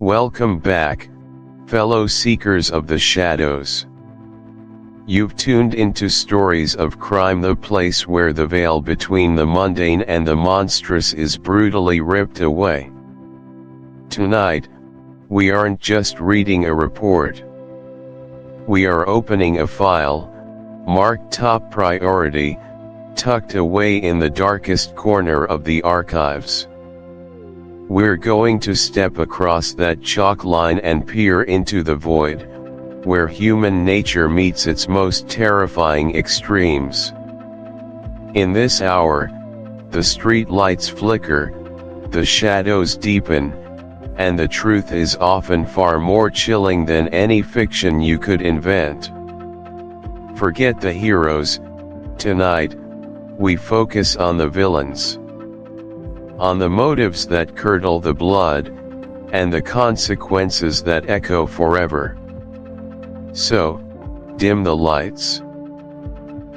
Welcome back, fellow seekers of the shadows. You've tuned into Stories of Crime, the place where the veil between the mundane and the monstrous is brutally ripped away. Tonight, we aren't just reading a report. We are opening a file, marked top priority, tucked away in the darkest corner of the archives. We're going to step across that chalk line and peer into the void, where human nature meets its most terrifying extremes. In this hour, the street lights flicker, the shadows deepen, and the truth is often far more chilling than any fiction you could invent. Forget the heroes. Tonight, we focus on the villains. On the motives that curdle the blood, and the consequences that echo forever. So, dim the lights.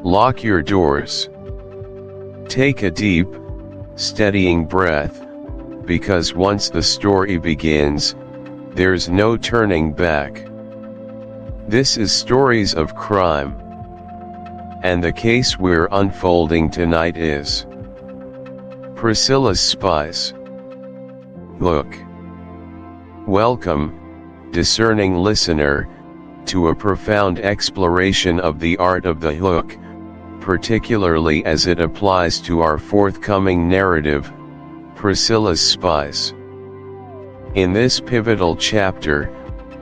Lock your doors. Take a deep, steadying breath, because once the story begins, there's no turning back. This is Stories of Crime. And the case we're unfolding tonight is Priscilla's Spies. Look. Welcome, discerning listener, to a profound exploration of the art of the hook, particularly as it applies to our forthcoming narrative, Priscilla's Spies. In this pivotal chapter,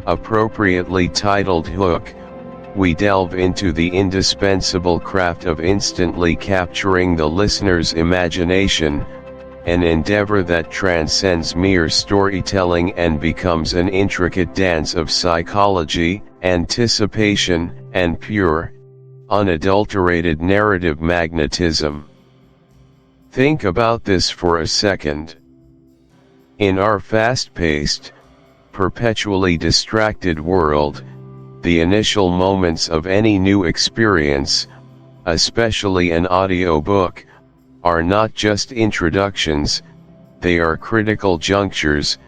appropriately titled Hook, we delve into the indispensable craft of instantly capturing the listener's imagination, an endeavor that transcends mere storytelling and becomes an intricate dance of psychology, anticipation, and pure, unadulterated narrative magnetism. Think about this for a second. In our fast-paced, perpetually distracted world, the initial moments of any new experience, especially an audiobook, are not just introductions, they are critical junctures,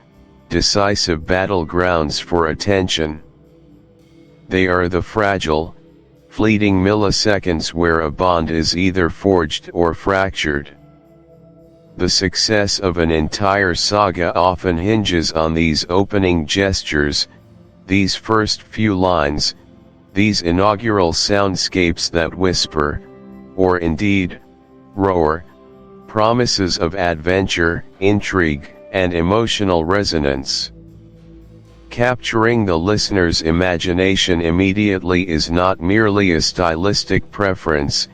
decisive battlegrounds for attention. They are the fragile, fleeting milliseconds where a bond is either forged or fractured. The success of an entire saga often hinges on these opening gestures, these first few lines, these inaugural soundscapes that whisper, or indeed, roar, promises of adventure, intrigue, and emotional resonance. Capturing the listener's imagination immediately is not merely a stylistic preference,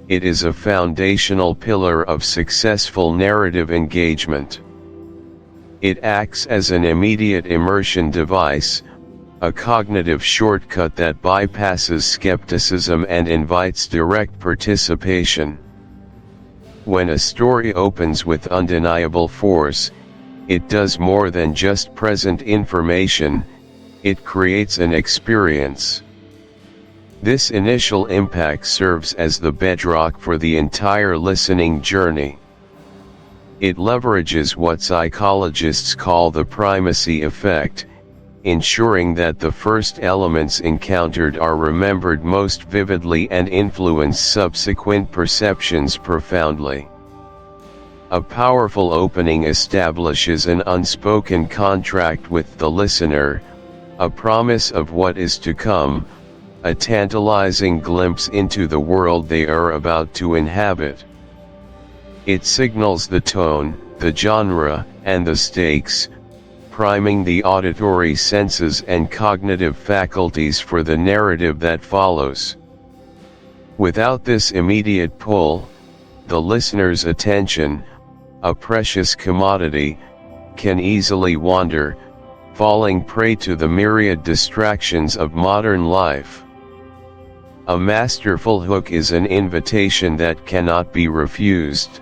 it is a foundational pillar of successful narrative engagement. It acts as an immediate immersion device, a cognitive shortcut that bypasses skepticism and invites direct participation. When a story opens with undeniable force, it does more than just present information, it creates an experience. This initial impact serves as the bedrock for the entire listening journey. It leverages what psychologists call the primacy effect, ensuring that the first elements encountered are remembered most vividly and influence subsequent perceptions profoundly. A powerful opening establishes an unspoken contract with the listener, a promise of what is to come, a tantalizing glimpse into the world they are about to inhabit. It signals the tone, the genre, and the stakes, priming the auditory senses and cognitive faculties for the narrative that follows. Without this immediate pull, the listener's attention, a precious commodity, can easily wander, falling prey to the myriad distractions of modern life. A masterful hook is an invitation that cannot be refused,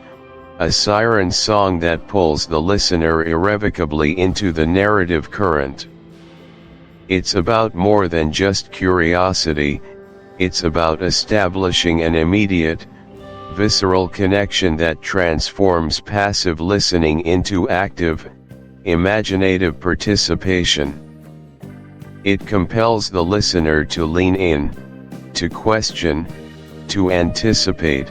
a siren song that pulls the listener irrevocably into the narrative current. It's about more than just curiosity, it's about establishing an immediate, visceral connection that transforms passive listening into active, imaginative participation. It compels the listener to lean in, to question, to anticipate,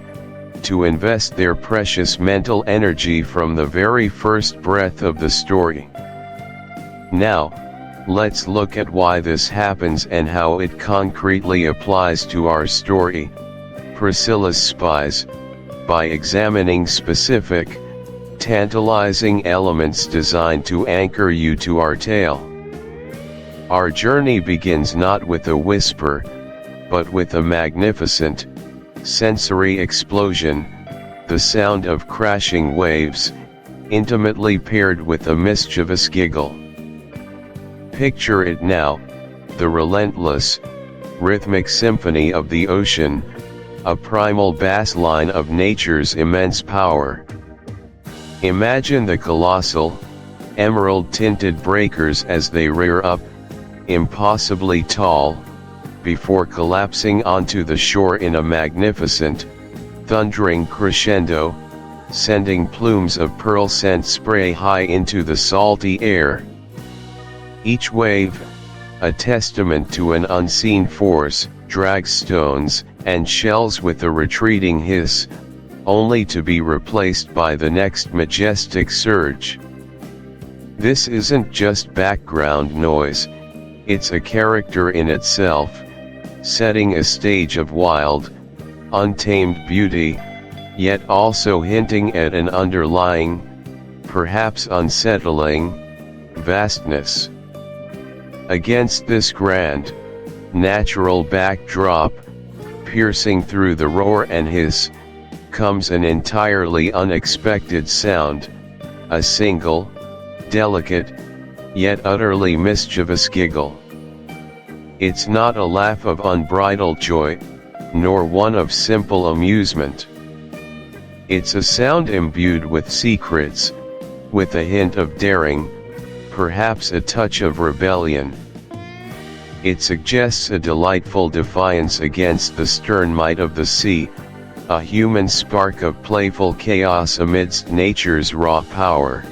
to invest their precious mental energy from the very first breath of the story. Now, let's look at why this happens and how it concretely applies to our story, Priscilla's Spies, by examining specific, tantalizing elements designed to anchor you to our tale. Our journey begins not with a whisper, but with a magnificent, sensory explosion, the sound of crashing waves, intimately paired with a mischievous giggle. Picture it now, the relentless, rhythmic symphony of the ocean, a primal bass line of nature's immense power. Imagine the colossal, emerald-tinted breakers as they rear up, impossibly tall, before collapsing onto the shore in a magnificent, thundering crescendo, sending plumes of pearl-scent spray high into the salty air. Each wave, a testament to an unseen force, drags stones and shells with a retreating hiss, only to be replaced by the next majestic surge. This isn't just background noise, it's a character in itself, setting a stage of wild, untamed beauty, yet also hinting at an underlying, perhaps unsettling, vastness. Against this grand, natural backdrop, piercing through the roar and hiss, comes an entirely unexpected sound, a single, delicate, yet utterly mischievous giggle. It's not a laugh of unbridled joy, nor one of simple amusement. It's a sound imbued with secrets, with a hint of daring, perhaps a touch of rebellion. It suggests a delightful defiance against the stern might of the sea, a human spark of playful chaos amidst nature's raw power.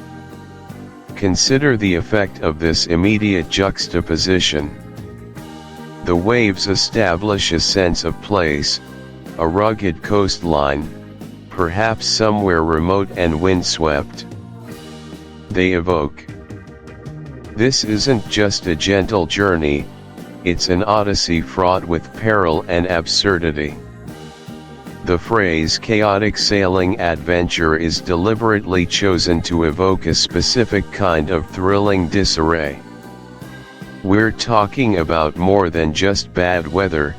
Consider the effect of this immediate juxtaposition. The waves establish a sense of place, a rugged coastline, perhaps somewhere remote and windswept. They evoke. This isn't just a gentle journey, it's an odyssey fraught with peril and absurdity. The phrase chaotic sailing adventure is deliberately chosen to evoke a specific kind of thrilling disarray. We're talking about more than just bad weather,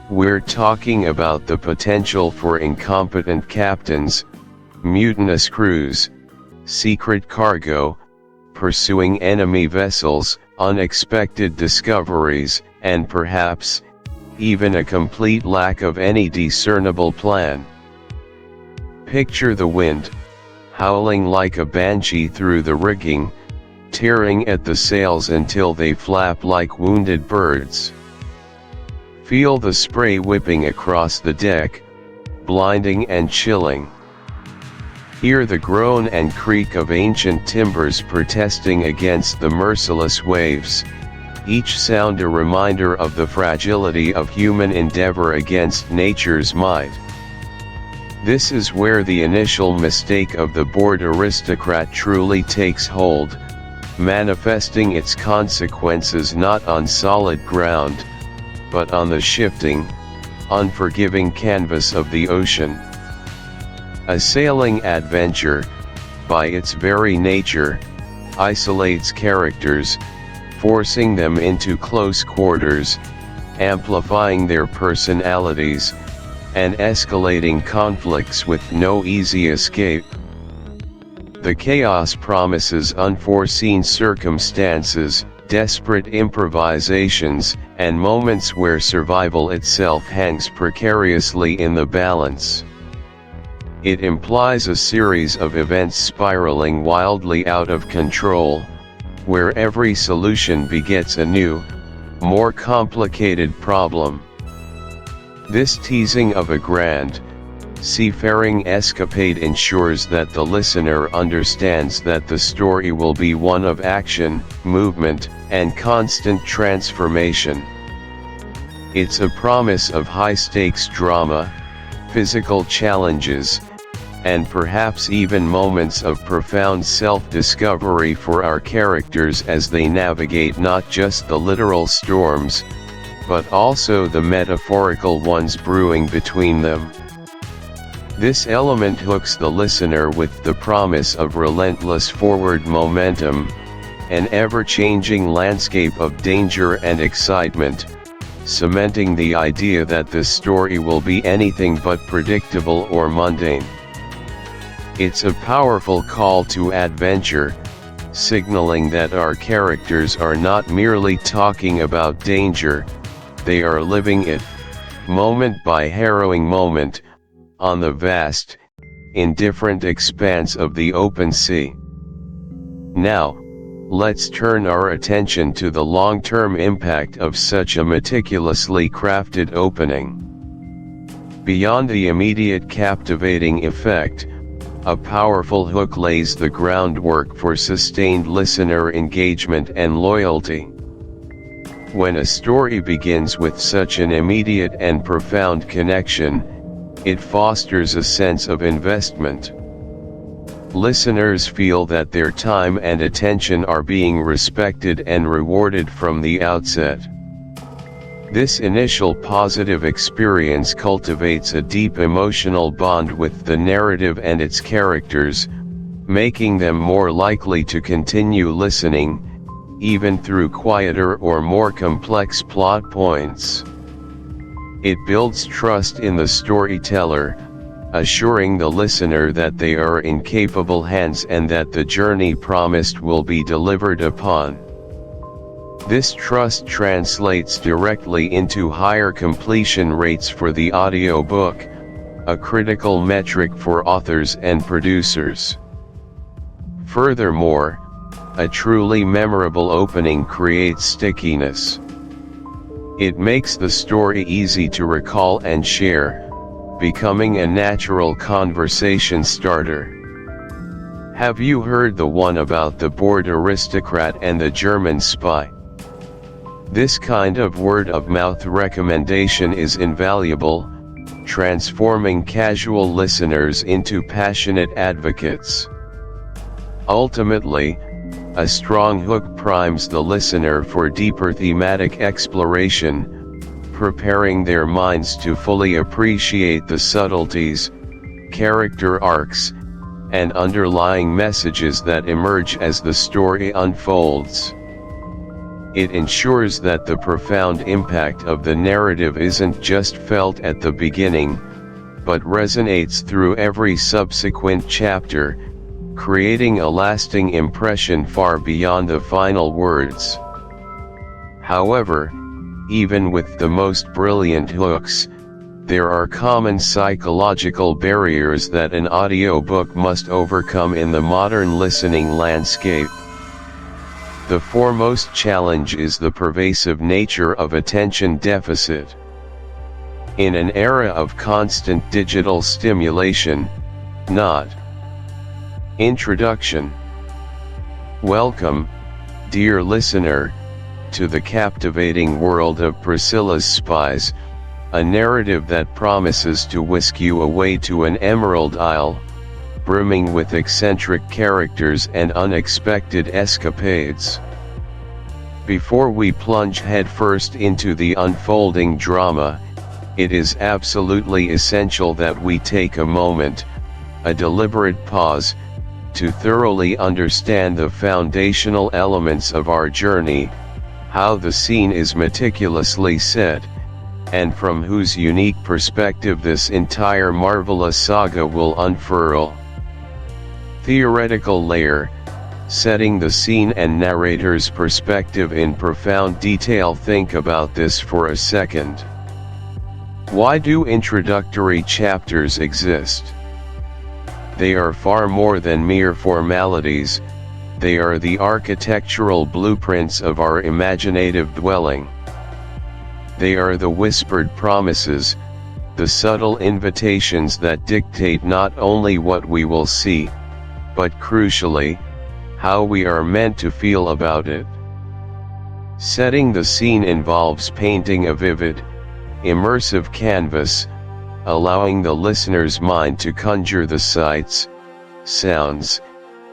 we're talking about the potential for incompetent captains, mutinous crews, secret cargo, pursuing enemy vessels, unexpected discoveries, and perhaps, even a complete lack of any discernible plan. Picture the wind, howling like a banshee through the rigging, tearing at the sails until they flap like wounded birds. Feel the spray whipping across the deck, blinding and chilling. Hear the groan and creak of ancient timbers protesting against the merciless waves, each sound a reminder of the fragility of human endeavor against nature's might. This is where the initial mistake of the bored aristocrat truly takes hold, manifesting its consequences not on solid ground, but on the shifting, unforgiving canvas of the ocean. A sailing adventure, by its very nature, isolates characters, forcing them into close quarters, amplifying their personalities, and escalating conflicts with no easy escape. The chaos promises unforeseen circumstances, desperate improvisations, and moments where survival itself hangs precariously in the balance. It implies a series of events spiraling wildly out of control, where every solution begets a new, more complicated problem. This teasing of a grand, Seafaring escapade ensures that the listener understands that the story will be one of action, movement, and constant transformation. It's a promise of high-stakes drama, physical challenges, and perhaps even moments of profound self-discovery for our characters as they navigate not just the literal storms, but also the metaphorical ones brewing between them. This element hooks the listener with the promise of relentless forward momentum, an ever-changing landscape of danger and excitement, cementing the idea that the story will be anything but predictable or mundane. It's a powerful call to adventure, signaling that our characters are not merely talking about danger, they are living it, moment by harrowing moment, on the vast, indifferent expanse of the open sea. Now, let's turn our attention to the long-term impact of such a meticulously crafted opening. Beyond the immediate captivating effect, a powerful hook lays the groundwork for sustained listener engagement and loyalty. When a story begins with such an immediate and profound connection, it fosters a sense of investment. Listeners feel that their time and attention are being respected and rewarded from the outset. This initial positive experience cultivates a deep emotional bond with the narrative and its characters, making them more likely to continue listening, even through quieter or more complex plot points. It builds trust in the storyteller, assuring the listener that they are in capable hands and that the journey promised will be delivered upon. This trust translates directly into higher completion rates for the audiobook, a critical metric for authors and producers. Furthermore, a truly memorable opening creates stickiness. It makes the story easy to recall and share, becoming a natural conversation starter. Have you heard the one about the bored aristocrat and the German spy? This kind of word-of-mouth recommendation is invaluable, transforming casual listeners into passionate advocates. Ultimately, a strong hook primes the listener for deeper thematic exploration, preparing their minds to fully appreciate the subtleties, character arcs, and underlying messages that emerge as the story unfolds. It ensures that the profound impact of the narrative isn't just felt at the beginning, but resonates through every subsequent chapter, creating a lasting impression far beyond the final words. However, even with the most brilliant hooks, there are common psychological barriers that an audiobook must overcome in the modern listening landscape. The foremost challenge is the pervasive nature of attention deficit. In an era of constant digital stimulation, not Introduction. Welcome, dear listener, to the captivating world of Priscilla's Spies, a narrative that promises to whisk you away to an emerald isle, brimming with eccentric characters and unexpected escapades. Before we plunge headfirst into the unfolding drama, it is absolutely essential that we take a moment, a deliberate pause, to thoroughly understand the foundational elements of our journey, how the scene is meticulously set, and from whose unique perspective this entire marvelous saga will unfurl. Theoretical layer, setting the scene and narrator's perspective in profound detail. Think about this for a second. Why do introductory chapters exist? They are far more than mere formalities, they are the architectural blueprints of our imaginative dwelling. They are the whispered promises, the subtle invitations that dictate not only what we will see, but crucially, how we are meant to feel about it. Setting the scene involves painting a vivid, immersive canvas, allowing the listener's mind to conjure the sights, sounds,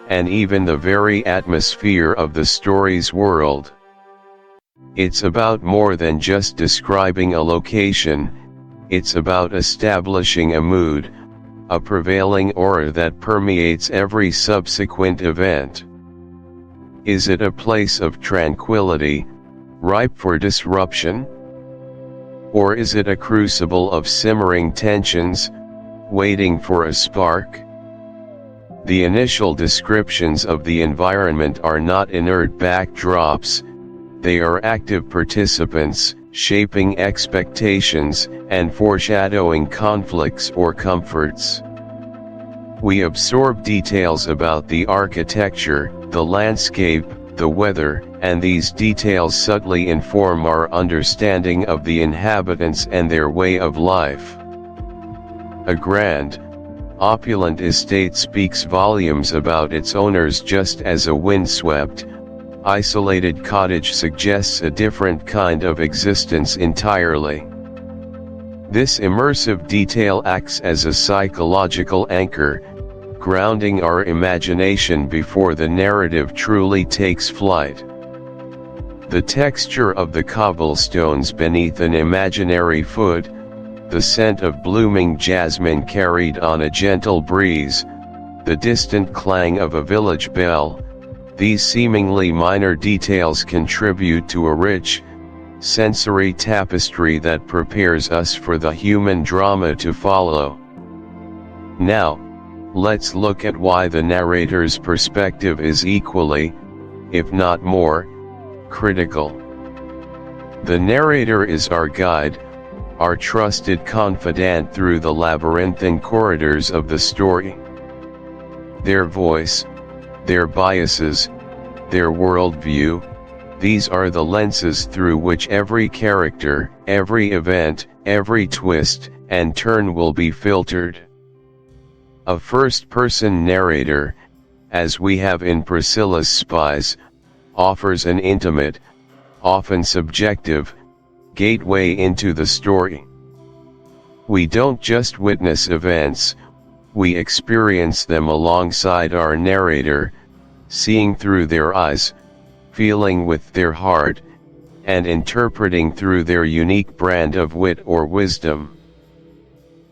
and even the very atmosphere of the story's world. It's about more than just describing a location, it's about establishing a mood, a prevailing aura that permeates every subsequent event. Is it a place of tranquility, ripe for disruption? Or is it a crucible of simmering tensions, waiting for a spark? The initial descriptions of the environment are not inert backdrops, they are active participants, shaping expectations, and foreshadowing conflicts or comforts. We absorb details about the architecture, the landscape, the weather, and these details subtly inform our understanding of the inhabitants and their way of life. A grand, opulent estate speaks volumes about its owners, just as a windswept, isolated cottage suggests a different kind of existence entirely. This immersive detail acts as a psychological anchor, grounding our imagination before the narrative truly takes flight. The texture of the cobblestones beneath an imaginary foot, the scent of blooming jasmine carried on a gentle breeze, the distant clang of a village bell, these seemingly minor details contribute to a rich, sensory tapestry that prepares us for the human drama to follow. Now, let's look at why the narrator's perspective is equally, if not more, critical. The narrator is our guide, our trusted confidant through the labyrinthine corridors of the story. Their voice, their biases, their worldview, these are the lenses through which every character, every event, every twist and turn will be filtered. A first-person narrator, as we have in Priscilla's Spies, offers an intimate, often subjective, gateway into the story. We don't just witness events, we experience them alongside our narrator, seeing through their eyes, feeling with their heart, and interpreting through their unique brand of wit or wisdom.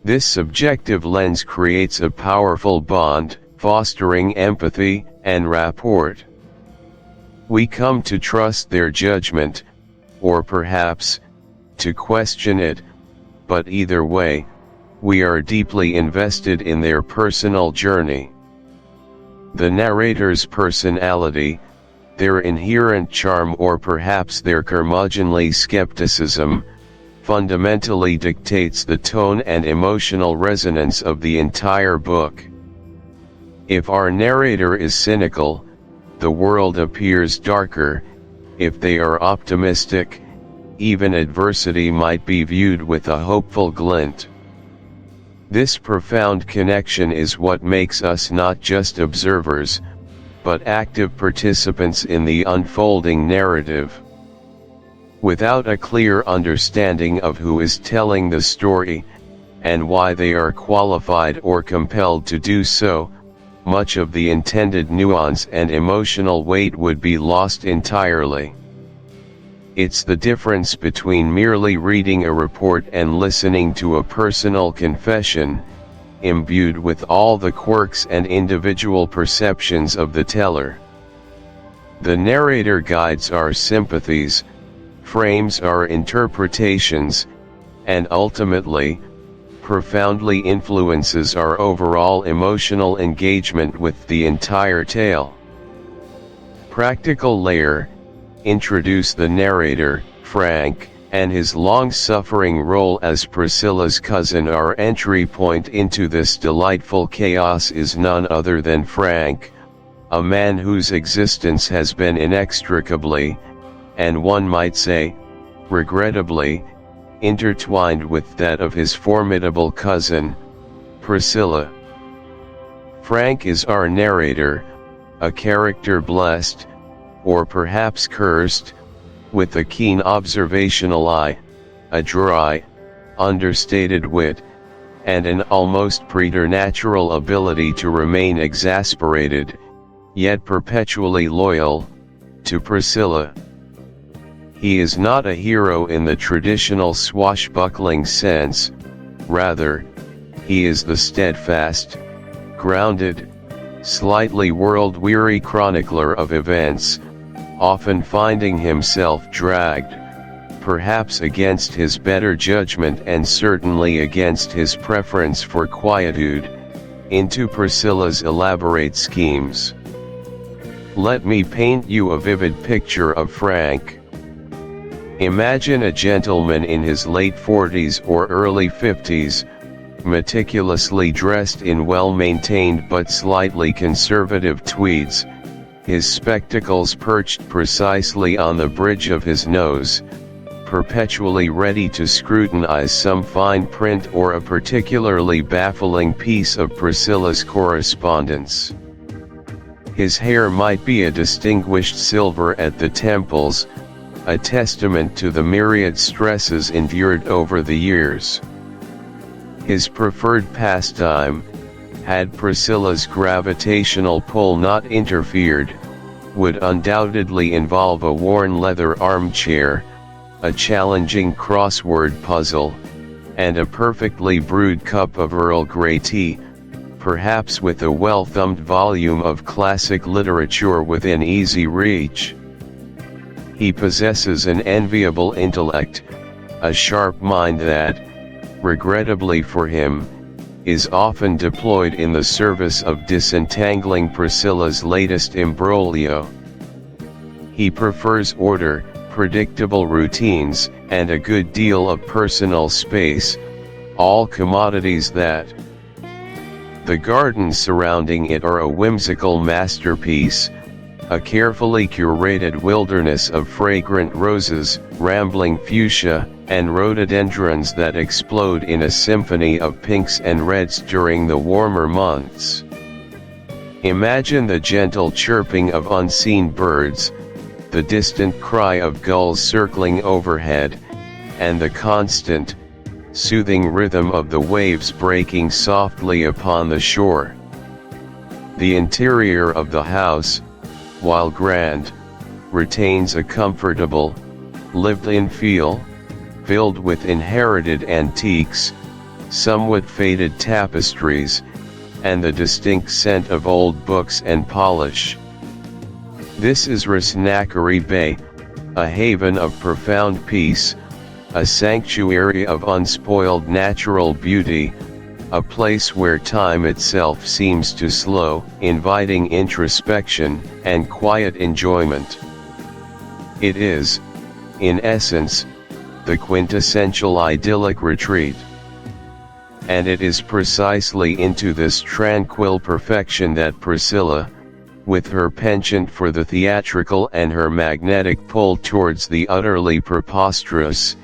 This subjective lens creates a powerful bond, fostering empathy and rapport. We come to trust their judgment, or perhaps, to question it, but either way, we are deeply invested in their personal journey. The narrator's personality, their inherent charm, or perhaps their curmudgeonly skepticism, fundamentally dictates the tone and emotional resonance of the entire book. If our narrator is cynical, the world appears darker. If they are optimistic, even adversity might be viewed with a hopeful glint. This profound connection is what makes us not just observers, but active participants in the unfolding narrative. Without a clear understanding of who is telling the story, and why they are qualified or compelled to do so, much of the intended nuance and emotional weight would be lost entirely. It's the difference between merely reading a report and listening to a personal confession, imbued with all the quirks and individual perceptions of the teller. The narrator guides our sympathies, frames our interpretations, and ultimately, profoundly influences our overall emotional engagement with the entire tale. Practical layer: introduce the narrator, Frank, and his long-suffering role as Priscilla's cousin. Our entry point into this delightful chaos is none other than Frank, a man whose existence has been inextricably, and one might say, regrettably, intertwined with that of his formidable cousin, Priscilla. Frank is our narrator, a character blessed, or perhaps cursed, with a keen observational eye, a dry, understated wit, and an almost preternatural ability to remain exasperated, yet perpetually loyal, to Priscilla. He is not a hero in the traditional swashbuckling sense, rather, he is the steadfast, grounded, slightly world-weary chronicler of events, often finding himself dragged, perhaps against his better judgment and certainly against his preference for quietude, into Priscilla's elaborate schemes. Let me paint you a vivid picture of Frank. Imagine a gentleman in his late 40s or early 50s, meticulously dressed in well-maintained but slightly conservative tweeds, his spectacles perched precisely on the bridge of his nose, perpetually ready to scrutinize some fine print or a particularly baffling piece of Priscilla's correspondence. His hair might be a distinguished silver at the temples, a testament to the myriad stresses endured over the years. His preferred pastime, had Priscilla's gravitational pull not interfered, would undoubtedly involve a worn leather armchair, a challenging crossword puzzle, and a perfectly brewed cup of Earl Grey tea, perhaps with a well-thumbed volume of classic literature within easy reach. He possesses an enviable intellect, a sharp mind that, regrettably for him, is often deployed in the service of disentangling Priscilla's latest imbroglio. He prefers order, predictable routines, and a good deal of personal space, all commodities that. The gardens surrounding it are a whimsical masterpiece, a carefully curated wilderness of fragrant roses, rambling fuchsia, and rhododendrons that explode in a symphony of pinks and reds during the warmer months. Imagine the gentle chirping of unseen birds, the distant cry of gulls circling overhead, and the constant, soothing rhythm of the waves breaking softly upon the shore. The interior of the house, while grand, retains a comfortable, lived-in feel, filled with inherited antiques, somewhat faded tapestries, and the distinct scent of old books and polish. This is Rosnacree Bay, a haven of profound peace, a sanctuary of unspoiled natural beauty, a place where time itself seems to slow, inviting introspection and quiet enjoyment. It is, in essence, the quintessential idyllic retreat. And it is precisely into this tranquil perfection that Priscilla, with her penchant for the theatrical and her magnetic pull towards the utterly preposterous,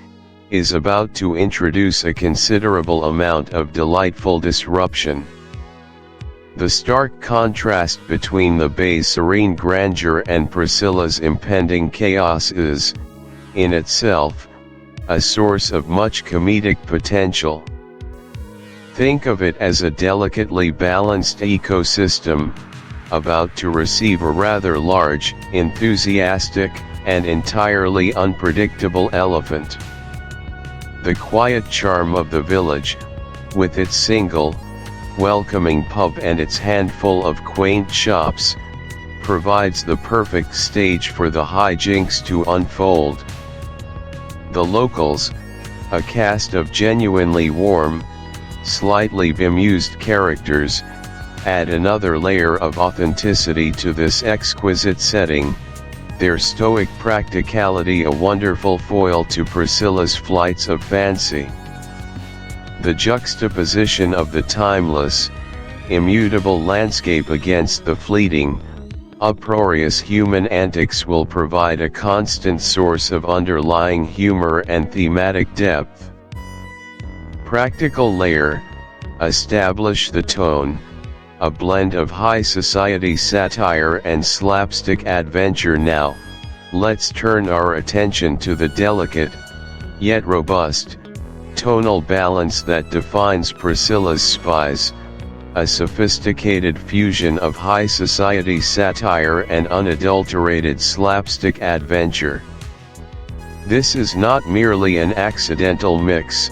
is about to introduce a considerable amount of delightful disruption. The stark contrast between the bay's serene grandeur and Priscilla's impending chaos is, in itself, a source of much comedic potential. Think of it as a delicately balanced ecosystem, about to receive a rather large, enthusiastic, and entirely unpredictable elephant. The quiet charm of the village, with its single, welcoming pub and its handful of quaint shops, provides the perfect stage for the hijinks to unfold. The locals, a cast of genuinely warm, slightly bemused characters, add another layer of authenticity to this exquisite setting, their stoic practicality a wonderful foil to Priscilla's flights of fancy. The juxtaposition of the timeless, immutable landscape against the fleeting, uproarious human antics will provide a constant source of underlying humor and thematic depth. Practical layer: establish the tone, a blend of high society satire and slapstick adventure. Now, let's turn our attention to the delicate, yet robust, tonal balance that defines Priscilla's Spies, a sophisticated fusion of high society satire and unadulterated slapstick adventure. This is not merely an accidental mix,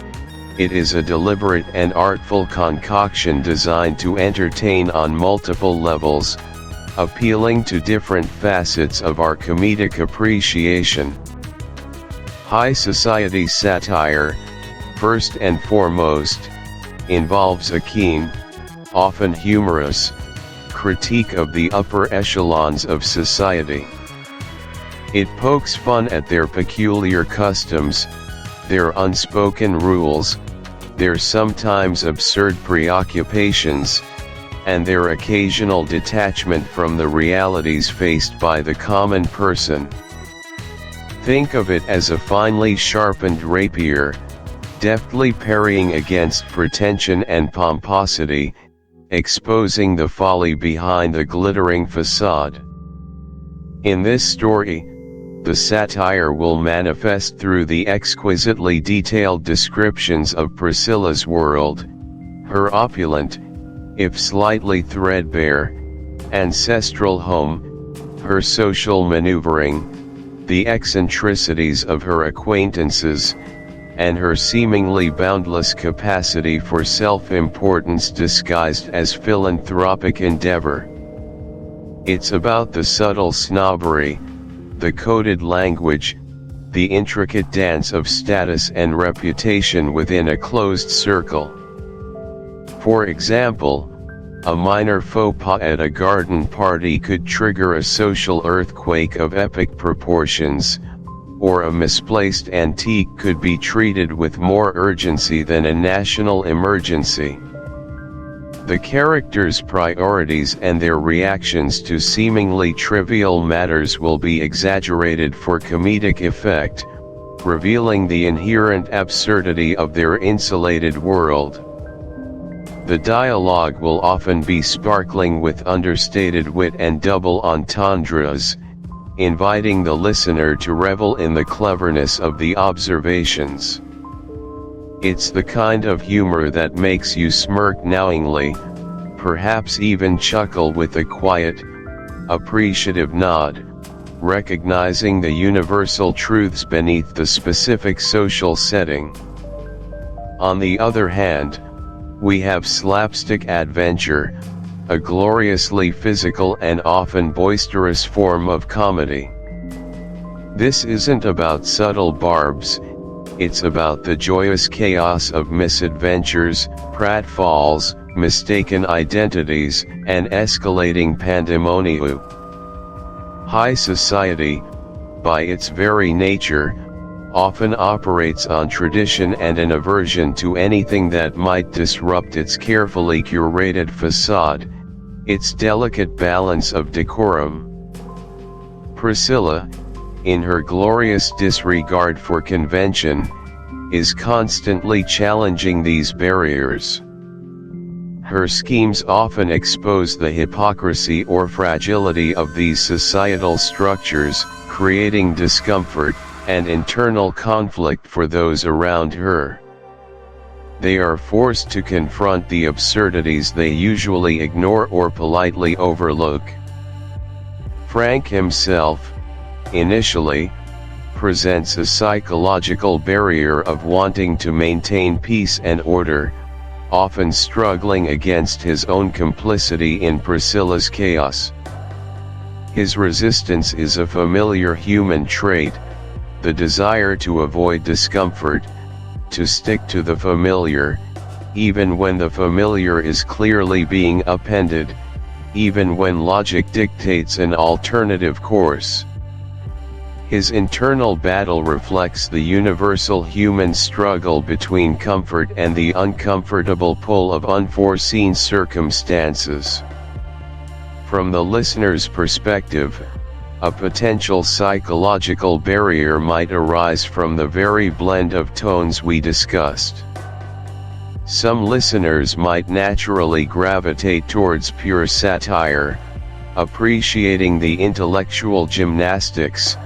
it is a deliberate and artful concoction designed to entertain on multiple levels, appealing to different facets of our comedic appreciation. High society satire, first and foremost, involves a keen, often humorous, critique of the upper echelons of society. It pokes fun at their peculiar customs, their unspoken rules, their sometimes absurd preoccupations, and their occasional detachment from the realities faced by the common person. Think of it as a finely sharpened rapier, deftly parrying against pretension and pomposity, exposing the folly behind the glittering facade. In this story, the satire will manifest through the exquisitely detailed descriptions of Priscilla's world, her opulent, if slightly threadbare, ancestral home, her social maneuvering, the eccentricities of her acquaintances, and her seemingly boundless capacity for self-importance disguised as philanthropic endeavor. It's about the subtle snobbery, the coded language, the intricate dance of status and reputation within a closed circle. For example, a minor faux pas at a garden party could trigger a social earthquake of epic proportions, or a misplaced antique could be treated with more urgency than a national emergency. The characters' priorities and their reactions to seemingly trivial matters will be exaggerated for comedic effect, revealing the inherent absurdity of their insulated world. The dialogue will often be sparkling with understated wit and double entendres, inviting the listener to revel in the cleverness of the observations. It's the kind of humor that makes you smirk knowingly, perhaps even chuckle with a quiet, appreciative nod, recognizing the universal truths beneath the specific social setting. On the other hand, we have slapstick adventure, a gloriously physical and often boisterous form of comedy. This isn't about subtle barbs, it's about the joyous chaos of misadventures, pratfalls, mistaken identities, and escalating pandemonium. High society, by its very nature, often operates on tradition and an aversion to anything that might disrupt its carefully curated facade, its delicate balance of decorum. Priscilla, in her glorious disregard for convention, is constantly challenging these barriers. Her schemes often expose the hypocrisy or fragility of these societal structures, creating discomfort and internal conflict for those around her. They are forced to confront the absurdities they usually ignore or politely overlook. Frank himself, initially, presents a psychological barrier of wanting to maintain peace and order, often struggling against his own complicity in Priscilla's chaos. His resistance is a familiar human trait, the desire to avoid discomfort, to stick to the familiar, even when the familiar is clearly being upended, even when logic dictates an alternative course. His internal battle reflects the universal human struggle between comfort and the uncomfortable pull of unforeseen circumstances. From the listener's perspective, a potential psychological barrier might arise from the very blend of tones we discussed. Some listeners might naturally gravitate towards pure satire, appreciating the intellectual gymnastics,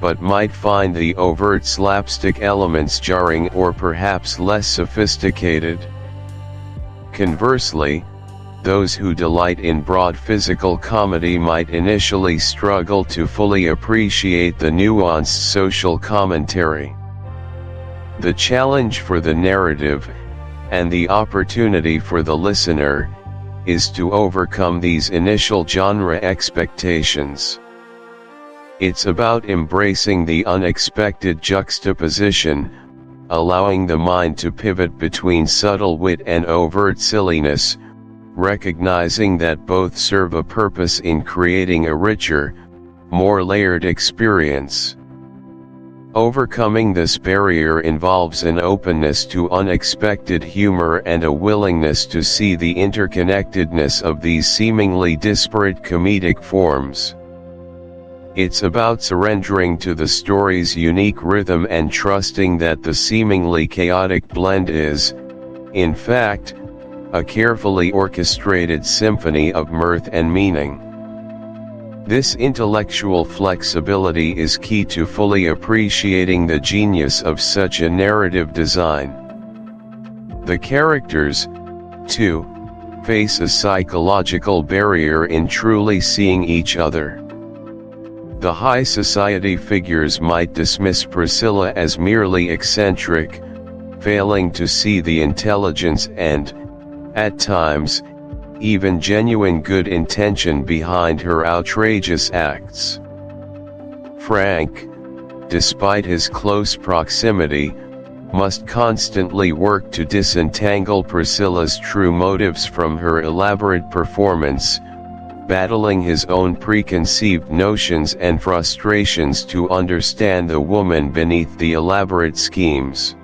but might find the overt slapstick elements jarring or perhaps less sophisticated. Conversely, those who delight in broad physical comedy might initially struggle to fully appreciate the nuanced social commentary. The challenge for the narrative, and the opportunity for the listener, is to overcome these initial genre expectations. It's about embracing the unexpected juxtaposition, allowing the mind to pivot between subtle wit and overt silliness, recognizing that both serve a purpose in creating a richer, more layered experience. Overcoming this barrier involves an openness to unexpected humor and a willingness to see the interconnectedness of these seemingly disparate comedic forms. It's about surrendering to the story's unique rhythm and trusting that the seemingly chaotic blend is, in fact, a carefully orchestrated symphony of mirth and meaning. This intellectual flexibility is key to fully appreciating the genius of such a narrative design. The characters, too, face a psychological barrier in truly seeing each other. The high society figures might dismiss Priscilla as merely eccentric, failing to see the intelligence and, at times, even genuine good intention behind her outrageous acts. Frank, despite his close proximity, must constantly work to disentangle Priscilla's true motives from her elaborate performance, battling his own preconceived notions and frustrations to understand the woman beneath the elaborate schemes.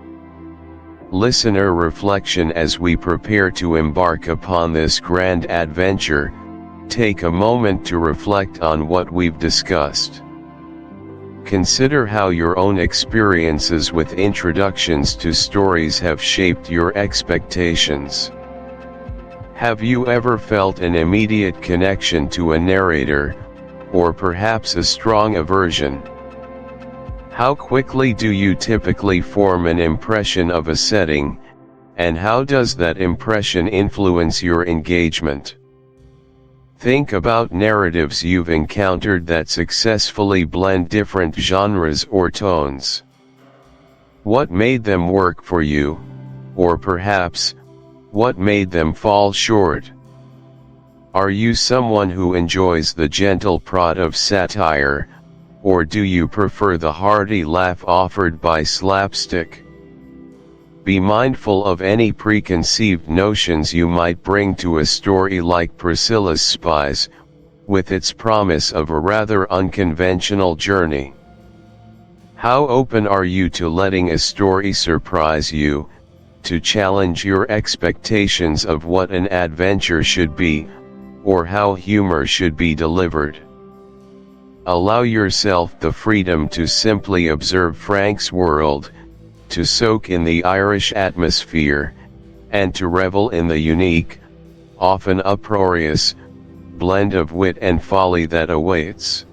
Listener reflection: as we prepare to embark upon this grand adventure, take a moment to reflect on what we've discussed. Consider how your own experiences with introductions to stories have shaped your expectations. Have you ever felt an immediate connection to a narrator, or perhaps a strong aversion? How quickly do you typically form an impression of a setting, and how does that impression influence your engagement? Think about narratives you've encountered that successfully blend different genres or tones. What made them work for you, or perhaps, what made them fall short? Are you someone who enjoys the gentle prod of satire, or do you prefer the hearty laugh offered by slapstick? Be mindful of any preconceived notions you might bring to a story like Priscilla's Spies, with its promise of a rather unconventional journey. How open are you to letting a story surprise you, to challenge your expectations of what an adventure should be, or how humor should be delivered? Allow yourself the freedom to simply observe Frank's world, to soak in the Irish atmosphere, and to revel in the unique, often uproarious, blend of wit and folly that awaits.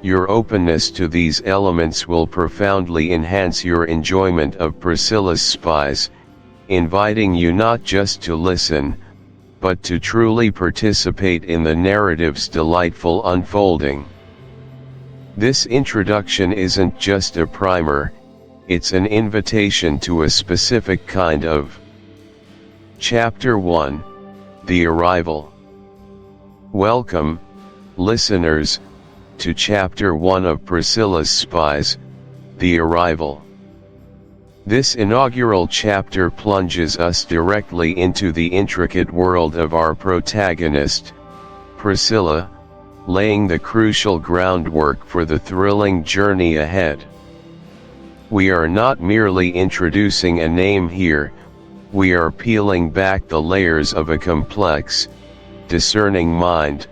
Your openness to these elements will profoundly enhance your enjoyment of Priscilla's Spies, inviting you not just to listen, but to truly participate in the narrative's delightful unfolding. This introduction isn't just a primer, it's an invitation to a specific kind of. Chapter 1: The Arrival. Welcome, listeners, to Chapter 1 of Priscilla's Spies, The Arrival. This inaugural chapter plunges us directly into the intricate world of our protagonist, Priscilla, laying the crucial groundwork for the thrilling journey ahead. We are not merely introducing a name here, we are peeling back the layers of a complex, discerning mind,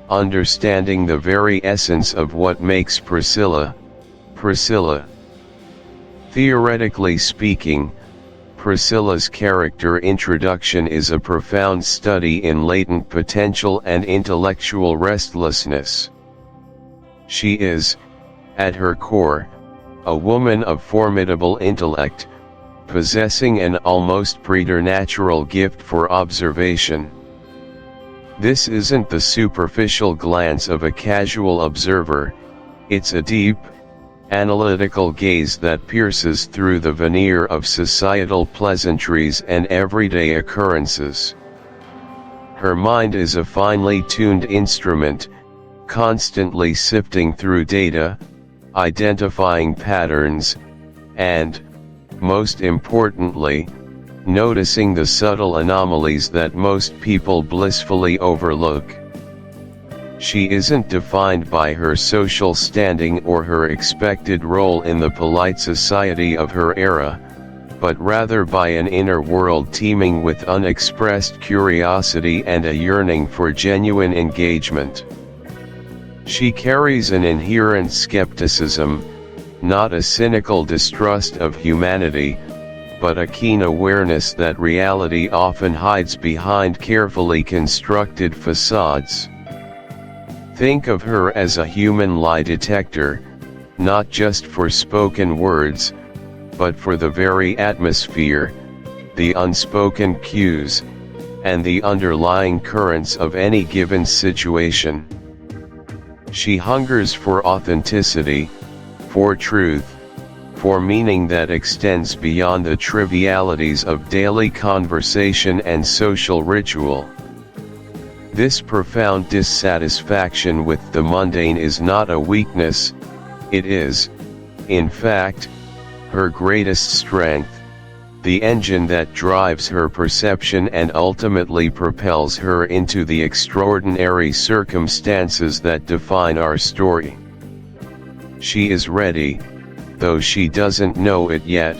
understanding the very essence of what makes Priscilla, Priscilla. Theoretically speaking, Priscilla's character introduction is a profound study in latent potential and intellectual restlessness. She is, at her core, a woman of formidable intellect, possessing an almost preternatural gift for observation. This isn't the superficial glance of a casual observer, it's a deep, analytical gaze that pierces through the veneer of societal pleasantries and everyday occurrences. Her mind is a finely tuned instrument, constantly sifting through data, identifying patterns, and, most importantly, noticing the subtle anomalies that most people blissfully overlook. She isn't defined by her social standing or her expected role in the polite society of her era, but rather by an inner world teeming with unexpressed curiosity and a yearning for genuine engagement. She carries an inherent skepticism, not a cynical distrust of humanity, but a keen awareness that reality often hides behind carefully constructed facades. Think of her as a human lie detector, not just for spoken words, but for the very atmosphere, the unspoken cues, and the underlying currents of any given situation. She hungers for authenticity, for truth, for meaning that extends beyond the trivialities of daily conversation and social ritual. This profound dissatisfaction with the mundane is not a weakness, it is, in fact, her greatest strength, the engine that drives her perception and ultimately propels her into the extraordinary circumstances that define our story. She is ready, though she doesn't know it yet,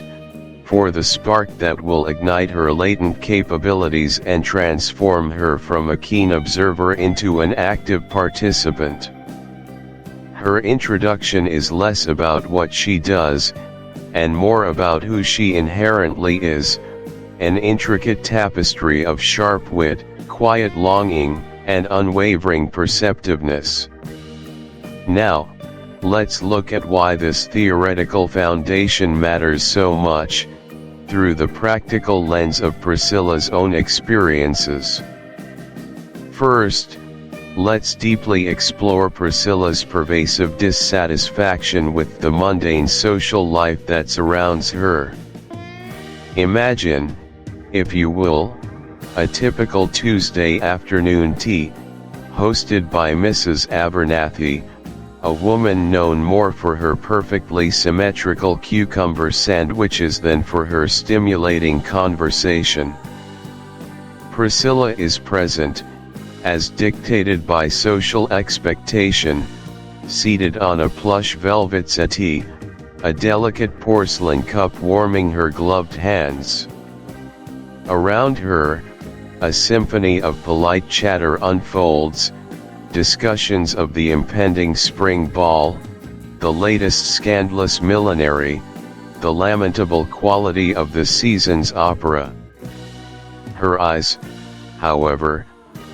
for the spark that will ignite her latent capabilities and transform her from a keen observer into an active participant. Her introduction is less about what she does, and more about who she inherently is, an intricate tapestry of sharp wit, quiet longing, and unwavering perceptiveness. Now, let's look at why this theoretical foundation matters so much, through the practical lens of Priscilla's own experiences. First, let's deeply explore Priscilla's pervasive dissatisfaction with the mundane social life that surrounds her. Imagine, if you will, a typical Tuesday afternoon tea, hosted by Mrs. Abernathy, a woman known more for her perfectly symmetrical cucumber sandwiches than for her stimulating conversation. Priscilla is present, as dictated by social expectation, seated on a plush velvet settee, a delicate porcelain cup warming her gloved hands. Around her, a symphony of polite chatter unfolds, discussions of the impending spring ball, the latest scandalous millinery, the lamentable quality of the season's opera. Her eyes, however,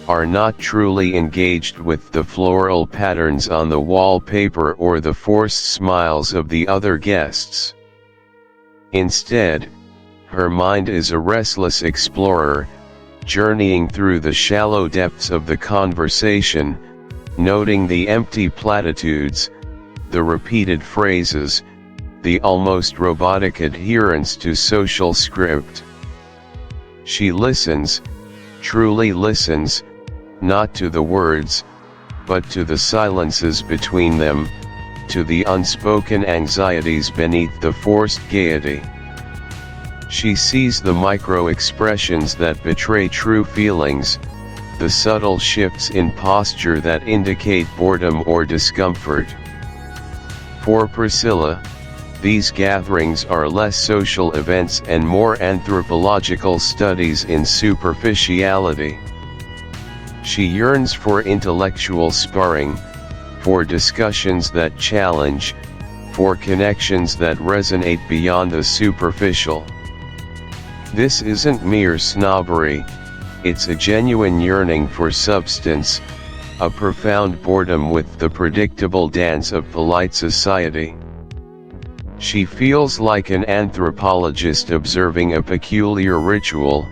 are not truly engaged with the floral patterns on the wallpaper or the forced smiles of the other guests. Instead, her mind is a restless explorer, journeying through the shallow depths of the conversation, noting the empty platitudes, the repeated phrases, the almost robotic adherence to social script. She listens, truly listens, not to the words, but to the silences between them, to the unspoken anxieties beneath the forced gaiety. She sees the micro-expressions that betray true feelings, the subtle shifts in posture that indicate boredom or discomfort. For Priscilla, these gatherings are less social events and more anthropological studies in superficiality. She yearns for intellectual sparring, for discussions that challenge, for connections that resonate beyond the superficial. This isn't mere snobbery, it's a genuine yearning for substance, a profound boredom with the predictable dance of polite society. She feels like an anthropologist observing a peculiar ritual,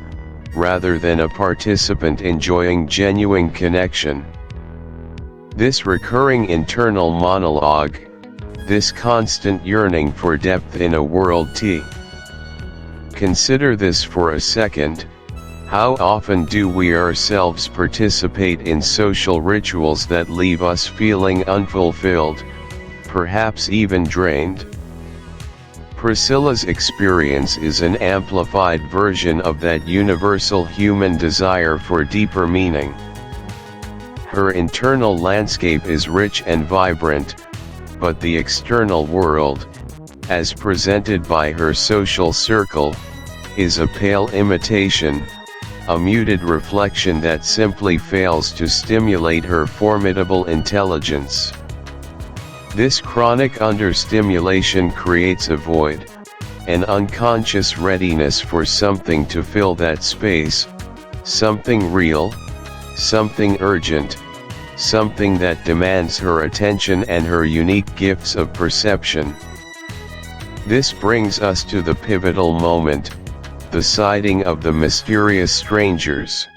rather than a participant enjoying genuine connection. This recurring internal monologue, this constant yearning for depth in a world T. Consider this for a second. How often do we ourselves participate in social rituals that leave us feeling unfulfilled, perhaps even drained? Priscilla's experience is an amplified version of that universal human desire for deeper meaning. Her internal landscape is rich and vibrant, but the external world, as presented by her social circle, is a pale imitation, a muted reflection that simply fails to stimulate her formidable intelligence. This chronic understimulation creates a void, an unconscious readiness for something to fill that space, something real, something urgent, something that demands her attention and her unique gifts of perception. This brings us to the pivotal moment, the sighting of the mysterious strangers.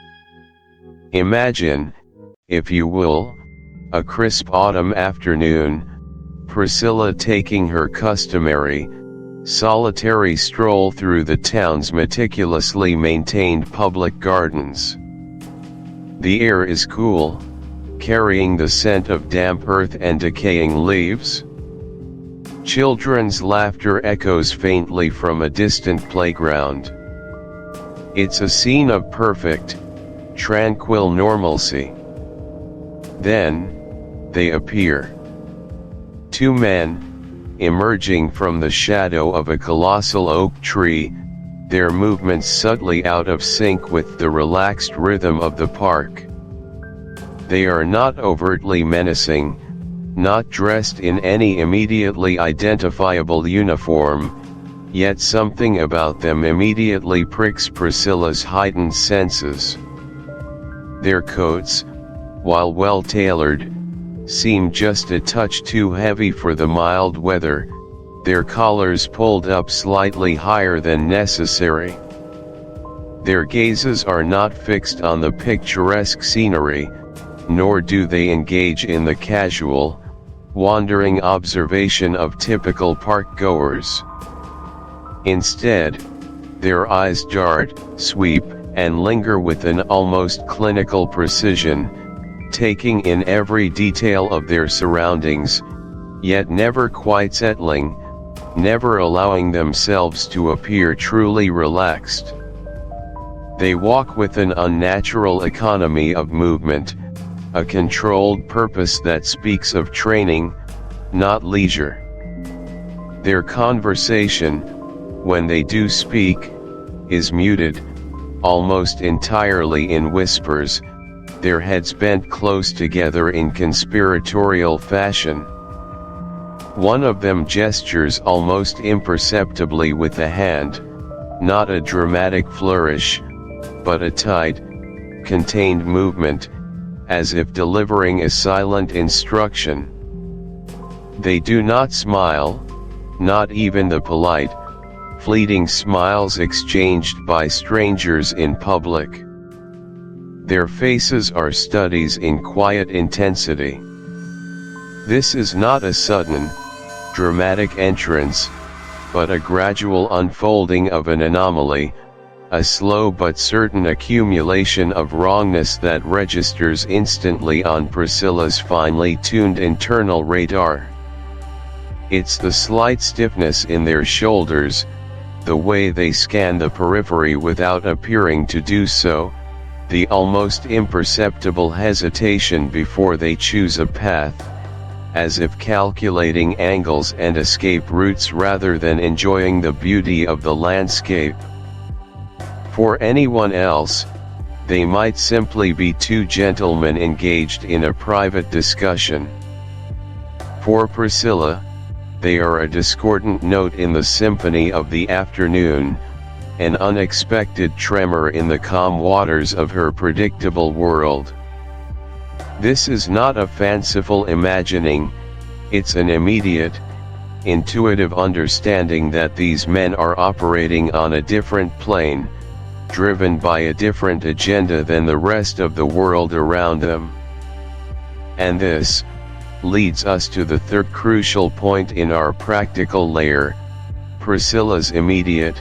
Imagine, if you will, a crisp autumn afternoon, Priscilla taking her customary, solitary stroll through the town's meticulously maintained public gardens. The air is cool, carrying the scent of damp earth and decaying leaves. Children's laughter echoes faintly from a distant playground. It's a scene of perfect, tranquil normalcy. Then, they appear. Two men, emerging from the shadow of a colossal oak tree, their movements subtly out of sync with the relaxed rhythm of the park. They are not overtly menacing, not dressed in any immediately identifiable uniform, yet something about them immediately pricks Priscilla's heightened senses. Their coats, while well tailored, seem just a touch too heavy for the mild weather, their collars pulled up slightly higher than necessary. Their gazes are not fixed on the picturesque scenery, nor do they engage in the casual, wandering observation of typical park-goers. Instead, their eyes dart, sweep, and linger with an almost clinical precision, taking in every detail of their surroundings, yet never quite settling, never allowing themselves to appear truly relaxed. They walk with an unnatural economy of movement, a controlled purpose that speaks of training, not leisure. Their conversation, when they do speak, is muted, almost entirely in whispers, their heads bent close together in conspiratorial fashion. One of them gestures almost imperceptibly with a hand, not a dramatic flourish, but a tight, contained movement, as if delivering a silent instruction. They do not smile, not even the polite, fleeting smiles exchanged by strangers in public. Their faces are studies in quiet intensity. This is not a sudden, dramatic entrance, but a gradual unfolding of an anomaly, a slow but certain accumulation of wrongness that registers instantly on Priscilla's finely tuned internal radar. It's the slight stiffness in their shoulders, the way they scan the periphery without appearing to do so, the almost imperceptible hesitation before they choose a path, as if calculating angles and escape routes rather than enjoying the beauty of the landscape. For anyone else, They might simply be two gentlemen engaged in a private discussion. For Priscilla, they are a discordant note in the symphony of the afternoon, an unexpected tremor in the calm waters of her predictable world. This is not a fanciful imagining, it's an immediate, intuitive understanding that these men are operating on a different plane, driven by a different agenda than the rest of the world around them. And this leads us to the third crucial point in our practical layer, Priscilla's immediate,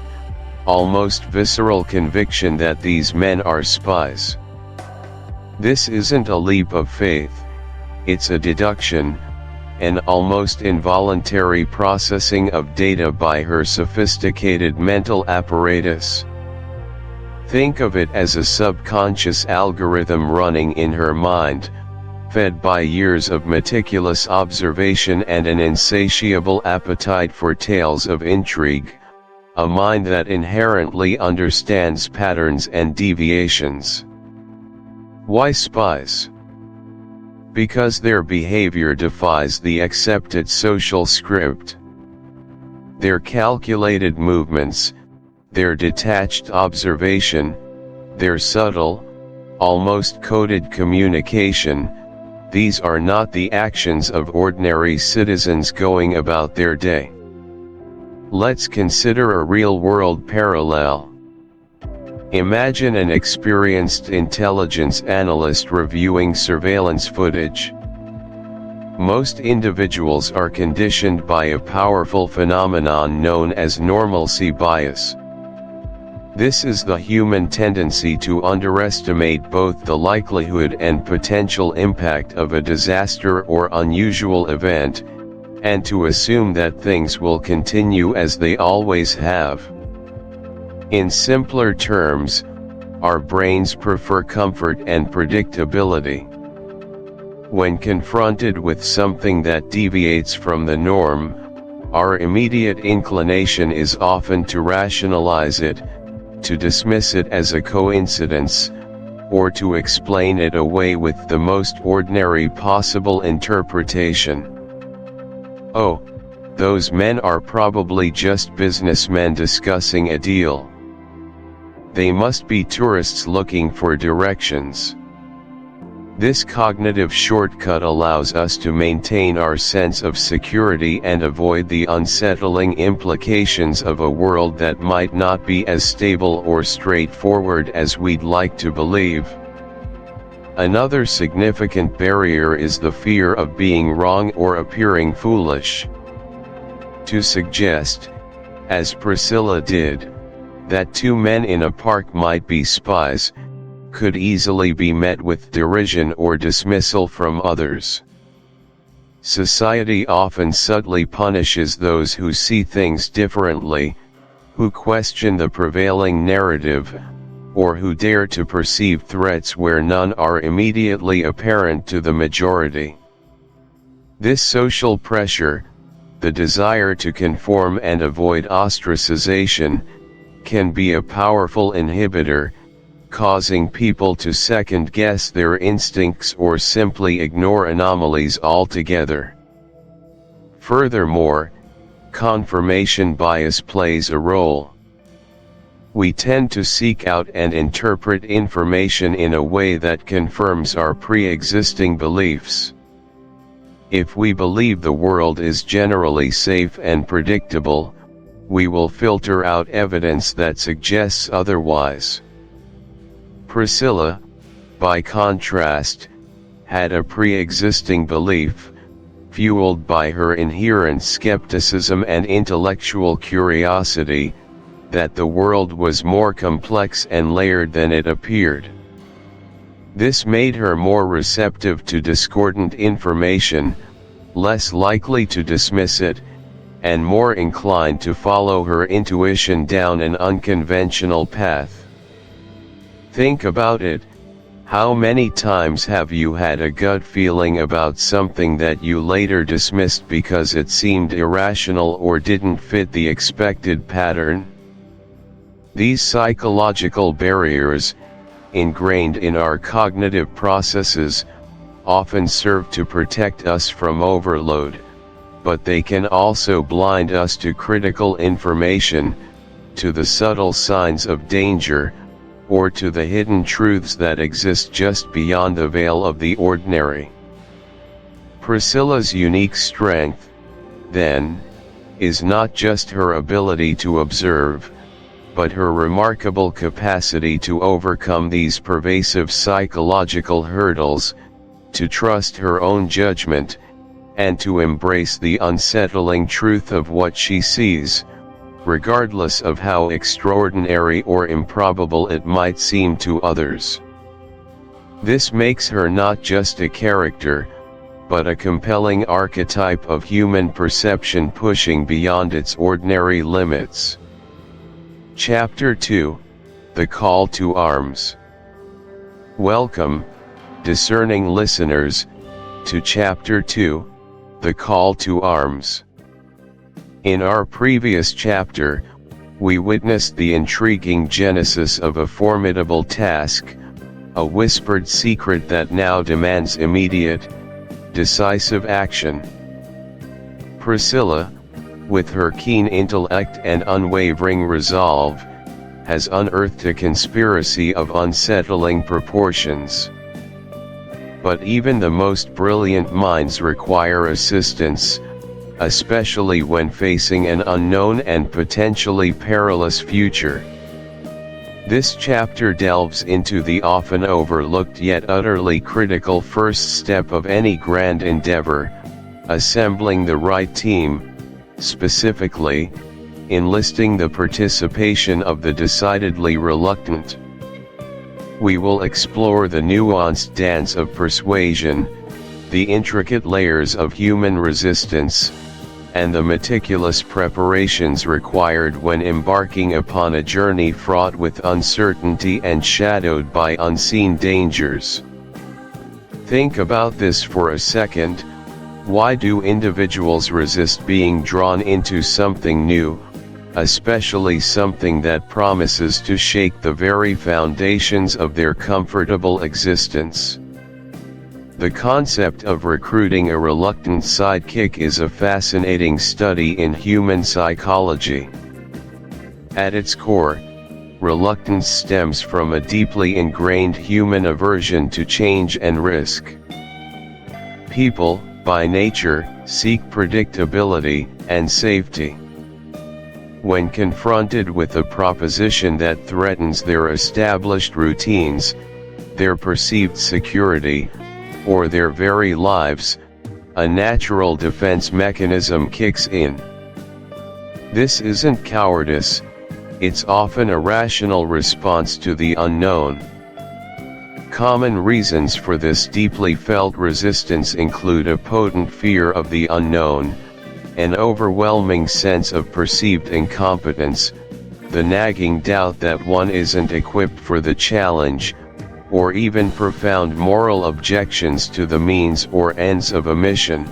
almost visceral conviction that these men are spies. This isn't a leap of faith, it's a deduction, an almost involuntary processing of data by her sophisticated mental apparatus. Think of it as a subconscious algorithm running in her mind, fed by years of meticulous observation and an insatiable appetite for tales of intrigue, a mind that inherently understands patterns and deviations. Why spies? Because their behavior defies the accepted social script. Their calculated movements, their detached observation, their subtle, almost coded communication, these are not the actions of ordinary citizens going about their day. Let's consider a real-world parallel. Imagine an experienced intelligence analyst reviewing surveillance footage. Most individuals are conditioned by a powerful phenomenon known as normalcy bias. This is the human tendency to underestimate both the likelihood and potential impact of a disaster or unusual event, and to assume that things will continue as they always have. In simpler terms, our brains prefer comfort and predictability. When confronted with something that deviates from the norm, our immediate inclination is often to rationalize it, to dismiss it as a coincidence, or to explain it away with the most ordinary possible interpretation. Oh, those men are probably just businessmen discussing a deal. They must be tourists looking for directions. This cognitive shortcut allows us to maintain our sense of security and avoid the unsettling implications of a world that might not be as stable or straightforward as we'd like to believe. Another significant barrier is the fear of being wrong or appearing foolish. To suggest, as Priscilla did, that two men in a park might be spies, could easily be met with derision or dismissal from others. Society often subtly punishes those who see things differently, who question the prevailing narrative, or who dare to perceive threats where none are immediately apparent to the majority. This social pressure, the desire to conform and avoid ostracization, can be a powerful inhibitor, causing people to second-guess their instincts or simply ignore anomalies altogether. Furthermore, confirmation bias plays a role. We tend to seek out and interpret information in a way that confirms our pre-existing beliefs. If we believe the world is generally safe and predictable, we will filter out evidence that suggests otherwise. Priscilla, by contrast, had a pre-existing belief, fueled by her inherent skepticism and intellectual curiosity, that the world was more complex and layered than it appeared. This made her more receptive to discordant information, less likely to dismiss it, and more inclined to follow her intuition down an unconventional path. Think about it, how many times have you had a gut feeling about something that you later dismissed because it seemed irrational or didn't fit the expected pattern? These psychological barriers, ingrained in our cognitive processes, often serve to protect us from overload, but they can also blind us to critical information, to the subtle signs of danger, or to the hidden truths that exist just beyond the veil of the ordinary. Priscilla's unique strength, then, is not just her ability to observe, but her remarkable capacity to overcome these pervasive psychological hurdles, to trust her own judgment, and to embrace the unsettling truth of what she sees, regardless of how extraordinary or improbable it might seem to others. This makes her not just a character, but a compelling archetype of human perception pushing beyond its ordinary limits. Chapter 2: The Call to Arms. Welcome, discerning listeners, to Chapter 2, The Call to Arms. In our previous chapter, we witnessed the intriguing genesis of a formidable task, a whispered secret that now demands immediate, decisive action. Priscilla, with her keen intellect and unwavering resolve, has unearthed a conspiracy of unsettling proportions. But even the most brilliant minds require assistance, especially when facing an unknown and potentially perilous future. This chapter delves into the often overlooked yet utterly critical first step of any grand endeavor, assembling the right team, specifically, enlisting the participation of the decidedly reluctant. We will explore the nuanced dance of persuasion, the intricate layers of human resistance, and the meticulous preparations required when embarking upon a journey fraught with uncertainty and shadowed by unseen dangers. Think about this for a second. Why do individuals resist being drawn into something new, especially something that promises to shake the very foundations of their comfortable existence? The concept of recruiting a reluctant sidekick is a fascinating study in human psychology. At its core, reluctance stems from a deeply ingrained human aversion to change and risk. People, by nature, seek predictability and safety. When confronted with a proposition that threatens their established routines, their perceived security, or their very lives, a natural defense mechanism kicks in. This isn't cowardice, it's often a rational response to the unknown. Common reasons for this deeply felt resistance include a potent fear of the unknown, an overwhelming sense of perceived incompetence, the nagging doubt that one isn't equipped for the challenge, or even profound moral objections to the means or ends of a mission.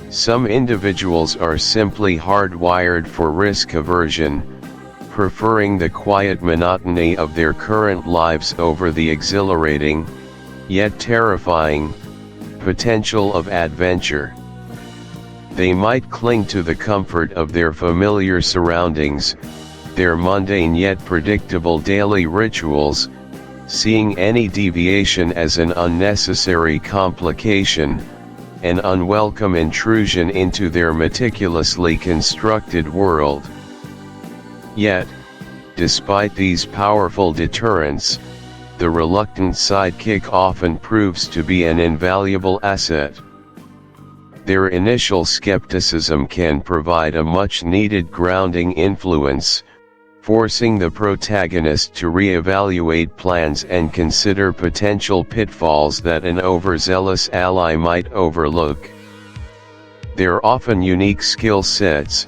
Some individuals are simply hardwired for risk aversion, preferring the quiet monotony of their current lives over the exhilarating, yet terrifying, potential of adventure. They might cling to the comfort of their familiar surroundings, their mundane yet predictable daily rituals, seeing any deviation as an unnecessary complication, an unwelcome intrusion into their meticulously constructed world. Yet, despite these powerful deterrents, the reluctant sidekick often proves to be an invaluable asset. Their initial skepticism can provide a much-needed grounding influence, forcing the protagonist to re-evaluate plans and consider potential pitfalls that an overzealous ally might overlook. Their often unique skill sets,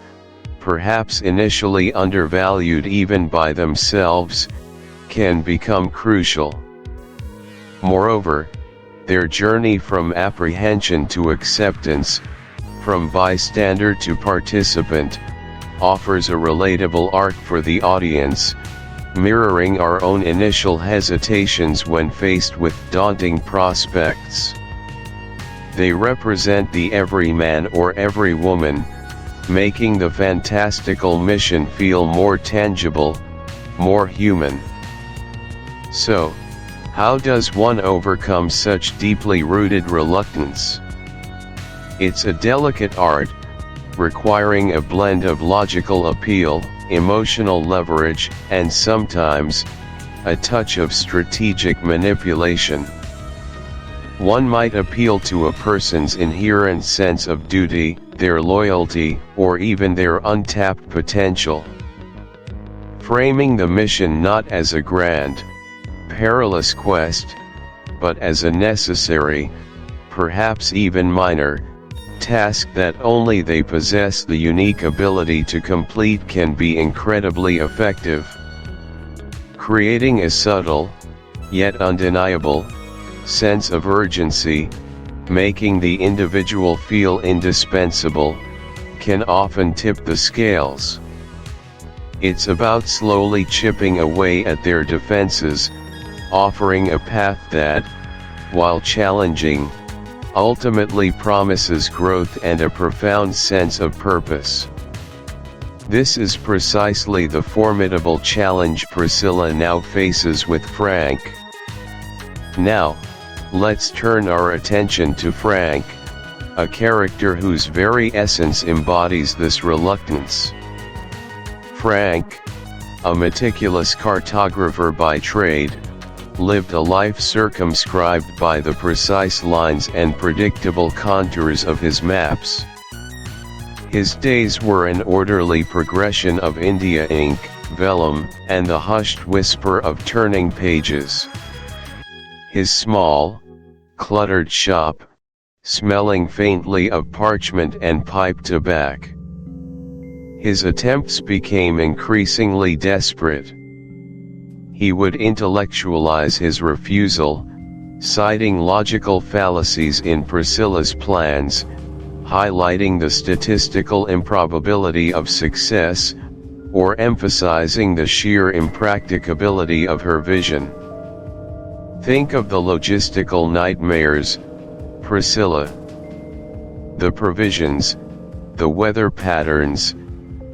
perhaps initially undervalued even by themselves, can become crucial. Moreover, their journey from apprehension to acceptance, from bystander to participant, offers a relatable arc for the audience, mirroring our own initial hesitations when faced with daunting prospects. They represent the everyman or everywoman, making the fantastical mission feel more tangible, more human. So, how does one overcome such deeply rooted reluctance? It's a delicate art, requiring a blend of logical appeal, emotional leverage, and sometimes, a touch of strategic manipulation. One might appeal to a person's inherent sense of duty, their loyalty, or even their untapped potential. Framing the mission not as a grand, perilous quest, but as a necessary, perhaps even minor, task that only they possess the unique ability to complete can be incredibly effective. Creating a subtle, yet undeniable, sense of urgency, making the individual feel indispensable, can often tip the scales. It's about slowly chipping away at their defenses, offering a path that, while challenging, ultimately promises growth and a profound sense of purpose. This is precisely the formidable challenge Priscilla now faces with Frank. Now, let's turn our attention to Frank, a character whose very essence embodies this reluctance. Frank, a meticulous cartographer by trade, lived a life circumscribed by the precise lines and predictable contours of his maps. His days were an orderly progression of India ink, vellum, and the hushed whisper of turning pages. His small, cluttered shop, smelling faintly of parchment and pipe tobacco. His attempts became increasingly desperate. He would intellectualize his refusal, citing logical fallacies in Priscilla's plans, highlighting the statistical improbability of success, or emphasizing the sheer impracticability of her vision. Think of the logistical nightmares, Priscilla. The provisions, the weather patterns,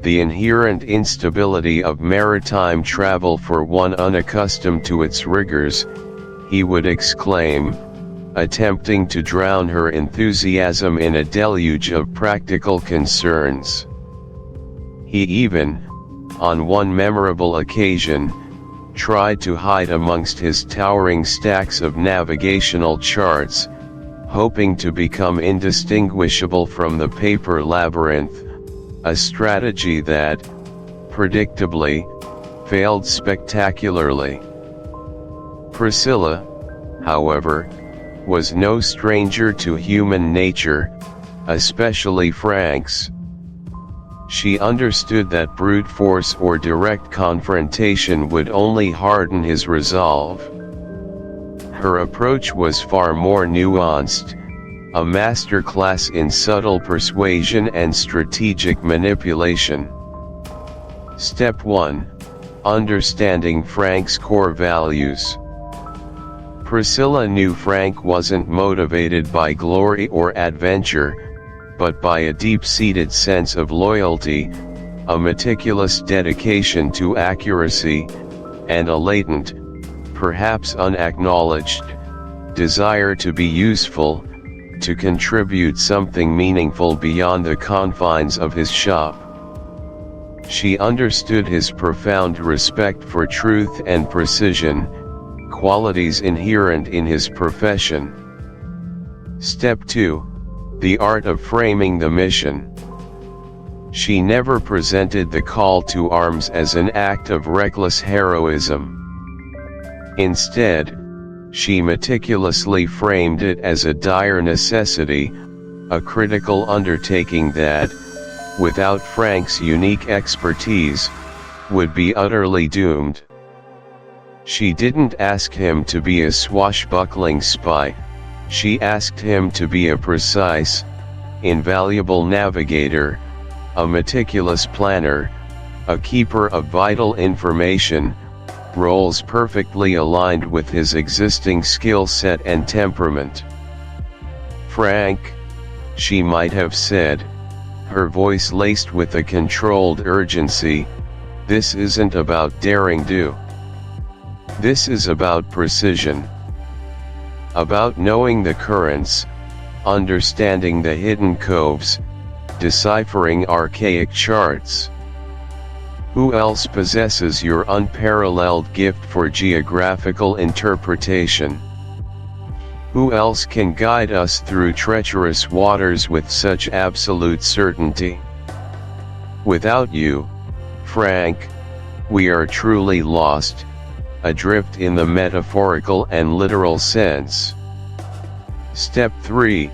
the inherent instability of maritime travel for one unaccustomed to its rigors, he would exclaim, attempting to drown her enthusiasm in a deluge of practical concerns. He even, on one memorable occasion, tried to hide amongst his towering stacks of navigational charts, hoping to become indistinguishable from the paper labyrinth, a strategy that, predictably, failed spectacularly. Priscilla, however, was no stranger to human nature, especially Frank's. She understood that brute force or direct confrontation would only harden his resolve. Her approach was far more nuanced, a masterclass in subtle persuasion and strategic manipulation. Step 1. Understanding Frank's core values. Priscilla knew Frank wasn't motivated by glory or adventure, but by a deep-seated sense of loyalty, a meticulous dedication to accuracy, and a latent, perhaps unacknowledged, desire to be useful, to contribute something meaningful beyond the confines of his shop. She understood his profound respect for truth and precision, qualities inherent in his profession. Step 2. The art of framing the mission. She never presented the call to arms as an act of reckless heroism. Instead, she meticulously framed it as a dire necessity, a critical undertaking that, without Frank's unique expertise, would be utterly doomed. She didn't ask him to be a swashbuckling spy, she asked him to be a precise, invaluable navigator, a meticulous planner, a keeper of vital information, roles perfectly aligned with his existing skill set and temperament. "Frank," she might have said, her voice laced with a controlled urgency, "this isn't about daring-do. This is about precision. About knowing the currents, understanding the hidden coves, deciphering archaic charts. Who else possesses your unparalleled gift for geographical interpretation? Who else can guide us through treacherous waters with such absolute certainty? Without you, Frank, we are truly lost, adrift in the metaphorical and literal sense." Step 3.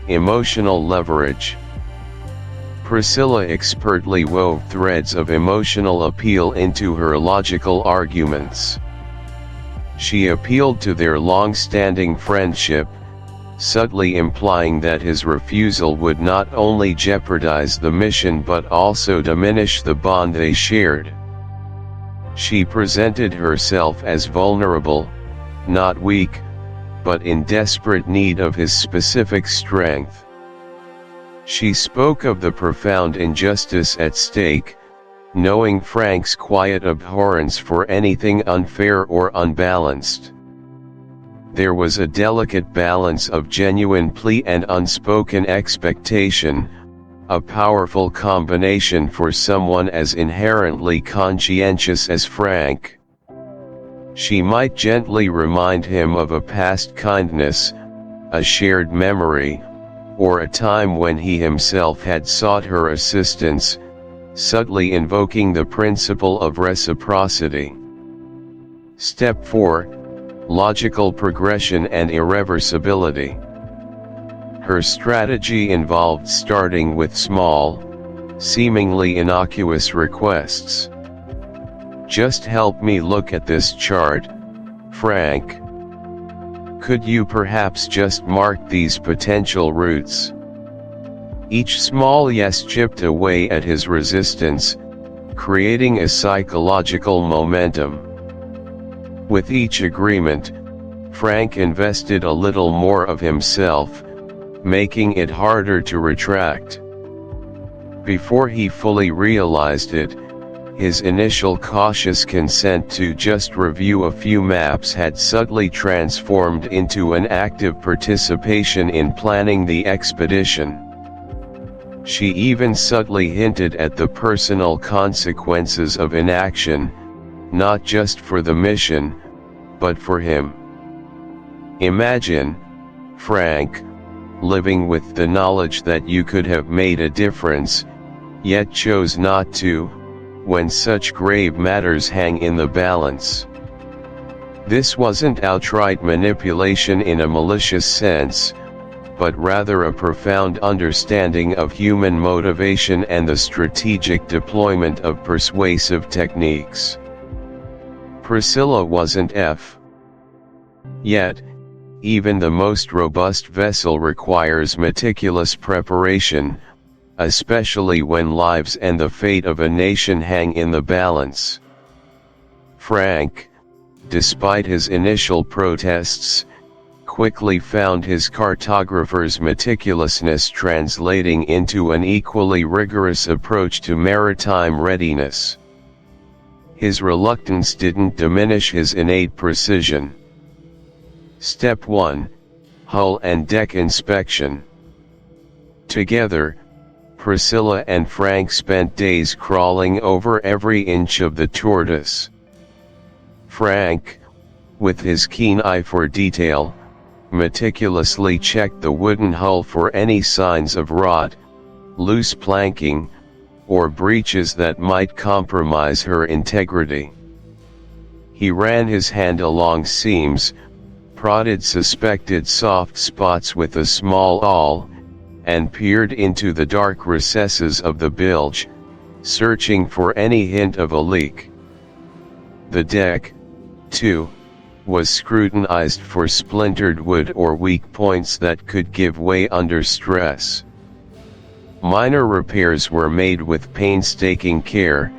Emotional leverage. Priscilla expertly wove threads of emotional appeal into her logical arguments. She appealed to their long-standing friendship, subtly implying that his refusal would not only jeopardize the mission but also diminish the bond they shared. She presented herself as vulnerable, not weak, but in desperate need of his specific strength. She spoke of the profound injustice at stake, knowing Frank's quiet abhorrence for anything unfair or unbalanced. There was a delicate balance of genuine plea and unspoken expectation, a powerful combination for someone as inherently conscientious as Frank. She might gently remind him of a past kindness, a shared memory, or a time when he himself had sought her assistance, subtly invoking the principle of reciprocity. Step 4. Logical progression and irreversibility. Her strategy involved starting with small, seemingly innocuous requests. "Just help me look at this chart, Frank. Could you perhaps just mark these potential routes?" Each small yes chipped away at his resistance, creating a psychological momentum. With each agreement, Frank invested a little more of himself, making it harder to retract. Before he fully realized it, his initial cautious consent to just review a few maps had subtly transformed into an active participation in planning the expedition. She even subtly hinted at the personal consequences of inaction, not just for the mission, but for him. Imagine, Frank, living with the knowledge that you could have made a difference, yet chose not to, when such grave matters hang in the balance. This wasn't outright manipulation in a malicious sense, but rather a profound understanding of human motivation and the strategic deployment of persuasive techniques. Priscilla wasn't F. Yet, even the most robust vessel requires meticulous preparation, especially when lives and the fate of a nation hang in the balance. Frank, despite his initial protests, quickly found his cartographer's meticulousness translating into an equally rigorous approach to maritime readiness. His reluctance didn't diminish his innate precision. Step 1. Hull and deck inspection. Together, Priscilla and Frank spent days crawling over every inch of the tortoise. Frank, with his keen eye for detail, meticulously checked the wooden hull for any signs of rot, loose planking, or breaches that might compromise her integrity. He ran his hand along seams, prodded suspected soft spots with a small awl, and peered into the dark recesses of the bilge, searching for any hint of a leak. The deck, too, was scrutinized for splintered wood or weak points that could give way under stress. Minor repairs were made with painstaking care,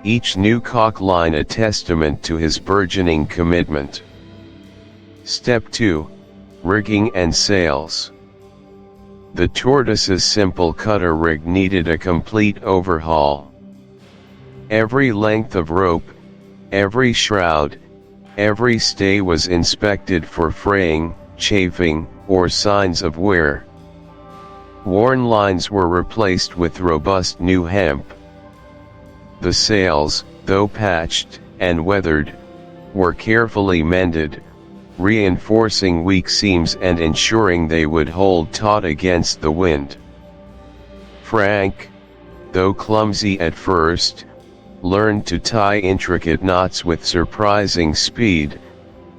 each new caulk line a testament to his burgeoning commitment. Step 2. Rigging and sails. The Tortoise's simple cutter rig needed a complete overhaul. Every length of rope, every shroud, every stay was inspected for fraying, chafing, or signs of wear. Worn lines were replaced with robust new hemp. The sails, though patched and weathered, were carefully mended, reinforcing weak seams and ensuring they would hold taut against the wind. Frank, though clumsy at first, learned to tie intricate knots with surprising speed,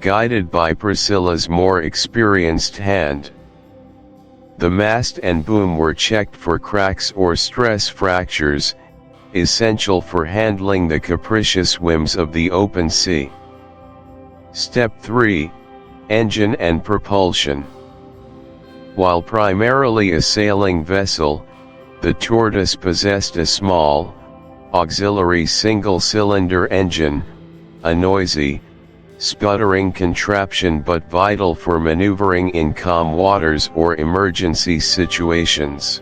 guided by Priscilla's more experienced hand. The mast and boom were checked for cracks or stress fractures, essential for handling the capricious whims of the open sea. Step 3. Engine and propulsion. While primarily a sailing vessel, the Tortoise possessed a small, auxiliary single-cylinder engine, a noisy, sputtering contraption but vital for maneuvering in calm waters or emergency situations.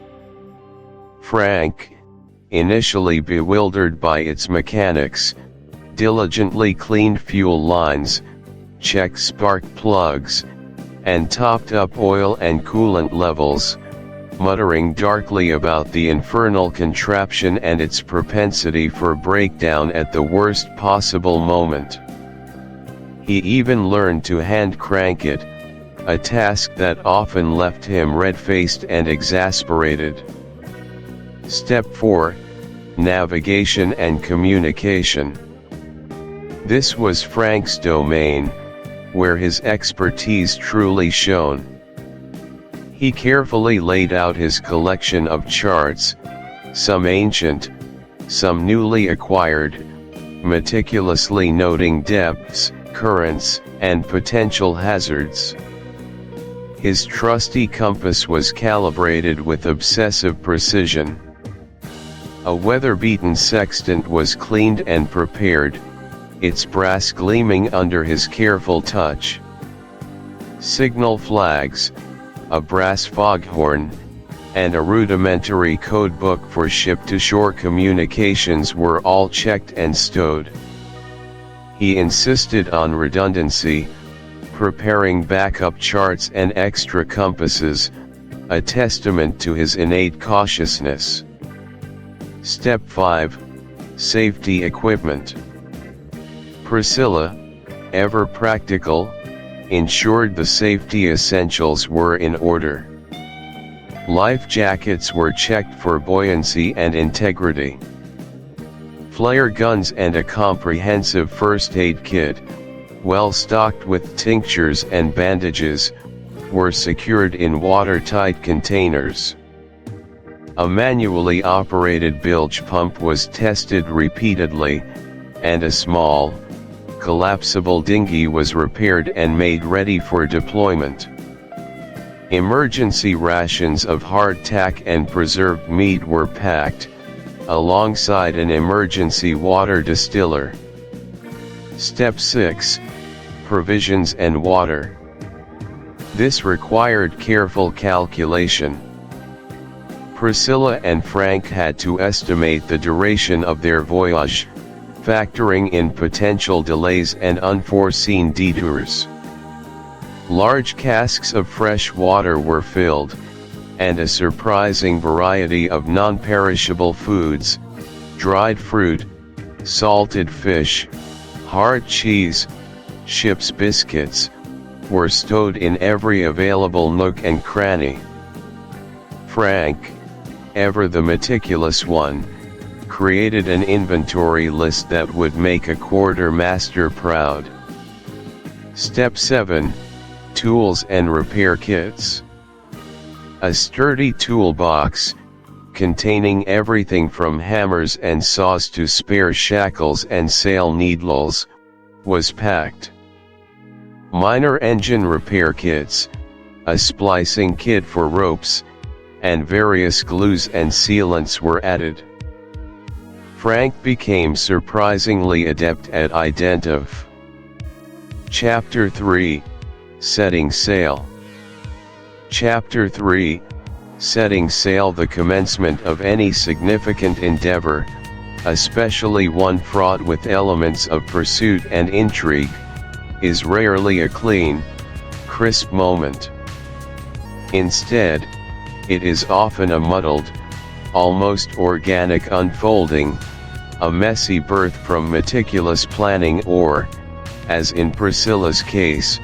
Frank, initially bewildered by its mechanics, diligently cleaned fuel lines, checked spark plugs, and topped up oil and coolant levels, muttering darkly about the infernal contraption and its propensity for breakdown at the worst possible moment. He even learned to hand crank it, a task that often left him red-faced and exasperated. Step 4. Navigation and communication. This was Frank's domain, where his expertise truly shone. He carefully laid out his collection of charts, some ancient, some newly acquired, meticulously noting depths, currents, and potential hazards. His trusty compass was calibrated with obsessive precision. A weather-beaten sextant was cleaned and prepared, its brass gleaming under his careful touch. Signal flags, a brass foghorn, and a rudimentary code book for ship-to-shore communications were all checked and stowed. He insisted on redundancy, preparing backup charts and extra compasses, a testament to his innate cautiousness. Step 5. Safety equipment. Priscilla, ever practical, ensured the safety essentials were in order. Life jackets were checked for buoyancy and integrity. Flare guns and a comprehensive first aid kit, well stocked with tinctures and bandages, were secured in watertight containers. A manually operated bilge pump was tested repeatedly, and a small, collapsible dinghy was repaired and made ready for deployment. Emergency rations of hardtack and preserved meat were packed, alongside an emergency water distiller. Step 6. Provisions and water. This required careful calculation. Priscilla and Frank had to estimate the duration of their voyage, factoring in potential delays and unforeseen detours. Large casks of fresh water were filled, and a surprising variety of non-perishable foods, dried fruit, salted fish, hard cheese, ship's biscuits, were stowed in every available nook and cranny. Frank, ever the meticulous one, created an inventory list that would make a quartermaster proud. Step 7. Tools and repair kits. A sturdy toolbox, containing everything from hammers and saws to spare shackles and sail needles, was packed. Minor engine repair kits, a splicing kit for ropes, and various glues and sealants were added. Frank became surprisingly adept at identifying. Chapter 3, Setting Sail. Chapter 3, Setting sail. The commencement of any significant endeavor, especially one fraught with elements of pursuit and intrigue, is rarely a clean, crisp moment. Instead, it is often a muddled, almost organic unfolding, a messy birth from meticulous planning or, as in Priscilla's case,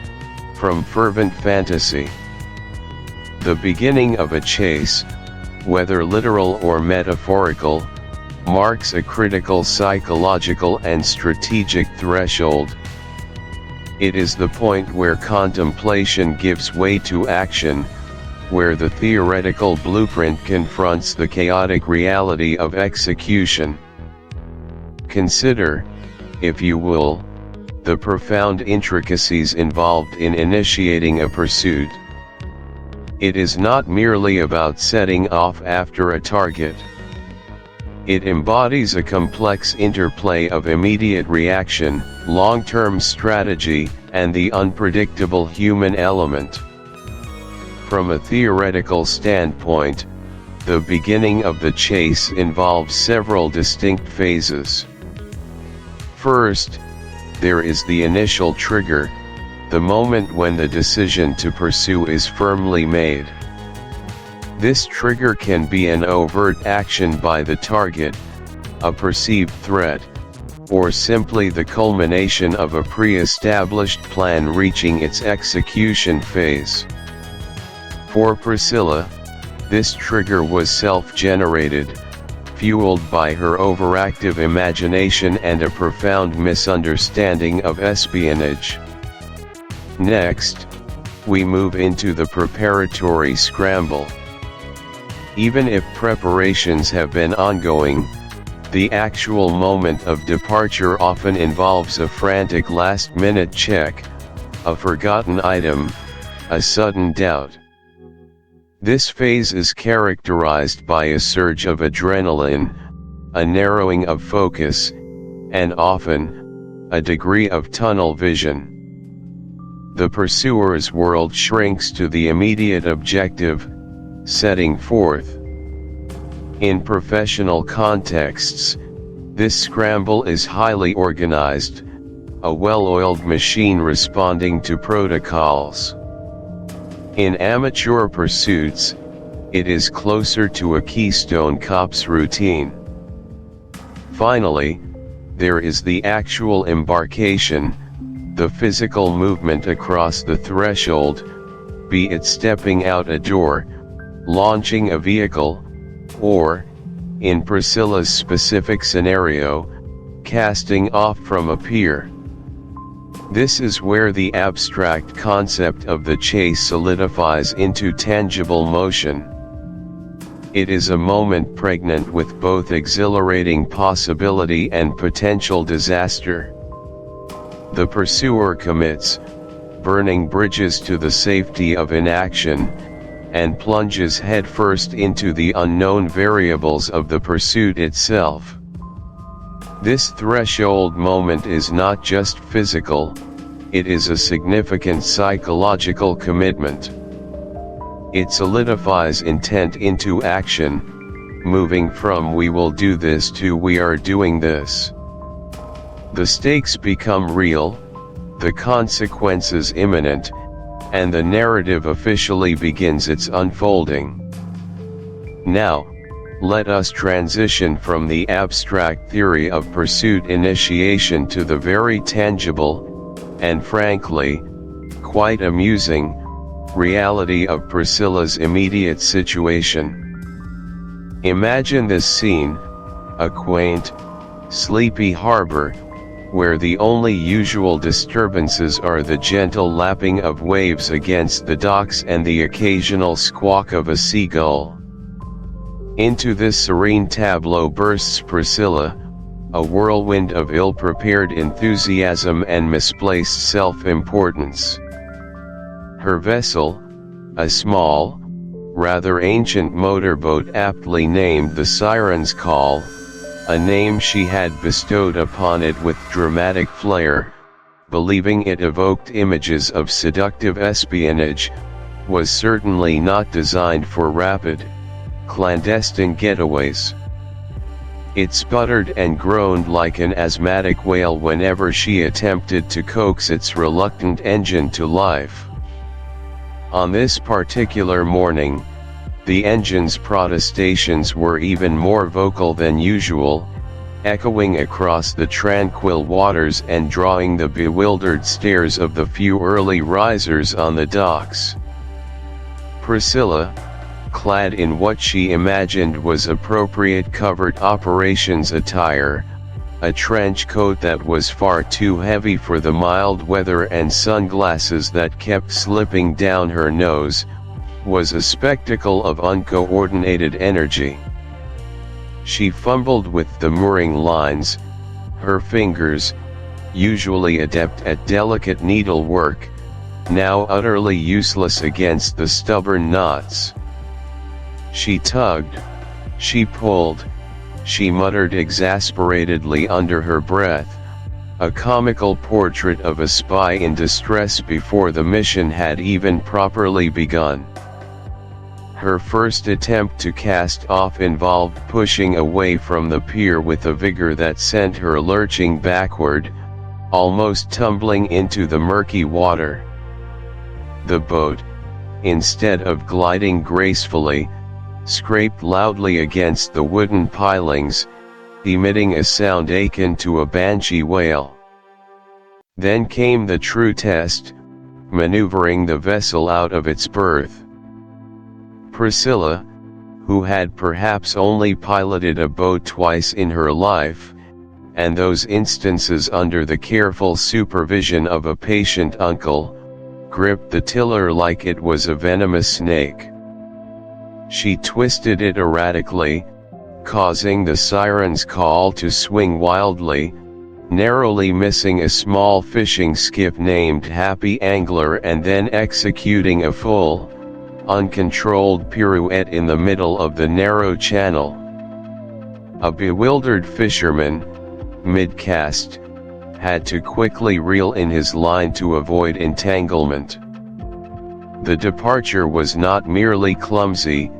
from fervent fantasy. The beginning of a chase, whether literal or metaphorical, marks a critical psychological and strategic threshold. It is the point where contemplation gives way to action, where the theoretical blueprint confronts the chaotic reality of execution. Consider, if you will, the profound intricacies involved in initiating a pursuit. It is not merely about setting off after a target. It embodies a complex interplay of immediate reaction, long-term strategy, and the unpredictable human element. From a theoretical standpoint, the beginning of the chase involves several distinct phases. First, there is the initial trigger, the moment when the decision to pursue is firmly made. This trigger can be an overt action by the target, a perceived threat, or simply the culmination of a pre-established plan reaching its execution phase. For Priscilla, this trigger was self-generated, fueled by her overactive imagination and a profound misunderstanding of espionage. Next, we move into the preparatory scramble. Even if preparations have been ongoing, the actual moment of departure often involves a frantic last-minute check, a forgotten item, a sudden doubt. This phase is characterized by a surge of adrenaline, a narrowing of focus, and often, a degree of tunnel vision. The pursuer's world shrinks to the immediate objective, setting forth. In professional contexts, this scramble is highly organized, a well-oiled machine responding to protocols. In amateur pursuits, it is closer to a Keystone Cops routine. Finally, there is the actual embarkation, the physical movement across the threshold, be it stepping out a door, launching a vehicle, or, in Priscilla's specific scenario, casting off from a pier. This is where the abstract concept of the chase solidifies into tangible motion. It is a moment pregnant with both exhilarating possibility and potential disaster. The pursuer commits, burning bridges to the safety of inaction, and plunges headfirst into the unknown variables of the pursuit itself. This threshold moment is not just physical, it is a significant psychological commitment. It solidifies intent into action, moving from "we will do this" to "we are doing this." The stakes become real, the consequences imminent, and the narrative officially begins its unfolding. Now, let us transition from the abstract theory of pursuit initiation to the very tangible, and frankly, quite amusing, reality of Priscilla's immediate situation. Imagine this scene, a quaint, sleepy harbor, where the only usual disturbances are the gentle lapping of waves against the docks and the occasional squawk of a seagull. Into this serene tableau bursts Priscilla, a whirlwind of ill-prepared enthusiasm and misplaced self-importance. Her vessel, a small, rather ancient motorboat aptly named the Siren's Call, a name she had bestowed upon it with dramatic flair, believing it evoked images of seductive espionage, was certainly not designed for rapid, clandestine getaways. It sputtered and groaned like an asthmatic whale whenever she attempted to coax its reluctant engine to life. On this particular morning, the engine's protestations were even more vocal than usual, echoing across the tranquil waters and drawing the bewildered stares of the few early risers on the docks. Priscilla, clad in what she imagined was appropriate covert operations attire, a trench coat that was far too heavy for the mild weather and sunglasses that kept slipping down her nose, was a spectacle of uncoordinated energy. She fumbled with the mooring lines, her fingers, usually adept at delicate needlework, now utterly useless against the stubborn knots. She tugged, she pulled, she muttered exasperately under her breath, a comical portrait of a spy in distress before the mission had even properly begun. Her first attempt to cast off involved pushing away from the pier with a vigor that sent her lurching backward, almost tumbling into the murky water. The boat, instead of gliding gracefully, scraped loudly against the wooden pilings, emitting a sound akin to a banshee wail. Then came the true test, maneuvering the vessel out of its berth. Priscilla, who had perhaps only piloted a boat twice in her life, and those instances under the careful supervision of a patient uncle, gripped the tiller like it was a venomous snake. She twisted it erratically, causing the siren's call to swing wildly, narrowly missing a small fishing skiff named Happy Angler and then executing a full, uncontrolled pirouette in the middle of the narrow channel. A bewildered fisherman, mid-cast, had to quickly reel in his line to avoid entanglement. The departure was not merely clumsy,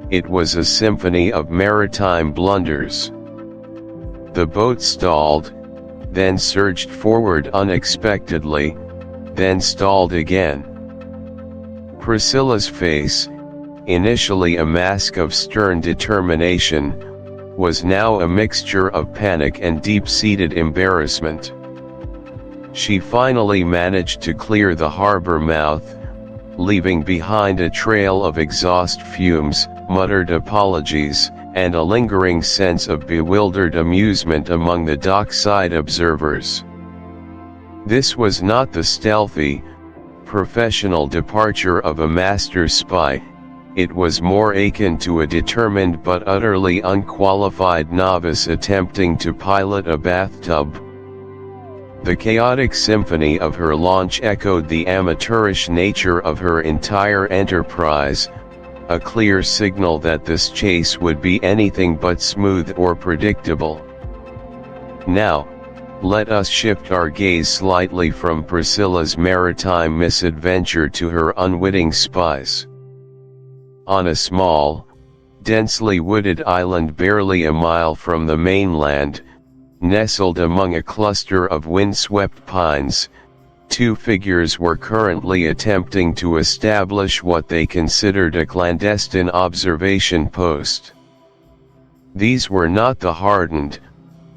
it was a symphony of maritime blunders. The boat stalled, then surged forward unexpectedly, then stalled again. Priscilla's face, initially a mask of stern determination, was now a mixture of panic and deep-seated embarrassment. She finally managed to clear the harbor mouth, leaving behind a trail of exhaust fumes, muttered apologies, and a lingering sense of bewildered amusement among the dockside observers. This was not the stealthy, professional departure of a master spy, it was more akin to a determined but utterly unqualified novice attempting to pilot a bathtub. The chaotic symphony of her launch echoed the amateurish nature of her entire enterprise, a clear signal that this chase would be anything but smooth or predictable. Now, let us shift our gaze slightly from Priscilla's maritime misadventure to her unwitting spies. On a small, densely wooded island barely a mile from the mainland, nestled among a cluster of windswept pines, two figures were currently attempting to establish what they considered a clandestine observation post. These were not the hardened,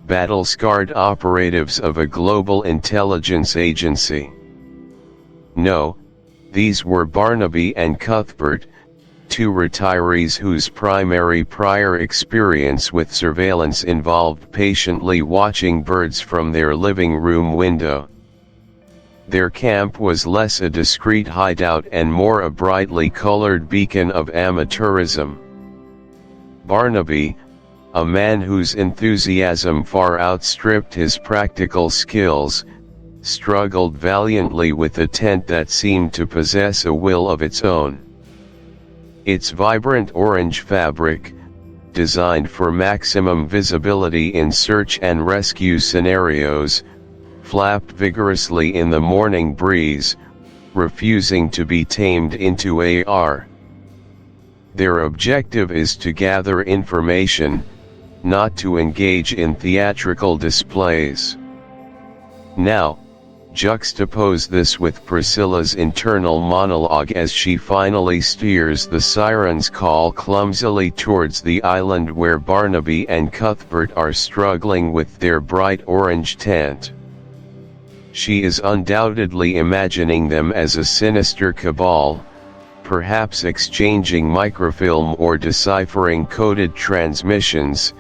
battle-scarred operatives of a global intelligence agency. No, these were Barnaby and Cuthbert, two retirees whose primary prior experience with surveillance involved patiently watching birds from their living room window. Their camp was less a discreet hideout and more a brightly colored beacon of amateurism. Barnaby, a man whose enthusiasm far outstripped his practical skills, struggled valiantly with a tent that seemed to possess a will of its own. Its vibrant orange fabric, designed for maximum visibility in search and rescue scenarios, flapped vigorously in the morning breeze, refusing to be tamed into AR. Their objective is to gather information, not to engage in theatrical displays. Now, juxtapose this with Priscilla's internal monologue as she finally steers the siren's call clumsily towards the island where Barnaby and Cuthbert are struggling with their bright orange tent. She is undoubtedly imagining them as a sinister cabal, perhaps exchanging microfilm or deciphering coded transmissions,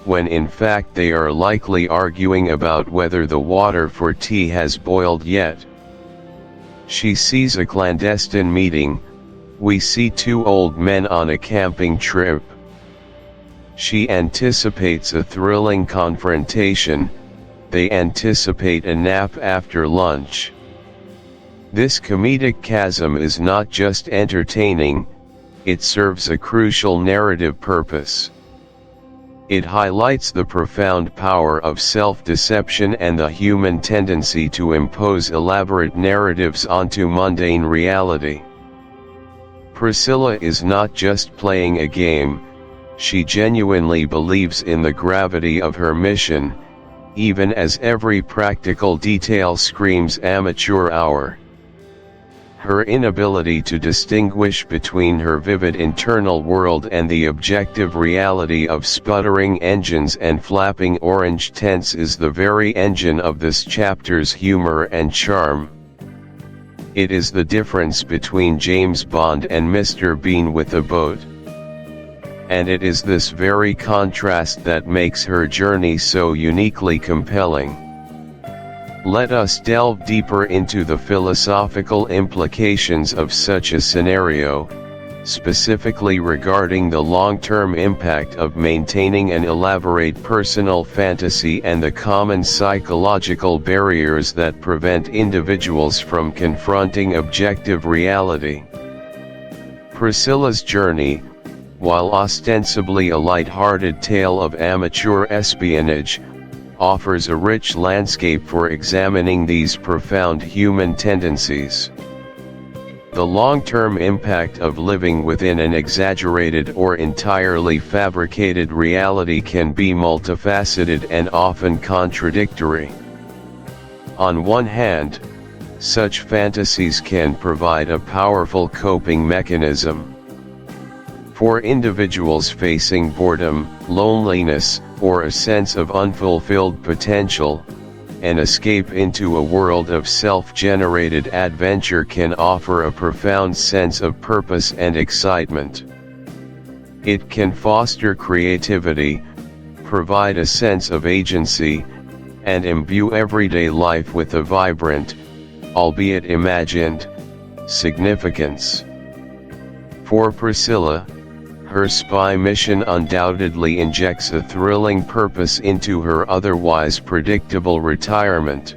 when in fact they are likely arguing about whether the water for tea has boiled yet. She sees a clandestine meeting. We see two old men on a camping trip. She anticipates a thrilling confrontation. They anticipate a nap after lunch. This comedic chasm is not just entertaining, it serves a crucial narrative purpose. It highlights the profound power of self-deception and the human tendency to impose elaborate narratives onto mundane reality. Priscilla is not just playing a game, she genuinely believes in the gravity of her mission, even as every practical detail screams amateur hour. Her inability to distinguish between her vivid internal world and the objective reality of sputtering engines and flapping orange tents is the very engine of this chapter's humor and charm. It is the difference between James Bond and Mr. Bean with a boat. And it is this very contrast that makes her journey so uniquely compelling. Let us delve deeper into the philosophical implications of such a scenario, specifically regarding the long-term impact of maintaining an elaborate personal fantasy and the common psychological barriers that prevent individuals from confronting objective reality. Priscilla's journey, while ostensibly a light-hearted tale of amateur espionage, offers a rich landscape for examining these profound human tendencies. The long-term impact of living within an exaggerated or entirely fabricated reality can be multifaceted and often contradictory. On one hand, such fantasies can provide a powerful coping mechanism. For individuals facing boredom, loneliness, or a sense of unfulfilled potential, an escape into a world of self-generated adventure can offer a profound sense of purpose and excitement. It can foster creativity, provide a sense of agency, and imbue everyday life with a vibrant, albeit imagined, significance. For Priscilla, her spy mission undoubtedly injects a thrilling purpose into her otherwise predictable retirement.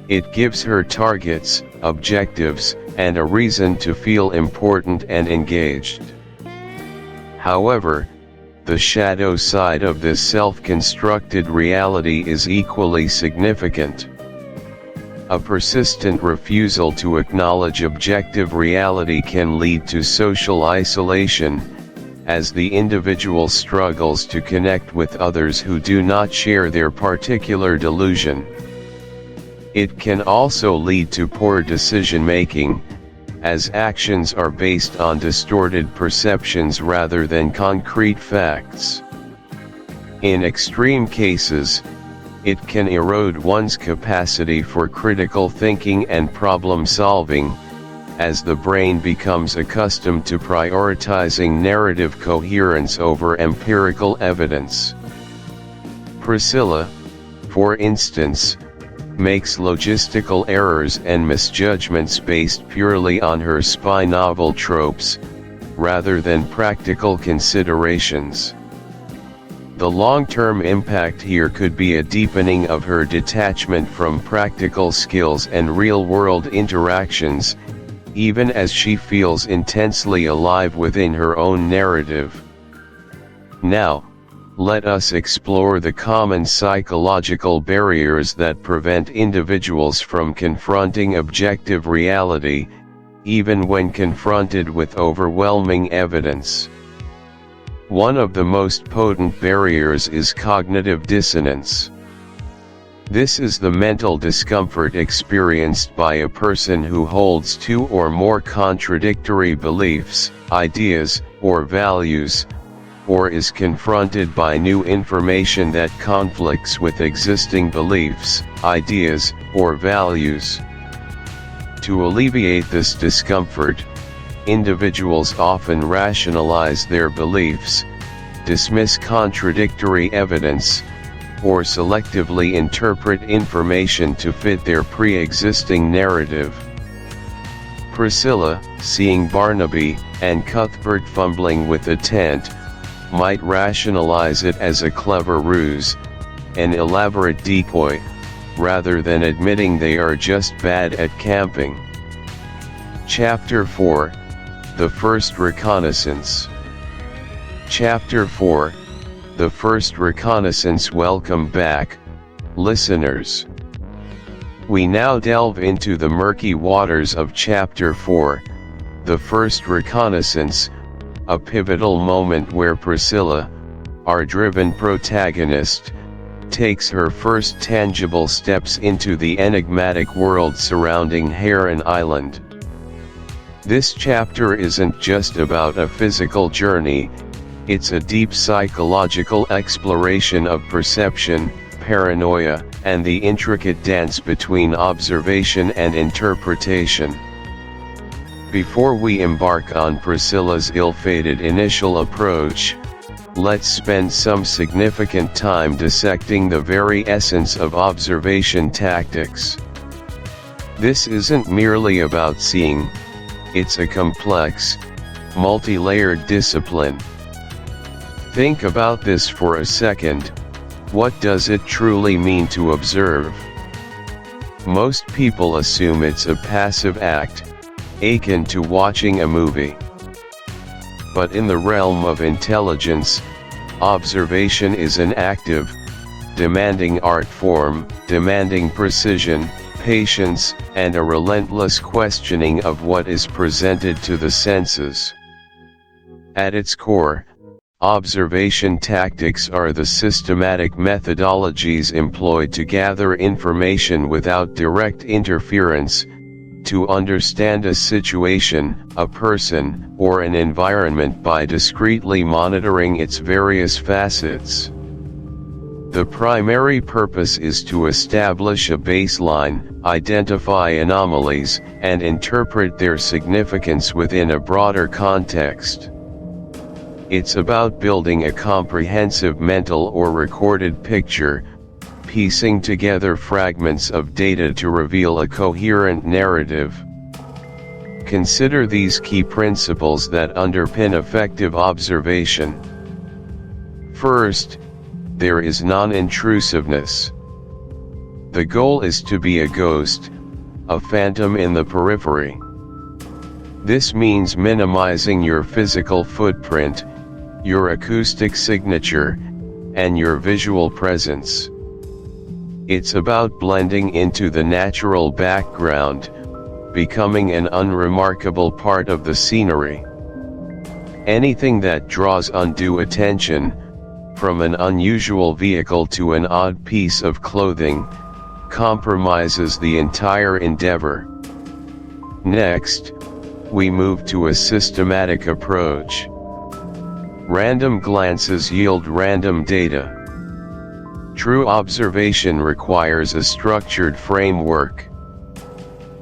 It gives her targets, objectives, and a reason to feel important and engaged. However, the shadow side of this self-constructed reality is equally significant. A persistent refusal to acknowledge objective reality can lead to social isolation, as the individual struggles to connect with others who do not share their particular delusion. It can also lead to poor decision-making, as actions are based on distorted perceptions rather than concrete facts. In extreme cases, it can erode one's capacity for critical thinking and problem-solving, as the brain becomes accustomed to prioritizing narrative coherence over empirical evidence. Priscilla, for instance, makes logistical errors and misjudgments based purely on her spy novel tropes, rather than practical considerations. The long-term impact here could be a deepening of her detachment from practical skills and real-world interactions, even as she feels intensely alive within her own narrative. Now, let us explore the common psychological barriers that prevent individuals from confronting objective reality, even when confronted with overwhelming evidence. One of the most potent barriers is cognitive dissonance. This is the mental discomfort experienced by a person who holds two or more contradictory beliefs, ideas, or values, or is confronted by new information that conflicts with existing beliefs, ideas, or values. To alleviate this discomfort, individuals often rationalize their beliefs, dismiss contradictory evidence, or selectively interpret information to fit their pre-existing narrative. Priscilla, seeing Barnaby and Cuthbert fumbling with a tent, might rationalize it as a clever ruse, an elaborate decoy, rather than admitting they are just bad at camping. Chapter 4: The First Reconnaissance. Chapter 4: The First Reconnaissance. Welcome back, listeners. We now delve into the murky waters of Chapter 4, The First Reconnaissance, a pivotal moment where Priscilla, our driven protagonist, takes her first tangible steps into the enigmatic world surrounding Heron Island. This chapter isn't just about a physical journey, it's a deep psychological exploration of perception, paranoia, and the intricate dance between observation and interpretation. Before we embark on Priscilla's ill-fated initial approach, let's spend some significant time dissecting the very essence of observation tactics. This isn't merely about seeing, it's a complex, multi-layered discipline. Think about this for a second. What does it truly mean to observe? Most people assume it's a passive act, akin to watching a movie. But in the realm of intelligence, observation is an active, demanding art form, demanding precision, patience, and a relentless questioning of what is presented to the senses. At its core, observation tactics are the systematic methodologies employed to gather information without direct interference, to understand a situation, a person, or an environment by discreetly monitoring its various facets. The primary purpose is to establish a baseline, identify anomalies, and interpret their significance within a broader context. It's about building a comprehensive mental or recorded picture, piecing together fragments of data to reveal a coherent narrative. Consider these key principles that underpin effective observation. First, there is non-intrusiveness. The goal is to be a ghost, a phantom in the periphery. This means minimizing your physical footprint, your acoustic signature, and your visual presence. It's about blending into the natural background, becoming an unremarkable part of the scenery. Anything that draws undue attention, from an unusual vehicle to an odd piece of clothing, compromises the entire endeavor. Next, we move to a systematic approach. Random glances yield random data. True observation requires a structured framework.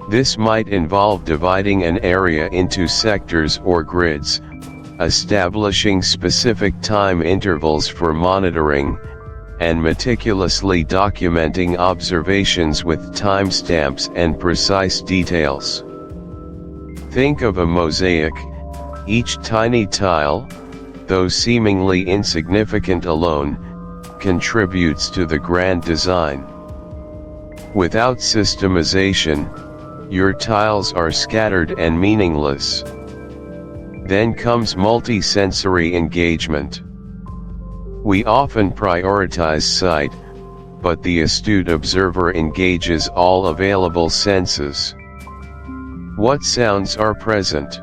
This might involve dividing an area into sectors or grids, establishing specific time intervals for monitoring, and meticulously documenting observations with timestamps and precise details. Think of a mosaic. Each tiny tile, though seemingly insignificant alone, contributes to the grand design. Without systemization, your tiles are scattered and meaningless. Then comes multi-sensory engagement. We often prioritize sight, but the astute observer engages all available senses. What sounds are present?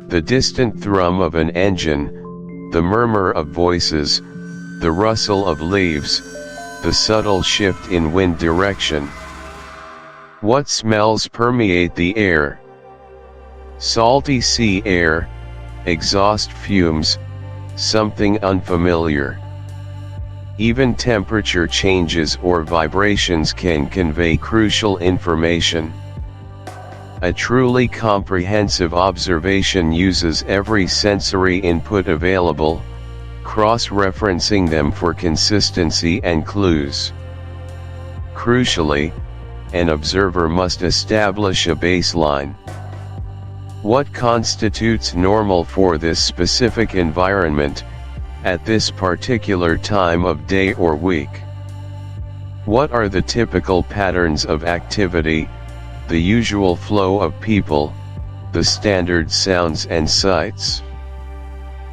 The distant thrum of an engine, the murmur of voices, the rustle of leaves, the subtle shift in wind direction. What smells permeate the air? Salty sea air, exhaust fumes, something unfamiliar. Even temperature changes or vibrations can convey crucial information. A truly comprehensive observation uses every sensory input available, cross-referencing them for consistency and clues. Crucially, an observer must establish a baseline. What constitutes normal for this specific environment, at this particular time of day or week? What are the typical patterns of activity, the usual flow of people, the standard sounds and sights?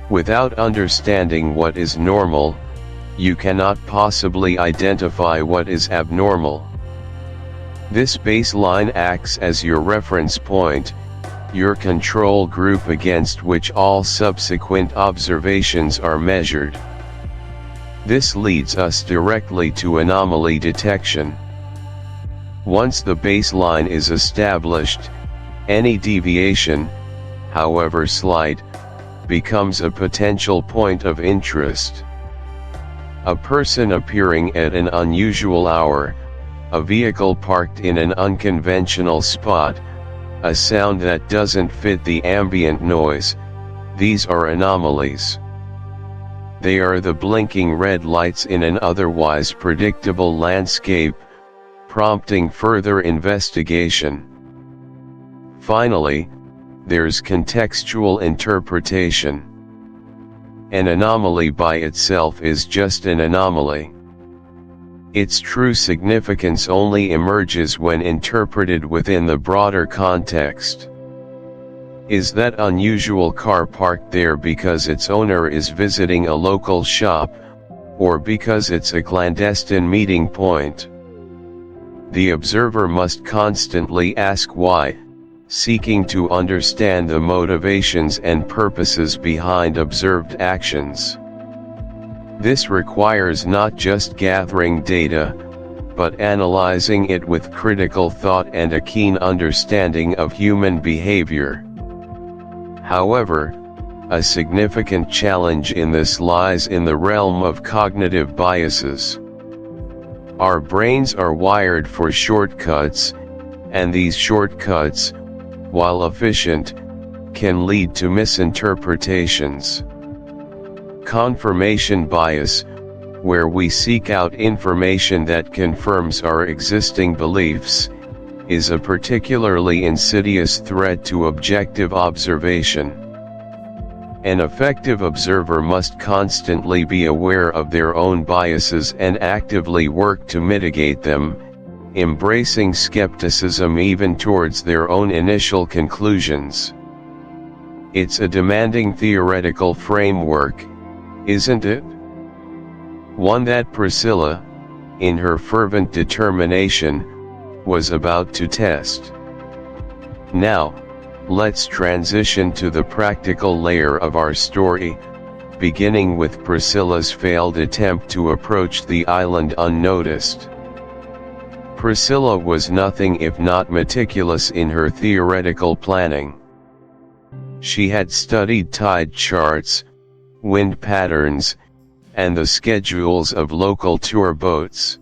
Without understanding what is normal, you cannot possibly identify what is abnormal. This baseline acts as your reference point, your control group against which all subsequent observations are measured. This leads us directly to anomaly detection. Once the baseline is established, any deviation, however slight, becomes a potential point of interest. A person appearing at an unusual hour, a vehicle parked in an unconventional spot, a sound that doesn't fit the ambient noise, these are anomalies. They are the blinking red lights in an otherwise predictable landscape, prompting further investigation. Finally, there's contextual interpretation. An anomaly by itself is just an anomaly. Its true significance only emerges when interpreted within the broader context. Is that unusual car parked there because its owner is visiting a local shop, or because it's a clandestine meeting point? The observer must constantly ask why, seeking to understand the motivations and purposes behind observed actions. This requires not just gathering data, but analyzing it with critical thought and a keen understanding of human behavior. However, a significant challenge in this lies in the realm of cognitive biases. Our brains are wired for shortcuts, and these shortcuts, while efficient, can lead to misinterpretations. Confirmation bias, where we seek out information that confirms our existing beliefs, is a particularly insidious threat to objective observation. An effective observer must constantly be aware of their own biases and actively work to mitigate them, embracing skepticism even towards their own initial conclusions. It's a demanding theoretical framework, isn't it? One that Priscilla, in her fervent determination, was about to test. Now, let's transition to the practical layer of our story, beginning with Priscilla's failed attempt to approach the island unnoticed. Priscilla was nothing if not meticulous in her theoretical planning. She had studied tide charts, wind patterns, and the schedules of local tour boats.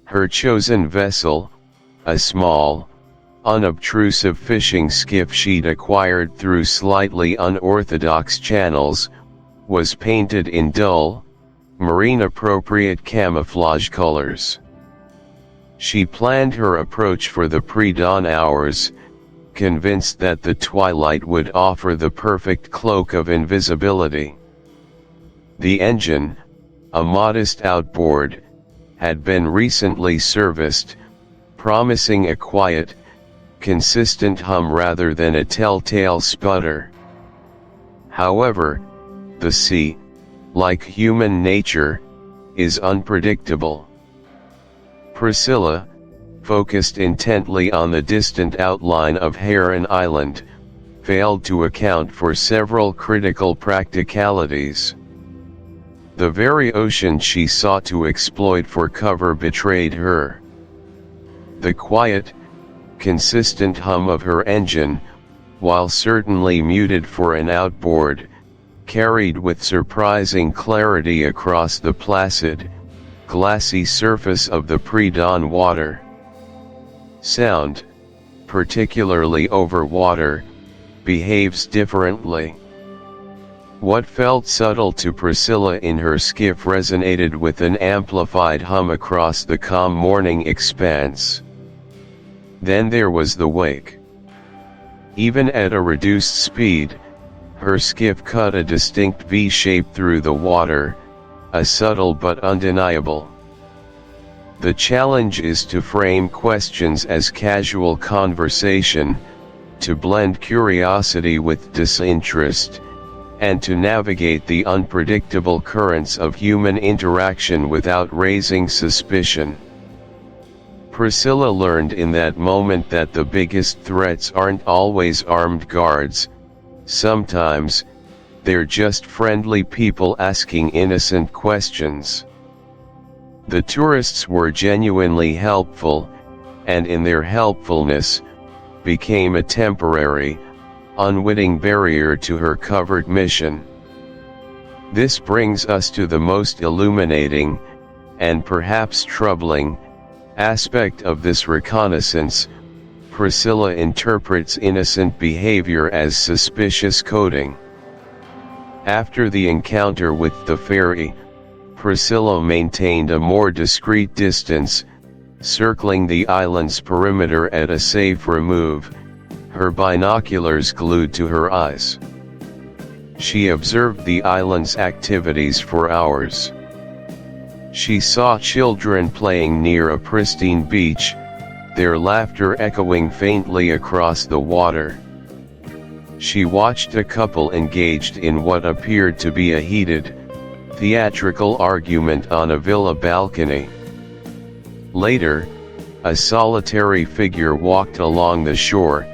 Her chosen vessel, a small, unobtrusive fishing skiff she'd acquired through slightly unorthodox channels, was painted in dull, marine-appropriate camouflage colors. She planned her approach for the pre-dawn hours, convinced that the twilight would offer the perfect cloak of invisibility. The engine, a modest outboard, had been recently serviced, promising a quiet, consistent hum rather than a telltale sputter. However, the sea, like human nature, is unpredictable. Priscilla, focused intently on the distant outline of Heron Island, failed to account for several critical practicalities. The very ocean she sought to exploit for cover betrayed her. The quiet, consistent hum of her engine, while certainly muted for an outboard, carried with surprising clarity across the placid, glassy surface of the pre-dawn water. Sound, particularly over water, behaves differently. What felt subtle to Priscilla in her skiff resonated with an amplified hum across the calm morning expanse. Then there was the wake. Even at a reduced speed, her skiff cut a distinct V shape through the water, a subtle but undeniable. The challenge is to frame questions as casual conversation, to blend curiosity with disinterest, and to navigate the unpredictable currents of human interaction without raising suspicion. Priscilla learned in that moment that the biggest threats aren't always armed guards. Sometimes, they're just friendly people asking innocent questions. The tourists were genuinely helpful, and in their helpfulness, became a temporary, unwitting barrier to her covered mission. This brings us to the most illuminating, and perhaps troubling, aspect of this reconnaissance. Priscilla interprets innocent behavior as suspicious coding. After the encounter with the ferry, Priscilla maintained a more discreet distance, circling the island's perimeter at a safe remove, her binoculars glued to her eyes. She observed the island's activities for hours. She saw children playing near a pristine beach, their laughter echoing faintly across the water. She watched a couple engaged in what appeared to be a heated, theatrical argument on a villa balcony. Later, a solitary figure walked along the shore,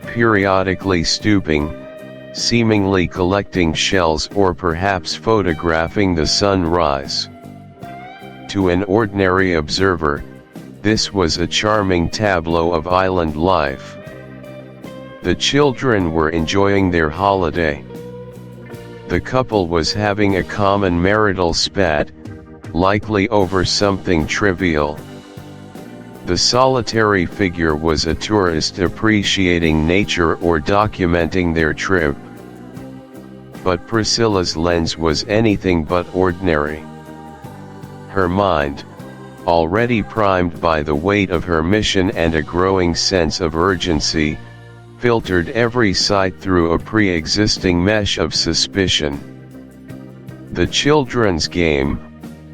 periodically stooping, seemingly collecting shells or perhaps photographing the sunrise. To an ordinary observer, this was a charming tableau of island life. The children were enjoying their holiday. The couple was having a common marital spat, likely over something trivial. The solitary figure was a tourist appreciating nature or documenting their trip. But Priscilla's lens was anything but ordinary. Her mind, already primed by the weight of her mission and a growing sense of urgency, filtered every sight through a pre-existing mesh of suspicion. The children's game,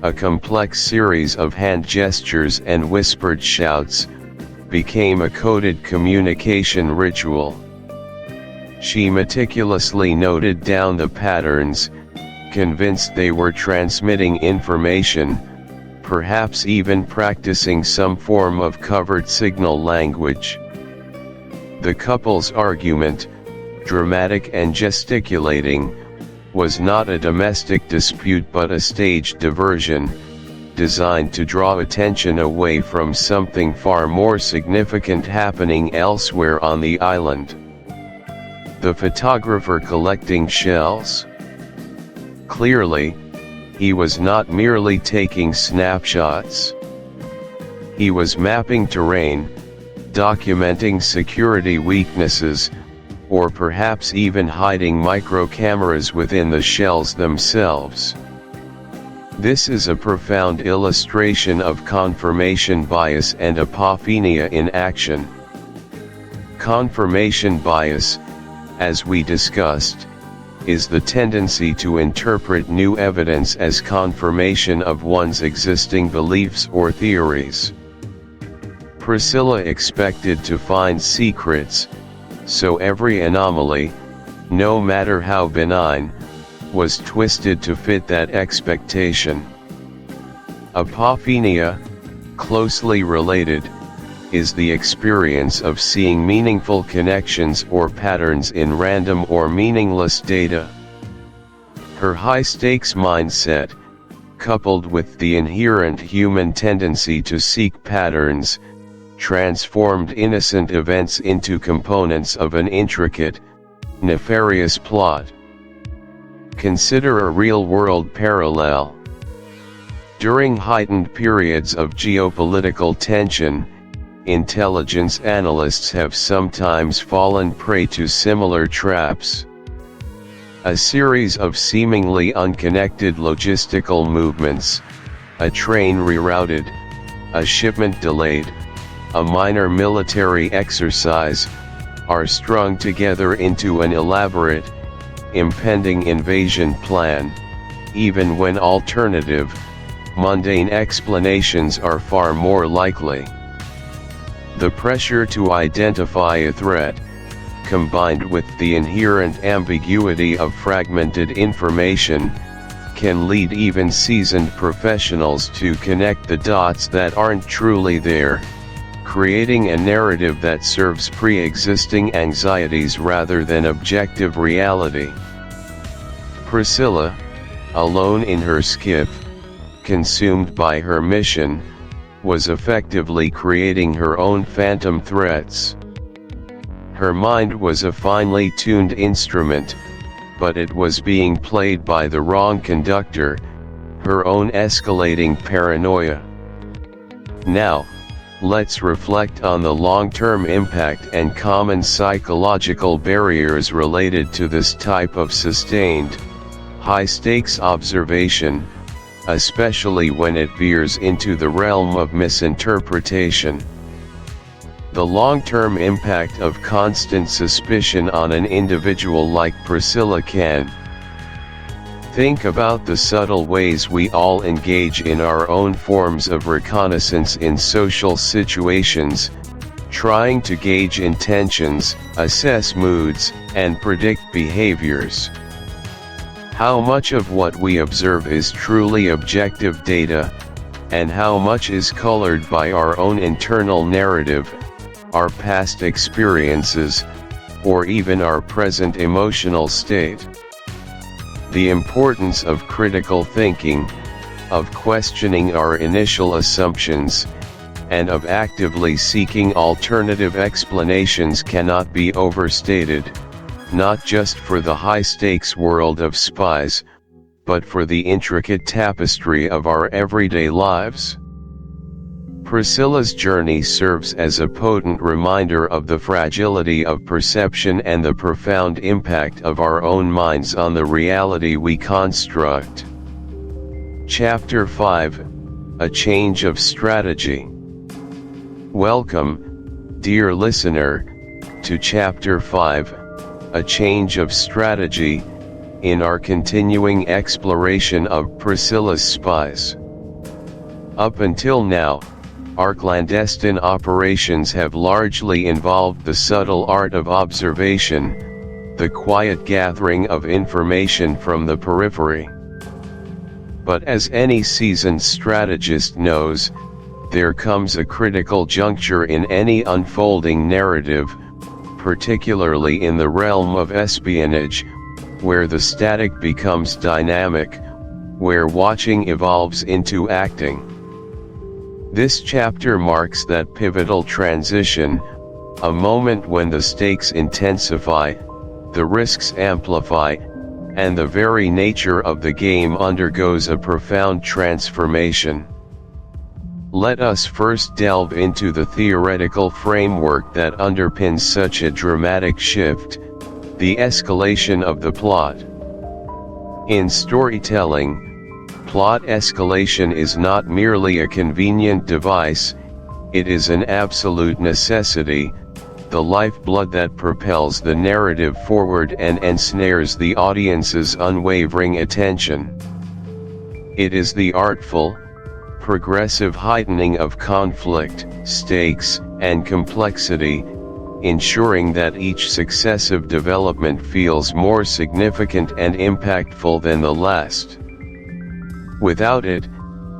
a complex series of hand gestures and whispered shouts, became a coded communication ritual. She meticulously noted down the patterns, convinced they were transmitting information, perhaps even practicing some form of covered signal language. The couple's argument, dramatic and gesticulating, was not a domestic dispute but a staged diversion, designed to draw attention away from something far more significant happening elsewhere on the island. The photographer collecting shells? Clearly, he was not merely taking snapshots. He was mapping terrain, documenting security weaknesses, or perhaps even hiding micro-cameras within the shells themselves. This is a profound illustration of confirmation bias and apophenia in action. Confirmation bias, as we discussed, is the tendency to interpret new evidence as confirmation of one's existing beliefs or theories. Priscilla expected to find secrets, so every anomaly, no matter how benign, was twisted to fit that expectation. Apophenia, closely related, is the experience of seeing meaningful connections or patterns in random or meaningless data. Her high-stakes mindset, coupled with the inherent human tendency to seek patterns, transformed innocent events into components of an intricate, nefarious plot. Consider a real-world parallel. During heightened periods of geopolitical tension, intelligence analysts have sometimes fallen prey to similar traps. A series of seemingly unconnected logistical movements, a train rerouted, a shipment delayed, a minor military exercise, are strung together into an elaborate, impending invasion plan, even when alternative, mundane explanations are far more likely. The pressure to identify a threat, combined with the inherent ambiguity of fragmented information, can lead even seasoned professionals to connect the dots that aren't truly there, creating a narrative that serves pre-existing anxieties rather than objective reality. Priscilla, alone in her skiff, consumed by her mission, was effectively creating her own phantom threats. Her mind was a finely tuned instrument, but it was being played by the wrong conductor, her own escalating paranoia. Now, let's reflect on the long-term impact and common psychological barriers related to this type of sustained, high-stakes observation, especially when it veers into the realm of misinterpretation. The long-term impact of constant suspicion on an individual like Priscilla can. Think about the subtle ways we all engage in our own forms of reconnaissance in social situations, trying to gauge intentions, assess moods, and predict behaviors. How much of what we observe is truly objective data, and how much is colored by our own internal narrative, our past experiences, or even our present emotional state? The importance of critical thinking, of questioning our initial assumptions, and of actively seeking alternative explanations cannot be overstated, not just for the high-stakes world of Spies, but for the intricate tapestry of our everyday lives. Priscilla's journey serves as a potent reminder of the fragility of perception and the profound impact of our own minds on the reality we construct. Chapter 5: A Change of Strategy. Welcome, dear listener, to Chapter 5, A Change of Strategy, in our continuing exploration of Priscilla's Spies. Up until now, our clandestine operations have largely involved the subtle art of observation, the quiet gathering of information from the periphery. But as any seasoned strategist knows, there comes a critical juncture in any unfolding narrative, particularly in the realm of espionage, where the static becomes dynamic, where watching evolves into acting. This chapter marks that pivotal transition, a moment when the stakes intensify, the risks amplify, and the very nature of the game undergoes a profound transformation. Let us first delve into the theoretical framework that underpins such a dramatic shift, the escalation of the plot. In storytelling, plot escalation is not merely a convenient device, it is an absolute necessity, the lifeblood that propels the narrative forward and ensnares the audience's unwavering attention. It is the artful, progressive heightening of conflict, stakes, and complexity, ensuring that each successive development feels more significant and impactful than the last. Without it,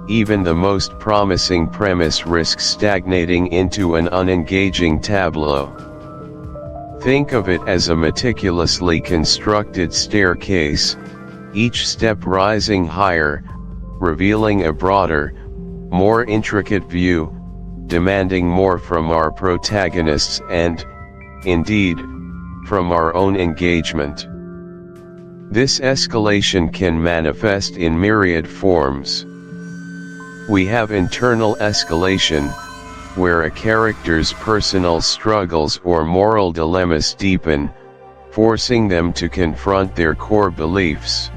even the most promising premise risks stagnating into an unengaging tableau. Think of it as a meticulously constructed staircase, each step rising higher, revealing a broader, more intricate view, demanding more from our protagonists and, indeed, from our own engagement. This escalation can manifest in myriad forms. We have internal escalation, where a character's personal struggles or moral dilemmas deepen, forcing them to confront their core beliefs.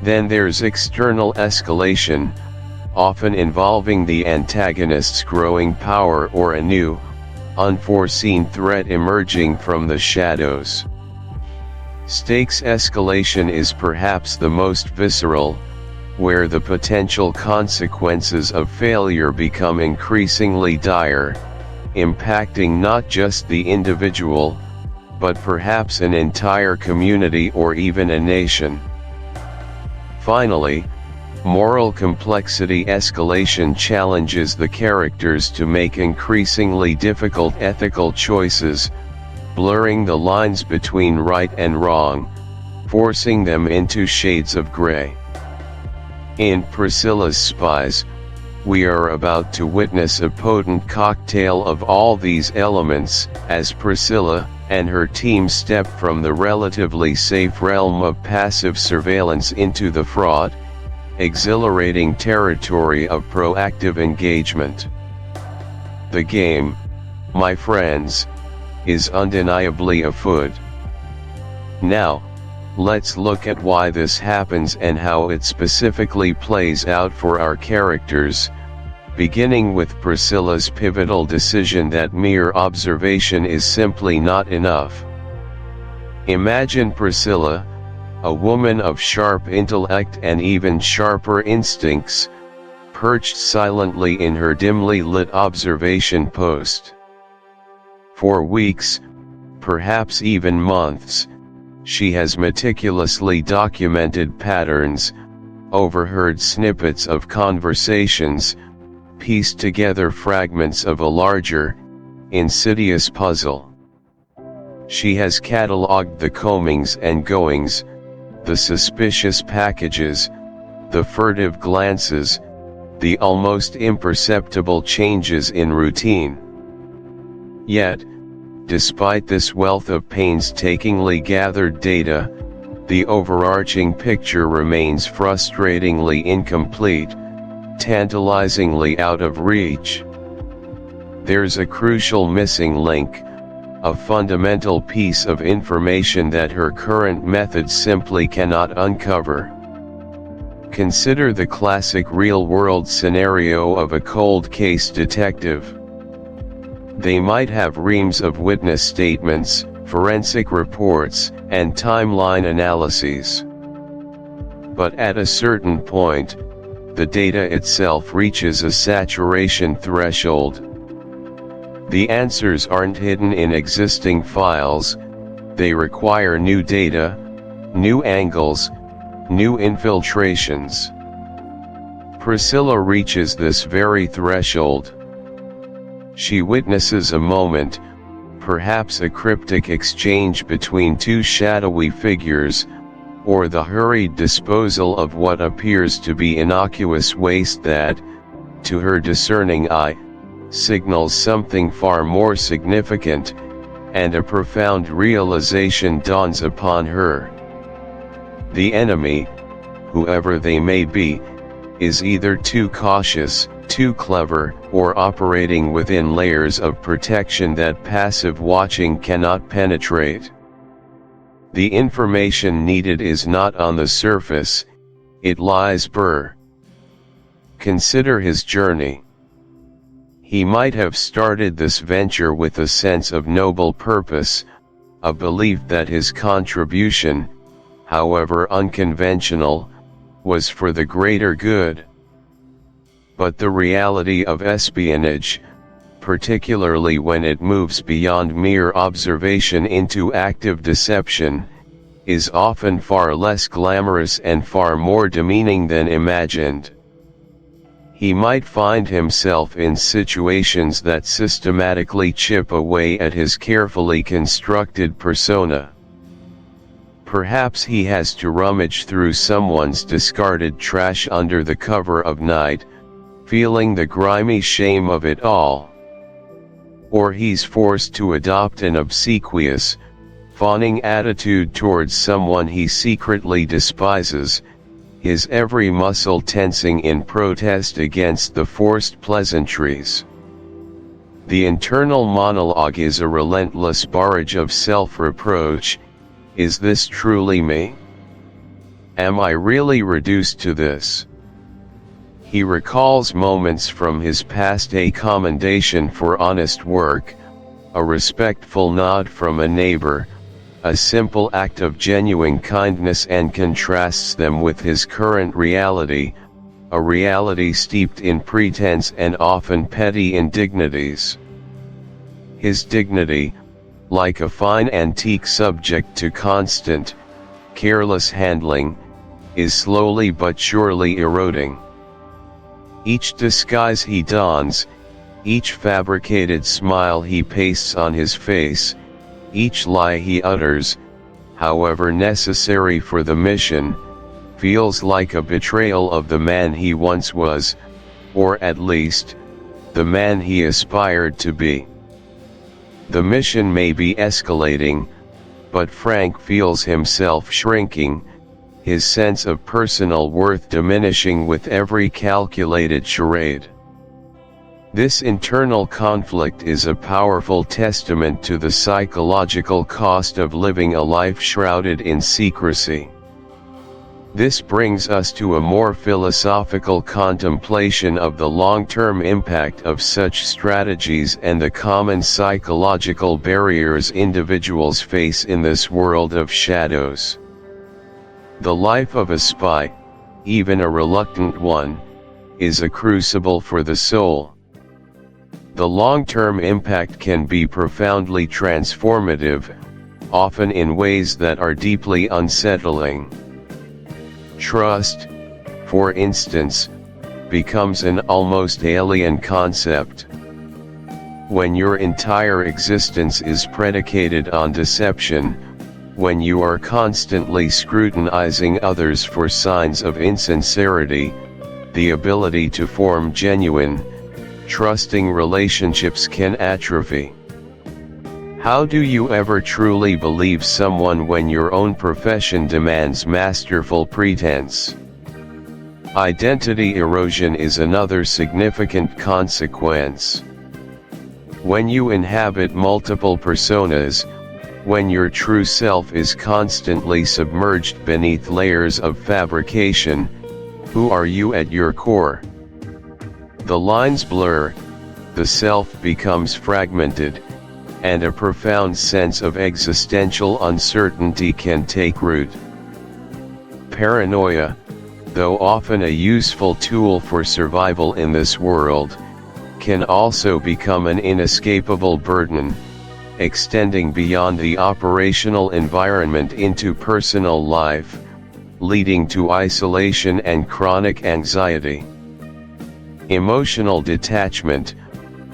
Then there's external escalation, often involving the antagonist's growing power or a new, unforeseen threat emerging from the shadows. Stakes escalation is perhaps the most visceral, where the potential consequences of failure become increasingly dire, impacting not just the individual, but perhaps an entire community or even a nation. Finally, moral complexity escalation challenges the characters to make increasingly difficult ethical choices, blurring the lines between right and wrong, forcing them into shades of gray. In Priscilla's Spies, we are about to witness a potent cocktail of all these elements, as Priscilla and her team step from the relatively safe realm of passive surveillance into the fraught, exhilarating territory of proactive engagement. The game, my friends, is undeniably afoot. Now, let's look at why this happens and how it specifically plays out for our characters, beginning with Priscilla's pivotal decision that mere observation is simply not enough. Imagine Priscilla, a woman of sharp intellect and even sharper instincts, perched silently in her dimly lit observation post. For weeks, perhaps even months, she has meticulously documented patterns, overheard snippets of conversations, pieced together fragments of a larger, insidious puzzle. She has catalogued the comings and goings, the suspicious packages, the furtive glances, the almost imperceptible changes in routine. Yet, despite this wealth of painstakingly gathered data, the overarching picture remains frustratingly incomplete, tantalizingly out of reach. There's a crucial missing link, a fundamental piece of information that her current methods simply cannot uncover. Consider the classic real-world scenario of a cold case detective. They might have reams of witness statements, forensic reports, and timeline analyses. But at a certain point, the data itself reaches a saturation threshold. The answers aren't hidden in existing files, they require new data, new angles, new infiltrations. Priscilla reaches this very threshold. She witnesses a moment, perhaps a cryptic exchange between two shadowy figures, or the hurried disposal of what appears to be innocuous waste that, to her discerning eye, signals something far more significant, and a profound realization dawns upon her. The enemy, whoever they may be, is either too cautious, too clever, or operating within layers of protection that passive watching cannot penetrate. The information needed is not on the surface, it lies bare. Consider his journey. He might have started this venture with a sense of noble purpose, a belief that his contribution, however unconventional, was for the greater good. But the reality of espionage, particularly when it moves beyond mere observation into active deception, is often far less glamorous and far more demeaning than imagined. He might find himself in situations that systematically chip away at his carefully constructed persona. Perhaps he has to rummage through someone's discarded trash under the cover of night, feeling the grimy shame of it all. Or he's forced to adopt an obsequious, fawning attitude towards someone he secretly despises, his every muscle tensing in protest against the forced pleasantries. The internal monologue is a relentless barrage of self-reproach. Is this truly me? Am I really reduced to this? He recalls moments from his past: a commendation for honest work, a respectful nod from a neighbor, a simple act of genuine kindness, and contrasts them with his current reality, a reality steeped in pretense and often petty indignities. His dignity, like a fine antique subject to constant, careless handling, is slowly but surely eroding. Each disguise he dons, each fabricated smile he pastes on his face, each lie he utters, however necessary for the mission, feels like a betrayal of the man he once was, or at least, the man he aspired to be. The mission may be escalating, but Frank feels himself shrinking, his sense of personal worth diminishing with every calculated charade. This internal conflict is a powerful testament to the psychological cost of living a life shrouded in secrecy. This brings us to a more philosophical contemplation of the long-term impact of such strategies and the common psychological barriers individuals face in this world of shadows. The life of a spy, even a reluctant one, is a crucible for the soul. The long-term impact can be profoundly transformative, often in ways that are deeply unsettling. Trust, for instance, becomes an almost alien concept. When your entire existence is predicated on deception, when you are constantly scrutinizing others for signs of insincerity, the ability to form genuine, trusting relationships can atrophy. How do you ever truly believe someone when your own profession demands masterful pretense? Identity erosion is another significant consequence. When you inhabit multiple personas, when your true self is constantly submerged beneath layers of fabrication, who are you at your core? The lines blur, the self becomes fragmented, and a profound sense of existential uncertainty can take root. Paranoia, though often a useful tool for survival in this world, can also become an inescapable burden, extending beyond the operational environment into personal life, leading to isolation and chronic anxiety. Emotional detachment,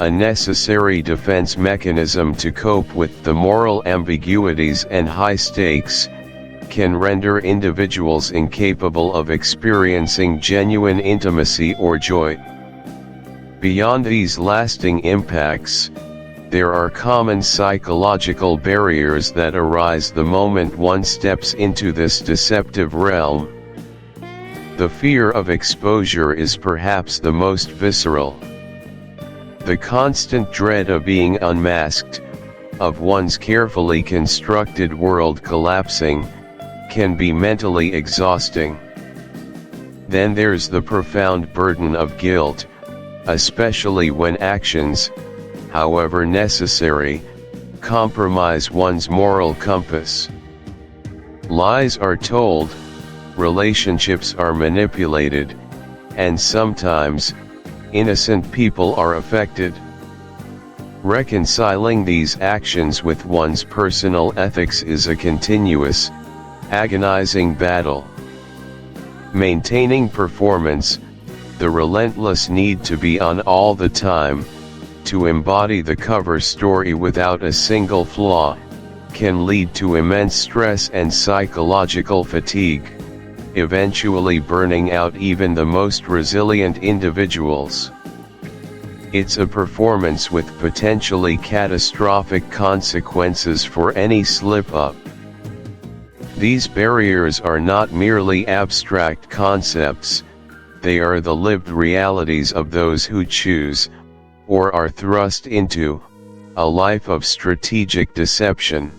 a necessary defense mechanism to cope with the moral ambiguities and high stakes, can render individuals incapable of experiencing genuine intimacy or joy. Beyond these lasting impacts, there are common psychological barriers that arise the moment one steps into this deceptive realm. The fear of exposure is perhaps the most visceral. The constant dread of being unmasked, of one's carefully constructed world collapsing, can be mentally exhausting. Then there's the profound burden of guilt, especially when actions, however necessary, compromise one's moral compass. Lies are told, relationships are manipulated, and sometimes, innocent people are affected. Reconciling these actions with one's personal ethics is a continuous, agonizing battle. Maintaining performance, the relentless need to be on all the time, to embody the cover story without a single flaw, can lead to immense stress and psychological fatigue, eventually burning out even the most resilient individuals. It's a performance with potentially catastrophic consequences for any slip-up. These barriers are not merely abstract concepts, they are the lived realities of those who choose, or are thrust into, a life of strategic deception.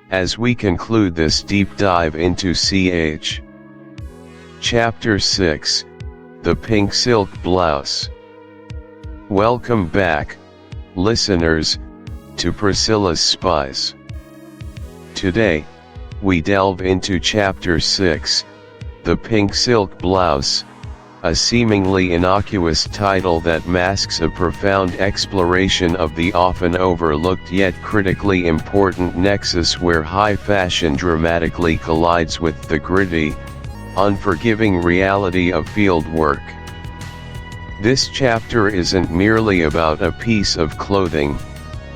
As we conclude this deep dive into Chapter 6, The Pink Silk Blouse. Welcome back, listeners, to Priscilla's Spies. Today, we delve into Chapter 6, The Pink Silk Blouse, a seemingly innocuous title that masks a profound exploration of the often overlooked yet critically important nexus where high fashion dramatically collides with the gritty, unforgiving reality of field work. This chapter isn't merely about a piece of clothing,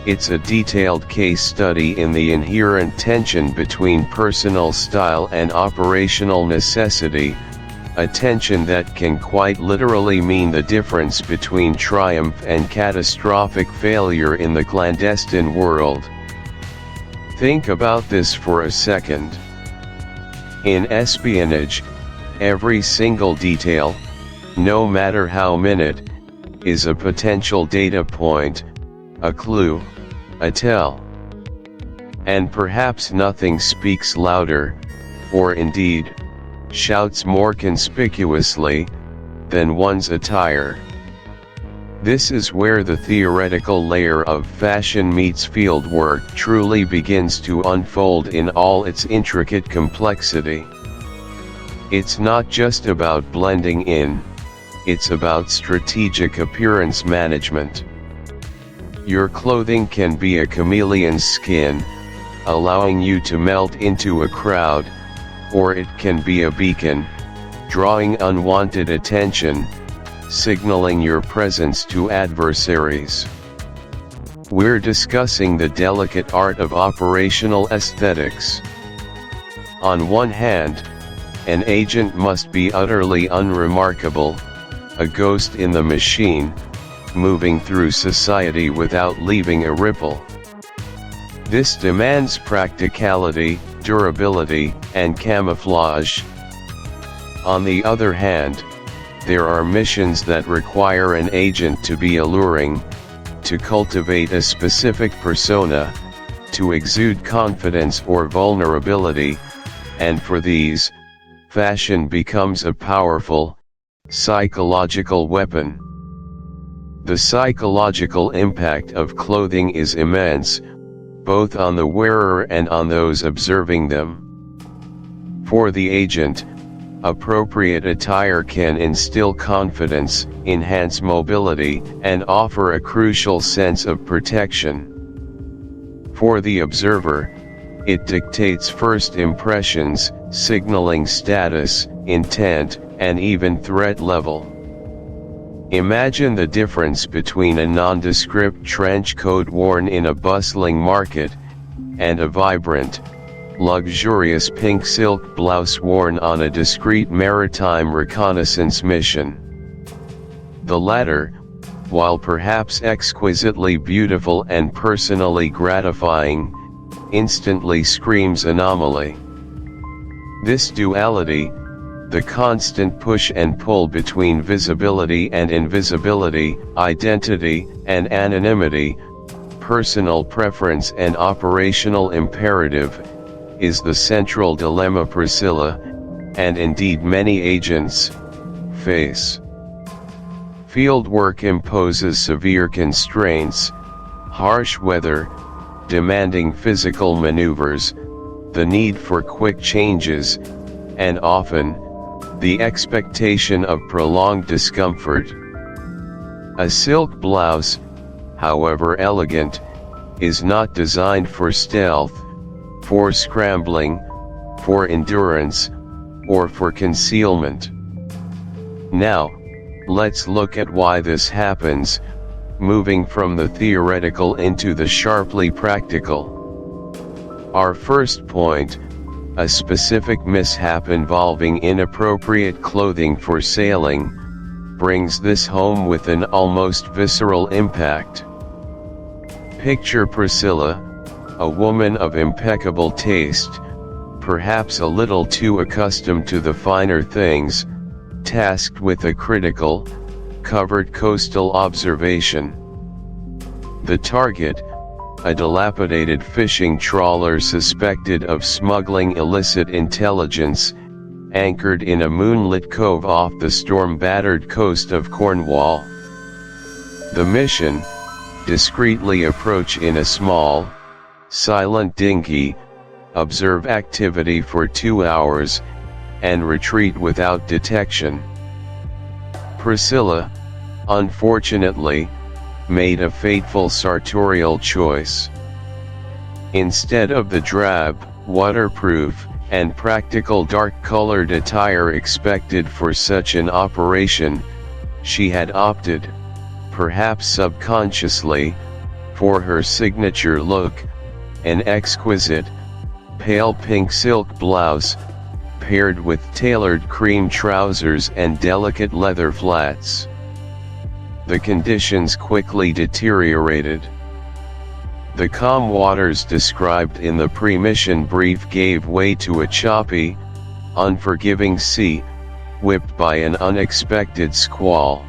it's a detailed case study in the inherent tension between personal style and operational necessity, a tension that can quite literally mean the difference between triumph and catastrophic failure in the clandestine world. Think about this for a second. In espionage, every single detail, no matter how minute, is a potential data point, a clue, a tell. And perhaps nothing speaks louder, or indeed, shouts more conspicuously, than one's attire. This is where the theoretical layer of fashion meets field work truly begins to unfold in all its intricate complexity. It's not just about blending in, it's about strategic appearance management. Your clothing can be a chameleon's skin, allowing you to melt into a crowd, or it can be a beacon, drawing unwanted attention, signaling your presence to adversaries. We're discussing the delicate art of operational aesthetics. On one hand, an agent must be utterly unremarkable, a ghost in the machine, moving through society without leaving a ripple. This demands practicality, durability, and camouflage. On the other hand, there are missions that require an agent to be alluring, to cultivate a specific persona, to exude confidence or vulnerability, and for these, fashion becomes a powerful, psychological weapon. The psychological impact of clothing is immense, both on the wearer and on those observing them. For the agent, appropriate attire can instill confidence, enhance mobility, and offer a crucial sense of protection. For the observer, it dictates first impressions, signaling status, intent, and even threat level. Imagine the difference between a nondescript trench coat worn in a bustling market, and a vibrant, luxurious pink silk blouse worn on a discreet maritime reconnaissance mission. The latter, while perhaps exquisitely beautiful and personally gratifying, instantly screams anomaly. This duality, the constant push and pull between visibility and invisibility, identity and anonymity, personal preference and operational imperative, is the central dilemma Priscilla, and indeed many agents, face. Fieldwork imposes severe constraints, harsh weather, demanding physical maneuvers, the need for quick changes, and often, the expectation of prolonged discomfort. A silk blouse, however elegant, is not designed for stealth, for scrambling, for endurance, or for concealment. Now, let's look at why this happens, moving from the theoretical into the sharply practical. Our first point, a specific mishap involving inappropriate clothing for sailing, brings this home with an almost visceral impact. Picture Priscilla, a woman of impeccable taste, perhaps a little too accustomed to the finer things, tasked with a critical, covert coastal observation. The target, a dilapidated fishing trawler suspected of smuggling illicit intelligence, anchored in a moonlit cove off the storm-battered coast of Cornwall. The mission, discreetly approach in a small, silent dinghy, observe activity for 2 hours, and retreat without detection. Priscilla, unfortunately, made a fateful sartorial choice. Instead of the drab, waterproof, and practical dark-colored attire expected for such an operation, she had opted, perhaps subconsciously, for her signature look, an exquisite, pale pink silk blouse, paired with tailored cream trousers and delicate leather flats. The conditions quickly deteriorated. The calm waters described in the pre-mission brief gave way to a choppy, unforgiving sea, whipped by an unexpected squall.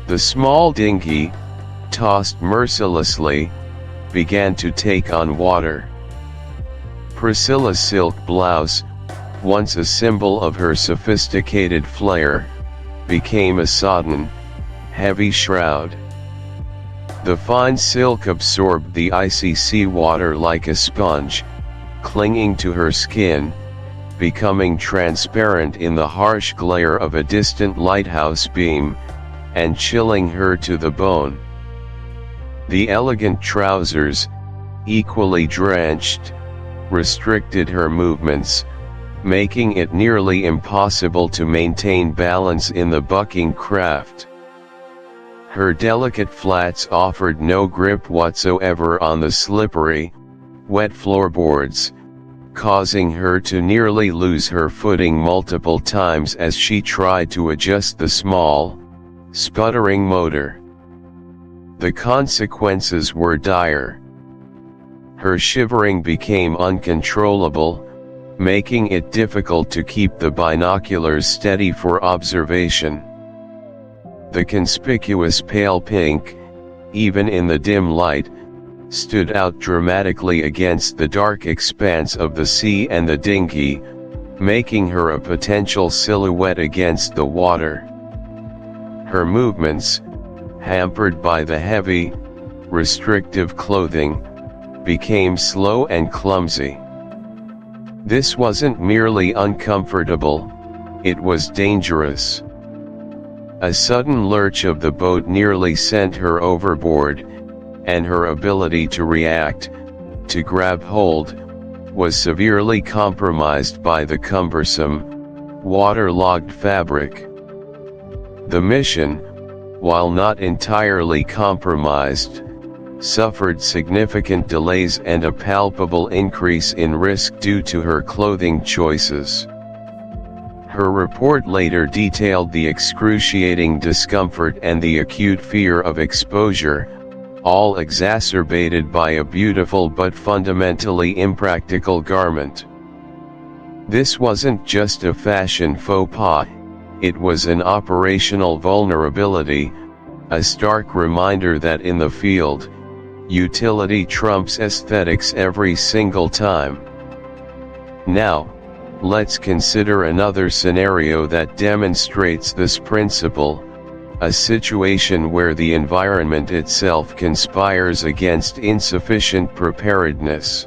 The small dinghy, tossed mercilessly, began to take on water. Priscilla's silk blouse, once a symbol of her sophisticated flair, became a sodden, heavy shroud. The fine silk absorbed the icy sea water like a sponge, clinging to her skin, becoming transparent in the harsh glare of a distant lighthouse beam, and chilling her to the bone. The elegant trousers, equally drenched, restricted her movements, making it nearly impossible to maintain balance in the bucking craft. Her delicate flats offered no grip whatsoever on the slippery, wet floorboards, causing her to nearly lose her footing multiple times as she tried to adjust the small, sputtering motor. The consequences were dire. Her shivering became uncontrollable, making it difficult to keep the binoculars steady for observation. The conspicuous pale pink, even in the dim light, stood out dramatically against the dark expanse of the sea and the dinghy, making her a potential silhouette against the water. Her movements, hampered by the heavy, restrictive clothing, became slow and clumsy. This wasn't merely uncomfortable, it was dangerous. A sudden lurch of the boat nearly sent her overboard, and her ability to react, to grab hold, was severely compromised by the cumbersome, waterlogged fabric. The mission, while not entirely compromised, suffered significant delays and a palpable increase in risk due to her clothing choices. Her report later detailed the excruciating discomfort and the acute fear of exposure, all exacerbated by a beautiful but fundamentally impractical garment. This wasn't just a fashion faux pas, it was an operational vulnerability, a stark reminder that in the field, utility trumps aesthetics every single time. Now, let's consider another scenario that demonstrates this principle, a situation where the environment itself conspires against insufficient preparedness.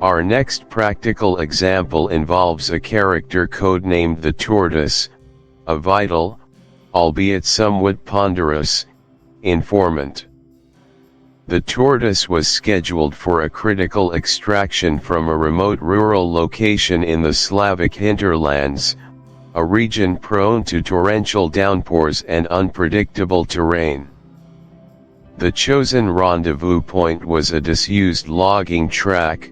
Our next practical example involves a character codenamed the Tortoise, a vital, albeit somewhat ponderous, Informant. The tortoise was scheduled for a critical extraction from a remote rural location in the Slavic hinterlands, a region prone to torrential downpours and unpredictable terrain. The chosen rendezvous point was a disused logging track,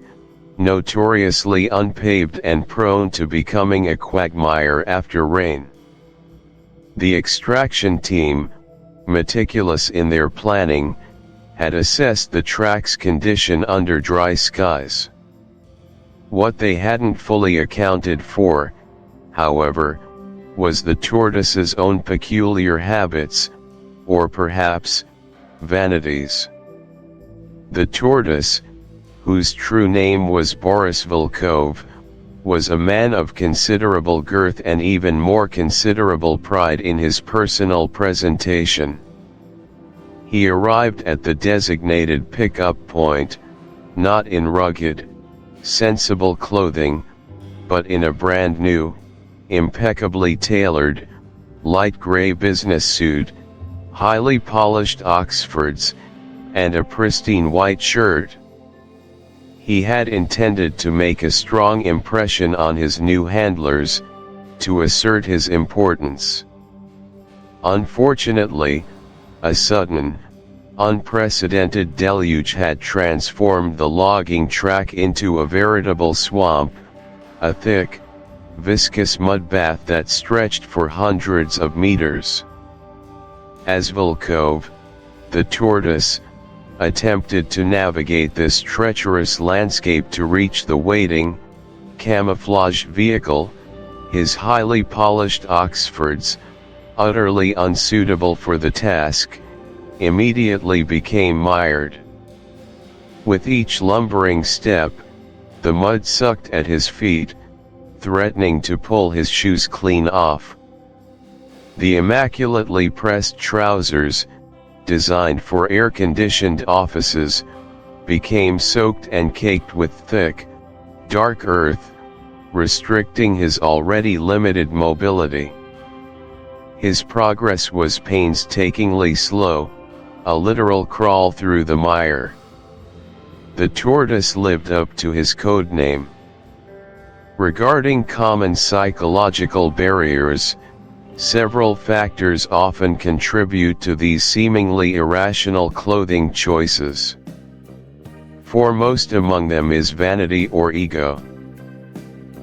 notoriously unpaved and prone to becoming a quagmire after rain. The extraction team, meticulous in their planning, had assessed the track's condition under dry skies. What they hadn't fully accounted for, however, was the tortoise's own peculiar habits, or perhaps, vanities. The tortoise, whose true name was Boris Volkov, was a man of considerable girth and even more considerable pride in his personal presentation. He arrived at the designated pickup point, not in rugged, sensible clothing, but in a brand new, impeccably tailored, light gray business suit, highly polished Oxfords, and a pristine white shirt. He had intended to make a strong impression on his new handlers, to assert his importance. Unfortunately, a sudden, unprecedented deluge had transformed the logging track into a veritable swamp, a thick, viscous mud bath that stretched for hundreds of meters. As Volkov, the tortoise, attempted to navigate this treacherous landscape to reach the waiting, camouflaged vehicle, his highly polished Oxfords, utterly unsuitable for the task, immediately became mired. With each lumbering step, the mud sucked at his feet, threatening to pull his shoes clean off. The immaculately pressed trousers, designed for air-conditioned offices, became soaked and caked with thick, dark earth, restricting his already limited mobility. His progress was painstakingly slow, a literal crawl through the mire. The tortoise lived up to his code name. Regarding common psychological barriers, several factors often contribute to these seemingly irrational clothing choices. Foremost among them is vanity or ego.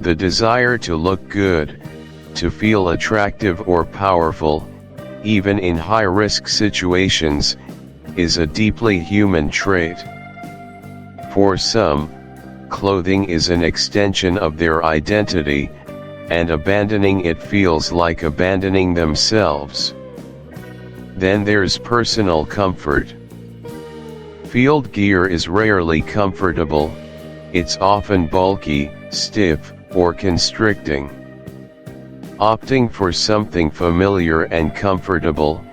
The desire to look good, to feel attractive or powerful, even in high-risk situations, is a deeply human trait. For some, clothing is an extension of their identity, and abandoning it feels like abandoning themselves. Then there's personal comfort. Field gear is rarely comfortable, it's often bulky, stiff, or constricting. Opting for something familiar and comfortable,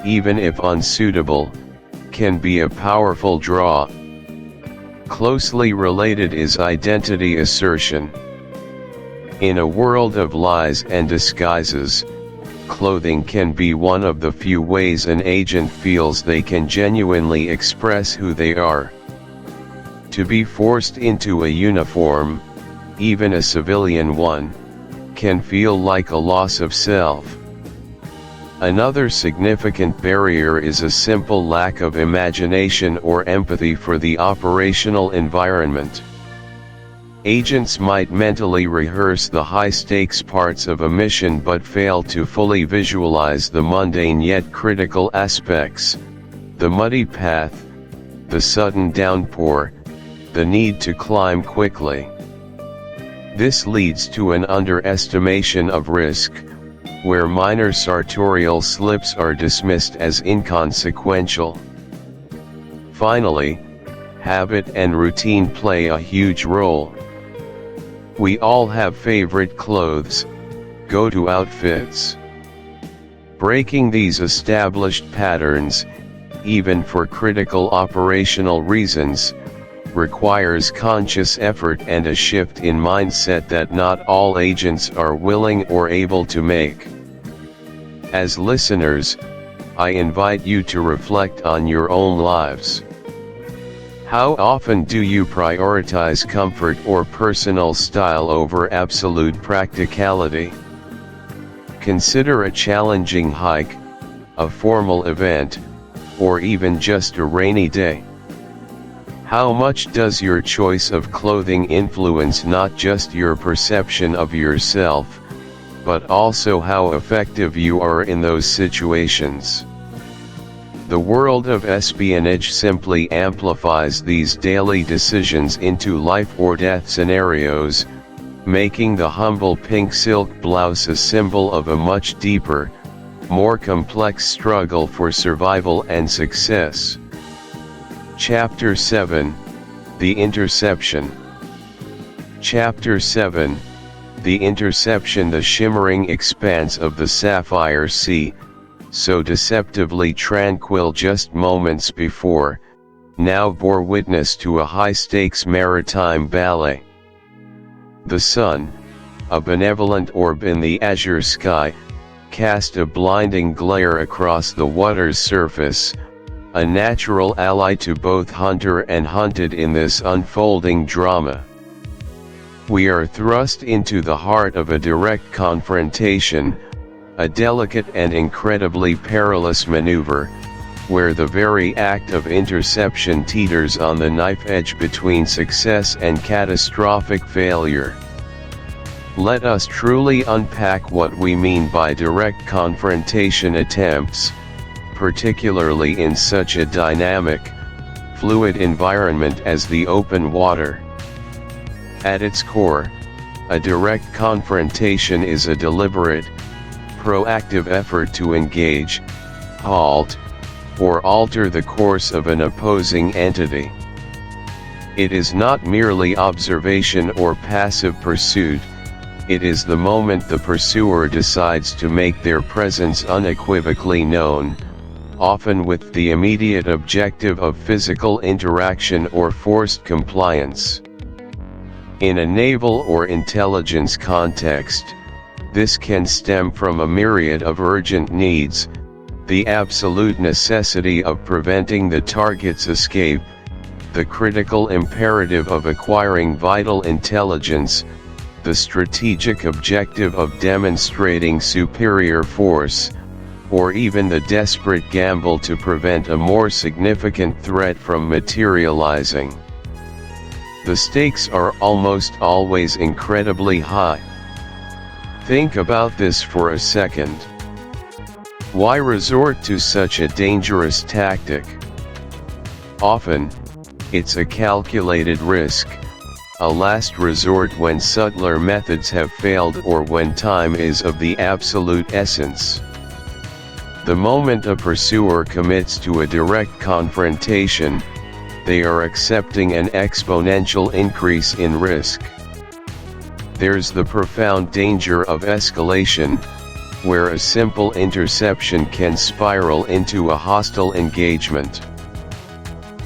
even if unsuitable, can be a powerful draw. Closely related is identity assertion. In a world of lies and disguises, clothing can be one of the few ways an agent feels they can genuinely express who they are. To be forced into a uniform, even a civilian one, can feel like a loss of self. Another significant barrier is a simple lack of imagination or empathy for the operational environment. Agents might mentally rehearse the high-stakes parts of a mission but fail to fully visualize the mundane yet critical aspects: the muddy path, the sudden downpour, the need to climb quickly. This leads to an underestimation of risk, where minor sartorial slips are dismissed as inconsequential. Finally, habit and routine play a huge role. We all have favorite clothes, go-to outfits. Breaking these established patterns, even for critical operational reasons, requires conscious effort and a shift in mindset that not all agents are willing or able to make. As listeners, I invite you to reflect on your own lives. How often do you prioritize comfort or personal style over absolute practicality? Consider a challenging hike, a formal event, or even just a rainy day. How much does your choice of clothing influence not just your perception of yourself, but also how effective you are in those situations? The world of espionage simply amplifies these daily decisions into life or death scenarios, making the humble pink silk blouse a symbol of a much deeper, more complex struggle for survival and success. Chapter 7, The Interception. Chapter 7, The Interception. The shimmering expanse of the sapphire sea, so deceptively tranquil just moments before, now bore witness to a high-stakes maritime ballet. The sun, a benevolent orb in the azure sky, cast a blinding glare across the water's surface, a natural ally to both hunter and hunted in this unfolding drama. We are thrust into the heart of a direct confrontation, a delicate and incredibly perilous maneuver, where the very act of interception teeters on the knife edge between success and catastrophic failure. Let us truly unpack what we mean by direct confrontation attempts, particularly in such a dynamic, fluid environment as the open water. At its core, a direct confrontation is a deliberate, proactive effort to engage, halt, or alter the course of an opposing entity. It is not merely observation or passive pursuit, it is the moment the pursuer decides to make their presence unequivocally known, often with the immediate objective of physical interaction or forced compliance. In a naval or intelligence context, this can stem from a myriad of urgent needs: the absolute necessity of preventing the target's escape, the critical imperative of acquiring vital intelligence, the strategic objective of demonstrating superior force, or even the desperate gamble to prevent a more significant threat from materializing. The stakes are almost always incredibly high. Think about this for a second. Why resort to such a dangerous tactic? Often, it's a calculated risk, a last resort when subtler methods have failed or when time is of the absolute essence. The moment a pursuer commits to a direct confrontation, they are accepting an exponential increase in risk. There's the profound danger of escalation, where a simple interception can spiral into a hostile engagement.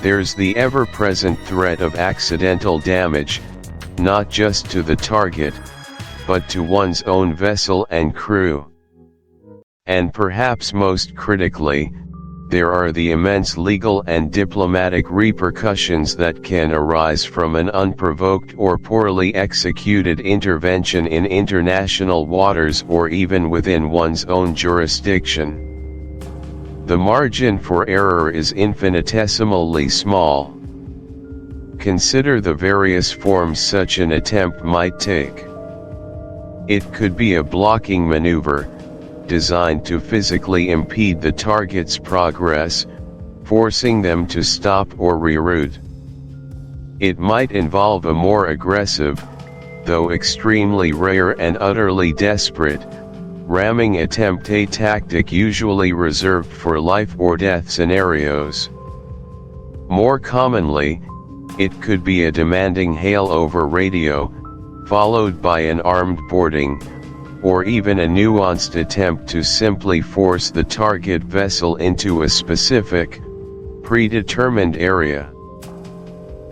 There's the ever-present threat of accidental damage, not just to the target, but to one's own vessel and crew. And perhaps most critically, there are the immense legal and diplomatic repercussions that can arise from an unprovoked or poorly executed intervention in international waters or even within one's own jurisdiction. The margin for error is infinitesimally small. Consider the various forms such an attempt might take. It could be a blocking maneuver, designed to physically impede the target's progress, forcing them to stop or reroute. It might involve a more aggressive, though extremely rare and utterly desperate, ramming attempt, a tactic usually reserved for life or death scenarios. More commonly, it could be a demanding hail over radio, followed by an armed boarding, or even a nuanced attempt to simply force the target vessel into a specific, predetermined area.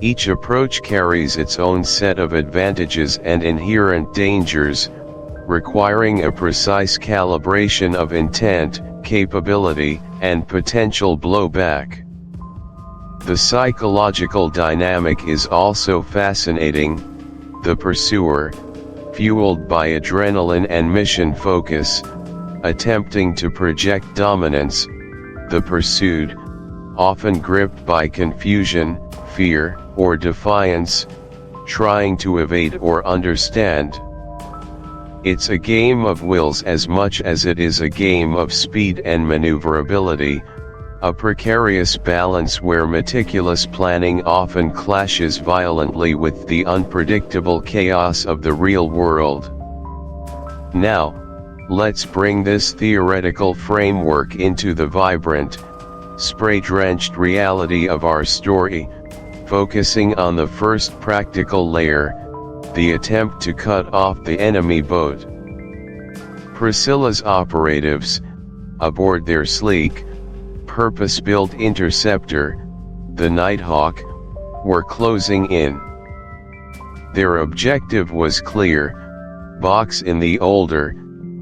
Each approach carries its own set of advantages and inherent dangers, requiring a precise calibration of intent, capability, and potential blowback. The psychological dynamic is also fascinating. The pursuer, fueled by adrenaline and mission focus, attempting to project dominance; the pursued, often gripped by confusion, fear, or defiance, trying to evade or understand. It's a game of wills as much as it is a game of speed and maneuverability, a precarious balance where meticulous planning often clashes violently with the unpredictable chaos of the real world. Now, let's bring this theoretical framework into the vibrant, spray-drenched reality of our story, focusing on the first practical layer, the attempt to cut off the enemy boat. Priscilla's operatives, aboard their sleek, purpose-built interceptor, the Nighthawk, were closing in. Their objective was clear: box in the older,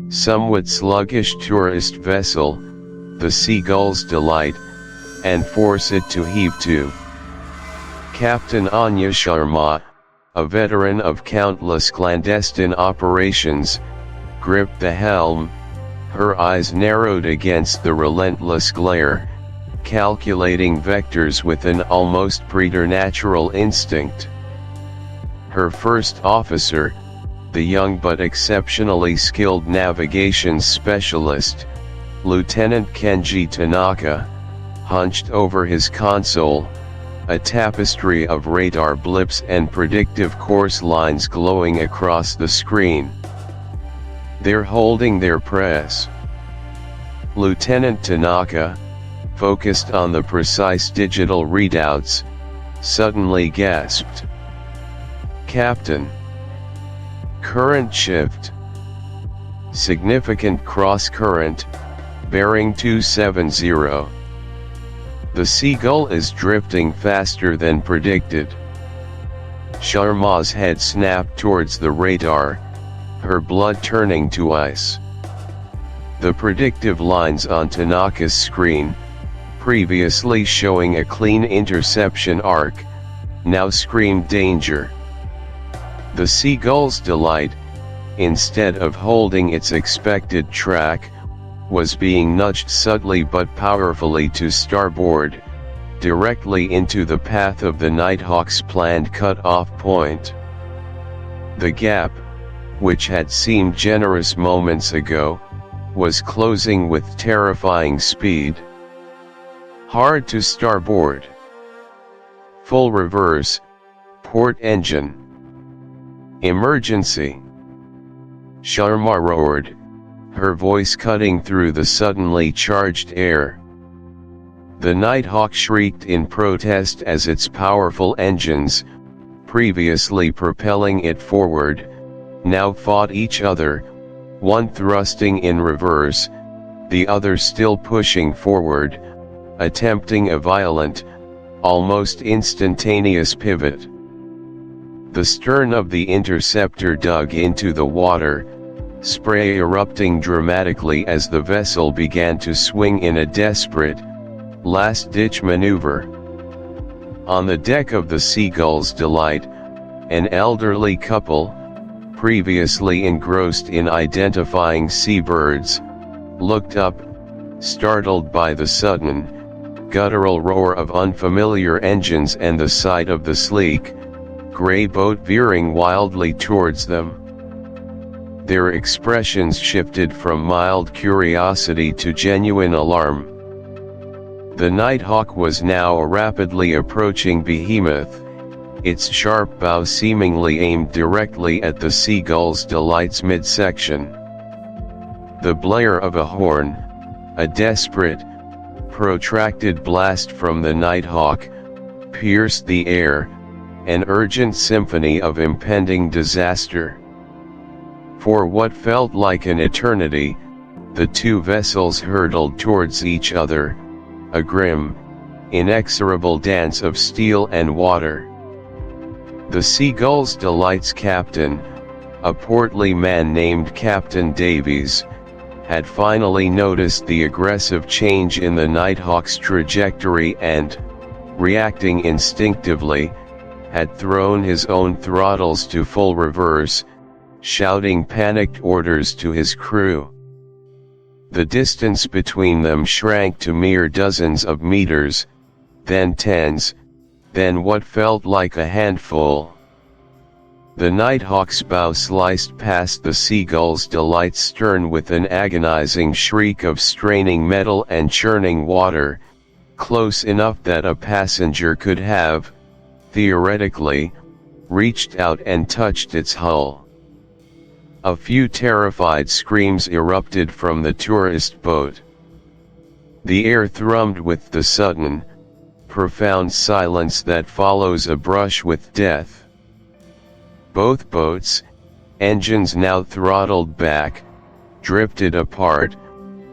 somewhat sluggish tourist vessel, the Seagull's Delight, and force it to heave to. Captain Anya Sharma, a veteran of countless clandestine operations, gripped the helm, her eyes narrowed against the relentless glare, calculating vectors with an almost preternatural instinct. Her first officer, the young but exceptionally skilled navigation specialist, Lieutenant Kenji Tanaka, hunched over his console, a tapestry of radar blips and predictive course lines glowing across the screen. They're holding their press. Lieutenant Tanaka, focused on the precise digital readouts, suddenly gasped. "Captain. Current shift. Significant cross-current, bearing 270. The Seagull is drifting faster than predicted." Sharma's head snapped towards the radar, her blood turning to ice. The predictive lines on Tanaka's screen, previously showing a clean interception arc, now screamed danger. The Seagull's Delight, instead of holding its expected track, was being nudged subtly but powerfully to starboard, directly into the path of the Nighthawk's planned cut-off point. The gap, which had seemed generous moments ago, was closing with terrifying speed. Hard to starboard. Full reverse, port engine. Emergency. Sharma roared, her voice cutting through the suddenly charged air. The Nighthawk shrieked in protest as its powerful engines, previously propelling it forward, now fought each other, one thrusting in reverse, the other still pushing forward, attempting a violent, almost instantaneous pivot. The stern of the interceptor dug into the water, spray erupting dramatically as the vessel began to swing in a desperate, last-ditch maneuver. On the deck of the Seagull's Delight, an elderly couple, previously engrossed in identifying seabirds, looked up, startled by the sudden, guttural roar of unfamiliar engines and the sight of the sleek, gray boat veering wildly towards them. Their expressions shifted from mild curiosity to genuine alarm. The Nighthawk was now a rapidly approaching behemoth, its sharp bow seemingly aimed directly at the Seagull's Delight's midsection. The blare of a horn, a desperate, protracted blast from the Nighthawk, pierced the air, an urgent symphony of impending disaster. For what felt like an eternity, the two vessels hurtled towards each other, a grim, inexorable dance of steel and water. The Seagull's Delight's captain, a portly man named Captain Davies, had finally noticed the aggressive change in the Nighthawk's trajectory and, reacting instinctively, had thrown his own throttles to full reverse, shouting panicked orders to his crew. The distance between them shrank to mere dozens of meters, then tens, then what felt like a handful. The Nighthawk's bow sliced past the Seagull's Delight's stern with an agonizing shriek of straining metal and churning water, close enough that a passenger could have, theoretically, reached out and touched its hull. A few terrified screams erupted from the tourist boat. The air thrummed with the sudden, profound silence that follows a brush with death. Both boats, engines now throttled back, drifted apart,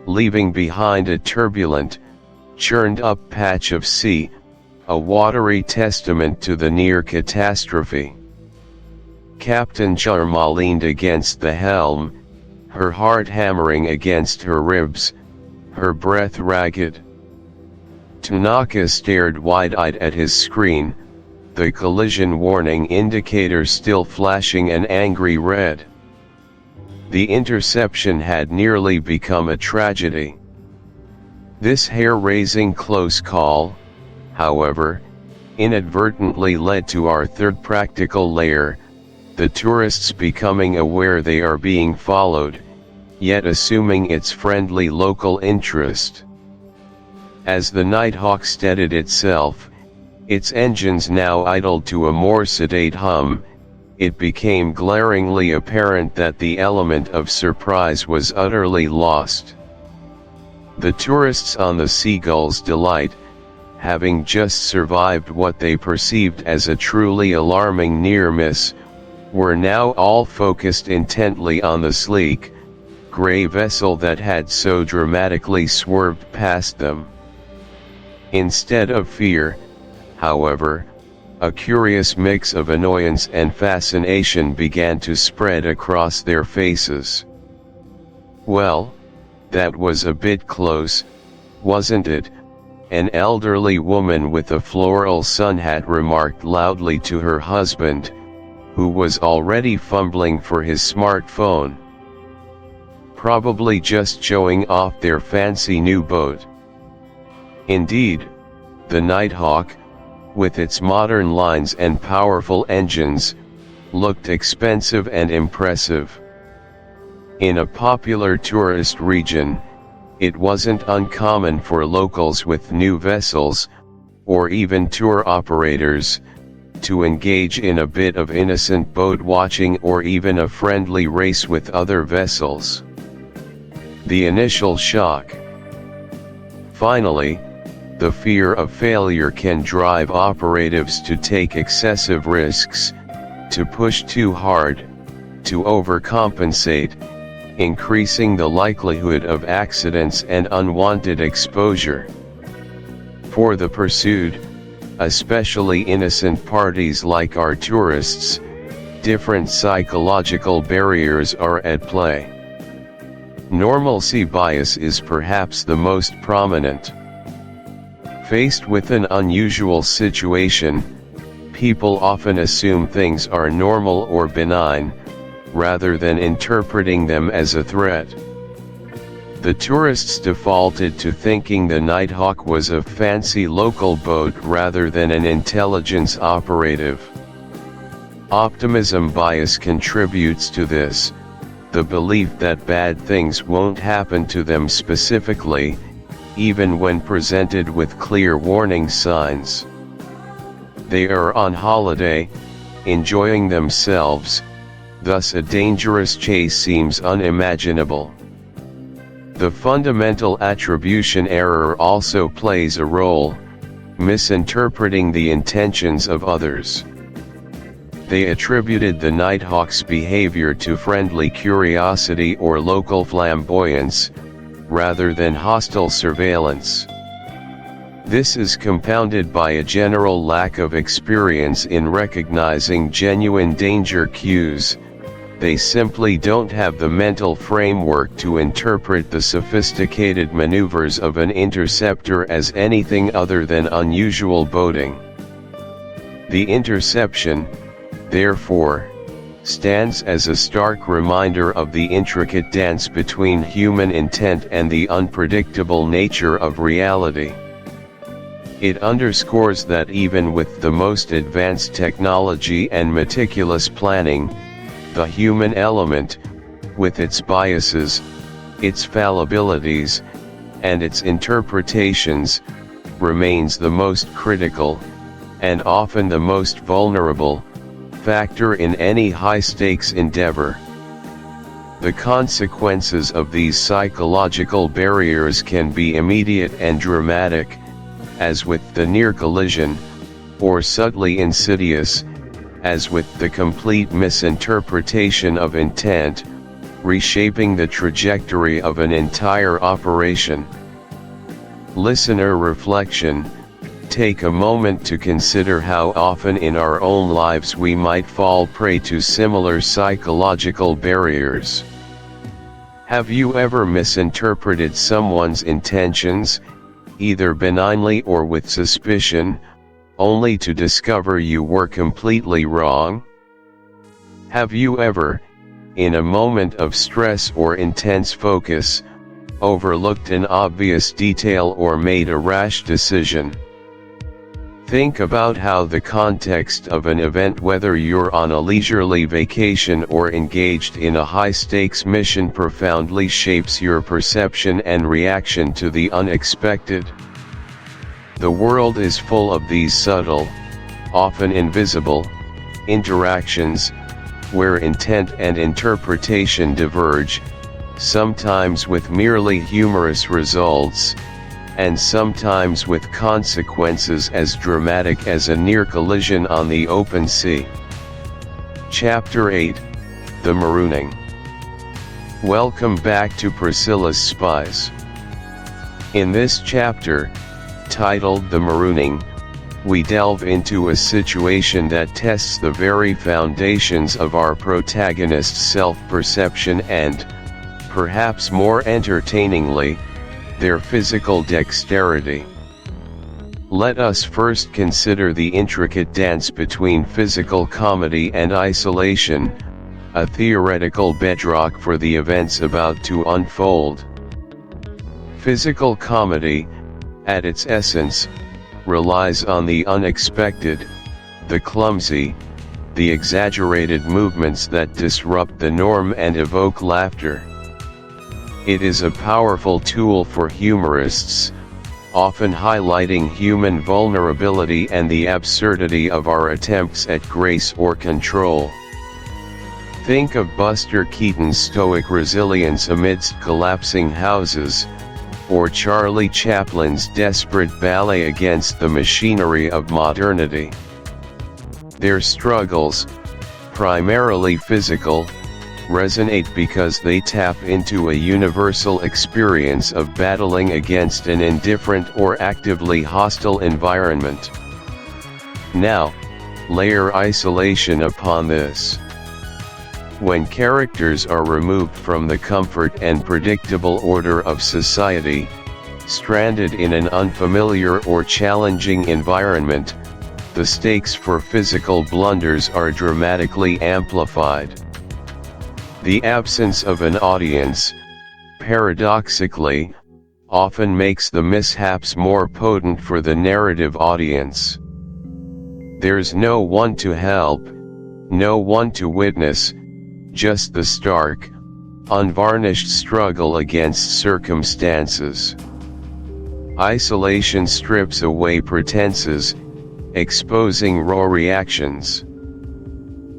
leaving behind a turbulent, churned-up patch of sea, a watery testament to the near catastrophe. Captain Sharma leaned against the helm, her heart hammering against her ribs, her breath ragged. Tanaka stared wide-eyed at his screen, the collision warning indicator still flashing an angry red. The interception had nearly become a tragedy. This hair-raising close call, however, inadvertently led to our third practical layer, the tourists becoming aware they are being followed, yet assuming its friendly local interest. As the Nighthawk steadied itself, its engines now idled to a more sedate hum, it became glaringly apparent that the element of surprise was utterly lost. The tourists on the Seagull's Delight, having just survived what they perceived as a truly alarming near-miss, were now all focused intently on the sleek, gray vessel that had so dramatically swerved past them. Instead of fear, however, a curious mix of annoyance and fascination began to spread across their faces. "Well, that was a bit close, wasn't it?" An elderly woman with a floral sun hat remarked loudly to her husband, who was already fumbling for his smartphone. Probably just showing off their fancy new boat. Indeed, the Nighthawk, with its modern lines and powerful engines, looked expensive and impressive. In a popular tourist region, it wasn't uncommon for locals with new vessels, or even tour operators, to engage in a bit of innocent boat watching or even a friendly race with other vessels. The initial shock. Finally, the fear of failure can drive operatives to take excessive risks, to push too hard, to overcompensate, increasing the likelihood of accidents and unwanted exposure. For the pursued, especially innocent parties like our tourists, different psychological barriers are at play. Normalcy bias is perhaps the most prominent. Faced with an unusual situation, people often assume things are normal or benign, rather than interpreting them as a threat. The tourists defaulted to thinking the Nighthawk was a fancy local boat rather than an intelligence operative. Optimism bias contributes to this, the belief that bad things won't happen to them specifically, even when presented with clear warning signs. They are on holiday, enjoying themselves, thus a dangerous chase seems unimaginable. The fundamental attribution error also plays a role, misinterpreting the intentions of others. They attributed the Nighthawk's behavior to friendly curiosity or local flamboyance, rather than hostile surveillance. This is compounded by a general lack of experience in recognizing genuine danger cues, They simply don't have the mental framework to interpret the sophisticated maneuvers of an interceptor as anything other than unusual boating. The interception, therefore, stands as a stark reminder of the intricate dance between human intent and the unpredictable nature of reality. It underscores that even with the most advanced technology and meticulous planning, the human element, with its biases, its fallibilities, and its interpretations, remains the most critical, and often the most vulnerable, factor in any high-stakes endeavor. The consequences of these psychological barriers can be immediate and dramatic, as with the near collision, or subtly insidious, as with the complete misinterpretation of intent, reshaping the trajectory of an entire operation. Listener reflection: take a moment to consider how often in our own lives we might fall prey to similar psychological barriers. Have you ever misinterpreted someone's intentions, either benignly or with suspicion, only to discover you were completely wrong? Have you ever, in a moment of stress or intense focus, overlooked an obvious detail or made a rash decision? Think about how the context of an event, whether you're on a leisurely vacation or engaged in a high-stakes mission, profoundly shapes your perception and reaction to the unexpected. The world is full of these subtle, often invisible, interactions, where intent and interpretation diverge, sometimes with merely humorous results, and sometimes with consequences as dramatic as a near collision on the open sea. Chapter 8: The Marooning. Welcome back to Priscilla's Spies. In this chapter, titled The Marooning, we delve into a situation that tests the very foundations of our protagonist's self-perception and, perhaps more entertainingly, their physical dexterity. Let us first consider the intricate dance between physical comedy and isolation, a theoretical bedrock for the events about to unfold. Physical comedy, at its essence, relies on the unexpected, the clumsy, the exaggerated movements that disrupt the norm and evoke laughter. It is a powerful tool for humorists, often highlighting human vulnerability and the absurdity of our attempts at grace or control. Think of Buster Keaton's stoic resilience amidst collapsing houses, or Charlie Chaplin's desperate ballet against the machinery of modernity. Their struggles, primarily physical, resonate because they tap into a universal experience of battling against an indifferent or actively hostile environment. Now, layer isolation upon this. When characters are removed from the comfort and predictable order of society, stranded in an unfamiliar or challenging environment, the stakes for physical blunders are dramatically amplified. The absence of an audience, paradoxically, often makes the mishaps more potent for the narrative audience. There's no one to help, no one to witness, just the stark, unvarnished struggle against circumstances. Isolation strips away pretenses, exposing raw reactions.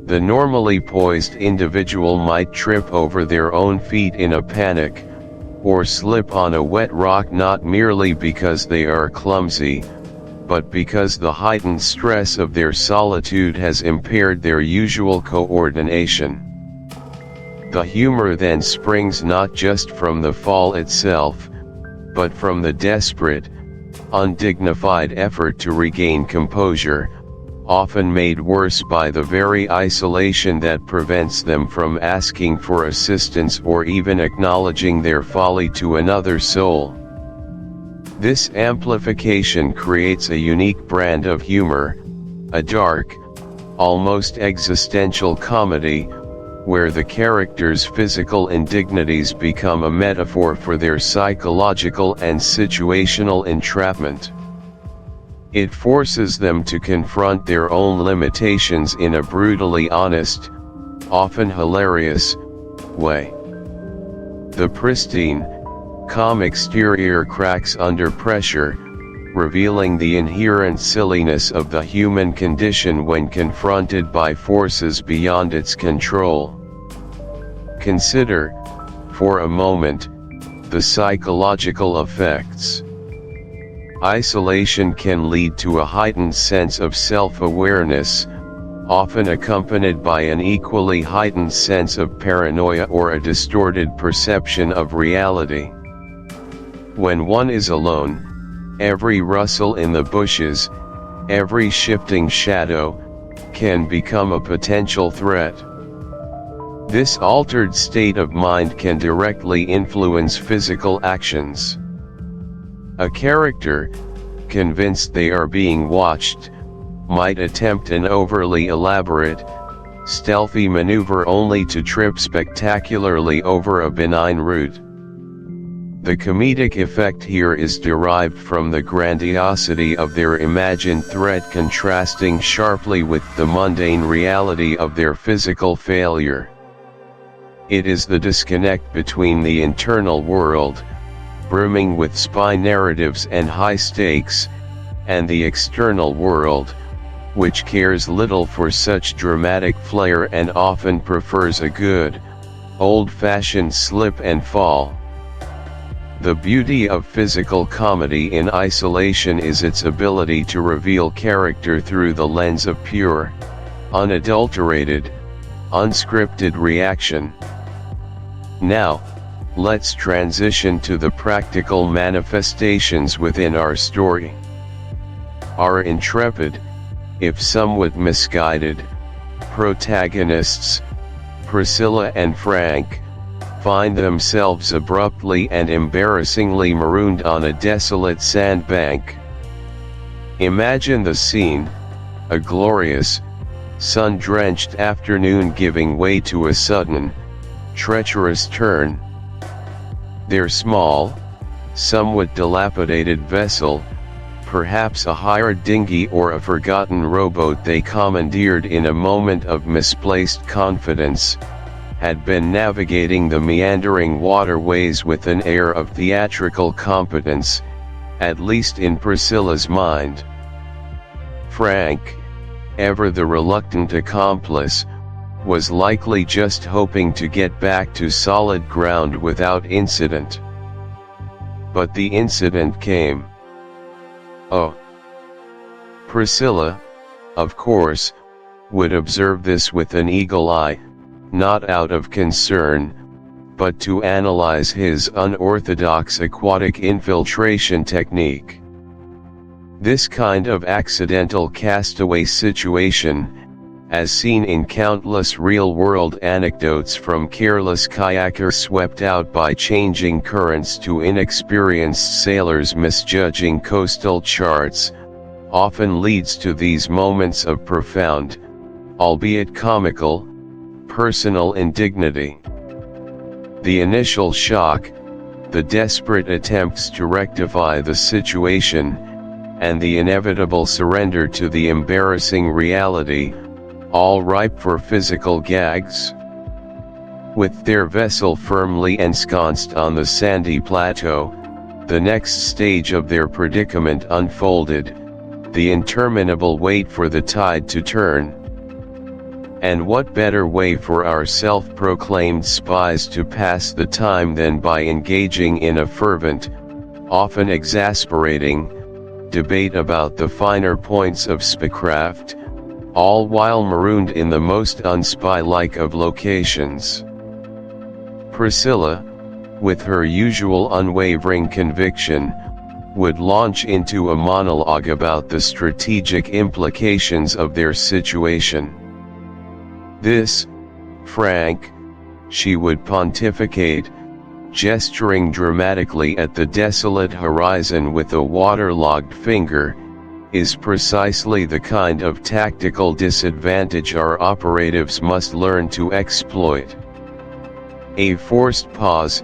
The normally poised individual might trip over their own feet in a panic, or slip on a wet rock, not merely because they are clumsy, but because the heightened stress of their solitude has impaired their usual coordination. The humor then springs not just from the fall itself, but from the desperate, undignified effort to regain composure, often made worse by the very isolation that prevents them from asking for assistance or even acknowledging their folly to another soul. This amplification creates a unique brand of humor, a dark, almost existential comedy, where the characters' physical indignities become a metaphor for their psychological and situational entrapment. It forces them to confront their own limitations in a brutally honest, often hilarious, way. The pristine, calm exterior cracks under pressure, revealing the inherent silliness of the human condition when confronted by forces beyond its control. Consider, for a moment, the psychological effects. Isolation can lead to a heightened sense of self-awareness, often accompanied by an equally heightened sense of paranoia or a distorted perception of reality. When one is alone, every rustle in the bushes, every shifting shadow, can become a potential threat. This altered state of mind can directly influence physical actions. A character, convinced they are being watched, might attempt an overly elaborate, stealthy maneuver only to trip spectacularly over a benign root. The comedic effect here is derived from the grandiosity of their imagined threat contrasting sharply with the mundane reality of their physical failure. It is the disconnect between the internal world, brimming with spy narratives and high stakes, and the external world, which cares little for such dramatic flair and often prefers a good, old-fashioned slip and fall. The beauty of physical comedy in isolation is its ability to reveal character through the lens of pure, unadulterated, unscripted reaction. Now, let's transition to the practical manifestations within our story. Our intrepid, if somewhat misguided, protagonists, Priscilla and Frank, find themselves abruptly and embarrassingly marooned on a desolate sandbank. Imagine the scene, a glorious, sun-drenched afternoon giving way to a sudden, treacherous turn. Their small, somewhat dilapidated vessel, perhaps a hired dinghy or a forgotten rowboat they commandeered in a moment of misplaced confidence, had been navigating the meandering waterways with an air of theatrical competence, at least in Priscilla's mind. Frank, ever the reluctant accomplice, was likely just hoping to get back to solid ground without incident. But the incident came. Oh. Priscilla, of course, would observe this with an eagle eye, not out of concern, but to analyze his unorthodox aquatic infiltration technique. This kind of accidental castaway situation, as seen in countless real-world anecdotes from careless kayakers swept out by changing currents to inexperienced sailors misjudging coastal charts, often leads to these moments of profound, albeit comical, personal indignity. The initial shock, the desperate attempts to rectify the situation, and the inevitable surrender to the embarrassing reality, all ripe for physical gags. With their vessel firmly ensconced on the sandy plateau, the next stage of their predicament unfolded, the interminable wait for the tide to turn. And what better way for our self-proclaimed spies to pass the time than by engaging in a fervent, often exasperating, debate about the finer points of spycraft, all while marooned in the most unspy-like of locations. Priscilla, with her usual unwavering conviction, would launch into a monologue about the strategic implications of their situation. "This, Frank," she would pontificate, gesturing dramatically at the desolate horizon with a waterlogged finger, "is precisely the kind of tactical disadvantage our operatives must learn to exploit." A forced pause,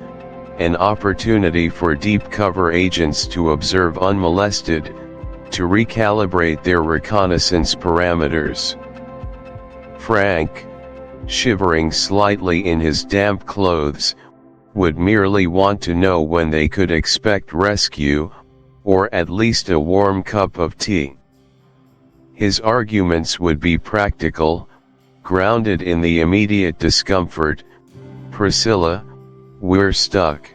an opportunity for deep cover agents to observe unmolested, to recalibrate their reconnaissance parameters. Frank, shivering slightly in his damp clothes, would merely want to know when they could expect rescue, or at least a warm cup of tea. His arguments would be practical, grounded in the immediate discomfort. "Priscilla, we're stuck.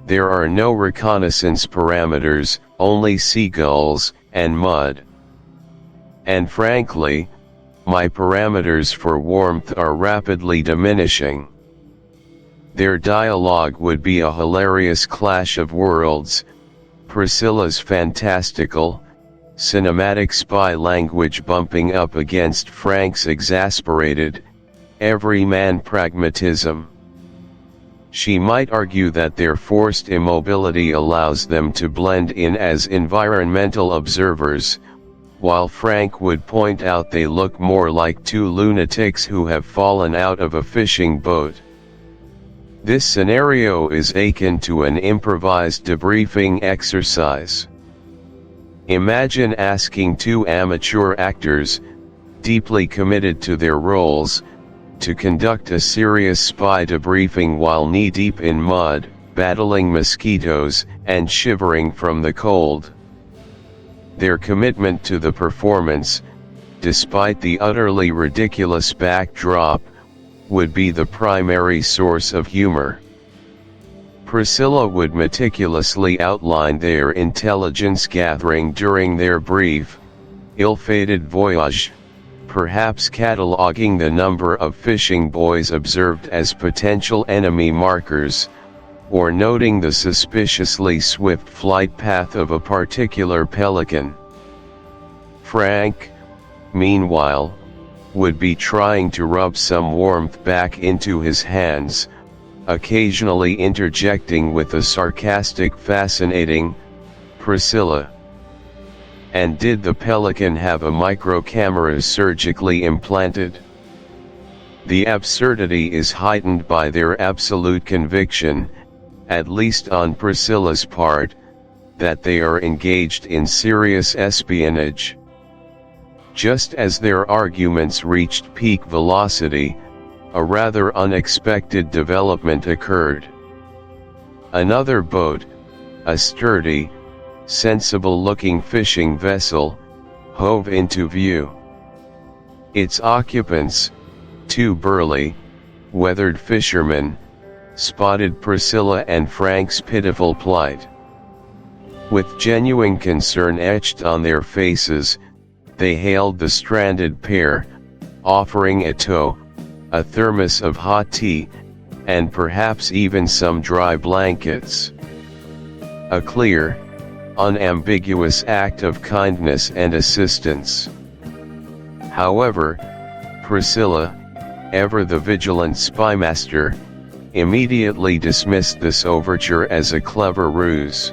There are no reconnaissance parameters, only seagulls and mud. And frankly, my parameters for warmth are rapidly diminishing." Their dialogue would be a hilarious clash of worlds, Priscilla's fantastical, cinematic spy language bumping up against Frank's exasperated, everyman pragmatism. She might argue that their forced immobility allows them to blend in as environmental observers, while Frank would point out they look more like two lunatics who have fallen out of a fishing boat. This scenario is akin to an improvised debriefing exercise. Imagine asking two amateur actors, deeply committed to their roles, to conduct a serious spy debriefing while knee-deep in mud, battling mosquitoes, and shivering from the cold. Their commitment to the performance, despite the utterly ridiculous backdrop, would be the primary source of humor. Priscilla would meticulously outline their intelligence gathering during their brief, ill-fated voyage, perhaps cataloging the number of fishing buoys observed as potential enemy markers, or noting the suspiciously swift flight path of a particular pelican. Frank, meanwhile, would be trying to rub some warmth back into his hands, occasionally interjecting with a sarcastic fascinating, "Priscilla. And did the pelican have a micro-camera surgically implanted?" The absurdity is heightened by their absolute conviction, at least on Priscilla's part, that they are engaged in serious espionage. Just as their arguments reached peak velocity, a rather unexpected development occurred. Another boat, a sturdy, sensible-looking fishing vessel, hove into view. Its occupants, two burly, weathered fishermen, spotted Priscilla and Frank's pitiful plight. With genuine concern etched on their faces, they hailed the stranded pair, offering a tow, a thermos of hot tea, and perhaps even some dry blankets. A clear, unambiguous act of kindness and assistance. However, Priscilla, ever the vigilant spymaster, immediately dismissed this overture as a clever ruse.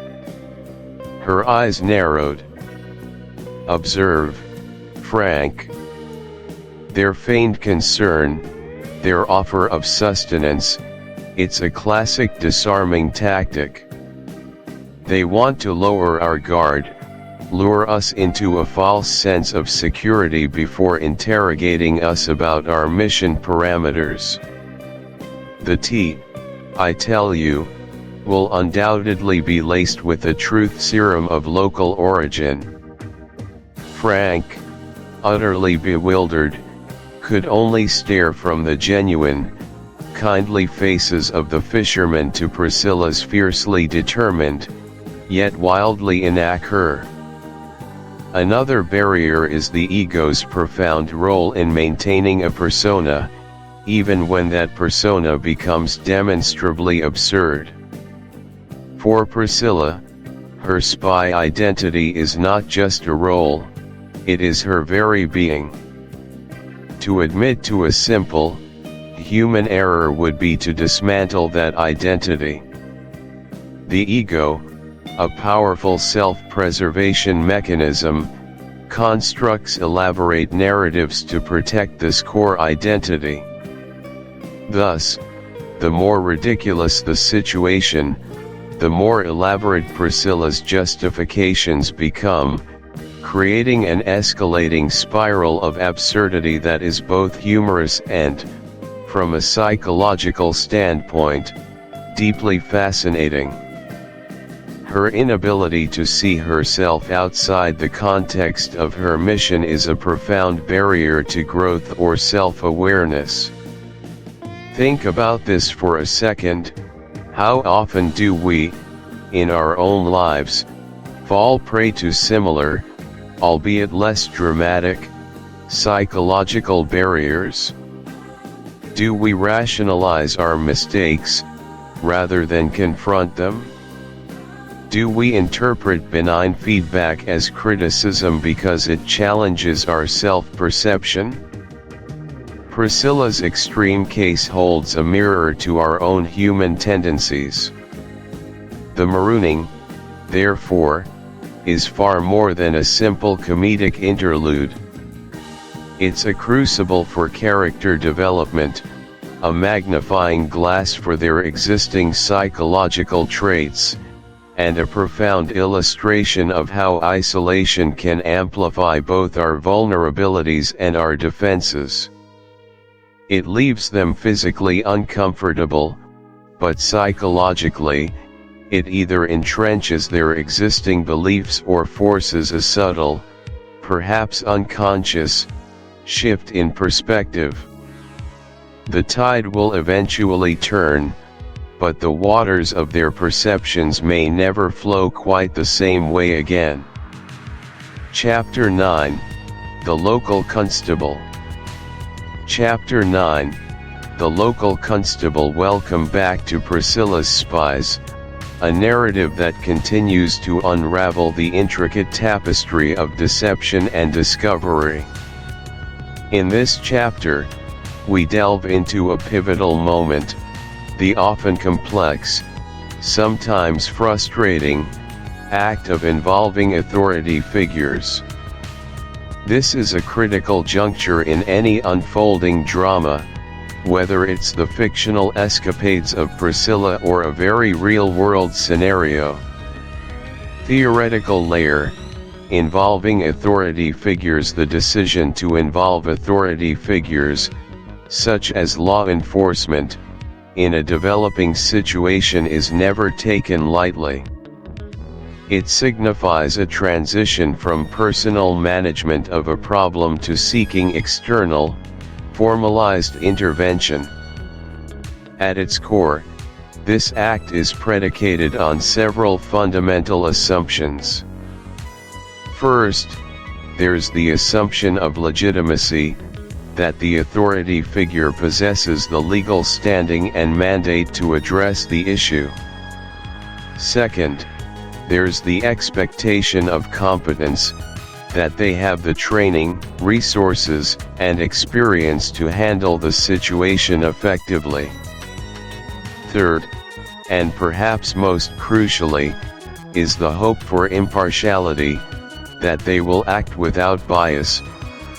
Her eyes narrowed. "Observe, Frank. Their feigned concern, their offer of sustenance, it's a classic disarming tactic. They want to lower our guard, lure us into a false sense of security before interrogating us about our mission parameters. The tea, I tell you, will undoubtedly be laced with a truth serum of local origin." Frank, utterly bewildered, could only stare from the genuine, kindly faces of the fishermen to Priscilla's fiercely determined, yet wildly inaccurate. Another barrier is the ego's profound role in maintaining a persona, even when that persona becomes demonstrably absurd. For Priscilla, Her spy identity is not just a role, it is her very being. To admit to a simple, human error would be to dismantle that identity. The ego, a powerful self-preservation mechanism, constructs elaborate narratives to protect this core identity. Thus, the more ridiculous the situation, the more elaborate Priscilla's justifications become, creating an escalating spiral of absurdity that is both humorous and, from a psychological standpoint, deeply fascinating. Her inability to see herself outside the context of her mission is a profound barrier to growth or self-awareness. Think about this for a second. How often do we, in our own lives, fall prey to similar, albeit less dramatic, psychological barriers? Do we rationalize our mistakes, rather than confront them? Do we interpret benign feedback as criticism because it challenges our self-perception? Priscilla's extreme case holds a mirror to our own human tendencies. The marooning, therefore, is far more than a simple comedic interlude. It's a crucible for character development, a magnifying glass for their existing psychological traits, and a profound illustration of how isolation can amplify both our vulnerabilities and our defenses. It leaves them physically uncomfortable, but psychologically, it either entrenches their existing beliefs or forces a subtle, perhaps unconscious, shift in perspective. The tide will eventually turn, but the waters of their perceptions may never flow quite the same way again. Chapter 9: The Local Constable. Chapter 9: The Local Constable. Welcome back to Priscilla's Spies, a narrative that continues to unravel the intricate tapestry of deception and discovery. In this chapter, we delve into a pivotal moment, the often complex, sometimes frustrating, act of involving authority figures. This is a critical juncture in any unfolding drama, whether it's the fictional escapades of Priscilla or a very real-world scenario. Theoretical layer: involving authority figures. The decision to involve authority figures, such as law enforcement, in a developing situation is never taken lightly. It signifies a transition from personal management of a problem to seeking external, formalized intervention. At its core, this act is predicated on several fundamental assumptions. First, there's the assumption of legitimacy, that the authority figure possesses the legal standing and mandate to address the issue. Second, there's the expectation of competence, that they have the training, resources, and experience to handle the situation effectively. Third, and perhaps most crucially, is the hope for impartiality, that they will act without bias,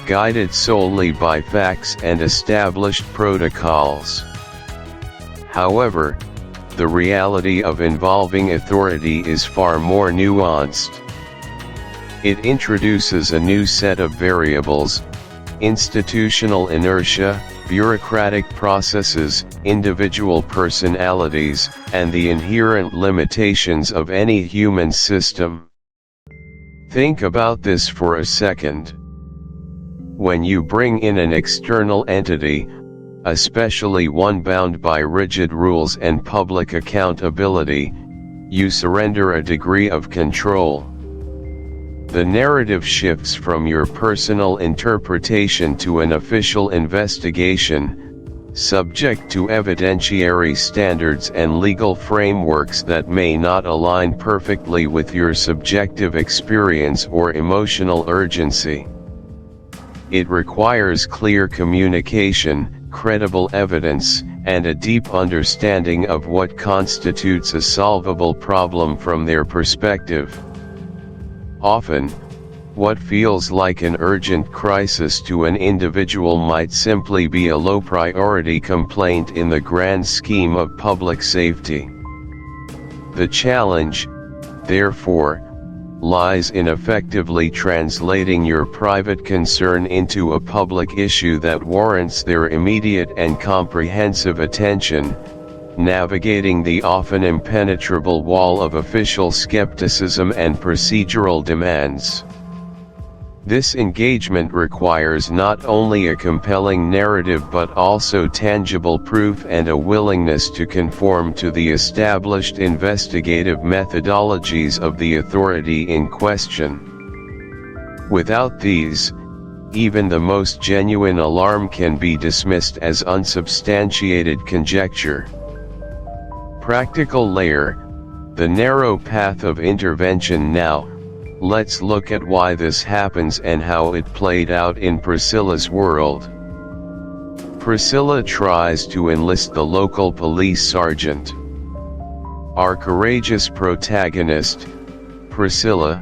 guided solely by facts and established protocols. However, the reality of involving authority is far more nuanced. It introduces a new set of variables: institutional inertia, bureaucratic processes, individual personalities, and the inherent limitations of any human system. Think about this for a second. When you bring in an external entity, especially one bound by rigid rules and public accountability, you surrender a degree of control. The narrative shifts from your personal interpretation to an official investigation, subject to evidentiary standards and legal frameworks that may not align perfectly with your subjective experience or emotional urgency. It requires clear communication, credible evidence, and a deep understanding of what constitutes a solvable problem from their perspective. Often, what feels like an urgent crisis to an individual might simply be a low-priority complaint in the grand scheme of public safety. The challenge, therefore, lies in effectively translating your private concern into a public issue that warrants their immediate and comprehensive attention, navigating the often impenetrable wall of official skepticism and procedural demands. This engagement requires not only a compelling narrative but also tangible proof and a willingness to conform to the established investigative methodologies of the authority in question. Without these, even the most genuine alarm can be dismissed as unsubstantiated conjecture. Practical layer, the narrow path of intervention. Now, let's look at why this happens and how it played out in Priscilla's world. Priscilla tries to enlist the local police sergeant. Our courageous protagonist, Priscilla,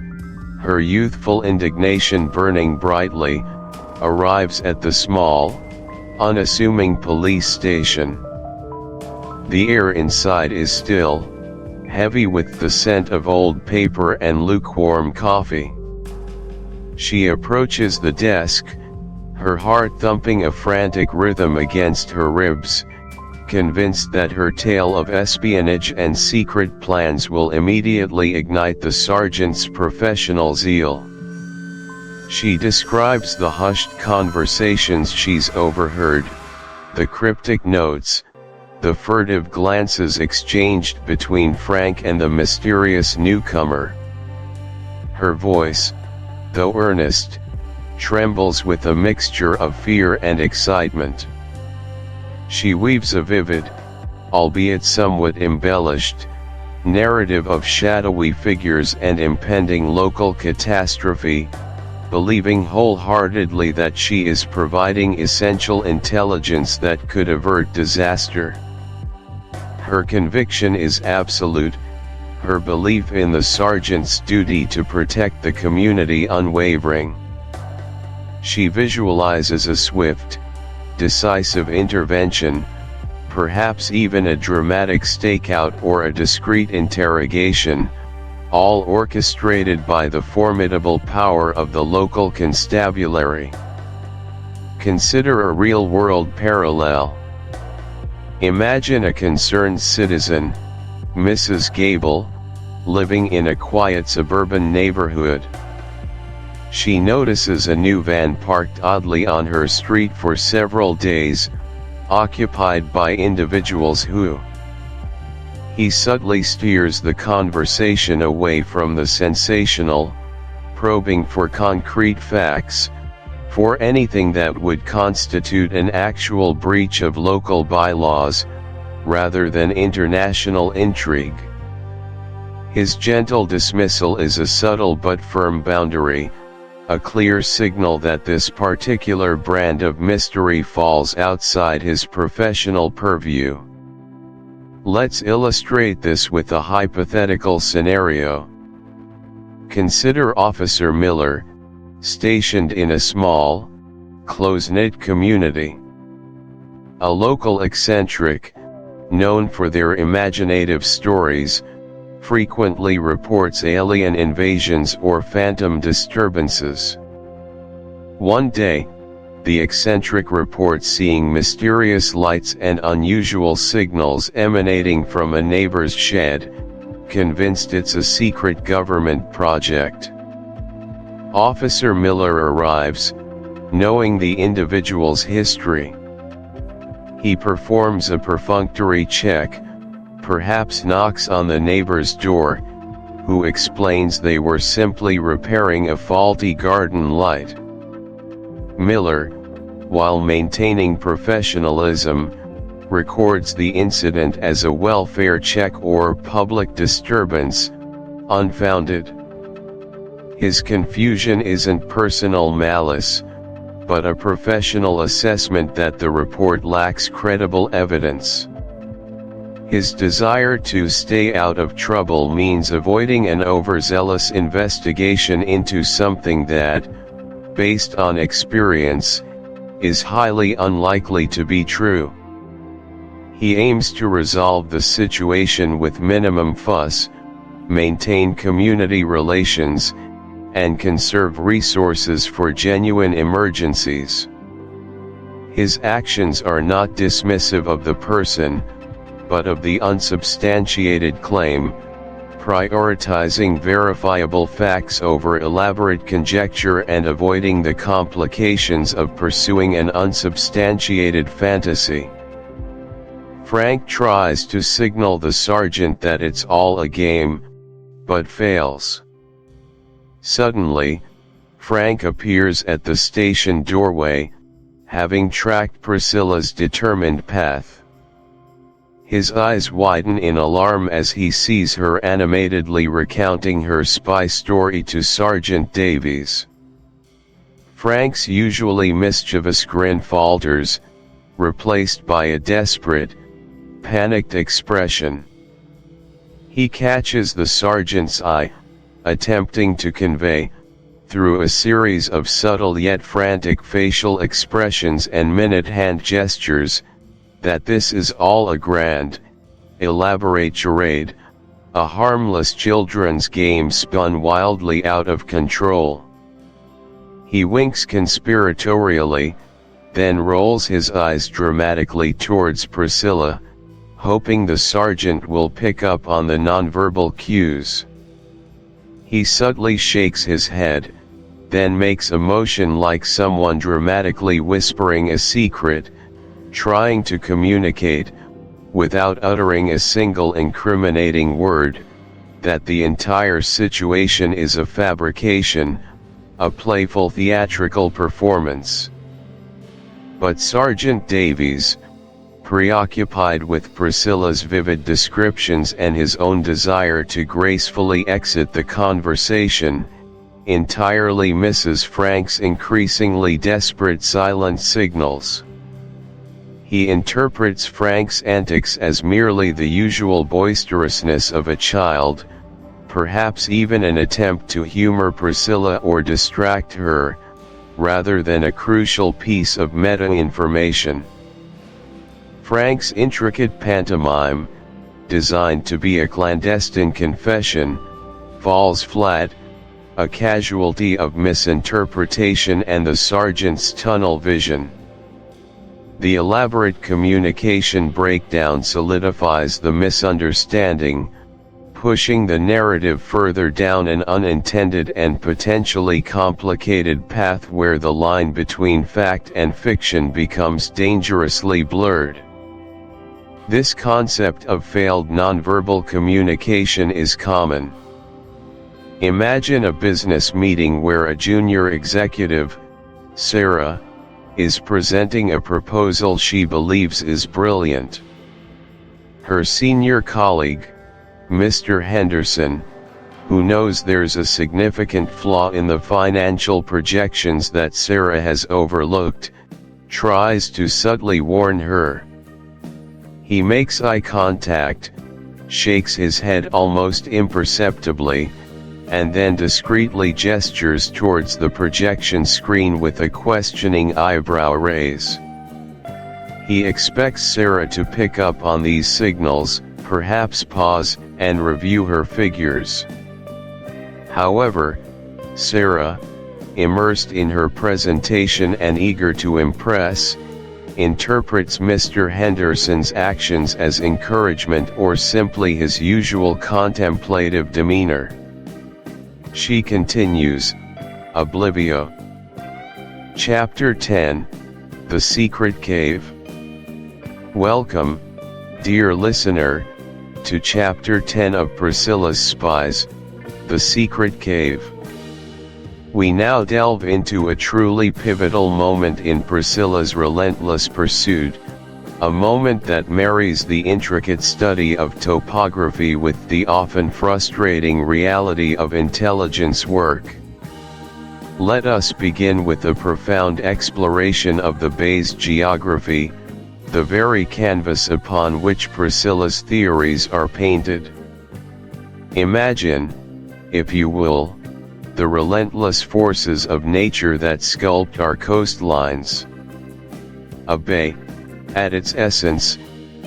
her youthful indignation burning brightly, arrives at the small, unassuming police station. The air inside is still, heavy with the scent of old paper and lukewarm coffee. She approaches the desk, her heart thumping a frantic rhythm against her ribs, convinced that her tale of espionage and secret plans will immediately ignite the sergeant's professional zeal. She describes the hushed conversations she's overheard, the cryptic notes, the furtive glances exchanged between Frank and the mysterious newcomer. Her voice, though earnest, trembles with a mixture of fear and excitement. She weaves a vivid, albeit somewhat embellished, narrative of shadowy figures and impending local catastrophe, believing wholeheartedly that she is providing essential intelligence that could avert disaster. Her conviction is absolute, her belief in the sergeant's duty to protect the community unwavering. She visualizes a swift, decisive intervention, perhaps even a dramatic stakeout or a discreet interrogation, all orchestrated by the formidable power of the local constabulary. Consider a real-world parallel. Imagine a concerned citizen, Mrs. Gable, living in a quiet suburban neighborhood. She notices a new van parked oddly on her street for several days, occupied by individuals who. He subtly steers the conversation away from the sensational, probing for concrete facts, for anything that would constitute an actual breach of local bylaws, rather than international intrigue. His gentle dismissal is a subtle but firm boundary, a clear signal that this particular brand of mystery falls outside his professional purview. Let's illustrate this with a hypothetical scenario. Consider Officer Miller, stationed in a small, close-knit community. A local eccentric, known for their imaginative stories, frequently reports alien invasions or phantom disturbances. One day, the eccentric reports seeing mysterious lights and unusual signals emanating from a neighbor's shed, convinced it's a secret government project. Officer Miller arrives, knowing the individual's history. He performs a perfunctory check, perhaps knocks on the neighbor's door, who explains they were simply repairing a faulty garden light. Miller, while maintaining professionalism, records the incident as a welfare check or public disturbance, unfounded. His confusion isn't personal malice, but a professional assessment that the report lacks credible evidence. His desire to stay out of trouble means avoiding an overzealous investigation into something that, based on experience, is highly unlikely to be true. He aims to resolve the situation with minimum fuss, maintain community relations, and conserve resources for genuine emergencies. His actions are not dismissive of the person, but of the unsubstantiated claim, prioritizing verifiable facts over elaborate conjecture and avoiding the complications of pursuing an unsubstantiated fantasy. Frank tries to signal the sergeant that it's all a game, but fails. Suddenly, Frank appears at the station doorway, having tracked Priscilla's determined path. His eyes widen in alarm as he sees her animatedly recounting her spy story to Sergeant Davies. Frank's usually mischievous grin falters, replaced by a desperate, panicked expression. He catches the sergeant's eye, attempting to convey, through a series of subtle yet frantic facial expressions and minute hand gestures, that this is all a grand, elaborate charade, a harmless children's game spun wildly out of control. He winks conspiratorially, then rolls his eyes dramatically towards Priscilla, hoping the sergeant will pick up on the nonverbal cues. He subtly shakes his head, then makes a motion like someone dramatically whispering a secret, trying to communicate, without uttering a single incriminating word, that the entire situation is a fabrication, a playful theatrical performance. But Sergeant Davies, preoccupied with Priscilla's vivid descriptions and his own desire to gracefully exit the conversation, entirely misses Frank's increasingly desperate silent signals. He interprets Frank's antics as merely the usual boisterousness of a child, perhaps even an attempt to humor Priscilla or distract her, rather than a crucial piece of meta-information. Frank's intricate pantomime, designed to be a clandestine confession, falls flat, a casualty of misinterpretation and the sergeant's tunnel vision. The elaborate communication breakdown solidifies the misunderstanding, pushing the narrative further down an unintended and potentially complicated path where the line between fact and fiction becomes dangerously blurred. This concept of failed nonverbal communication is common. Imagine a business meeting where a junior executive, Sarah, is presenting a proposal she believes is brilliant. Her senior colleague, Mr. Henderson, who knows there's a significant flaw in the financial projections that Sarah has overlooked, tries to subtly warn her. He makes eye contact, shakes his head almost imperceptibly, and then discreetly gestures towards the projection screen with a questioning eyebrow raise. He expects Sarah to pick up on these signals, perhaps pause, and review her figures. However, Sarah, immersed in her presentation and eager to impress, interprets Mr. Henderson's actions as encouragement or simply his usual contemplative demeanor. She continues, oblivio. Chapter 10, The Secret Cave. Welcome, dear listener, to Chapter 10 of Priscilla's Spies, The Secret Cave. We now delve into a truly pivotal moment in Priscilla's relentless pursuit, a moment that marries the intricate study of topography with the often frustrating reality of intelligence work. Let us begin with a profound exploration of the bay's geography, the very canvas upon which Priscilla's theories are painted. Imagine, if you will, the relentless forces of nature that sculpt our coastlines. A bay, at its essence,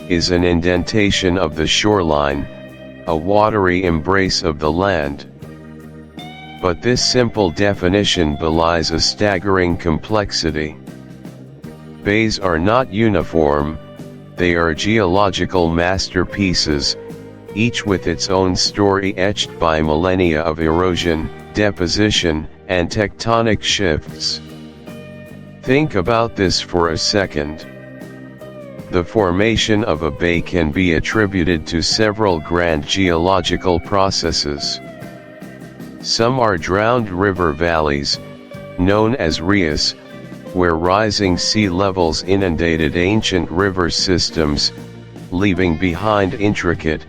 is an indentation of the shoreline, a watery embrace of the land. But this simple definition belies a staggering complexity. Bays are not uniform, they are geological masterpieces, each with its own story etched by millennia of erosion, deposition, and tectonic shifts. Think about this for a second. The formation of a bay can be attributed to several grand geological processes. Some are drowned river valleys, known as rias, where rising sea levels inundated ancient river systems, leaving behind intricate,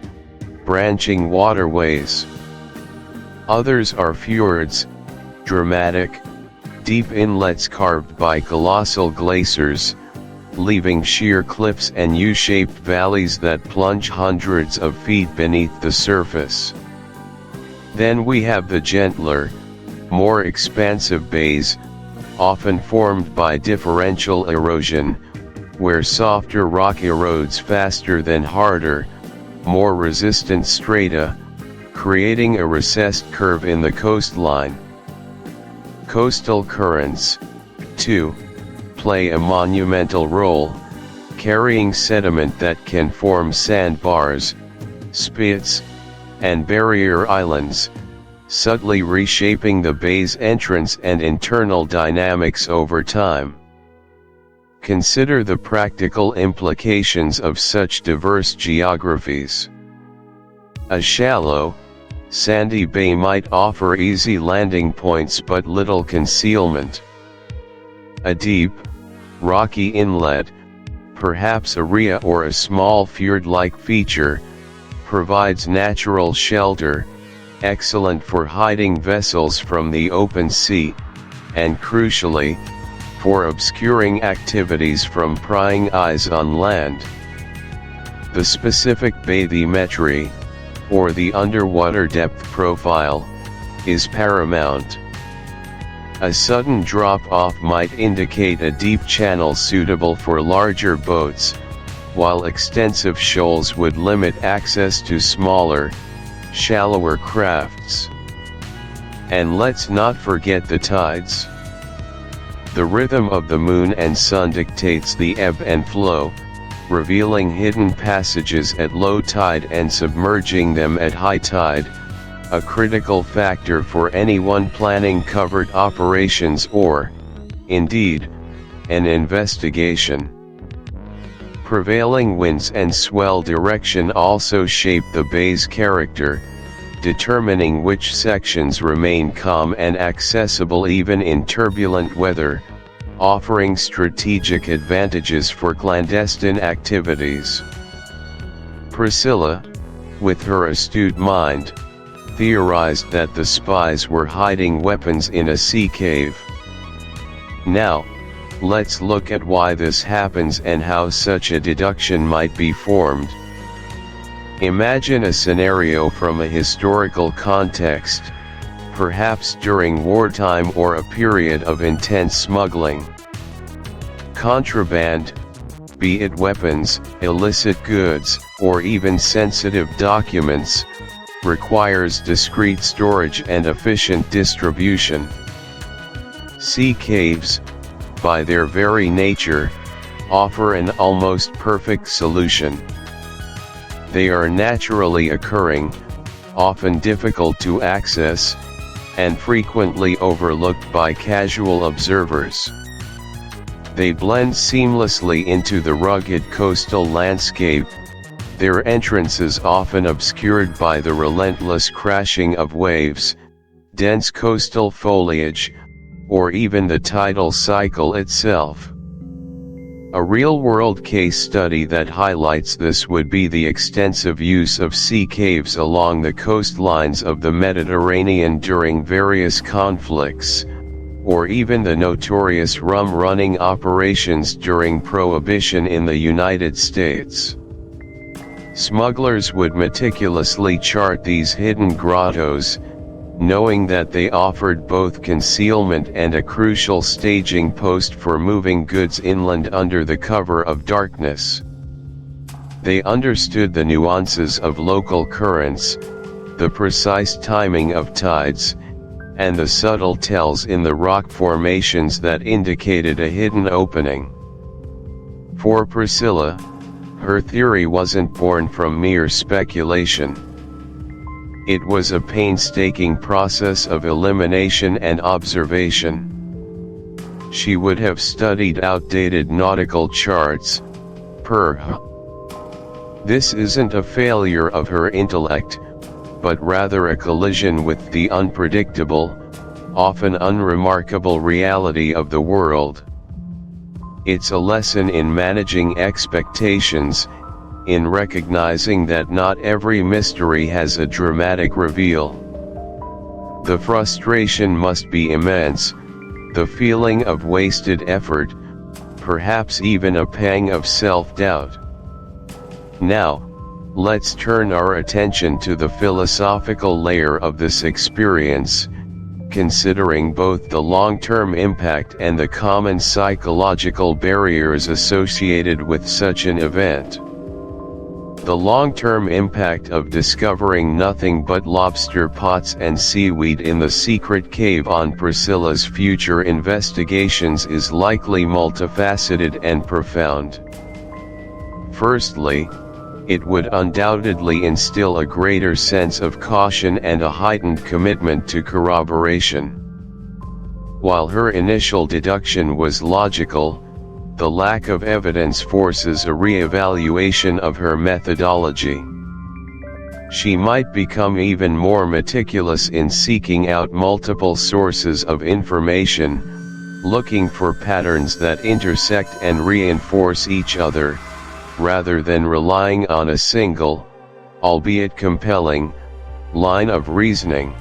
branching waterways. Others are fjords, dramatic, deep inlets carved by colossal glaciers, leaving sheer cliffs and U-shaped valleys that plunge hundreds of feet beneath the surface. Then we have the gentler, more expansive bays, often formed by differential erosion, where softer rock erodes faster than harder, more resistant strata, creating a recessed curve in the coastline. Coastal currents, too, play a monumental role, carrying sediment that can form sandbars, spits, and barrier islands, subtly reshaping the bay's entrance and internal dynamics over time. Consider the practical implications of such diverse geographies. A shallow, sandy bay might offer easy landing points but little concealment. A deep, rocky inlet, perhaps a ria or a small fjord-like feature, provides natural shelter, excellent for hiding vessels from the open sea, and crucially, for obscuring activities from prying eyes on land. The specific bathymetry, or the underwater depth profile, is paramount. A sudden drop-off might indicate a deep channel suitable for larger boats, while extensive shoals would limit access to smaller, shallower crafts. And let's not forget the tides. The rhythm of the moon and sun dictates the ebb and flow, revealing hidden passages at low tide and submerging them at high tide, a critical factor for anyone planning covert operations or, indeed, an investigation. Prevailing winds and swell direction also shape the bay's character, determining which sections remain calm and accessible even in turbulent weather, offering strategic advantages for clandestine activities. Priscilla, with her astute mind, theorized that the spies were hiding weapons in a sea cave. Now, let's look at why this happens and how such a deduction might be formed. Imagine a scenario from a historical context, perhaps during wartime or a period of intense smuggling. Contraband, be it weapons, illicit goods, or even sensitive documents, requires discreet storage and efficient distribution. Sea caves, by their very nature, offer an almost perfect solution. They are naturally occurring, often difficult to access, and frequently overlooked by casual observers. They blend seamlessly into the rugged coastal landscape, their entrances often obscured by the relentless crashing of waves, dense coastal foliage, or even the tidal cycle itself. A real-world case study that highlights this would be the extensive use of sea caves along the coastlines of the Mediterranean during various conflicts, or even the notorious rum-running operations during Prohibition in the United States. Smugglers would meticulously chart these hidden grottos, knowing that they offered both concealment and a crucial staging post for moving goods inland under the cover of darkness. They understood the nuances of local currents, the precise timing of tides, and the subtle tells in the rock formations that indicated a hidden opening. For Priscilla, her theory wasn't born from mere speculation. It was a painstaking process of elimination and observation. She would have studied outdated nautical charts. This isn't a failure of her intellect, but rather a collision with the unpredictable, often unremarkable reality of the world. It's a lesson in managing expectations, in recognizing that not every mystery has a dramatic reveal. The frustration must be immense, the feeling of wasted effort, perhaps even a pang of self-doubt. Now, let's turn our attention to the philosophical layer of this experience, considering both the long-term impact and the common psychological barriers associated with such an event. The long-term impact of discovering nothing but lobster pots and seaweed in the secret cave on Priscilla's future investigations is likely multifaceted and profound. Firstly, it would undoubtedly instill a greater sense of caution and a heightened commitment to corroboration. While her initial deduction was logical, the lack of evidence forces a re-evaluation of her methodology. She might become even more meticulous in seeking out multiple sources of information, looking for patterns that intersect and reinforce each other, rather than relying on a single, albeit compelling, line of reasoning.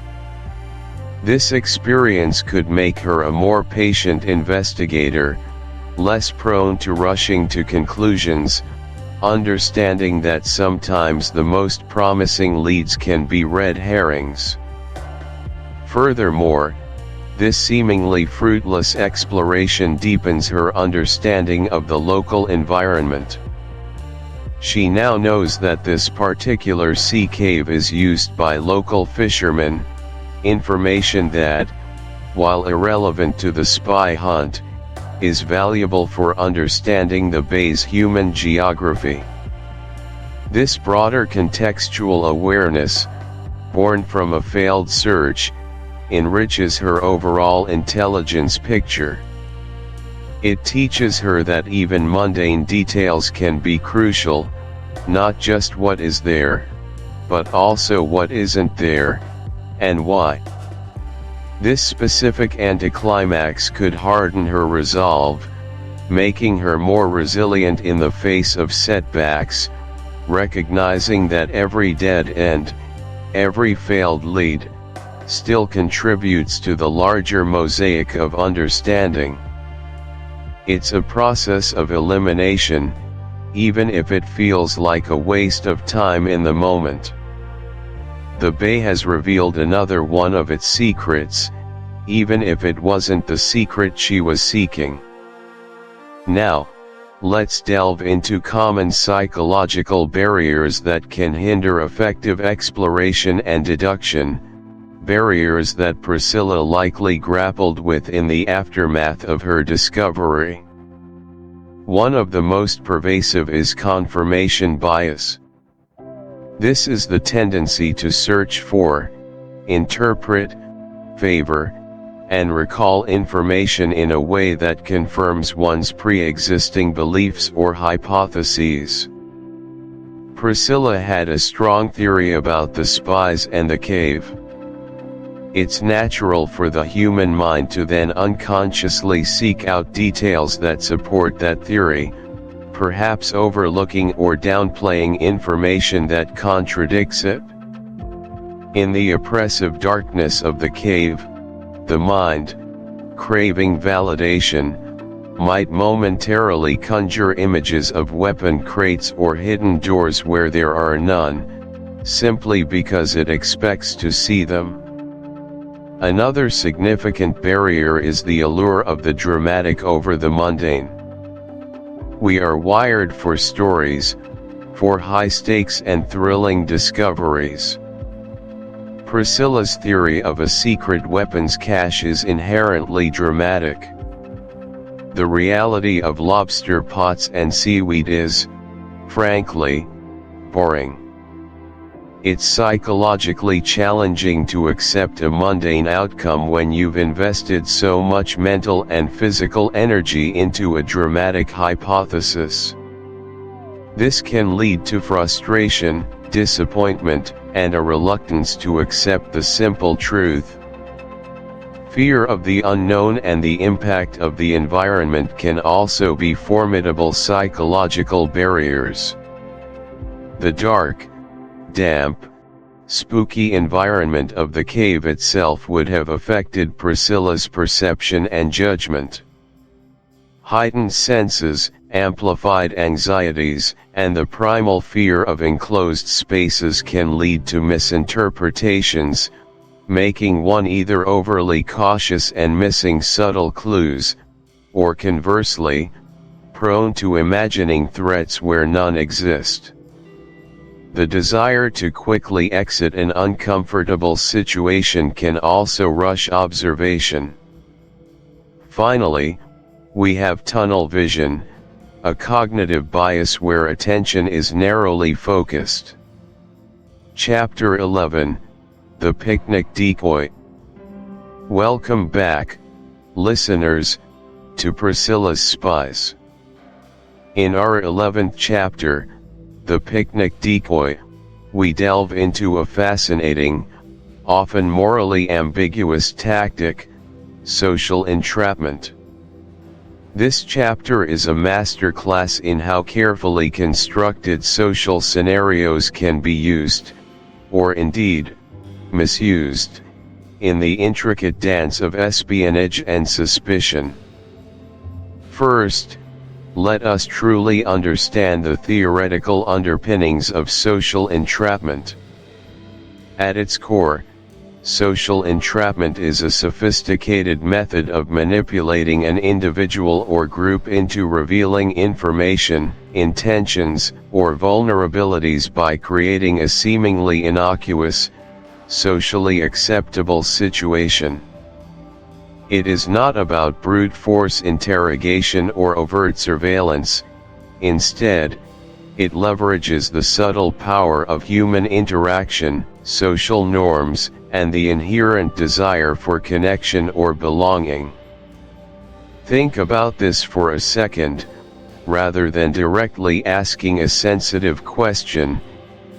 This experience could make her a more patient investigator, less prone to rushing to conclusions, understanding that sometimes the most promising leads can be red herrings. Furthermore, this seemingly fruitless exploration deepens her understanding of the local environment. She now knows that this particular sea cave is used by local fishermen, information that, while irrelevant to the spy hunt, is valuable for understanding the bay's human geography. This broader contextual awareness, born from a failed search, enriches her overall intelligence picture. It teaches her that even mundane details can be crucial, not just what is there, but also what isn't there, and why. This specific anticlimax could harden her resolve, making her more resilient in the face of setbacks, recognizing that every dead end, every failed lead, still contributes to the larger mosaic of understanding. It's a process of elimination, even if it feels like a waste of time in the moment. The bay has revealed another one of its secrets, even if it wasn't the secret she was seeking. Now, let's delve into common psychological barriers that can hinder effective exploration and deduction, barriers that Priscilla likely grappled with in the aftermath of her discovery. One of the most pervasive is confirmation bias. This is the tendency to search for, interpret, favor, and recall information in a way that confirms one's pre-existing beliefs or hypotheses. Priscilla had a strong theory about the spies and the cave. It's natural for the human mind to then unconsciously seek out details that support that theory, perhaps overlooking or downplaying information that contradicts it? In the oppressive darkness of the cave, the mind, craving validation, might momentarily conjure images of weapon crates or hidden doors where there are none, simply because it expects to see them. Another significant barrier is the allure of the dramatic over the mundane. We are wired for stories, for high stakes and thrilling discoveries. Priscilla's theory of a secret weapons cache is inherently dramatic. The reality of lobster pots and seaweed is, frankly, boring. It's psychologically challenging to accept a mundane outcome when you've invested so much mental and physical energy into a dramatic hypothesis. This can lead to frustration, disappointment, and a reluctance to accept the simple truth. Fear of the unknown and the impact of the environment can also be formidable psychological barriers. The dark, damp, spooky environment of the cave itself would have affected Priscilla's perception and judgment. Heightened senses, amplified anxieties, and the primal fear of enclosed spaces can lead to misinterpretations, making one either overly cautious and missing subtle clues, or conversely, prone to imagining threats where none exist. The desire to quickly exit an uncomfortable situation can also rush observation. Finally, we have tunnel vision, a cognitive bias where attention is narrowly focused. Chapter 11, The Picnic Decoy. Welcome back, listeners, to Priscilla's Spies. In our 11th chapter, The Picnic Decoy, we delve into a fascinating, often morally ambiguous tactic, social entrapment. This chapter is a masterclass in how carefully constructed social scenarios can be used, or indeed, misused, in the intricate dance of espionage and suspicion. First, let us truly understand the theoretical underpinnings of social entrapment. At its core, social entrapment is a sophisticated method of manipulating an individual or group into revealing information, intentions, or vulnerabilities by creating a seemingly innocuous, socially acceptable situation. It is not about brute force interrogation or overt surveillance. Instead, it leverages the subtle power of human interaction, social norms, and the inherent desire for connection or belonging. Think about this for a second. Rather than directly asking a sensitive question,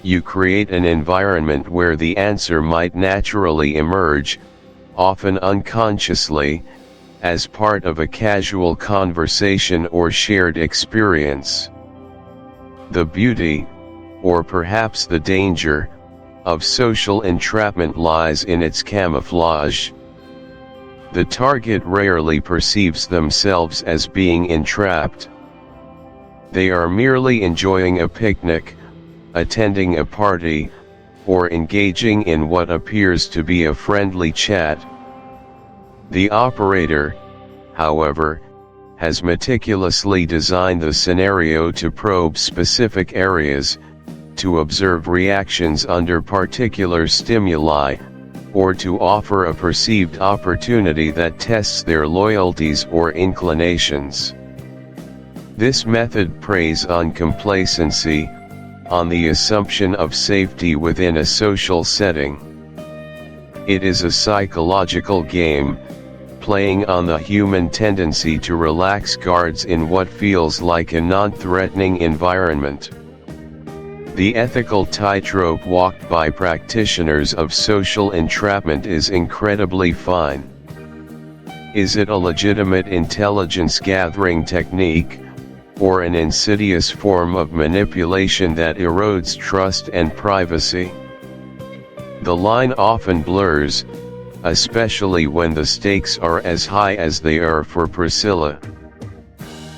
you create an environment where the answer might naturally emerge, often unconsciously, as part of a casual conversation or shared experience. The beauty, or perhaps the danger, of social entrapment lies in its camouflage. The target rarely perceives themselves as being entrapped. They are merely enjoying a picnic, attending a party, or engaging in what appears to be a friendly chat. The operator, however, has meticulously designed the scenario to probe specific areas, to observe reactions under particular stimuli, or to offer a perceived opportunity that tests their loyalties or inclinations. This method preys on complacency, on the assumption of safety within a social setting. It is a psychological game, playing on the human tendency to relax guards in what feels like a non-threatening environment. The ethical tightrope walked by practitioners of social entrapment is incredibly fine. Is it a legitimate intelligence-gathering technique, or an insidious form of manipulation that erodes trust and privacy. The line often blurs, especially when the stakes are as high as they are for Priscilla.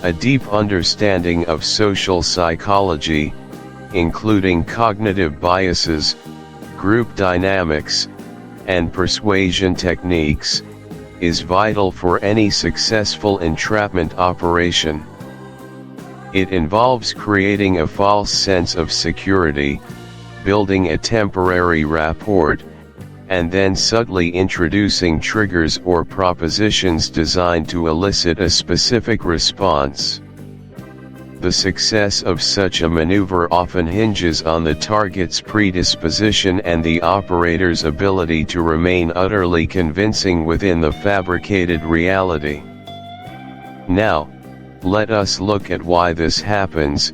A deep understanding of social psychology, including cognitive biases, group dynamics, and persuasion techniques, is vital for any successful entrapment operation. It involves creating a false sense of security, building a temporary rapport, and then subtly introducing triggers or propositions designed to elicit a specific response. The success of such a maneuver often hinges on the target's predisposition and the operator's ability to remain utterly convincing within the fabricated reality. Now, let us look at why this happens,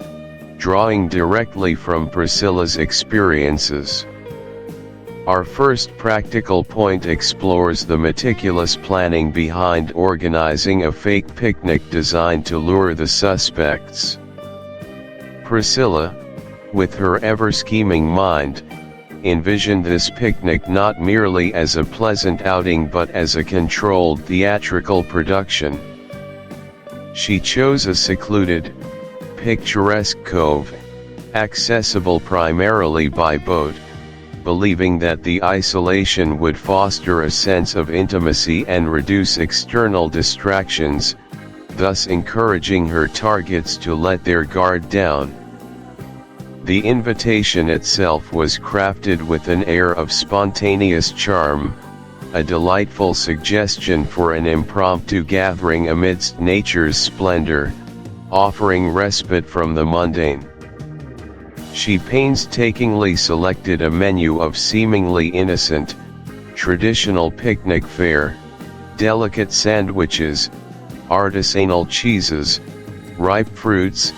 drawing directly from Priscilla's experiences. Our first practical point explores the meticulous planning behind organizing a fake picnic designed to lure the suspects. Priscilla, with her ever-scheming mind, envisioned this picnic not merely as a pleasant outing but as a controlled theatrical production. She chose a secluded, picturesque cove, accessible primarily by boat, believing that the isolation would foster a sense of intimacy and reduce external distractions, thus encouraging her targets to let their guard down. The invitation itself was crafted with an air of spontaneous charm, a delightful suggestion for an impromptu gathering amidst nature's splendor, offering respite from the mundane. She painstakingly selected a menu of seemingly innocent, traditional picnic fare, delicate sandwiches, artisanal cheeses, ripe fruits,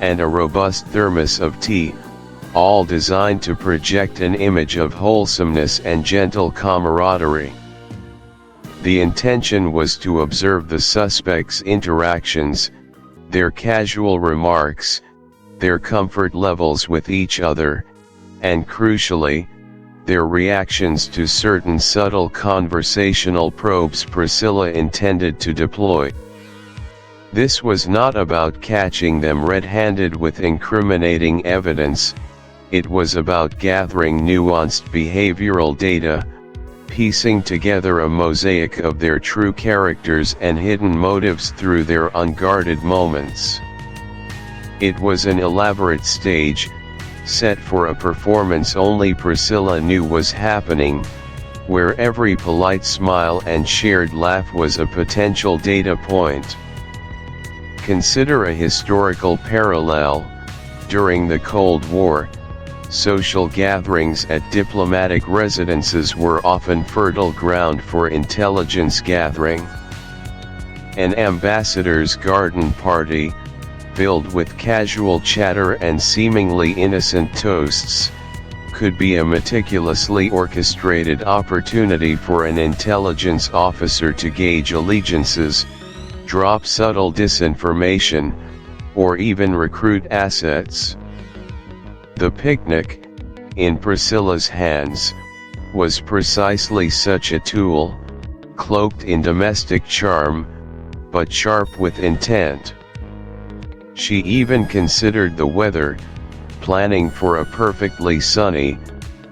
and a robust thermos of tea, all designed to project an image of wholesomeness and gentle camaraderie. The intention was to observe the suspects' interactions, their casual remarks, their comfort levels with each other, and crucially, their reactions to certain subtle conversational probes Priscilla intended to deploy. This was not about catching them red-handed with incriminating evidence, it was about gathering nuanced behavioral data, piecing together a mosaic of their true characters and hidden motives through their unguarded moments. It was an elaborate stage, set for a performance only Priscilla knew was happening, where every polite smile and shared laugh was a potential data point. Consider a historical parallel. During the Cold War, social gatherings at diplomatic residences were often fertile ground for intelligence gathering. An ambassador's garden party, filled with casual chatter and seemingly innocent toasts, could be a meticulously orchestrated opportunity for an intelligence officer to gauge allegiances, drop subtle disinformation, or even recruit assets. The picnic, in Priscilla's hands, was precisely such a tool, cloaked in domestic charm, but sharp with intent. She even considered the weather, planning for a perfectly sunny,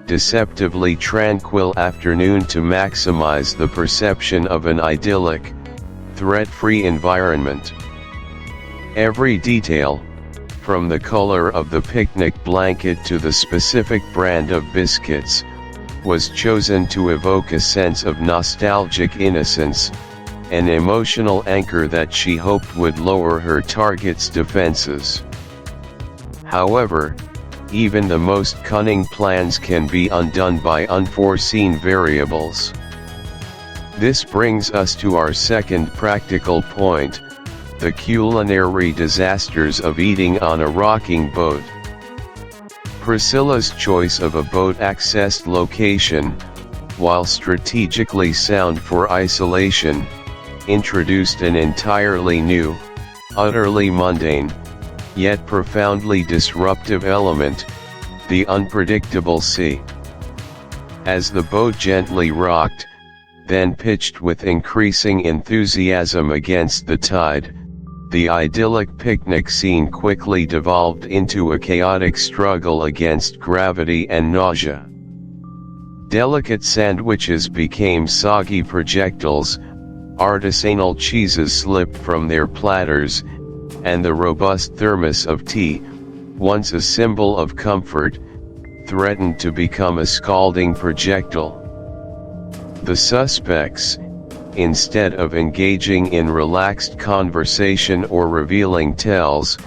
deceptively tranquil afternoon to maximize the perception of an idyllic, threat-free environment. Every detail, from the color of the picnic blanket to the specific brand of biscuits, was chosen to evoke a sense of nostalgic innocence, an emotional anchor that she hoped would lower her target's defenses. However, even the most cunning plans can be undone by unforeseen variables. This brings us to our second practical point, the culinary disasters of eating on a rocking boat. Priscilla's choice of a boat-accessed location, while strategically sound for isolation, introduced an entirely new, utterly mundane, yet profoundly disruptive element, the unpredictable sea. As the boat gently rocked, then pitched with increasing enthusiasm against the tide, the idyllic picnic scene quickly devolved into a chaotic struggle against gravity and nausea. Delicate sandwiches became soggy projectiles, artisanal cheeses slipped from their platters, and the robust thermos of tea, once a symbol of comfort, threatened to become a scalding projectile. The suspects, instead of engaging in relaxed conversation or revealing tales,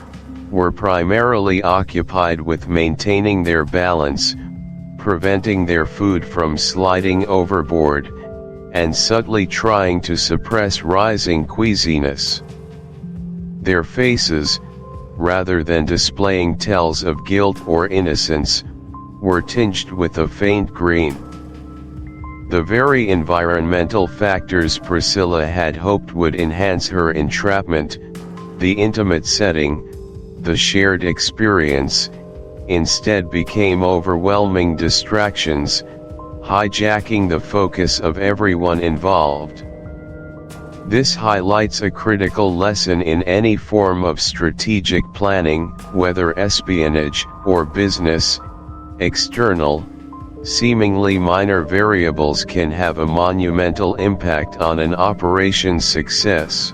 were primarily occupied with maintaining their balance, preventing their food from sliding overboard, and subtly trying to suppress rising queasiness. Their faces, rather than displaying tales of guilt or innocence, were tinged with a faint green. The very environmental factors Priscilla had hoped would enhance her entrapment, the intimate setting, the shared experience, instead became overwhelming distractions, hijacking the focus of everyone involved. This highlights a critical lesson in any form of strategic planning, whether espionage or business. External, seemingly minor variables can have a monumental impact on an operation's success.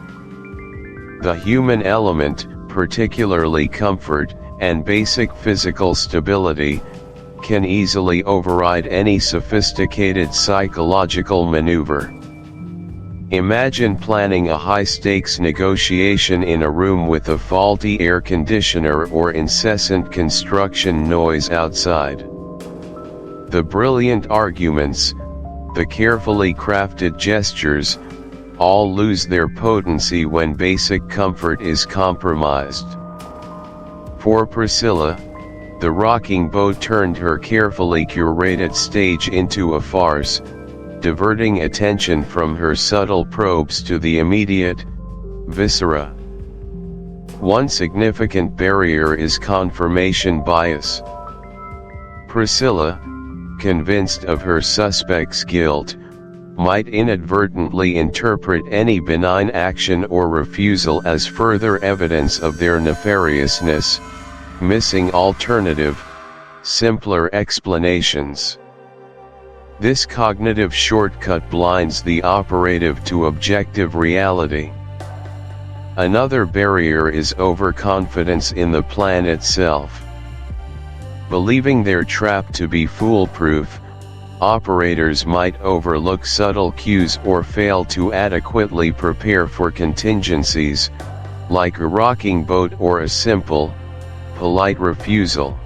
The human element, particularly comfort and basic physical stability, can easily override any sophisticated psychological maneuver. Imagine planning a high-stakes negotiation in a room with a faulty air conditioner or incessant construction noise outside. The brilliant arguments, the carefully crafted gestures, all lose their potency when basic comfort is compromised. For Priscilla, the rocking boat turned her carefully curated stage into a farce, diverting attention from her subtle probes to the immediate viscera. One significant barrier is confirmation bias. Priscilla, convinced of her suspect's guilt, might inadvertently interpret any benign action or refusal as further evidence of their nefariousness, missing alternative, simpler explanations. This cognitive shortcut blinds the operative to objective reality. Another barrier is overconfidence in the plan itself. Believing their trap to be foolproof, operators might overlook subtle cues or fail to adequately prepare for contingencies, like a rocking boat or a simple, polite refusal.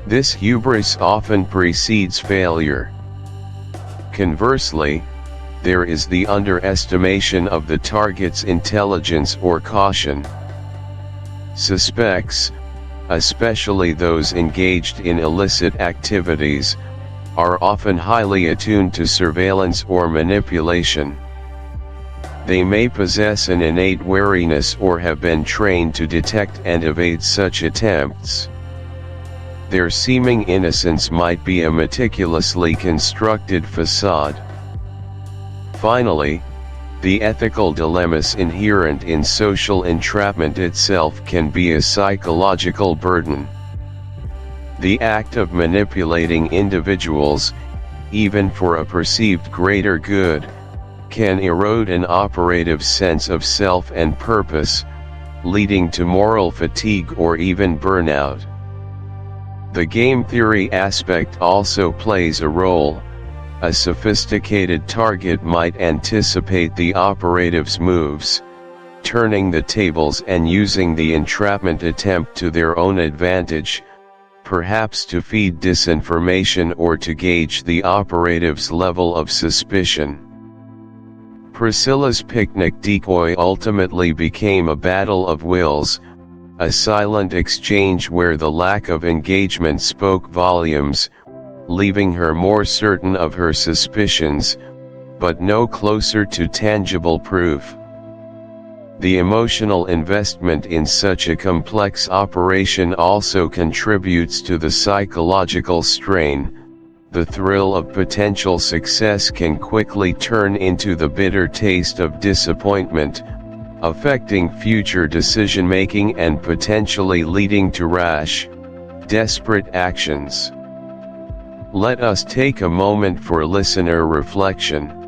This hubris often precedes failure. Conversely, there is the underestimation of the target's intelligence or caution. Suspects, especially those engaged in illicit activities, are often highly attuned to surveillance or manipulation. They may possess an innate wariness or have been trained to detect and evade such attempts. Their seeming innocence might be a meticulously constructed facade. Finally, the ethical dilemmas inherent in social entrapment itself can be a psychological burden. The act of manipulating individuals, even for a perceived greater good, can erode an operative's sense of self and purpose, leading to moral fatigue or even burnout. The game theory aspect also plays a role. A sophisticated target might anticipate the operative's moves, turning the tables and using the entrapment attempt to their own advantage, perhaps to feed disinformation or to gauge the operative's level of suspicion. Priscilla's picnic decoy ultimately became a battle of wills, a silent exchange where the lack of engagement spoke volumes, leaving her more certain of her suspicions, but no closer to tangible proof. The emotional investment in such a complex operation also contributes to the psychological strain. The thrill of potential success can quickly turn into the bitter taste of disappointment, affecting future decision-making and potentially leading to rash, desperate actions. Let us take a moment for listener reflection.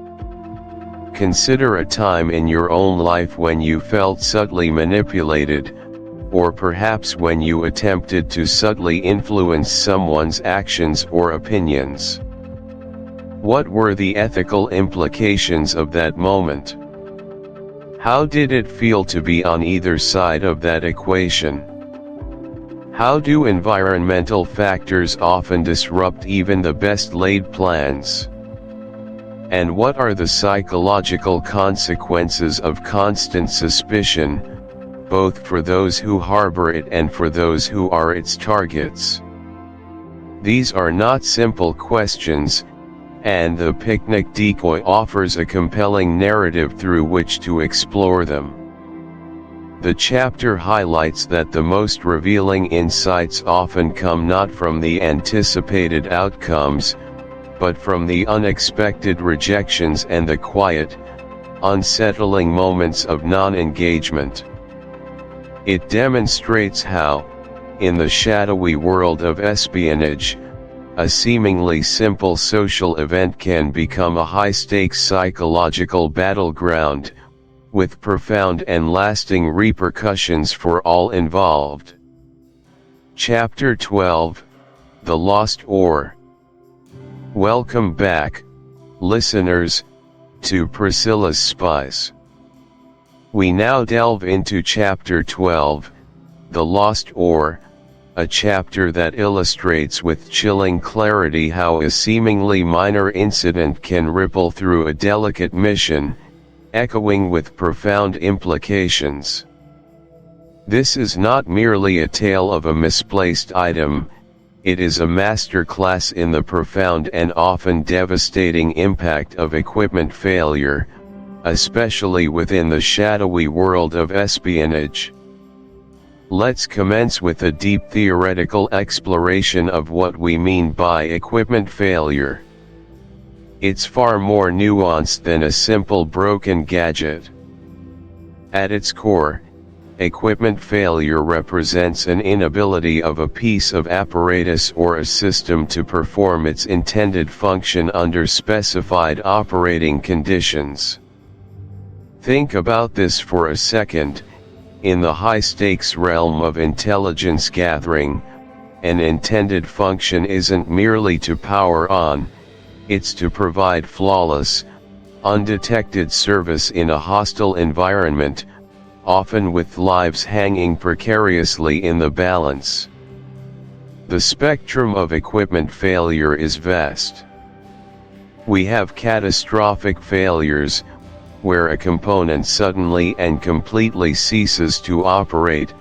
Consider a time in your own life when you felt subtly manipulated, or perhaps when you attempted to subtly influence someone's actions or opinions. What were the ethical implications of that moment? How did it feel to be on either side of that equation? How do environmental factors often disrupt even the best laid plans? And what are the psychological consequences of constant suspicion, both for those who harbor it and for those who are its targets? These are not simple questions, and the picnic decoy offers a compelling narrative through which to explore them. The chapter highlights that the most revealing insights often come not from the anticipated outcomes, but from the unexpected rejections and the quiet, unsettling moments of non-engagement. It demonstrates how, in the shadowy world of espionage, a seemingly simple social event can become a high-stakes psychological battleground, with profound and lasting repercussions for all involved. Chapter 12, The Lost Ore. Welcome back, listeners, to Priscilla's Spies. We now delve into Chapter 12, The Lost Ore, a chapter that illustrates with chilling clarity how a seemingly minor incident can ripple through a delicate mission, echoing with profound implications. This is not merely a tale of a misplaced item, it is a masterclass in the profound and often devastating impact of equipment failure, especially within the shadowy world of espionage. Let's commence with a deep theoretical exploration of what we mean by equipment failure. It's far more nuanced than a simple broken gadget. At its core, equipment failure represents an inability of a piece of apparatus or a system to perform its intended function under specified operating conditions. Think about this for a second. In the high-stakes realm of intelligence gathering, an intended function isn't merely to power on, it's to provide flawless, undetected service in a hostile environment, often with lives hanging precariously in the balance. The spectrum of equipment failure is vast. We have catastrophic failures, where a component suddenly and completely ceases to operate,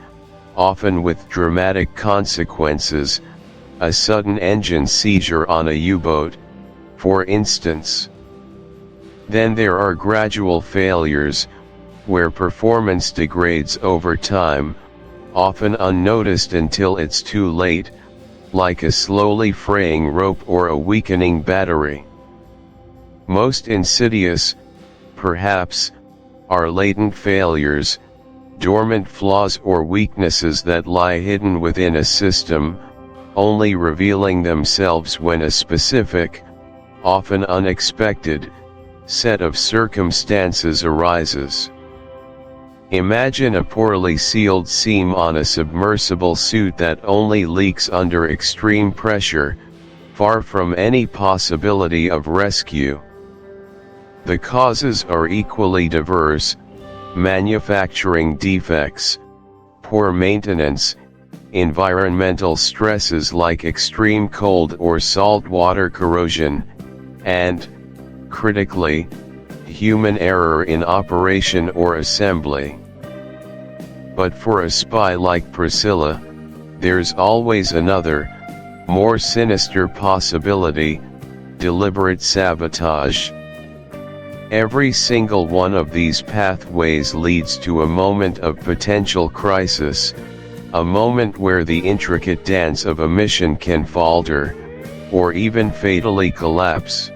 often with dramatic consequences, a sudden engine seizure on a U-boat, for instance. Then there are gradual failures, where performance degrades over time, often unnoticed until it's too late, like a slowly fraying rope or a weakening battery. Most insidious, perhaps, are latent failures, dormant flaws or weaknesses that lie hidden within a system, only revealing themselves when a specific, often unexpected, set of circumstances arises. Imagine a poorly sealed seam on a submersible suit that only leaks under extreme pressure, far from any possibility of rescue. The causes are equally diverse: manufacturing defects, poor maintenance, environmental stresses like extreme cold or saltwater corrosion, and, critically, human error in operation or assembly. But for a spy like Priscilla, there's always another, more sinister possibility: deliberate sabotage. Every single one of these pathways leads to a moment of potential crisis, a moment where the intricate dance of a mission can falter, or even fatally collapse.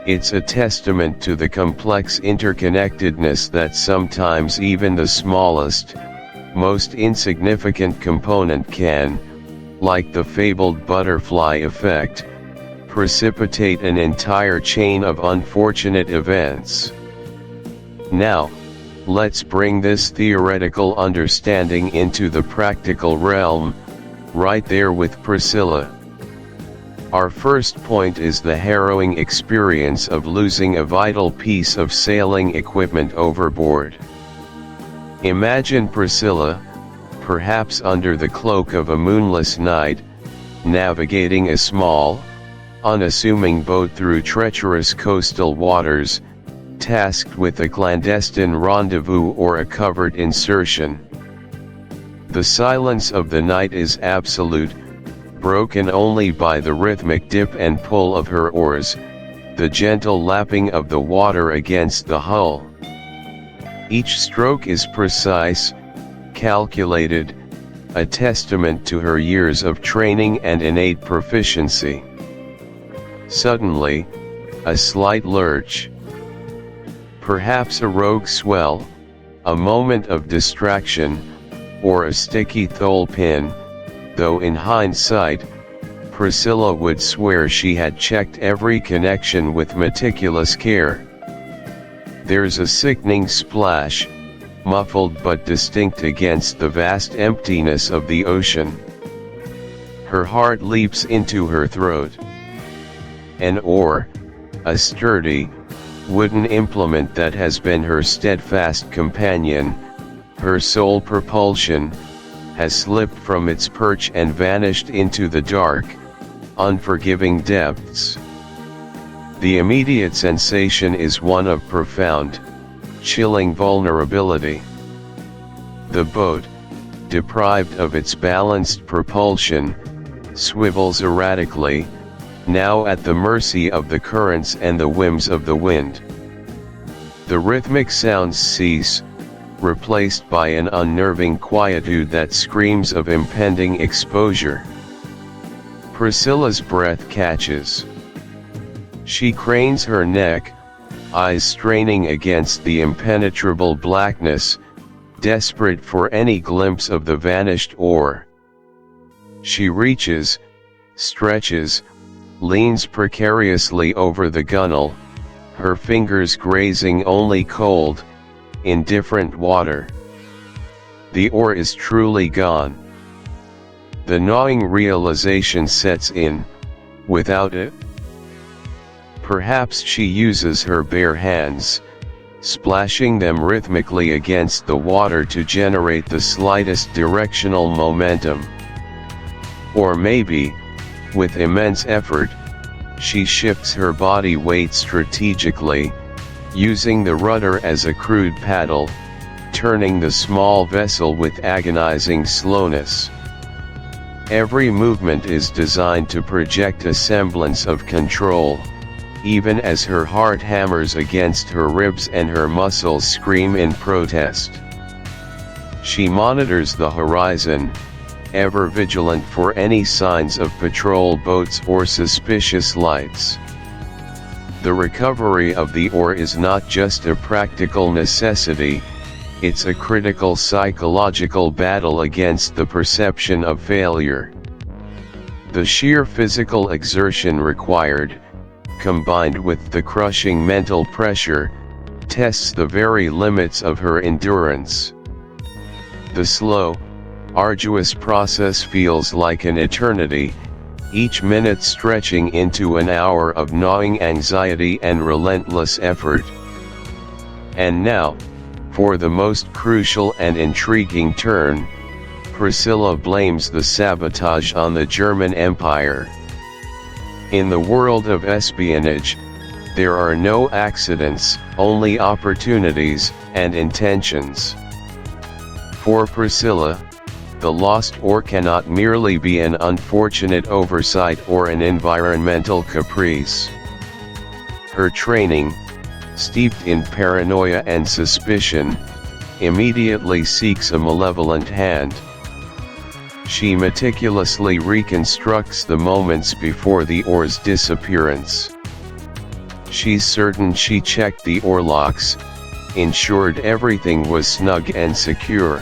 It's a testament to the complex interconnectedness that sometimes even the smallest, most insignificant component can, like the fabled butterfly effect, precipitate an entire chain of unfortunate events. Now, let's bring this theoretical understanding into the practical realm, right there with Priscilla. Our first point is the harrowing experience of losing a vital piece of sailing equipment overboard. Imagine Priscilla, perhaps under the cloak of a moonless night, navigating a small, unassuming boat through treacherous coastal waters, tasked with a clandestine rendezvous or a covert insertion. The silence of the night is absolute, broken only by the rhythmic dip and pull of her oars, the gentle lapping of the water against the hull. Each stroke is precise, calculated, a testament to her years of training and innate proficiency. Suddenly, a slight lurch, perhaps a rogue swell, a moment of distraction, or a sticky thole pin, though in hindsight, Priscilla would swear she had checked every connection with meticulous care. There's a sickening splash, muffled but distinct against the vast emptiness of the ocean. Her heart leaps into her throat. An oar, a sturdy, wooden implement that has been her steadfast companion, her sole propulsion, has slipped from its perch and vanished into the dark, unforgiving depths. The immediate sensation is one of profound, chilling vulnerability. The boat, deprived of its balanced propulsion, swivels erratically, now at the mercy of the currents and the whims of the wind. The rhythmic sounds cease, replaced by an unnerving quietude that screams of impending exposure. Priscilla's breath catches. She cranes her neck, eyes straining against the impenetrable blackness, desperate for any glimpse of the vanished oar. She reaches, stretches, leans precariously over the gunwale, her fingers grazing only cold, indifferent water. The oar is truly gone. The gnawing realization sets in, without it. Perhaps she uses her bare hands, splashing them rhythmically against the water to generate the slightest directional momentum. Or maybe, with immense effort, she shifts her body weight strategically, using the rudder as a crude paddle, turning the small vessel with agonizing slowness. Every movement is designed to project a semblance of control, even as her heart hammers against her ribs and her muscles scream in protest. She monitors the horizon, ever vigilant for any signs of patrol boats or suspicious lights. The recovery of the oar is not just a practical necessity, it's a critical psychological battle against the perception of failure. The sheer physical exertion required, combined with the crushing mental pressure, tests the very limits of her endurance. The slow, arduous process feels like an eternity, each minute stretching into an hour of gnawing anxiety and relentless effort. And now, for the most crucial and intriguing turn, Priscilla blames the sabotage on the German Empire. In the world of espionage, there are no accidents, only opportunities and intentions. For Priscilla, the lost oar cannot merely be an unfortunate oversight or an environmental caprice. Her training, steeped in paranoia and suspicion, immediately seeks a malevolent hand. She meticulously reconstructs the moments before the oar's disappearance. She's certain she checked the oar locks, ensured everything was snug and secure.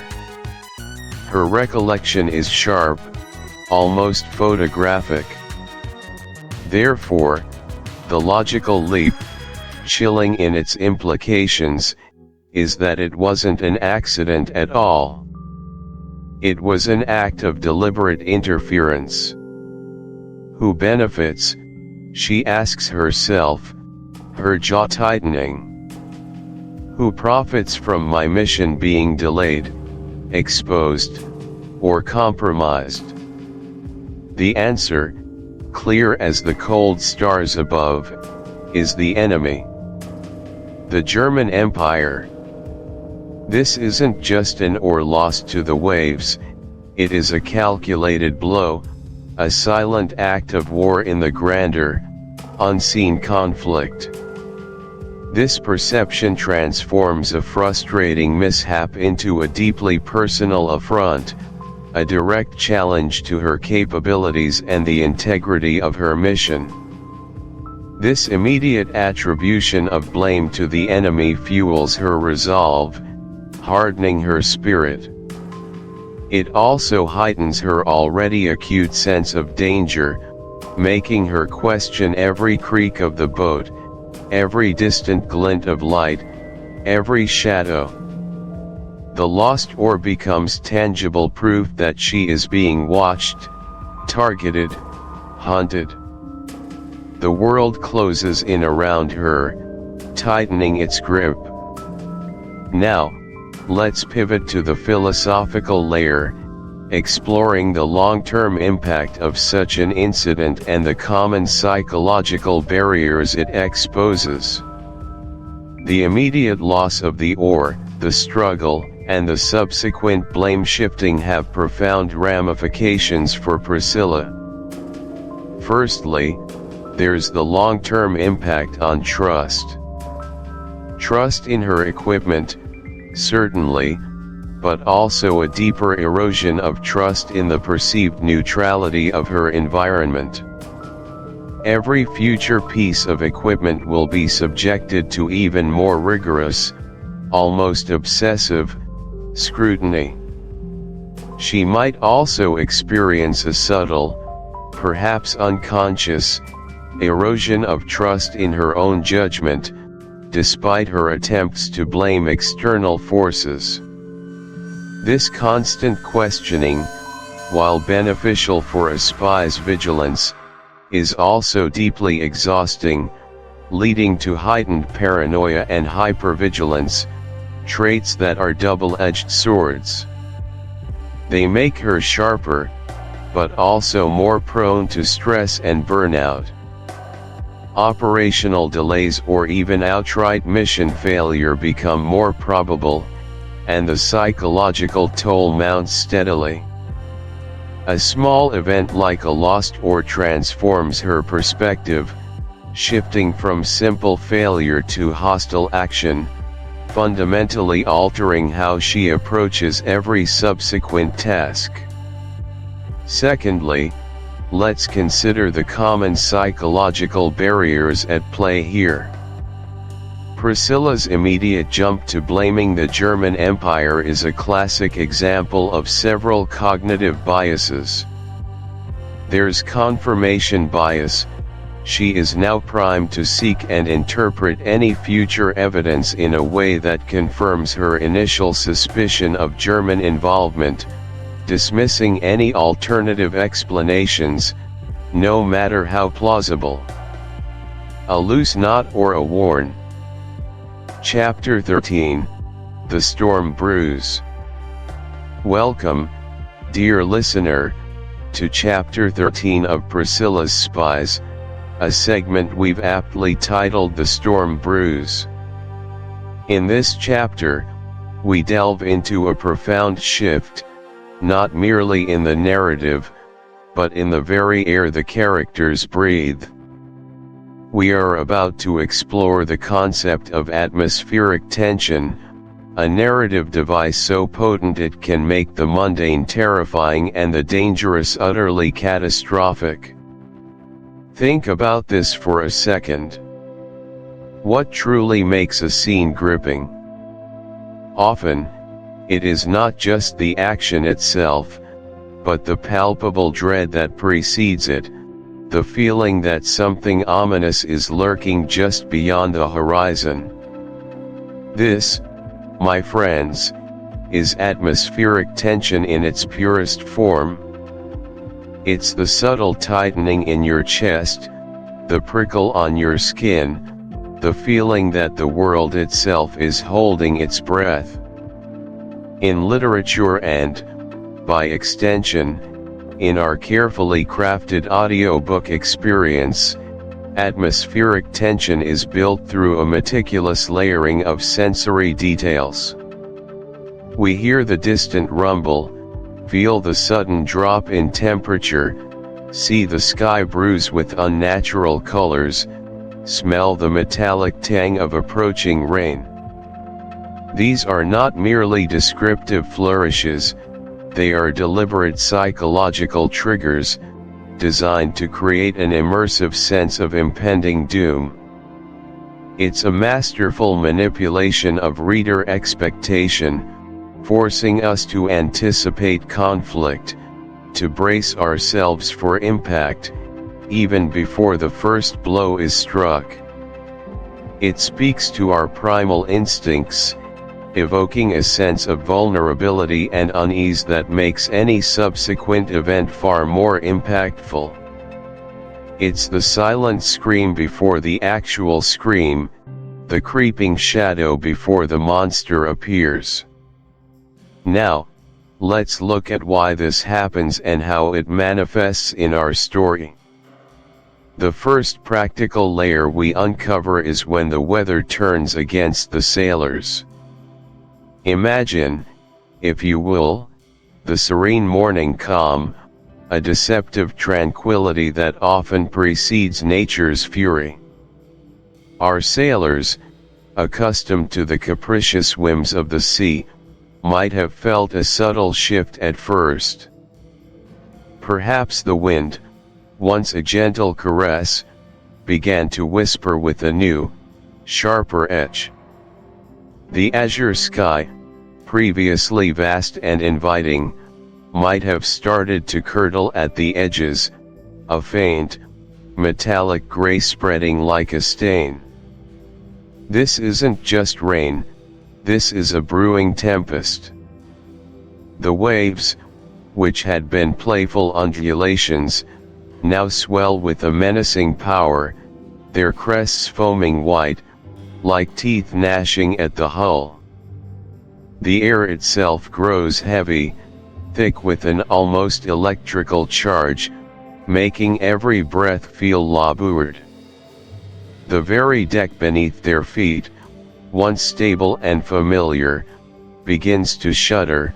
Her recollection is sharp, almost photographic. Therefore, the logical leap, chilling in its implications, is that it wasn't an accident at all. It was an act of deliberate interference. Who benefits, she asks herself, her jaw tightening. Who profits from my mission being delayed, exposed, or compromised? The answer, clear as the cold stars above, is the enemy. The German Empire. This isn't just an oar lost to the waves, it is a calculated blow, a silent act of war in the grander, unseen conflict. This perception transforms a frustrating mishap into a deeply personal affront, a direct challenge to her capabilities and the integrity of her mission. This immediate attribution of blame to the enemy fuels her resolve, hardening her spirit. It also heightens her already acute sense of danger, making her question every creak of the boat, every distant glint of light, every shadow. The lost oar becomes tangible proof that she is being watched, targeted, hunted. The world closes in around her, tightening its grip. Now, let's pivot to the philosophical layer, exploring the long-term impact of such an incident and the common psychological barriers it exposes. The immediate loss of the oar, the struggle, and the subsequent blame-shifting have profound ramifications for Priscilla. Firstly, there's the long-term impact on trust. Trust in her equipment, certainly, but also a deeper erosion of trust in the perceived neutrality of her environment. Every future piece of equipment will be subjected to even more rigorous, almost obsessive, scrutiny. She might also experience a subtle, perhaps unconscious, erosion of trust in her own judgment, despite her attempts to blame external forces. This constant questioning, while beneficial for a spy's vigilance, is also deeply exhausting, leading to heightened paranoia and hypervigilance, traits that are double-edged swords. They make her sharper, but also more prone to stress and burnout. Operational delays or even outright mission failure become more probable, and the psychological toll mounts steadily. A small event like a lost oar transforms her perspective, shifting from simple failure to hostile action, fundamentally altering how she approaches every subsequent task. Secondly, let's consider the common psychological barriers at play here. Priscilla's immediate jump to blaming the German Empire is a classic example of several cognitive biases. There's confirmation bias. She is now primed to seek and interpret any future evidence in a way that confirms her initial suspicion of German involvement, dismissing any alternative explanations, no matter how plausible. A loose knot or a warn. Chapter 13, The Storm Brews. Welcome, dear listener, to Chapter 13 of Priscilla's Spies, a segment we've aptly titled The Storm Brews. In this chapter, we delve into a profound shift, not merely in the narrative, but in the very air the characters breathe. We are about to explore the concept of atmospheric tension, a narrative device so potent it can make the mundane terrifying and the dangerous utterly catastrophic. Think about this for a second. What truly makes a scene gripping? Often, it is not just the action itself, but the palpable dread that precedes it, the feeling that something ominous is lurking just beyond the horizon. This, my friends, is atmospheric tension in its purest form. It's the subtle tightening in your chest, the prickle on your skin, the feeling that the world itself is holding its breath. In literature and, by extension, in our carefully crafted audiobook experience, atmospheric tension is built through a meticulous layering of sensory details. We hear the distant rumble, feel the sudden drop in temperature, see the sky bruise with unnatural colors, smell the metallic tang of approaching rain. These are not merely descriptive flourishes, they are deliberate psychological triggers, designed to create an immersive sense of impending doom. It's a masterful manipulation of reader expectation, forcing us to anticipate conflict, to brace ourselves for impact, even before the first blow is struck. It speaks to our primal instincts, evoking a sense of vulnerability and unease that makes any subsequent event far more impactful. It's the silent scream before the actual scream, the creeping shadow before the monster appears. Now, let's look at why this happens and how it manifests in our story. The first practical layer we uncover is when the weather turns against the sailors. Imagine, if you will, the serene morning calm, a deceptive tranquility that often precedes nature's fury. Our sailors, accustomed to the capricious whims of the sea, might have felt a subtle shift at first. Perhaps the wind, once a gentle caress, began to whisper with a new, sharper edge. The azure sky, previously vast and inviting, might have started to curdle at the edges, a faint, metallic gray spreading like a stain. This isn't just rain, this is a brewing tempest. The waves, which had been playful undulations, now swell with a menacing power, their crests foaming white, like teeth gnashing at the hull. The air itself grows heavy, thick with an almost electrical charge, making every breath feel labored. The very deck beneath their feet, once stable and familiar, begins to shudder,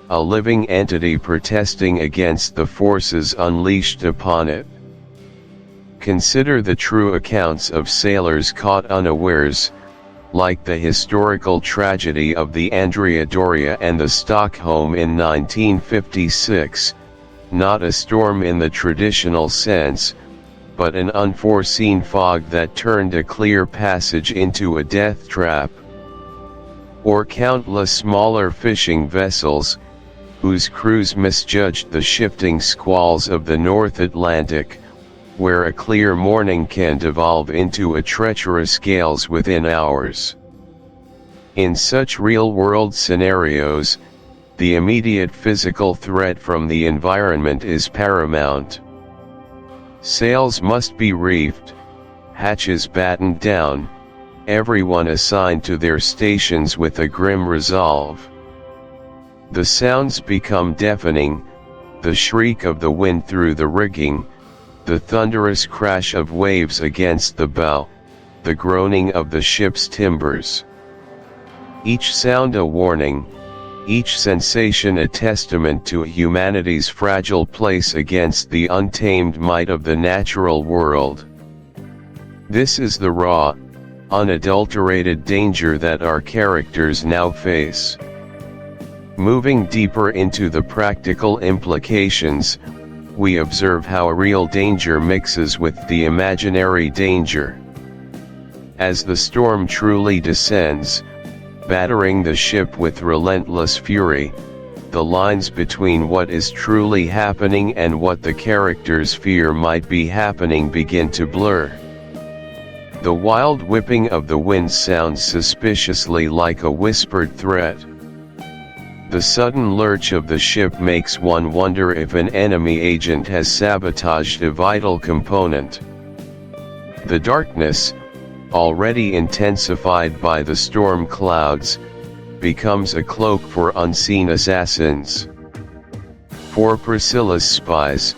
a living entity protesting against the forces unleashed upon it. Consider the true accounts of sailors caught unawares, like the historical tragedy of the Andrea Doria and the Stockholm in 1956, not a storm in the traditional sense, but an unforeseen fog that turned a clear passage into a death trap. Or countless smaller fishing vessels, whose crews misjudged the shifting squalls of the North Atlantic, where a clear morning can devolve into a treacherous gales within hours. In such real-world scenarios, the immediate physical threat from the environment is paramount. Sails must be reefed, hatches battened down, everyone assigned to their stations with a grim resolve. The sounds become deafening, the shriek of the wind through the rigging, the thunderous crash of waves against the bow, the groaning of the ship's timbers. Each sound a warning, each sensation a testament to humanity's fragile place against the untamed might of the natural world. This is the raw, unadulterated danger that our characters now face. Moving deeper into the practical implications, we observe how a real danger mixes with the imaginary danger. As the storm truly descends, battering the ship with relentless fury, the lines between what is truly happening and what the characters fear might be happening begin to blur. The wild whipping of the wind sounds suspiciously like a whispered threat. The sudden lurch of the ship makes one wonder if an enemy agent has sabotaged a vital component. The darkness, already intensified by the storm clouds, becomes a cloak for unseen assassins. For Priscilla's spies,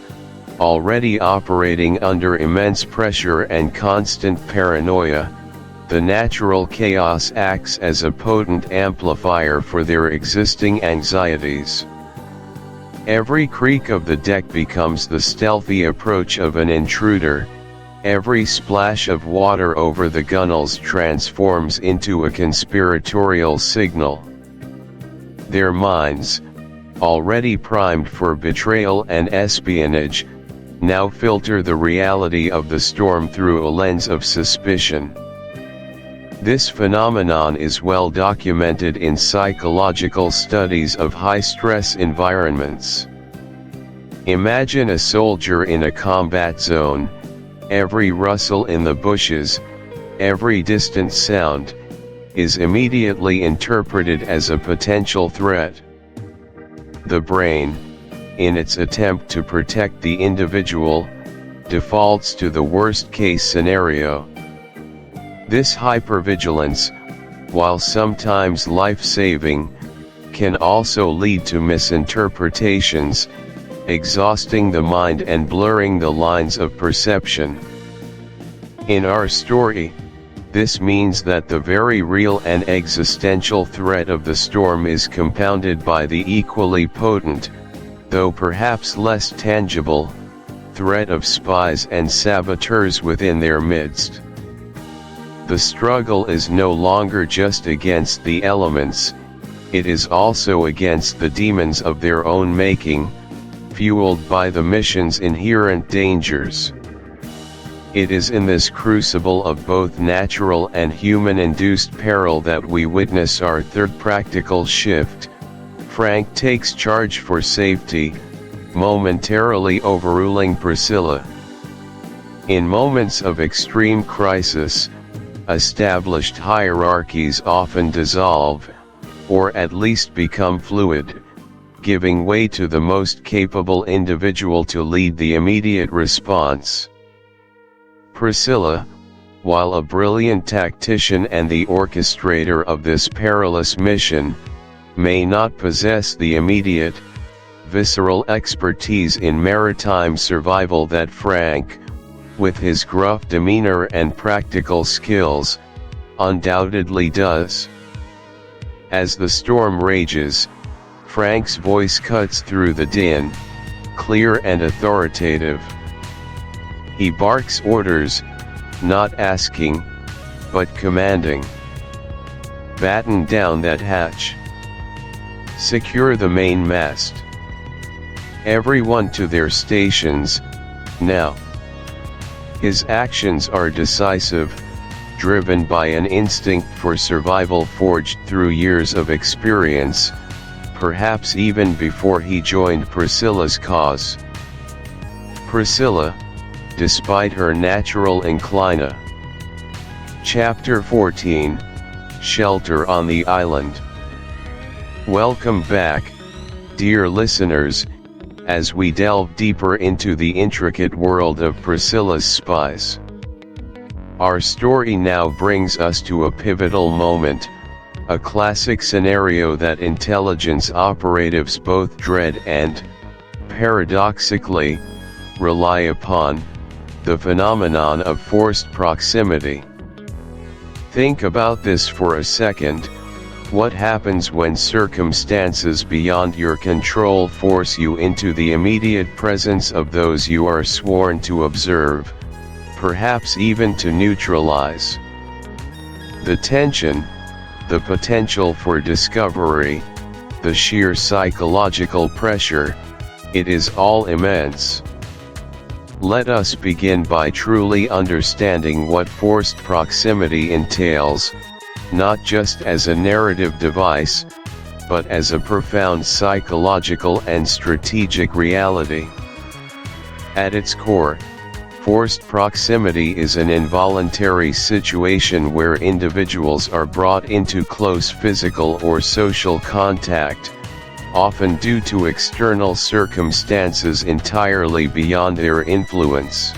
already operating under immense pressure and constant paranoia, the natural chaos acts as a potent amplifier for their existing anxieties. Every creak of the deck becomes the stealthy approach of an intruder, every splash of water over the gunwales transforms into a conspiratorial signal. Their minds, already primed for betrayal and espionage, now filter the reality of the storm through a lens of suspicion. This phenomenon is well documented in psychological studies of high-stress environments. Imagine a soldier in a combat zone. Every rustle in the bushes, every distant sound, is immediately interpreted as a potential threat. The brain, in its attempt to protect the individual, defaults to the worst-case scenario. This hypervigilance, while sometimes life-saving, can also lead to misinterpretations, exhausting the mind and blurring the lines of perception. In our story, this means that the very real and existential threat of the storm is compounded by the equally potent, though perhaps less tangible, threat of spies and saboteurs within their midst. The struggle is no longer just against the elements, it is also against the demons of their own making, fueled by the mission's inherent dangers. It is in this crucible of both natural and human-induced peril that we witness our third practical shift. Frank takes charge for safety, momentarily overruling Priscilla. In moments of extreme crisis, established hierarchies often dissolve, or at least become fluid, giving way to the most capable individual to lead the immediate response. Priscilla, while a brilliant tactician and the orchestrator of this perilous mission, may not possess the immediate, visceral expertise in maritime survival that Frank, with his gruff demeanor and practical skills, undoubtedly does. As the storm rages, Frank's voice cuts through the din, clear and authoritative. He barks orders, not asking, but commanding. Batten down that hatch. Secure the mainmast. Everyone to their stations, now. His actions are decisive, driven by an instinct for survival forged through years of experience, perhaps even before he joined Priscilla's cause. Priscilla, despite her natural inclina. Chapter 14, Shelter on the Island. Welcome back, dear listeners, as we delve deeper into the intricate world of Priscilla's spies. Our story now brings us to a pivotal moment, a classic scenario that intelligence operatives both dread and, paradoxically, rely upon, the phenomenon of forced proximity. Think about this for a second. What happens when circumstances beyond your control force you into the immediate presence of those you are sworn to observe, perhaps even to neutralize. The tension, the potential for discovery, the sheer psychological pressure, it is all immense. Let us begin by truly understanding what forced proximity entails, not just as a narrative device, but as a profound psychological and strategic reality. At its core, forced proximity is an involuntary situation where individuals are brought into close physical or social contact, often due to external circumstances entirely beyond their influence.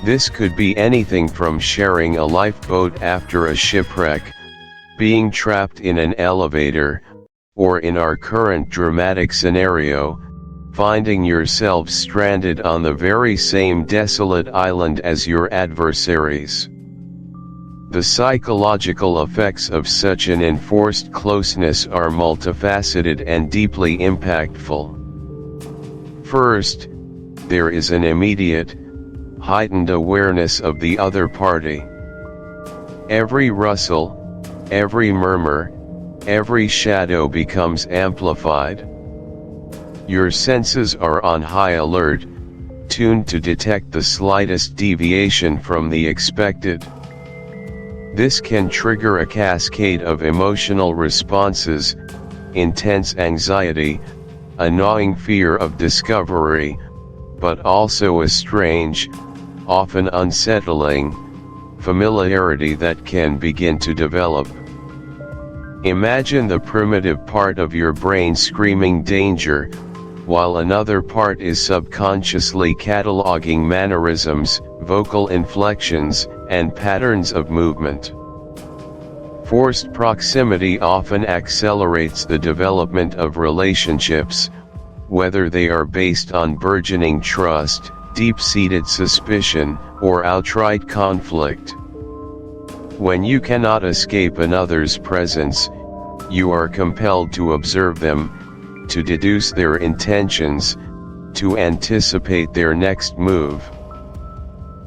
This could be anything from sharing a lifeboat after a shipwreck, being trapped in an elevator, or in our current dramatic scenario, finding yourselves stranded on the very same desolate island as your adversaries. The psychological effects of such an enforced closeness are multifaceted and deeply impactful. First, there is an immediate, heightened awareness of the other party. Every rustle, every murmur, every shadow becomes amplified. Your senses are on high alert, tuned to detect the slightest deviation from the expected. This can trigger a cascade of emotional responses: intense anxiety, a gnawing fear of discovery, but also a strange, often unsettling, familiarity that can begin to develop. Imagine the primitive part of your brain screaming danger, while another part is subconsciously cataloging mannerisms, vocal inflections, and patterns of movement. Forced proximity often accelerates the development of relationships, whether they are based on burgeoning trust, deep-seated suspicion, or outright conflict. When you cannot escape another's presence, you are compelled to observe them, to deduce their intentions, to anticipate their next move.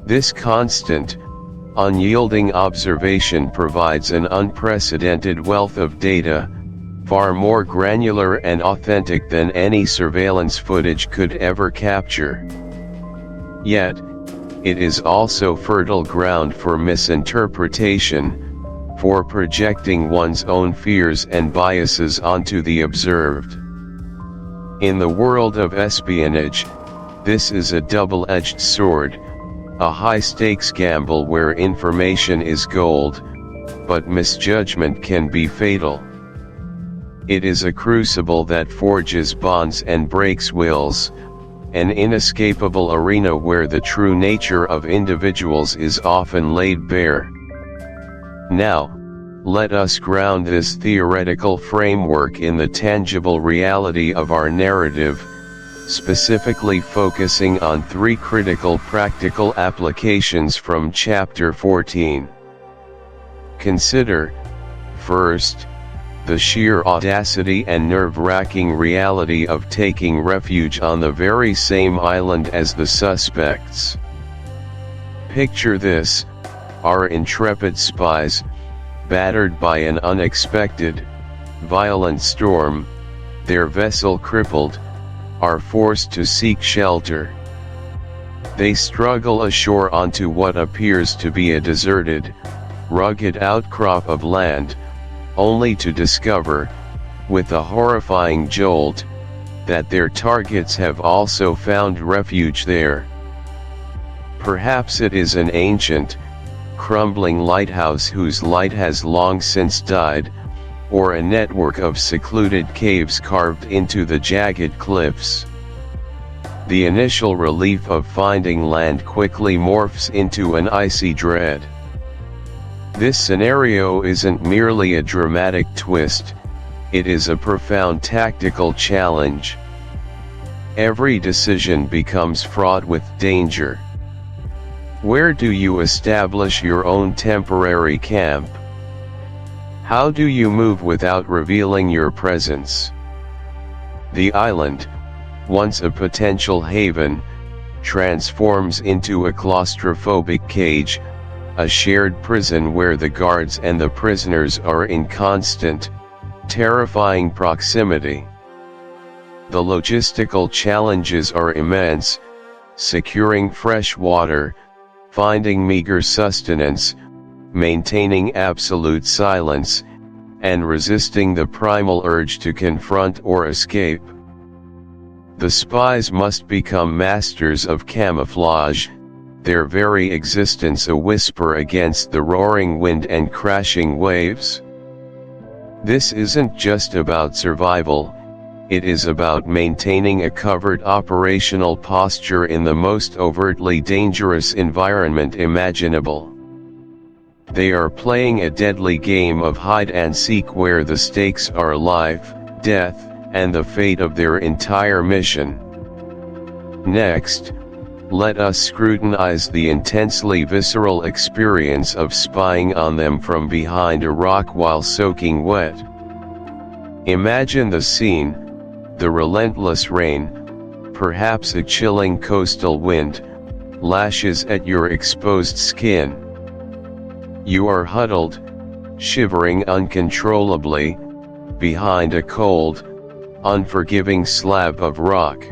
This constant, unyielding observation provides an unprecedented wealth of data, far more granular and authentic than any surveillance footage could ever capture. Yet, it is also fertile ground for misinterpretation, for projecting one's own fears and biases onto the observed. In the world of espionage, this is a double-edged sword, a high-stakes gamble where information is gold, but misjudgment can be fatal. It is a crucible that forges bonds and breaks wills, an inescapable arena where the true nature of individuals is often laid bare. Now, let us ground this theoretical framework in the tangible reality of our narrative, specifically focusing on three critical practical applications from Chapter 14. Consider, first, the sheer audacity and nerve-wracking reality of taking refuge on the very same island as the suspects. Picture this: our intrepid spies, battered by an unexpected, violent storm, their vessel crippled, are forced to seek shelter. They struggle ashore onto what appears to be a deserted, rugged outcrop of land, only to discover, with a horrifying jolt, that their targets have also found refuge there. Perhaps it is an ancient, crumbling lighthouse whose light has long since died, or a network of secluded caves carved into the jagged cliffs. The initial relief of finding land quickly morphs into an icy dread. This scenario isn't merely a dramatic twist, it is a profound tactical challenge. Every decision becomes fraught with danger. Where do you establish your own temporary camp? How do you move without revealing your presence? The island, once a potential haven, transforms into a claustrophobic cage, a shared prison where the guards and the prisoners are in constant, terrifying proximity. The logistical challenges are immense: securing fresh water, finding meager sustenance, maintaining absolute silence, and resisting the primal urge to confront or escape. The spies must become masters of camouflage, their very existence a whisper against the roaring wind and crashing waves. This isn't just about survival, it is about maintaining a covert operational posture in the most overtly dangerous environment imaginable. They are playing a deadly game of hide and seek where the stakes are life, death, and the fate of their entire mission. Next, let us scrutinize the intensely visceral experience of spying on them from behind a rock while soaking wet. Imagine the scene: the relentless rain, perhaps a chilling coastal wind, lashes at your exposed skin. You are huddled, shivering uncontrollably, behind a cold, unforgiving slab of rock.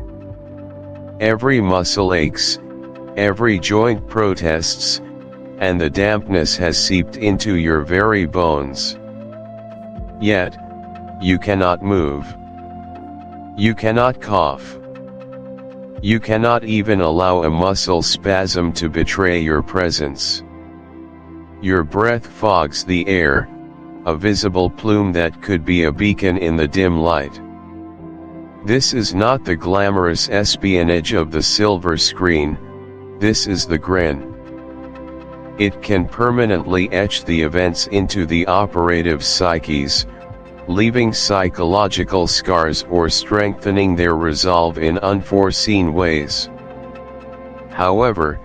Every muscle aches, every joint protests, and the dampness has seeped into your very bones. Yet, you cannot move. You cannot cough. You cannot even allow a muscle spasm to betray your presence. Your breath fogs the air, a visible plume that could be a beacon in the dim light. This is not the glamorous espionage of the silver screen, this is the grin. It can permanently etch the events into the operative's psyches, leaving psychological scars or strengthening their resolve in unforeseen ways. However,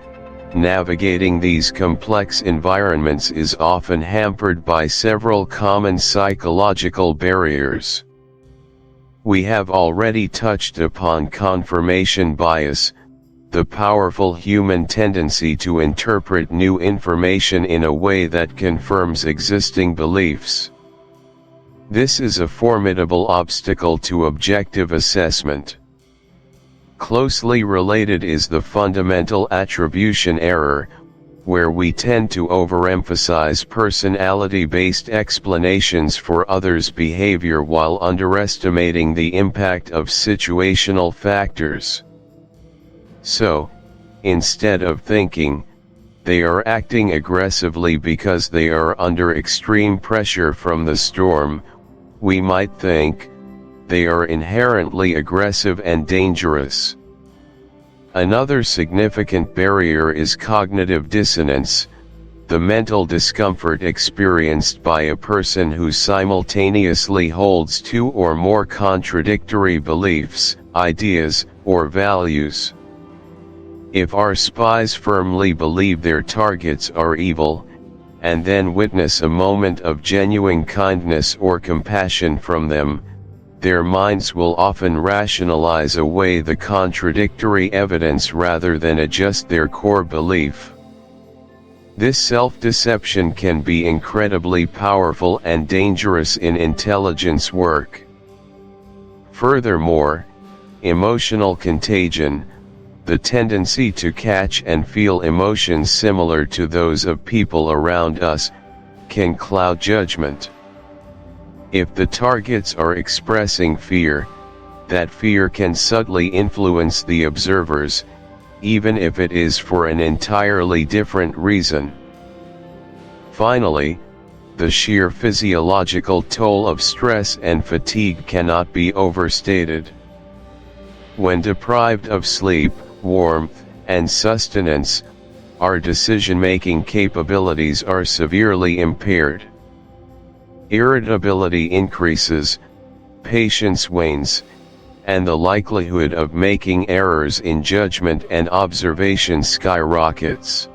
navigating these complex environments is often hampered by several common psychological barriers. We have already touched upon confirmation bias, the powerful human tendency to interpret new information in a way that confirms existing beliefs. This is a formidable obstacle to objective assessment. Closely related is the fundamental attribution error, where we tend to overemphasize personality-based explanations for others' behavior while underestimating the impact of situational factors. So, instead of thinking, they are acting aggressively because they are under extreme pressure from the storm, we might think, they are inherently aggressive and dangerous. Another significant barrier is cognitive dissonance, the mental discomfort experienced by a person who simultaneously holds two or more contradictory beliefs, ideas, or values. If our spies firmly believe their targets are evil, and then witness a moment of genuine kindness or compassion from them, their minds will often rationalize away the contradictory evidence rather than adjust their core belief. This self-deception can be incredibly powerful and dangerous in intelligence work. Furthermore, emotional contagion, the tendency to catch and feel emotions similar to those of people around us, can cloud judgment. If the targets are expressing fear, that fear can subtly influence the observers, even if it is for an entirely different reason. Finally, the sheer physiological toll of stress and fatigue cannot be overstated. When deprived of sleep, warmth, and sustenance, our decision-making capabilities are severely impaired. Irritability increases, patience wanes, and the likelihood of making errors in judgment and observation skyrockets.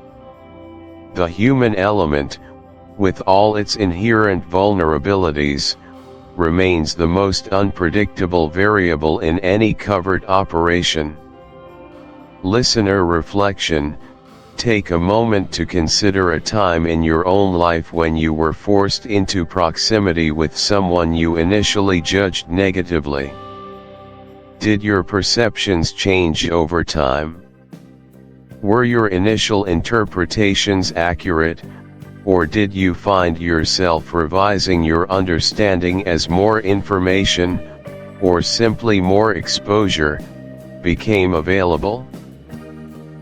The human element, with all its inherent vulnerabilities, remains the most unpredictable variable in any covert operation. Listener reflection: take a moment to consider a time in your own life when you were forced into proximity with someone you initially judged negatively. Did your perceptions change over time? Were your initial interpretations accurate, or did you find yourself revising your understanding as more information, or simply more exposure, became available?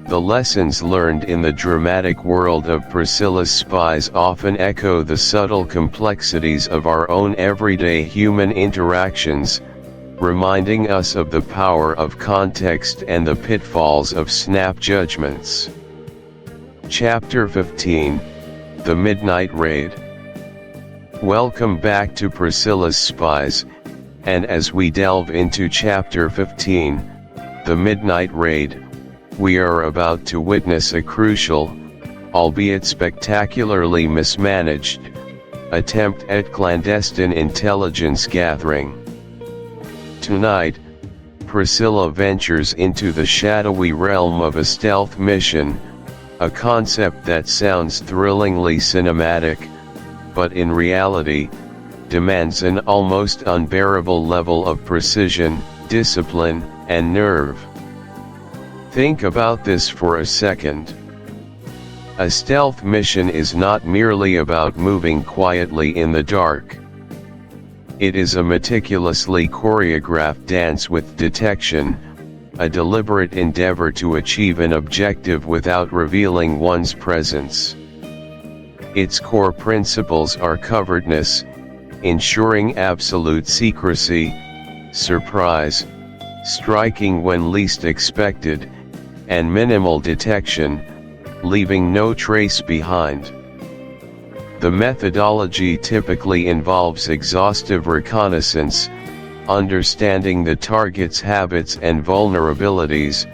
The lessons learned in the dramatic world of Priscilla's Spies often echo the subtle complexities of our own everyday human interactions, reminding us of the power of context and the pitfalls of snap judgments. Chapter 15: The Midnight Raid. Welcome back to Priscilla's Spies, and as we delve into Chapter 15, The Midnight Raid, we are about to witness a crucial, albeit spectacularly mismanaged, attempt at clandestine intelligence gathering. Tonight, Priscilla ventures into the shadowy realm of a stealth mission, a concept that sounds thrillingly cinematic, but in reality, demands an almost unbearable level of precision, discipline, and nerve. Think about this for a second. A stealth mission is not merely about moving quietly in the dark. It is a meticulously choreographed dance with detection, a deliberate endeavor to achieve an objective without revealing one's presence. Its core principles are covertness, ensuring absolute secrecy, surprise, striking when least expected, and minimal detection, leaving no trace behind. The methodology typically involves exhaustive reconnaissance, understanding the target's habits and vulnerabilities,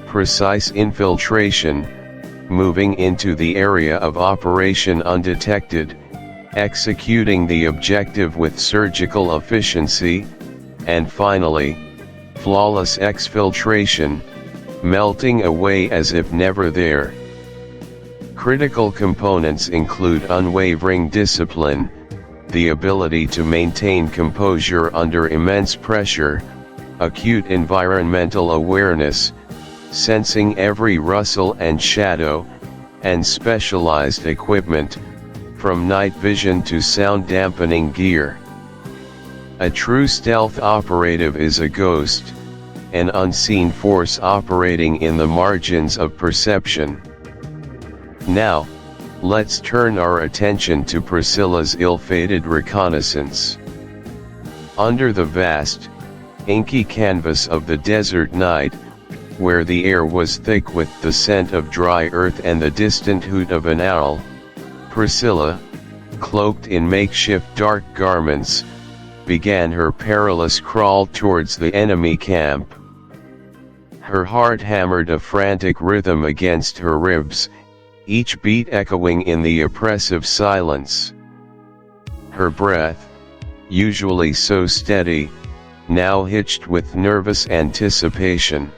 precise infiltration, moving into the area of operation undetected, executing the objective with surgical efficiency, and finally, flawless exfiltration, melting away as if never there. Critical components include unwavering discipline, the ability to maintain composure under immense pressure, acute environmental awareness, sensing every rustle and shadow, and specialized equipment, from night vision to sound dampening gear. A true stealth operative is a ghost, an unseen force operating in the margins of perception. Now, let's turn our attention to Priscilla's ill-fated reconnaissance. Under the vast, inky canvas of the desert night, where the air was thick with the scent of dry earth and the distant hoot of an owl, Priscilla, cloaked in makeshift dark garments, began her perilous crawl towards the enemy camp. Her heart hammered a frantic rhythm against her ribs, each beat echoing in the oppressive silence. Her breath, usually so steady, now hitched with nervous anticipation.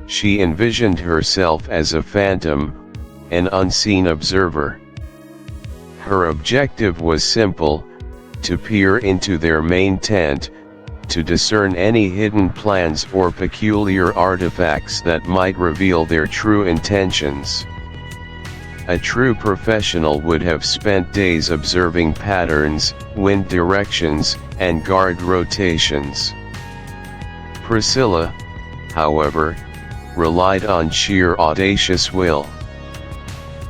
She envisioned herself as a phantom, an unseen observer. Her objective was simple: to peer into their main tent, to discern any hidden plans or peculiar artifacts that might reveal their true intentions. A true professional would have spent days observing patterns, wind directions, and guard rotations. Priscilla, however, relied on sheer audacious will.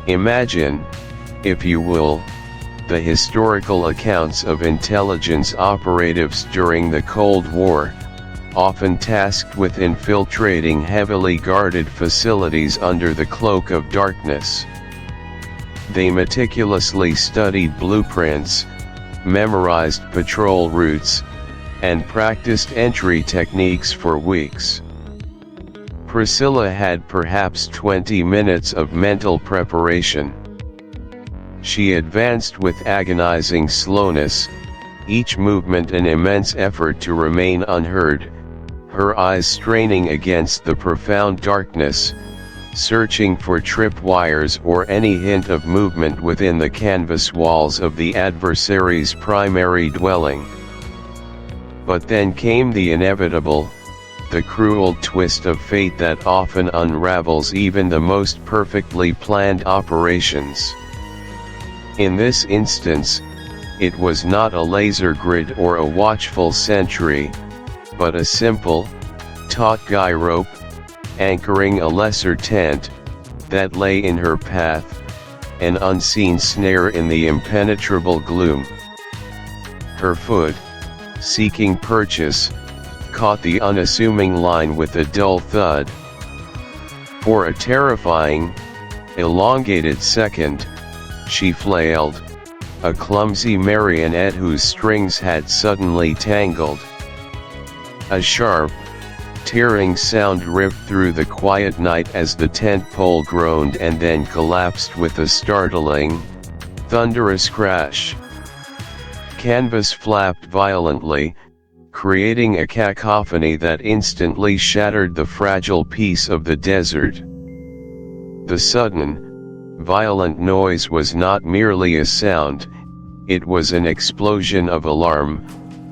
Imagine, if you will, the historical accounts of intelligence operatives during the Cold War, often tasked with infiltrating heavily guarded facilities under the cloak of darkness. They meticulously studied blueprints, memorized patrol routes, and practiced entry techniques for weeks. Priscilla had perhaps 20 minutes of mental preparation. She advanced with agonizing slowness, each movement an immense effort to remain unheard, her eyes straining against the profound darkness, searching for tripwires or any hint of movement within the canvas walls of the adversary's primary dwelling. But then came the inevitable, the cruel twist of fate that often unravels even the most perfectly planned operations. In this instance, it was not a laser grid or a watchful sentry, but a simple, taut guy rope, anchoring a lesser tent, that lay in her path, an unseen snare in the impenetrable gloom. Her foot, seeking purchase, caught the unassuming line with a dull thud. For a terrifying, elongated second, she flailed, a clumsy marionette whose strings had suddenly tangled. A sharp, tearing sound ripped through the quiet night as the tent pole groaned and then collapsed with a startling, thunderous crash. Canvas flapped violently, creating a cacophony that instantly shattered the fragile peace of the desert. The sudden, violent noise was not merely a sound, it was an explosion of alarm,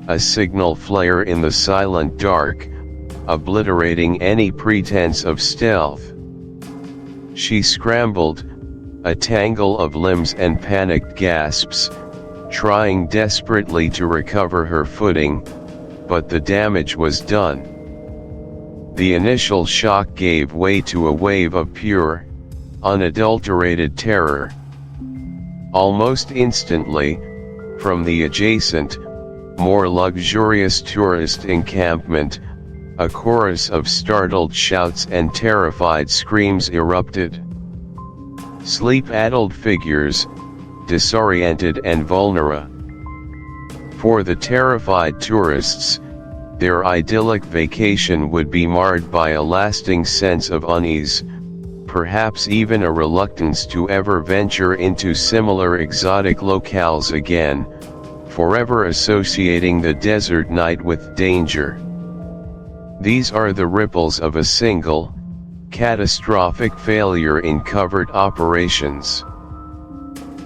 a signal flare in the silent dark, obliterating any pretense of stealth. She scrambled, a tangle of limbs and panicked gasps, trying desperately to recover her footing, but the damage was done. The initial shock gave way to a wave of pure, unadulterated terror. Almost instantly, from the adjacent, more luxurious tourist encampment, a chorus of startled shouts and terrified screams erupted. Sleep-addled figures, disoriented and vulnerable. For the terrified tourists, their idyllic vacation would be marred by a lasting sense of unease, perhaps even a reluctance to ever venture into similar exotic locales again, forever associating the desert night with danger. These are the ripples of a single, catastrophic failure in covert operations.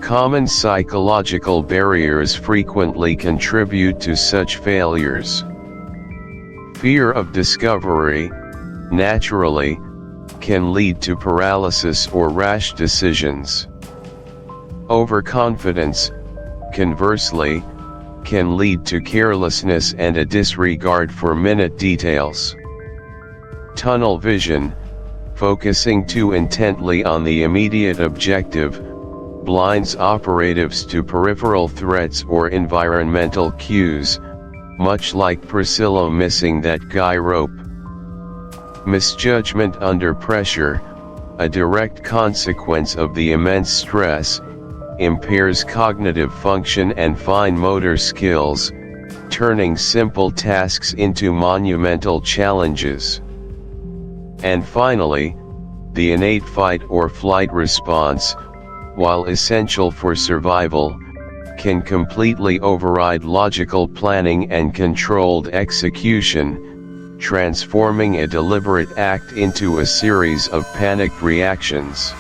Common psychological barriers frequently contribute to such failures. Fear of discovery, naturally, can lead to paralysis or rash decisions. Overconfidence, conversely, can lead to carelessness and a disregard for minute details. Tunnel vision, focusing too intently on the immediate objective, blinds operatives to peripheral threats or environmental cues, much like Priscilla missing that guy rope. Misjudgment under pressure, a direct consequence of the immense stress, impairs cognitive function and fine motor skills, turning simple tasks into monumental challenges. And finally, the innate fight or flight response, while essential for survival, can completely override logical planning and controlled execution, transforming a deliberate act into a series of panicked reactions.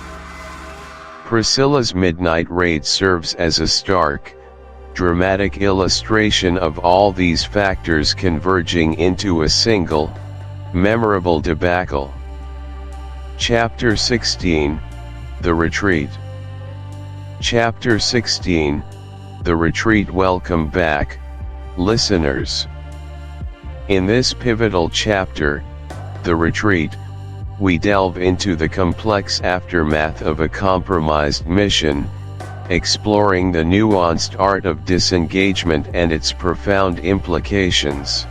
Priscilla's midnight raid serves as a stark, dramatic illustration of all these factors converging into a single, memorable debacle. Chapter 16, The Retreat. Chapter 16, The Retreat. Welcome back, listeners. In this pivotal chapter, The Retreat, we delve into the complex aftermath of a compromised mission, exploring the nuanced art of disengagement and its profound implications.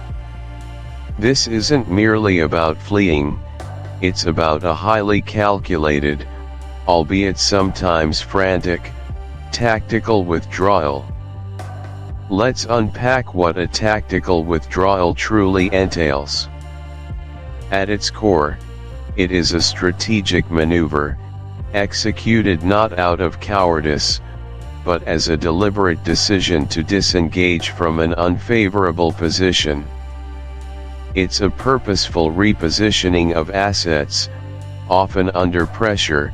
This isn't merely about fleeing, it's about a highly calculated, albeit sometimes frantic, tactical withdrawal. Let's unpack what a tactical withdrawal truly entails. At its core, it is a strategic maneuver, executed not out of cowardice, but as a deliberate decision to disengage from an unfavorable position. It's a purposeful repositioning of assets, often under pressure,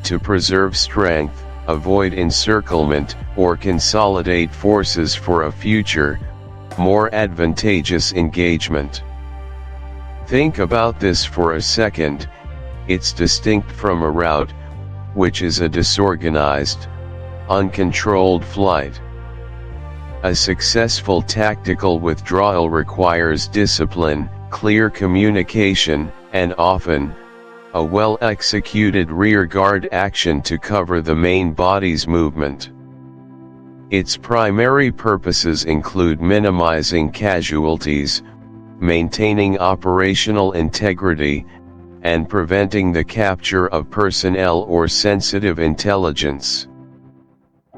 to preserve strength, avoid encirclement, or consolidate forces for a future, more advantageous engagement. Think about this for a second. It's distinct from a rout, which is a disorganized, uncontrolled flight. A successful tactical withdrawal requires discipline, clear communication, and often, a well-executed rearguard action to cover the main body's movement. Its primary purposes include minimizing casualties, maintaining operational integrity, and preventing the capture of personnel or sensitive intelligence.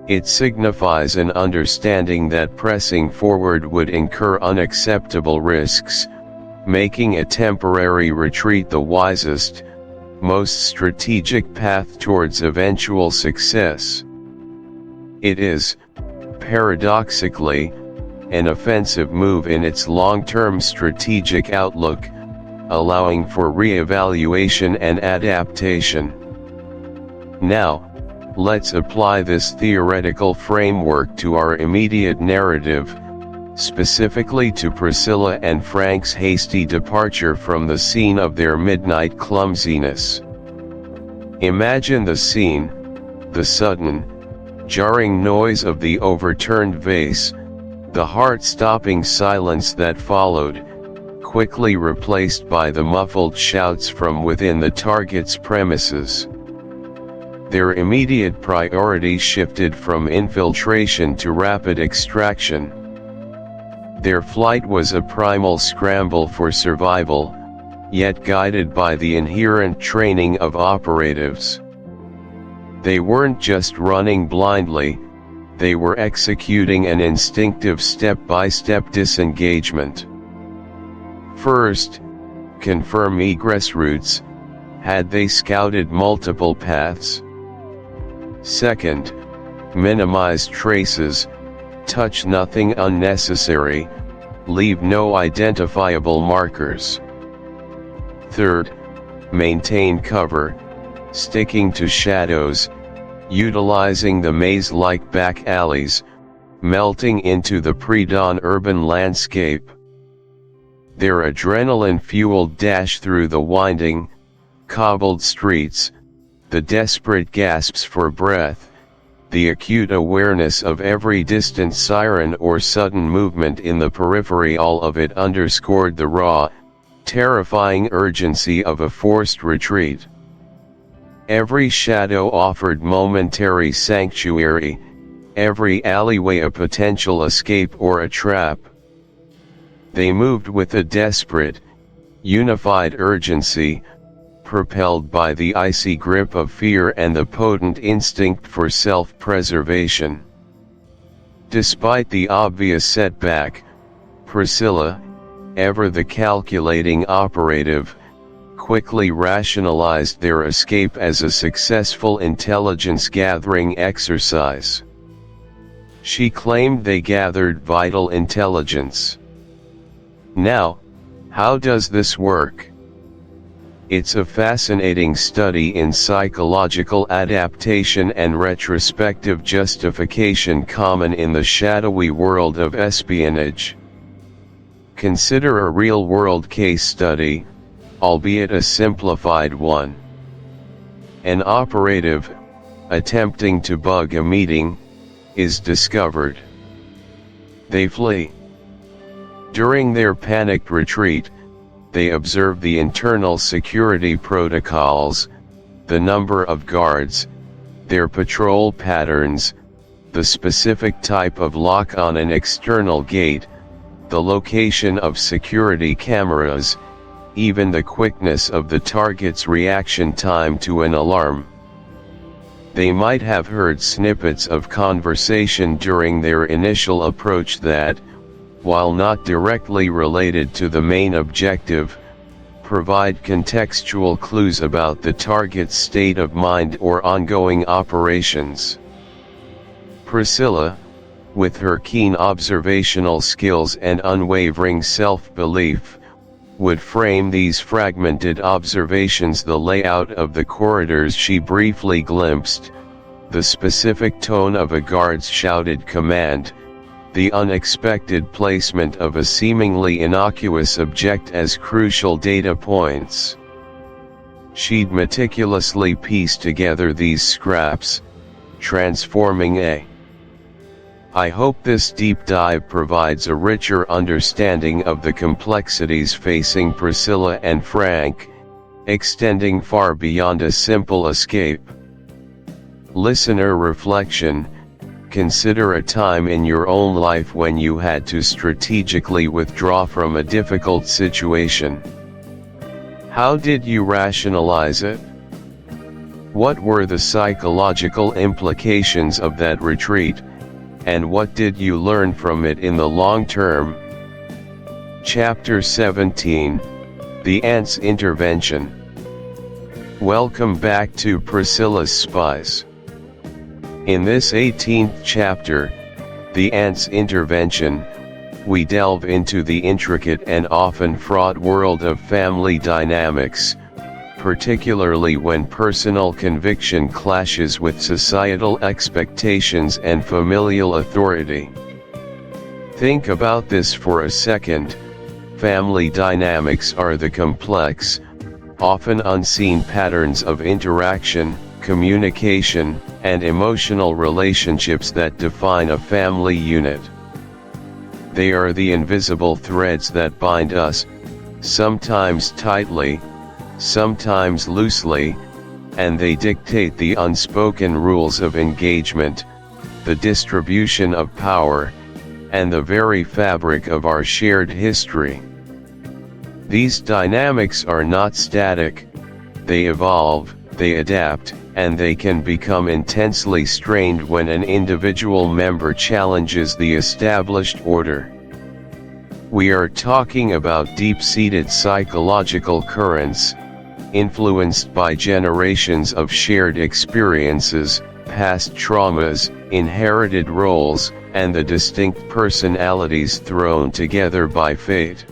It signifies an understanding that pressing forward would incur unacceptable risks, making a temporary retreat the wisest, most strategic path towards eventual success. It is, paradoxically, an offensive move in its long-term strategic outlook, allowing for re-evaluation and adaptation. Now, let's apply this theoretical framework to our immediate narrative, specifically to Priscilla and Frank's hasty departure from the scene of their midnight clumsiness. Imagine the scene: the sudden, jarring noise of the overturned vase, the heart-stopping silence that followed, quickly replaced by the muffled shouts from within the target's premises. Their immediate priority shifted from infiltration to rapid extraction. Their flight was a primal scramble for survival, yet guided by the inherent training of operatives. They weren't just running blindly, they were executing an instinctive step-by-step disengagement. First, confirm egress routes. Had they scouted multiple paths? Second, minimize traces. Touch nothing unnecessary, leave no identifiable markers. Third, maintain cover, sticking to shadows, utilizing the maze-like back alleys, melting into the pre-dawn urban landscape. Their adrenaline-fueled dash through the winding, cobbled streets, the desperate gasps for breath, the acute awareness of every distant siren or sudden movement in the periphery, all of it underscored the raw, terrifying urgency of a forced retreat. Every shadow offered momentary sanctuary, every alleyway a potential escape or a trap. They moved with a desperate, unified urgency, propelled by the icy grip of fear and the potent instinct for self-preservation. Despite the obvious setback, Priscilla, ever the calculating operative, quickly rationalized their escape as a successful intelligence-gathering exercise. She claimed they gathered vital intelligence. Now, how does this work? It's a fascinating study in psychological adaptation and retrospective justification common in the shadowy world of espionage. Consider a real-world case study, albeit a simplified one. An operative, attempting to bug a meeting, is discovered. They flee. During their panicked retreat, they observe the internal security protocols, the number of guards, their patrol patterns, the specific type of lock on an external gate, the location of security cameras, even the quickness of the target's reaction time to an alarm. They might have heard snippets of conversation during their initial approach that, while not directly related to the main objective, provide contextual clues about the target's state of mind or ongoing operations. Priscilla, with her keen observational skills and unwavering self-belief, would frame these fragmented observations: the layout of the corridors she briefly glimpsed, the specific tone of a guard's shouted command, the unexpected placement of a seemingly innocuous object as crucial data points. She'd meticulously piece together these scraps, transforming a. I hope this deep dive provides a richer understanding of the complexities facing Priscilla and Frank, extending far beyond a simple escape. Listener reflection: consider a time in your own life when you had to strategically withdraw from a difficult situation. How did you rationalize it? What were the psychological implications of that retreat, and what did you learn from it in the long term? Chapter 17: The Aunt's Intervention. Welcome back to Priscilla's Spies. In this 18th chapter, The Aunt's Intervention, we delve into the intricate and often fraught world of family dynamics, particularly when personal conviction clashes with societal expectations and familial authority. Think about this for a second. Family dynamics are the complex, often unseen patterns of interaction, communication, and emotional relationships that define a family unit. They are the invisible threads that bind us, sometimes tightly, sometimes loosely, and they dictate the unspoken rules of engagement, the distribution of power, and the very fabric of our shared history. These dynamics are not static; they evolve, they adapt, and they can become intensely strained when an individual member challenges the established order. We are talking about deep-seated psychological currents, influenced by generations of shared experiences, past traumas, inherited roles, and the distinct personalities thrown together by fate.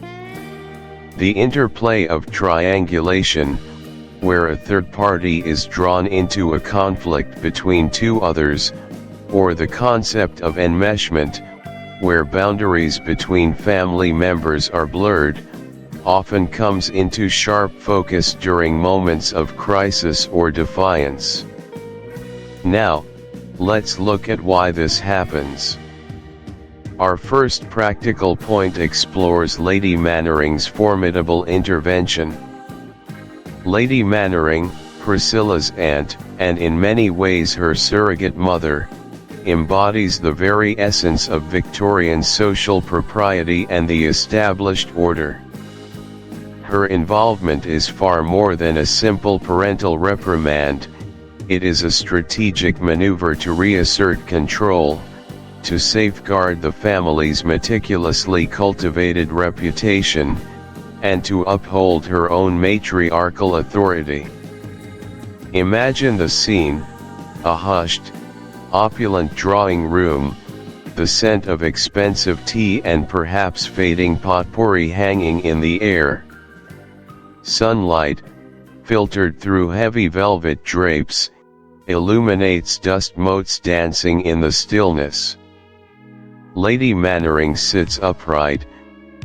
The interplay of triangulation, where a third party is drawn into a conflict between two others, or the concept of enmeshment, where boundaries between family members are blurred, often comes into sharp focus during moments of crisis or defiance. Now, let's look at why this happens. Our first practical point explores Lady Mannering's formidable intervention. Lady Mannering, Priscilla's aunt, and in many ways her surrogate mother, embodies the very essence of Victorian social propriety and the established order. Her involvement is far more than a simple parental reprimand; it is a strategic maneuver to reassert control, to safeguard the family's meticulously cultivated reputation, and to uphold her own matriarchal authority. Imagine the scene: a hushed, opulent drawing room, the scent of expensive tea and perhaps fading potpourri hanging in the air. Sunlight, filtered through heavy velvet drapes, illuminates dust motes dancing in the stillness. Lady Mannering sits upright,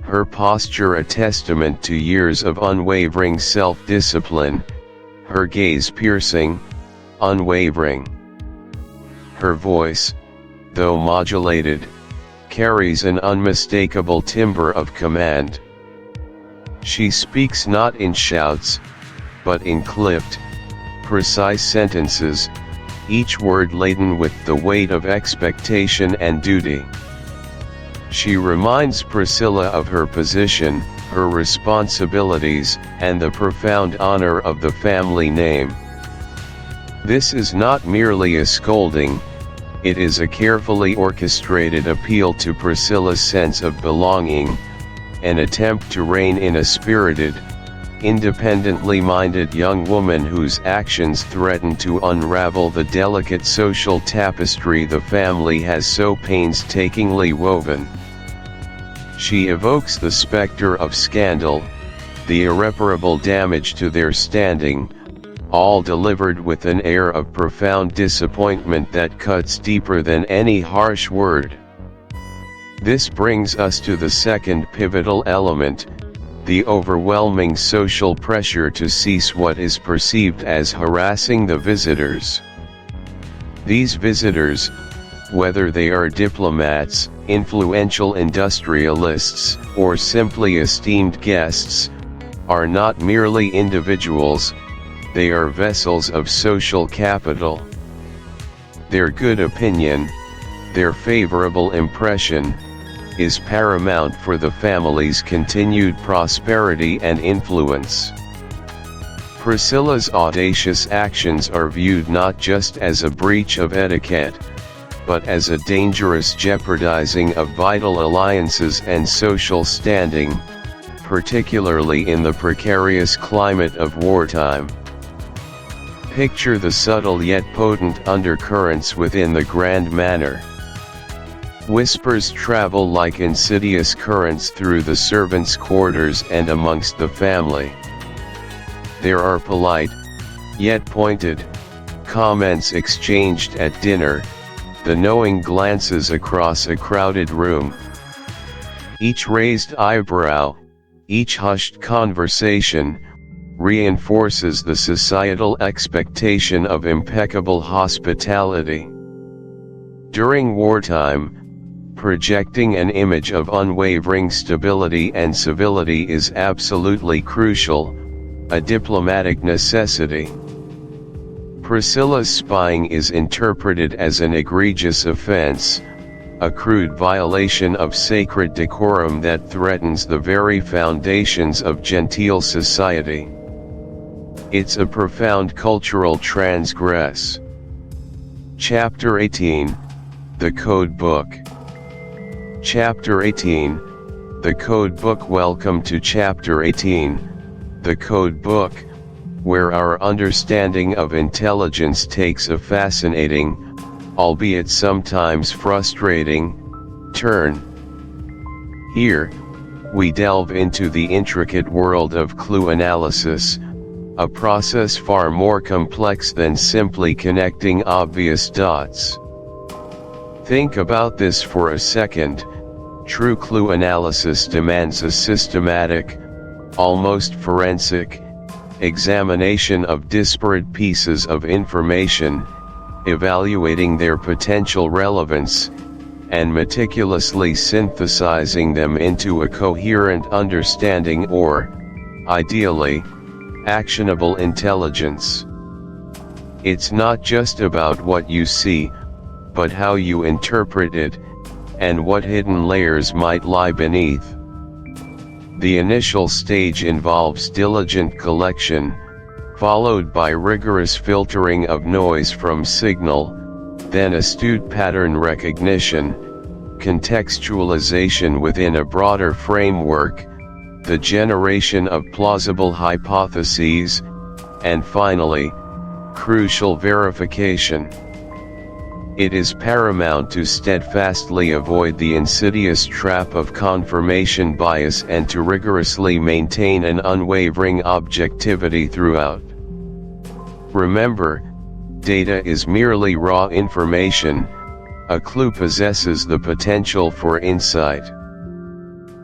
her posture a testament to years of unwavering self-discipline, her gaze piercing, unwavering. Her voice, though modulated, carries an unmistakable timbre of command. She speaks not in shouts, but in clipped, precise sentences, each word laden with the weight of expectation and duty. She reminds Priscilla of her position, her responsibilities, and the profound honor of the family name. This is not merely a scolding, it is a carefully orchestrated appeal to Priscilla's sense of belonging, an attempt to rein in a spirited, independently minded young woman whose actions threaten to unravel the delicate social tapestry the family has so painstakingly woven. She evokes the specter of scandal, the irreparable damage to their standing, all delivered with an air of profound disappointment that cuts deeper than any harsh word. This brings us to the second pivotal element, the overwhelming social pressure to cease what is perceived as harassing the visitors. These visitors, whether they are diplomats, influential industrialists, or simply esteemed guests, are not merely individuals, they are vessels of social capital. Their good opinion, their favorable impression, is paramount for the family's continued prosperity and influence. Priscilla's audacious actions are viewed not just as a breach of etiquette, but as a dangerous jeopardizing of vital alliances and social standing, particularly in the precarious climate of wartime. Picture the subtle yet potent undercurrents within the grand manner. Whispers travel like insidious currents through the servants' quarters and amongst the family. There are polite, yet pointed, comments exchanged at dinner, the knowing glances across a crowded room. Each raised eyebrow, each hushed conversation, reinforces the societal expectation of impeccable hospitality. During wartime, projecting an image of unwavering stability and civility is absolutely crucial, a diplomatic necessity. Priscilla's spying is interpreted as an egregious offense, a crude violation of sacred decorum that threatens the very foundations of genteel society. It's a profound cultural transgress. Chapter 18, The Code Book. Chapter 18, The Code Book. Welcome to Chapter 18, The Code Book, where our understanding of intelligence takes a fascinating, albeit sometimes frustrating, turn. Here, we delve into the intricate world of clue analysis, a process far more complex than simply connecting obvious dots. Think about this for a second. True clue analysis demands a systematic, almost forensic, examination of disparate pieces of information, evaluating their potential relevance, and meticulously synthesizing them into a coherent understanding or, ideally, actionable intelligence. It's not just about what you see, but how you interpret it, and what hidden layers might lie beneath. The initial stage involves diligent collection, followed by rigorous filtering of noise from signal, then astute pattern recognition, contextualization within a broader framework, the generation of plausible hypotheses, and finally, crucial verification. It is paramount to steadfastly avoid the insidious trap of confirmation bias and to rigorously maintain an unwavering objectivity throughout. Remember, data is merely raw information, a clue possesses the potential for insight.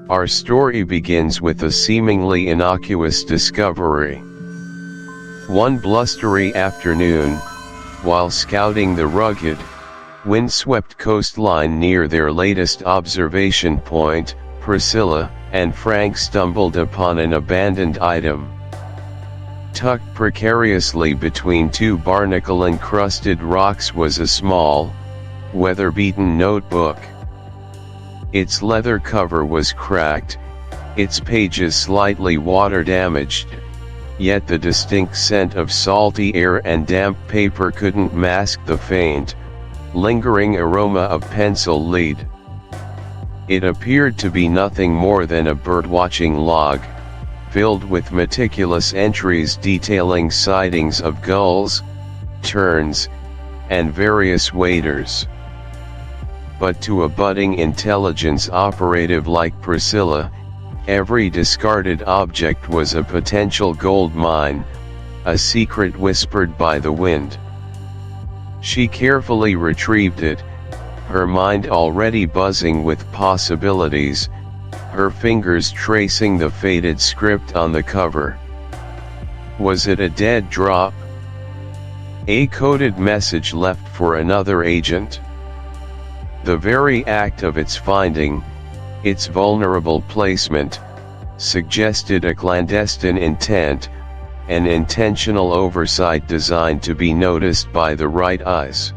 Our story begins with a seemingly innocuous discovery. One blustery afternoon, while scouting the rugged, windswept coastline near their latest observation point, Priscilla and Frank stumbled upon an abandoned item. Tucked precariously between two barnacle-encrusted rocks was a small, weather-beaten notebook. Its leather cover was cracked, its pages slightly water-damaged, yet the distinct scent of salty air and damp paper couldn't mask the faint, lingering aroma of pencil lead. It appeared to be nothing more than a birdwatching log, filled with meticulous entries detailing sightings of gulls, terns, and various waders. But to a budding intelligence operative like Priscilla, Every discarded object was a potential gold mine, a secret whispered by the wind. She carefully retrieved it, her mind already buzzing with possibilities, her fingers tracing the faded script on the cover. Was it a dead drop? A coded message left for another agent? The very act of its finding, its vulnerable placement, suggested a clandestine intent, an intentional oversight designed to be noticed by the right eyes.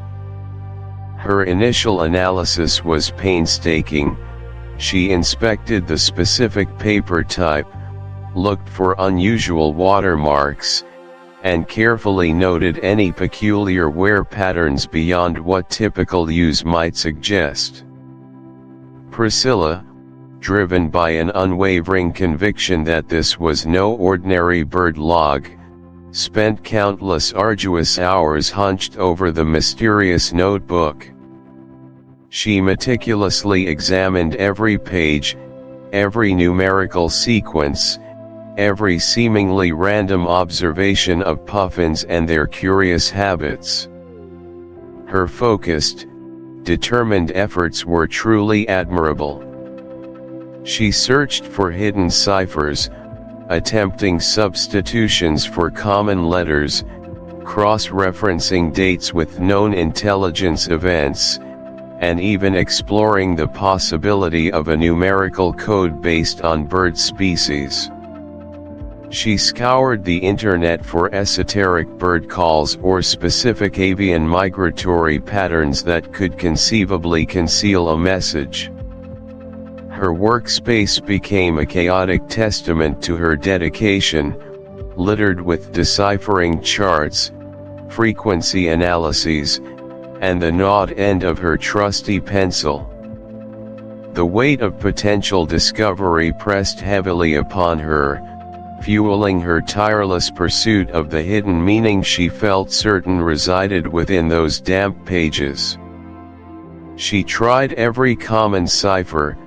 Her initial analysis was painstaking. She inspected the specific paper type, looked for unusual watermarks, and carefully noted any peculiar wear patterns beyond what typical use might suggest. Priscilla, driven by an unwavering conviction that this was no ordinary bird log, spent countless arduous hours hunched over the mysterious notebook. She meticulously examined every page, every numerical sequence, every seemingly random observation of puffins and their curious habits. Her focused, determined efforts were truly admirable. She searched for hidden ciphers, attempting substitutions for common letters, cross-referencing dates with known intelligence events, and even exploring the possibility of a numerical code based on bird species. She scoured the internet for esoteric bird calls or specific avian migratory patterns that could conceivably conceal a message. Her workspace became a chaotic testament to her dedication, littered with deciphering charts, frequency analyses, and the gnawed end of her trusty pencil. The weight of potential discovery pressed heavily upon her, fueling her tireless pursuit of the hidden meaning she felt certain resided within those damp pages. She tried every common cipher,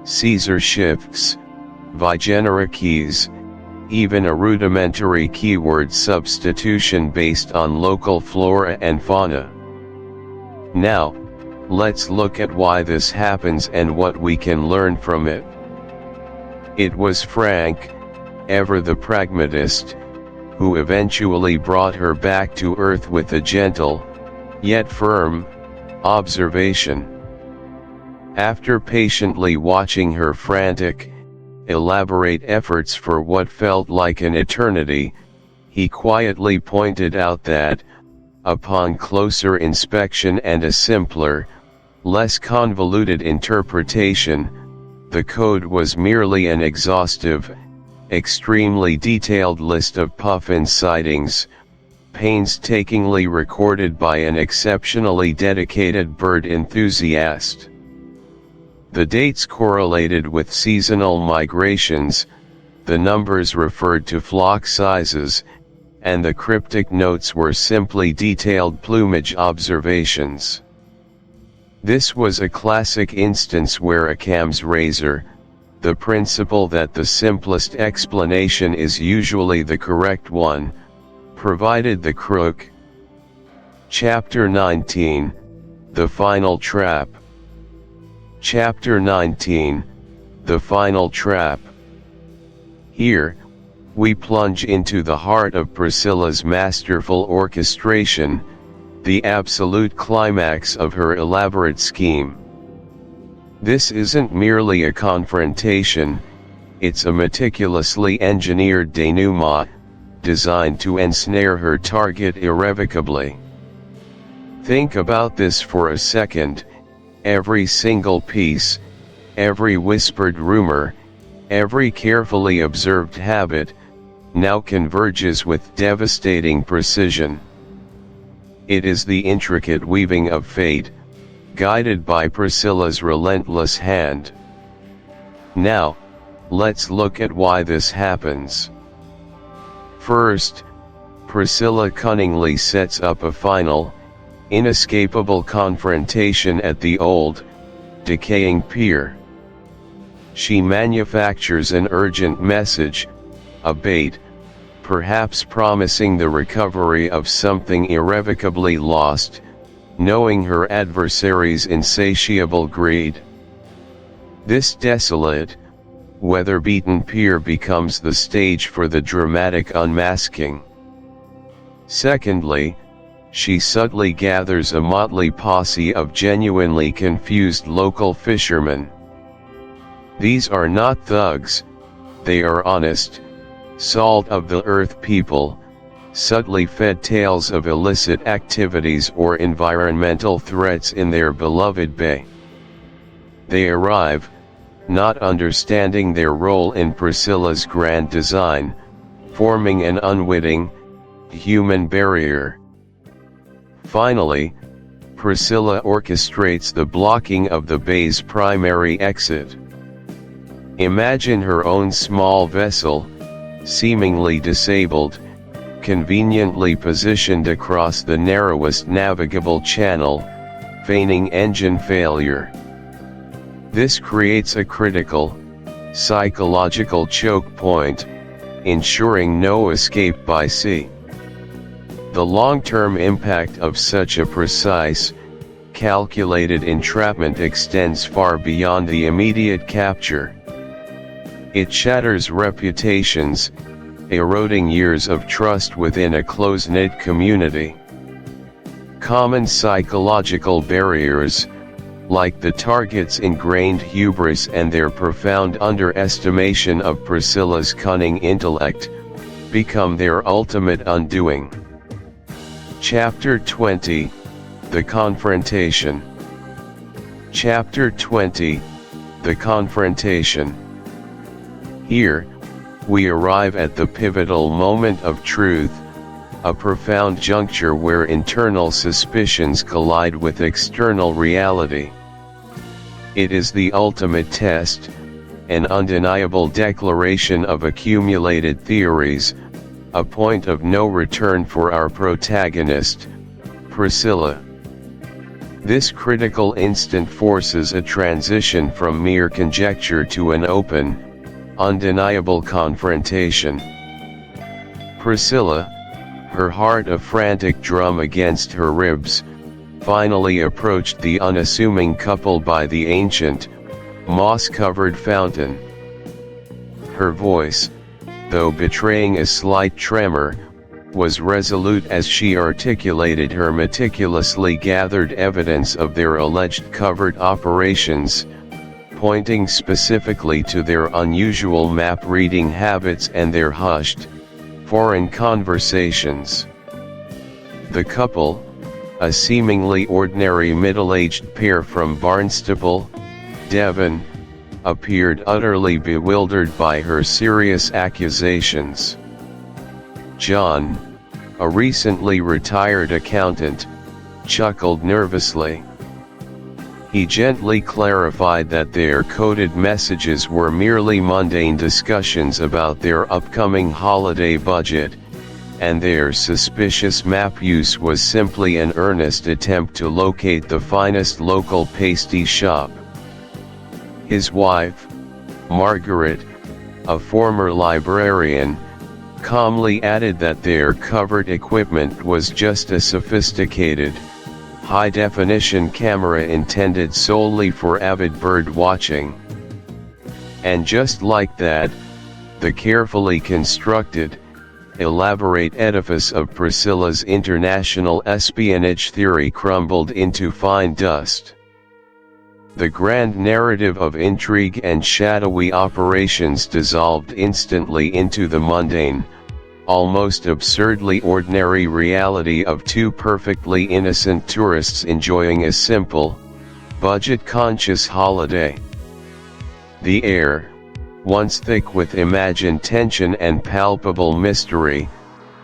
Caesar shifts, Vigenera keys, even a rudimentary keyword substitution based on local flora and fauna. Now, let's look at why this happens and what we can learn from it. It was Frank, ever the pragmatist, who eventually brought her back to earth with a gentle, yet firm, observation. After patiently watching her frantic, elaborate efforts for what felt like an eternity, he quietly pointed out that, upon closer inspection and a simpler, less convoluted interpretation, the code was merely an exhaustive, extremely detailed list of puffin sightings, painstakingly recorded by an exceptionally dedicated bird enthusiast. The dates correlated with seasonal migrations, the numbers referred to flock sizes, and the cryptic notes were simply detailed plumage observations. This was a classic instance where Occam's razor, the principle that the simplest explanation is usually the correct one, provided the crook. Chapter 19, The Final Trap. Chapter 19, The Final Trap. Here, we plunge into the heart of Priscilla's masterful orchestration, the absolute climax of her elaborate scheme. This isn't merely a confrontation, it's a meticulously engineered denouement, designed to ensnare her target irrevocably. Think about this for a second. Every single piece, every whispered rumor, every carefully observed habit, now converges with devastating precision. It is the intricate weaving of fate, guided by Priscilla's relentless hand. Now, let's look at why this happens. First, Priscilla cunningly sets up a final, inescapable confrontation at the old, decaying pier. She manufactures an urgent message, a bait, perhaps promising the recovery of something irrevocably lost, knowing her adversary's insatiable greed. This desolate, weather-beaten pier becomes the stage for the dramatic unmasking. Secondly, she subtly gathers a motley posse of genuinely confused local fishermen. These are not thugs, they are honest, salt-of-the-earth people, subtly fed tales of illicit activities or environmental threats in their beloved bay. They arrive, not understanding their role in Priscilla's grand design, forming an unwitting, human barrier. Finally, Priscilla orchestrates the blocking of the bay's primary exit. Imagine her own small vessel, seemingly disabled, conveniently positioned across the narrowest navigable channel, feigning engine failure. This creates a critical, psychological choke point, ensuring no escape by sea. The long-term impact of such a precise, calculated entrapment extends far beyond the immediate capture. It shatters reputations, eroding years of trust within a close-knit community. Common psychological barriers, like the target's ingrained hubris and their profound underestimation of Priscilla's cunning intellect, become their ultimate undoing. Chapter 20, The Confrontation. Chapter 20, The Confrontation. Here, we arrive at the pivotal moment of truth, a profound juncture where internal suspicions collide with external reality. It is the ultimate test, an undeniable declaration of accumulated theories, a point of no return for our protagonist, Priscilla. This critical instant forces a transition from mere conjecture to an open, undeniable confrontation. Priscilla, her heart a frantic drum against her ribs, finally approached the unassuming couple by the ancient, moss-covered fountain. Her voice, though betraying a slight tremor, was resolute as she articulated her meticulously gathered evidence of their alleged covert operations, pointing specifically to their unusual map-reading habits and their hushed, foreign conversations. The couple, a seemingly ordinary middle-aged pair from Barnstaple, Devon, appeared utterly bewildered by her serious accusations. John, a recently retired accountant, chuckled nervously. He gently clarified that their coded messages were merely mundane discussions about their upcoming holiday budget, and their suspicious map use was simply an earnest attempt to locate the finest local pasty shop. His wife, Margaret, a former librarian, calmly added that their covert equipment was just a sophisticated, high-definition camera intended solely for avid bird watching. And just like that, the carefully constructed, elaborate edifice of Priscilla's international espionage theory crumbled into fine dust. The grand narrative of intrigue and shadowy operations dissolved instantly into the mundane, almost absurdly ordinary reality of two perfectly innocent tourists enjoying a simple, budget-conscious holiday. The air, once thick with imagined tension and palpable mystery,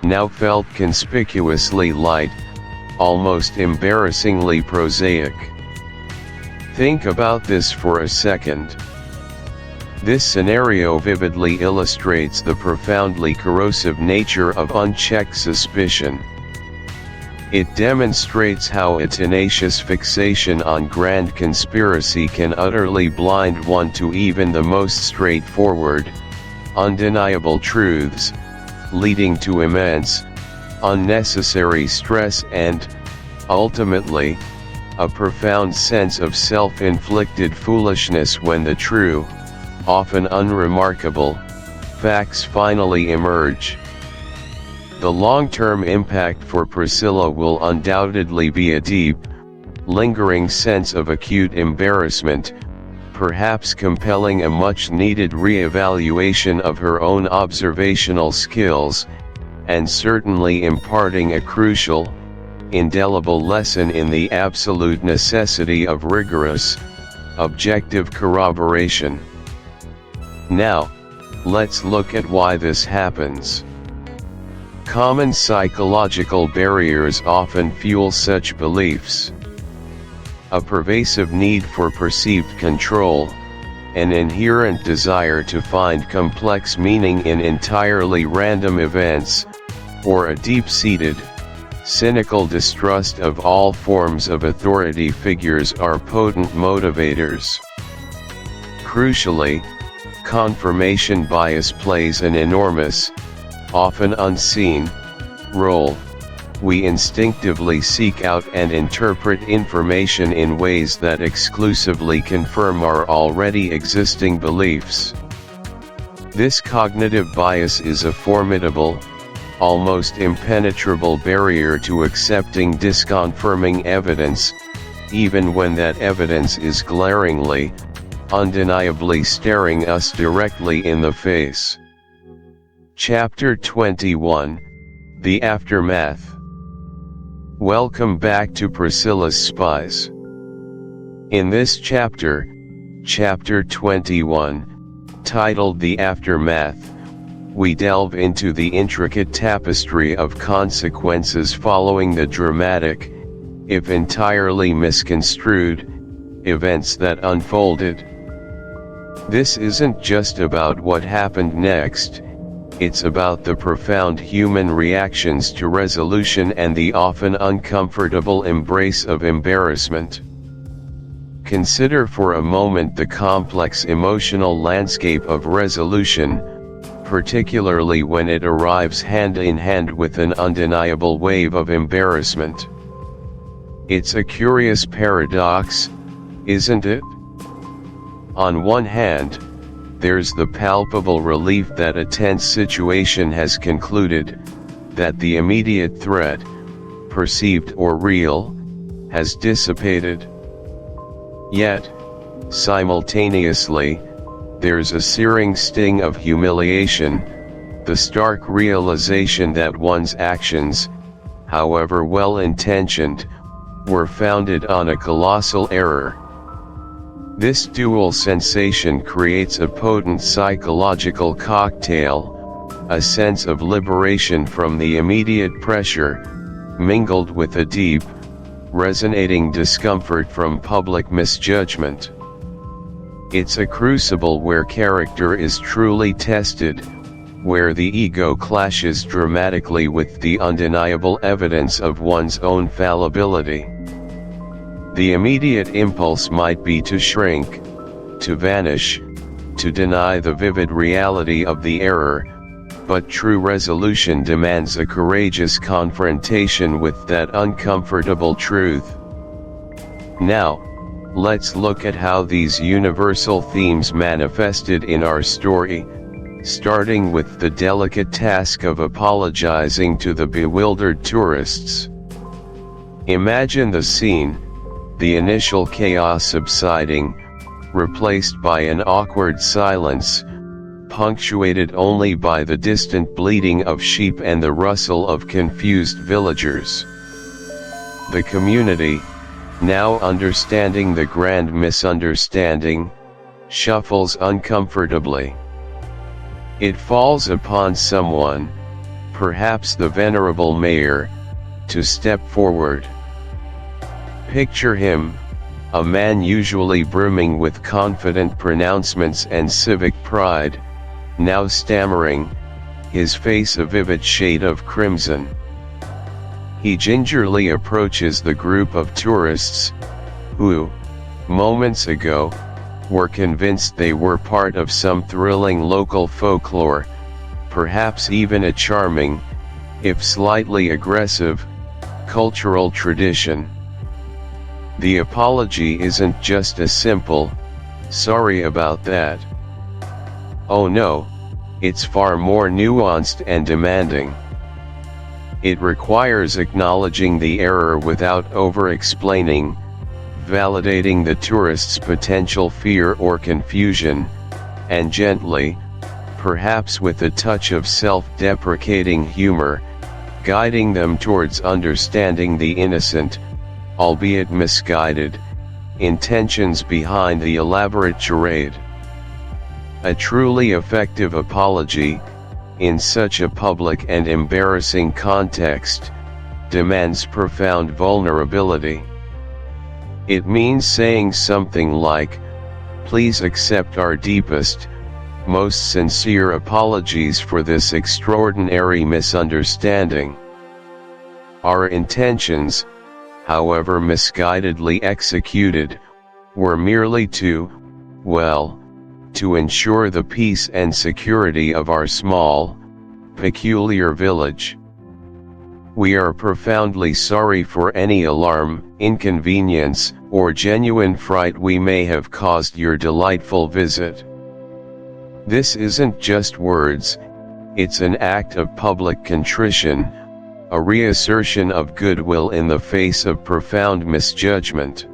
now felt conspicuously light, almost embarrassingly prosaic. Think about this for a second. This scenario vividly illustrates the profoundly corrosive nature of unchecked suspicion. It demonstrates how a tenacious fixation on grand conspiracy can utterly blind one to even the most straightforward, undeniable truths, leading to immense, unnecessary stress and, ultimately, a profound sense of self-inflicted foolishness when the true, often unremarkable, facts finally emerge. The long-term impact for Priscilla will undoubtedly be a deep, lingering sense of acute embarrassment, perhaps compelling a much-needed re-evaluation of her own observational skills, and certainly imparting a crucial, indelible lesson in the absolute necessity of rigorous, objective corroboration. Now, let's look at why this happens. Common psychological barriers often fuel such beliefs. A pervasive need for perceived control, an inherent desire to find complex meaning in entirely random events, or a deep-seated, cynical distrust of all forms of authority figures are potent motivators. Crucially, confirmation bias plays an enormous, often unseen, role. We instinctively seek out and interpret information in ways that exclusively confirm our already existing beliefs. This cognitive bias is a formidable, almost impenetrable barrier to accepting disconfirming evidence, even when that evidence is glaringly, undeniably staring us directly in the face. Chapter 21, The Aftermath. Welcome back to Priscilla's Spies. In this chapter, Chapter 21, titled The Aftermath, we delve into the intricate tapestry of consequences following the dramatic, if entirely misconstrued, events that unfolded. This isn't just about what happened next, it's about the profound human reactions to resolution and the often uncomfortable embrace of embarrassment. Consider for a moment the complex emotional landscape of resolution, particularly when it arrives hand in hand with an undeniable wave of embarrassment. It's a curious paradox, isn't it? On one hand, there's the palpable relief that a tense situation has concluded, that the immediate threat, perceived or real, has dissipated. Yet, simultaneously, there's a searing sting of humiliation, the stark realization that one's actions, however well-intentioned, were founded on a colossal error. This dual sensation creates a potent psychological cocktail, a sense of liberation from the immediate pressure, mingled with a deep, resonating discomfort from public misjudgment. It's a crucible where character is truly tested, where the ego clashes dramatically with the undeniable evidence of one's own fallibility. The immediate impulse might be to shrink, to vanish, to deny the vivid reality of the error, but true resolution demands a courageous confrontation with that uncomfortable truth. Now, let's look at how these universal themes manifested in our story, starting with the delicate task of apologizing to the bewildered tourists. Imagine the scene, the initial chaos subsiding, replaced by an awkward silence, punctuated only by the distant bleating of sheep and the rustle of confused villagers. The community, now understanding the grand misunderstanding, shuffles uncomfortably. It falls upon someone, perhaps the venerable mayor, to step forward. Picture him, a man usually brimming with confident pronouncements and civic pride, now stammering, his face a vivid shade of crimson. He gingerly approaches the group of tourists, who, moments ago, were convinced they were part of some thrilling local folklore, perhaps even a charming, if slightly aggressive, cultural tradition. The apology isn't just a simple, "Sorry about that." Oh no, it's far more nuanced and demanding. It requires acknowledging the error without over-explaining, validating the tourist's potential fear or confusion, and gently, perhaps with a touch of self-deprecating humor, guiding them towards understanding the innocent, albeit misguided, intentions behind the elaborate charade. A truly effective apology, in such a public and embarrassing context, demands profound vulnerability. It means saying something like, "Please accept our deepest, most sincere apologies for this extraordinary misunderstanding. Our intentions, however misguidedly executed, were merely to ensure the peace and security of our small, peculiar village. We are profoundly sorry for any alarm, inconvenience, or genuine fright we may have caused your delightful visit." This isn't just words, it's an act of public contrition, a reassertion of goodwill in the face of profound misjudgment.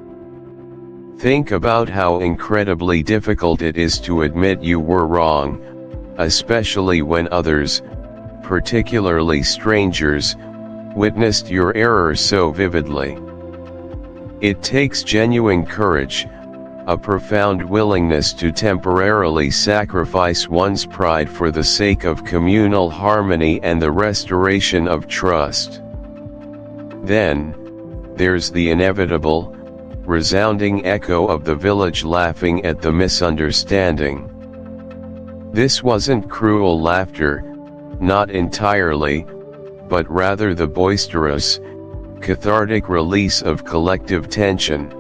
Think about how incredibly difficult it is to admit you were wrong, especially when others, particularly strangers, witnessed your error so vividly. It takes genuine courage, a profound willingness to temporarily sacrifice one's pride for the sake of communal harmony and the restoration of trust. Then, there's the inevitable, resounding echo of the village laughing at the misunderstanding. This wasn't cruel laughter, not entirely, but rather the boisterous, cathartic release of collective tension.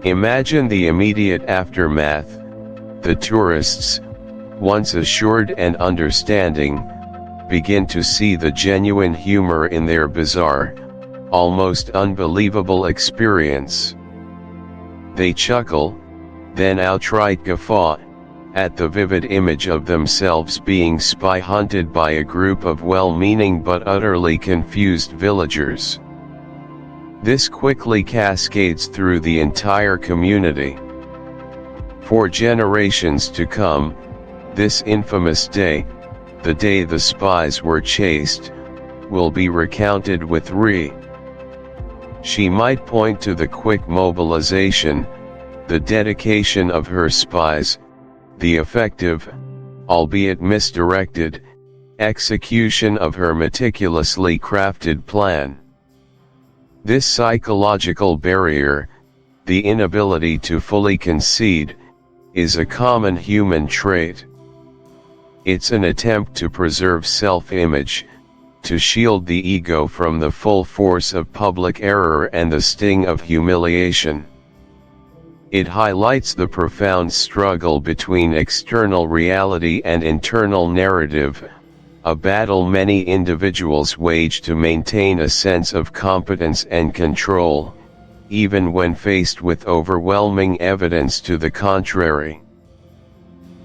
Imagine the immediate aftermath. The tourists, once assured and understanding, begin to see the genuine humor in their bizarre, almost unbelievable experience. They chuckle, then outright guffaw, at the vivid image of themselves being spy-hunted by a group of well-meaning but utterly confused villagers. This quickly cascades through the entire community. For generations to come, this infamous day, the day the spies were chased, will be recounted with She might point to the quick mobilization, the dedication of her spies, the effective, albeit misdirected, execution of her meticulously crafted plan. This psychological barrier, the inability to fully concede, is a common human trait. It's an attempt to preserve self-image, to shield the ego from the full force of public error and the sting of humiliation. It highlights the profound struggle between external reality and internal narrative, a battle many individuals wage to maintain a sense of competence and control, even when faced with overwhelming evidence to the contrary.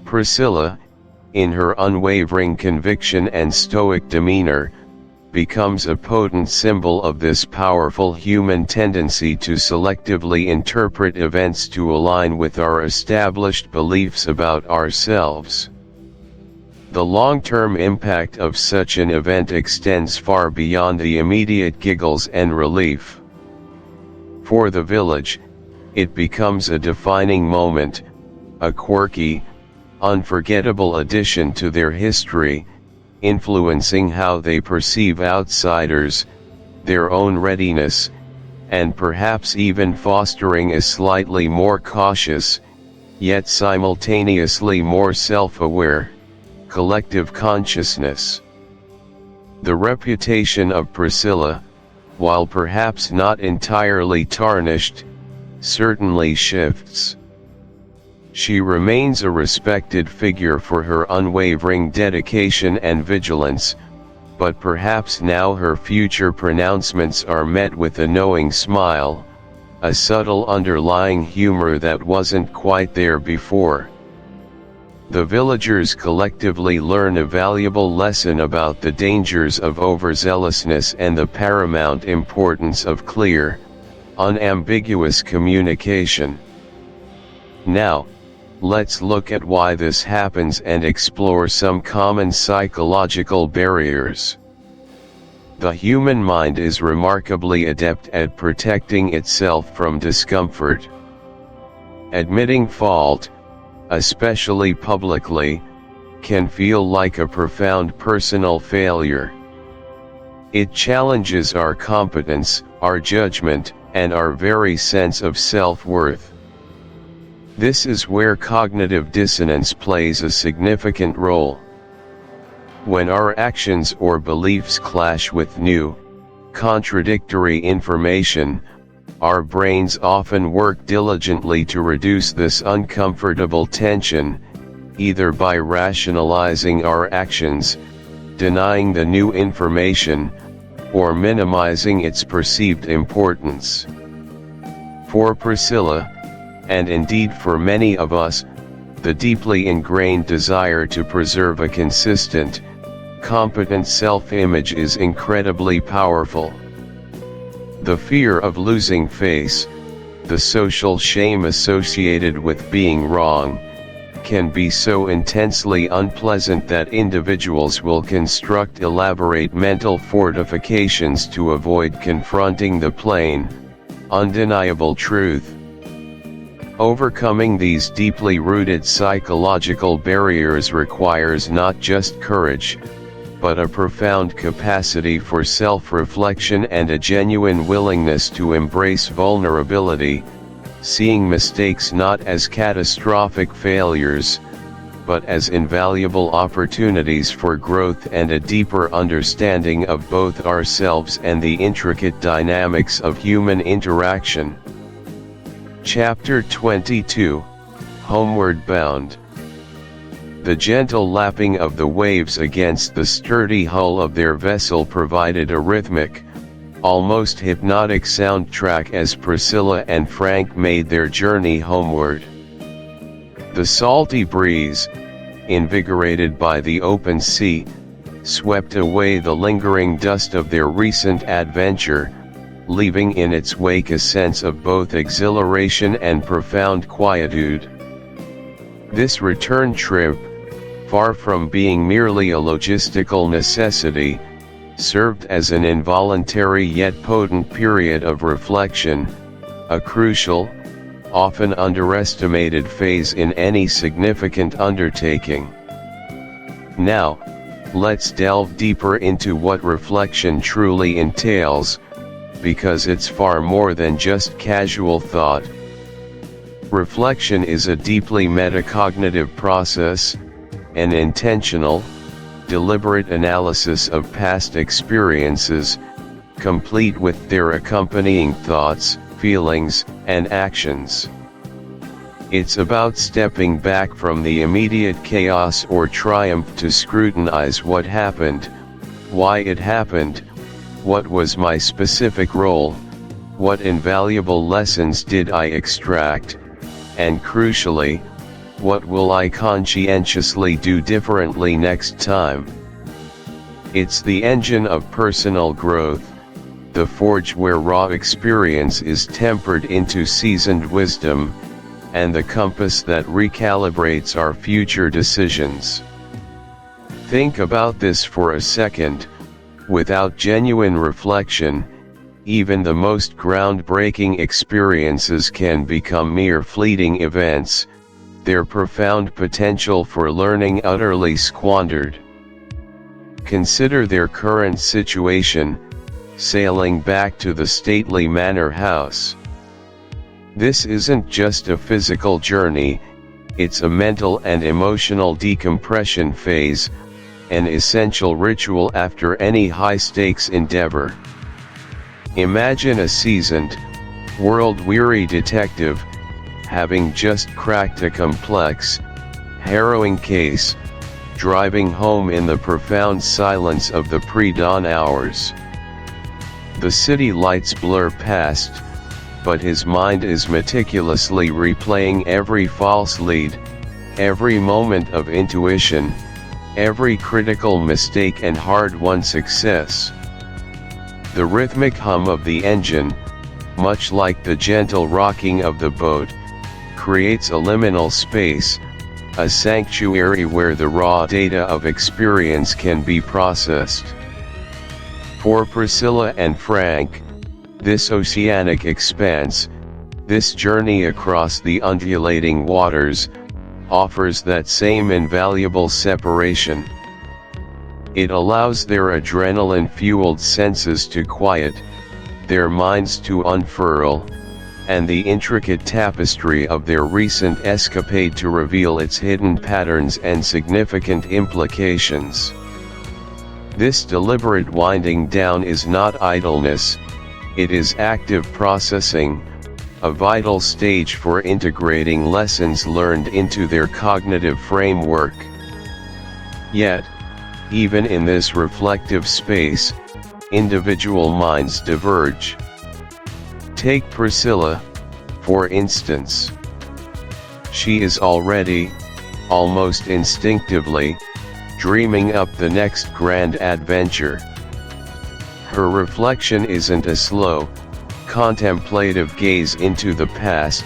Priscilla, in her unwavering conviction and stoic demeanor, becomes a potent symbol of this powerful human tendency to selectively interpret events to align with our established beliefs about ourselves. The long-term impact of such an event extends far beyond the immediate giggles and relief. For the village, it becomes a defining moment, a quirky, unforgettable addition to their history, influencing how they perceive outsiders, their own readiness, and perhaps even fostering a slightly more cautious, yet simultaneously more self-aware, collective consciousness. The reputation of Priscilla, while perhaps not entirely tarnished, certainly shifts. She remains a respected figure for her unwavering dedication and vigilance, but perhaps now her future pronouncements are met with a knowing smile, a subtle underlying humor that wasn't quite there before. The villagers collectively learn a valuable lesson about the dangers of overzealousness and the paramount importance of clear, unambiguous communication. Now, let's look at why this happens and explore some common psychological barriers. The human mind is remarkably adept at protecting itself from discomfort. Admitting fault, especially publicly, can feel like a profound personal failure. It challenges our competence, our judgment, and our very sense of self-worth. This is where cognitive dissonance plays a significant role. When our actions or beliefs clash with new, contradictory information, our brains often work diligently to reduce this uncomfortable tension, either by rationalizing our actions, denying the new information, or minimizing its perceived importance. For Priscilla, and indeed for many of us, the deeply ingrained desire to preserve a consistent, competent self-image is incredibly powerful. The fear of losing face, the social shame associated with being wrong, can be so intensely unpleasant that individuals will construct elaborate mental fortifications to avoid confronting the plain, undeniable truth. Overcoming these deeply rooted psychological barriers requires not just courage, but a profound capacity for self-reflection and a genuine willingness to embrace vulnerability, seeing mistakes not as catastrophic failures, but as invaluable opportunities for growth and a deeper understanding of both ourselves and the intricate dynamics of human interaction. Chapter 22, Homeward Bound. The gentle lapping of the waves against the sturdy hull of their vessel provided a rhythmic, almost hypnotic soundtrack as Priscilla and Frank made their journey homeward. The salty breeze, invigorated by the open sea, swept away the lingering dust of their recent adventure, leaving in its wake a sense of both exhilaration and profound quietude. This return trip, far from being merely a logistical necessity, served as an involuntary yet potent period of reflection, a crucial, often underestimated phase in any significant undertaking. Now, let's delve deeper into what reflection truly entails, because it's far more than just casual thought. Reflection is a deeply metacognitive process, an intentional, deliberate analysis of past experiences, complete with their accompanying thoughts, feelings, and actions. It's about stepping back from the immediate chaos or triumph to scrutinize what happened, why it happened, what was my specific role, what invaluable lessons did I extract, and crucially, what will I conscientiously do differently next time? It's the engine of personal growth, the forge where raw experience is tempered into seasoned wisdom, and the compass that recalibrates our future decisions. Think about this for a second. Without genuine reflection, even the most groundbreaking experiences can become mere fleeting events, their profound potential for learning utterly squandered. Consider their current situation, sailing back to the stately manor house. This isn't just a physical journey, it's a mental and emotional decompression phase, an essential ritual after any high-stakes endeavor. Imagine a seasoned, world-weary detective, having just cracked a complex, harrowing case, driving home in the profound silence of the pre-dawn hours. The city lights blur past, but his mind is meticulously replaying every false lead, every moment of intuition, every critical mistake and hard-won success. The rhythmic hum of the engine, much like the gentle rocking of the boat, creates a liminal space, a sanctuary where the raw data of experience can be processed. For Priscilla and Frank, this oceanic expanse, this journey across the undulating waters, offers that same invaluable separation. It allows their adrenaline-fueled senses to quiet, their minds to unfurl, and the intricate tapestry of their recent escapade to reveal its hidden patterns and significant implications. This deliberate winding down is not idleness, it is active processing, a vital stage for integrating lessons learned into their cognitive framework. Yet, even in this reflective space, individual minds diverge. Take Priscilla, for instance. She is already, almost instinctively, dreaming up the next grand adventure. Her reflection isn't a slow, contemplative gaze into the past,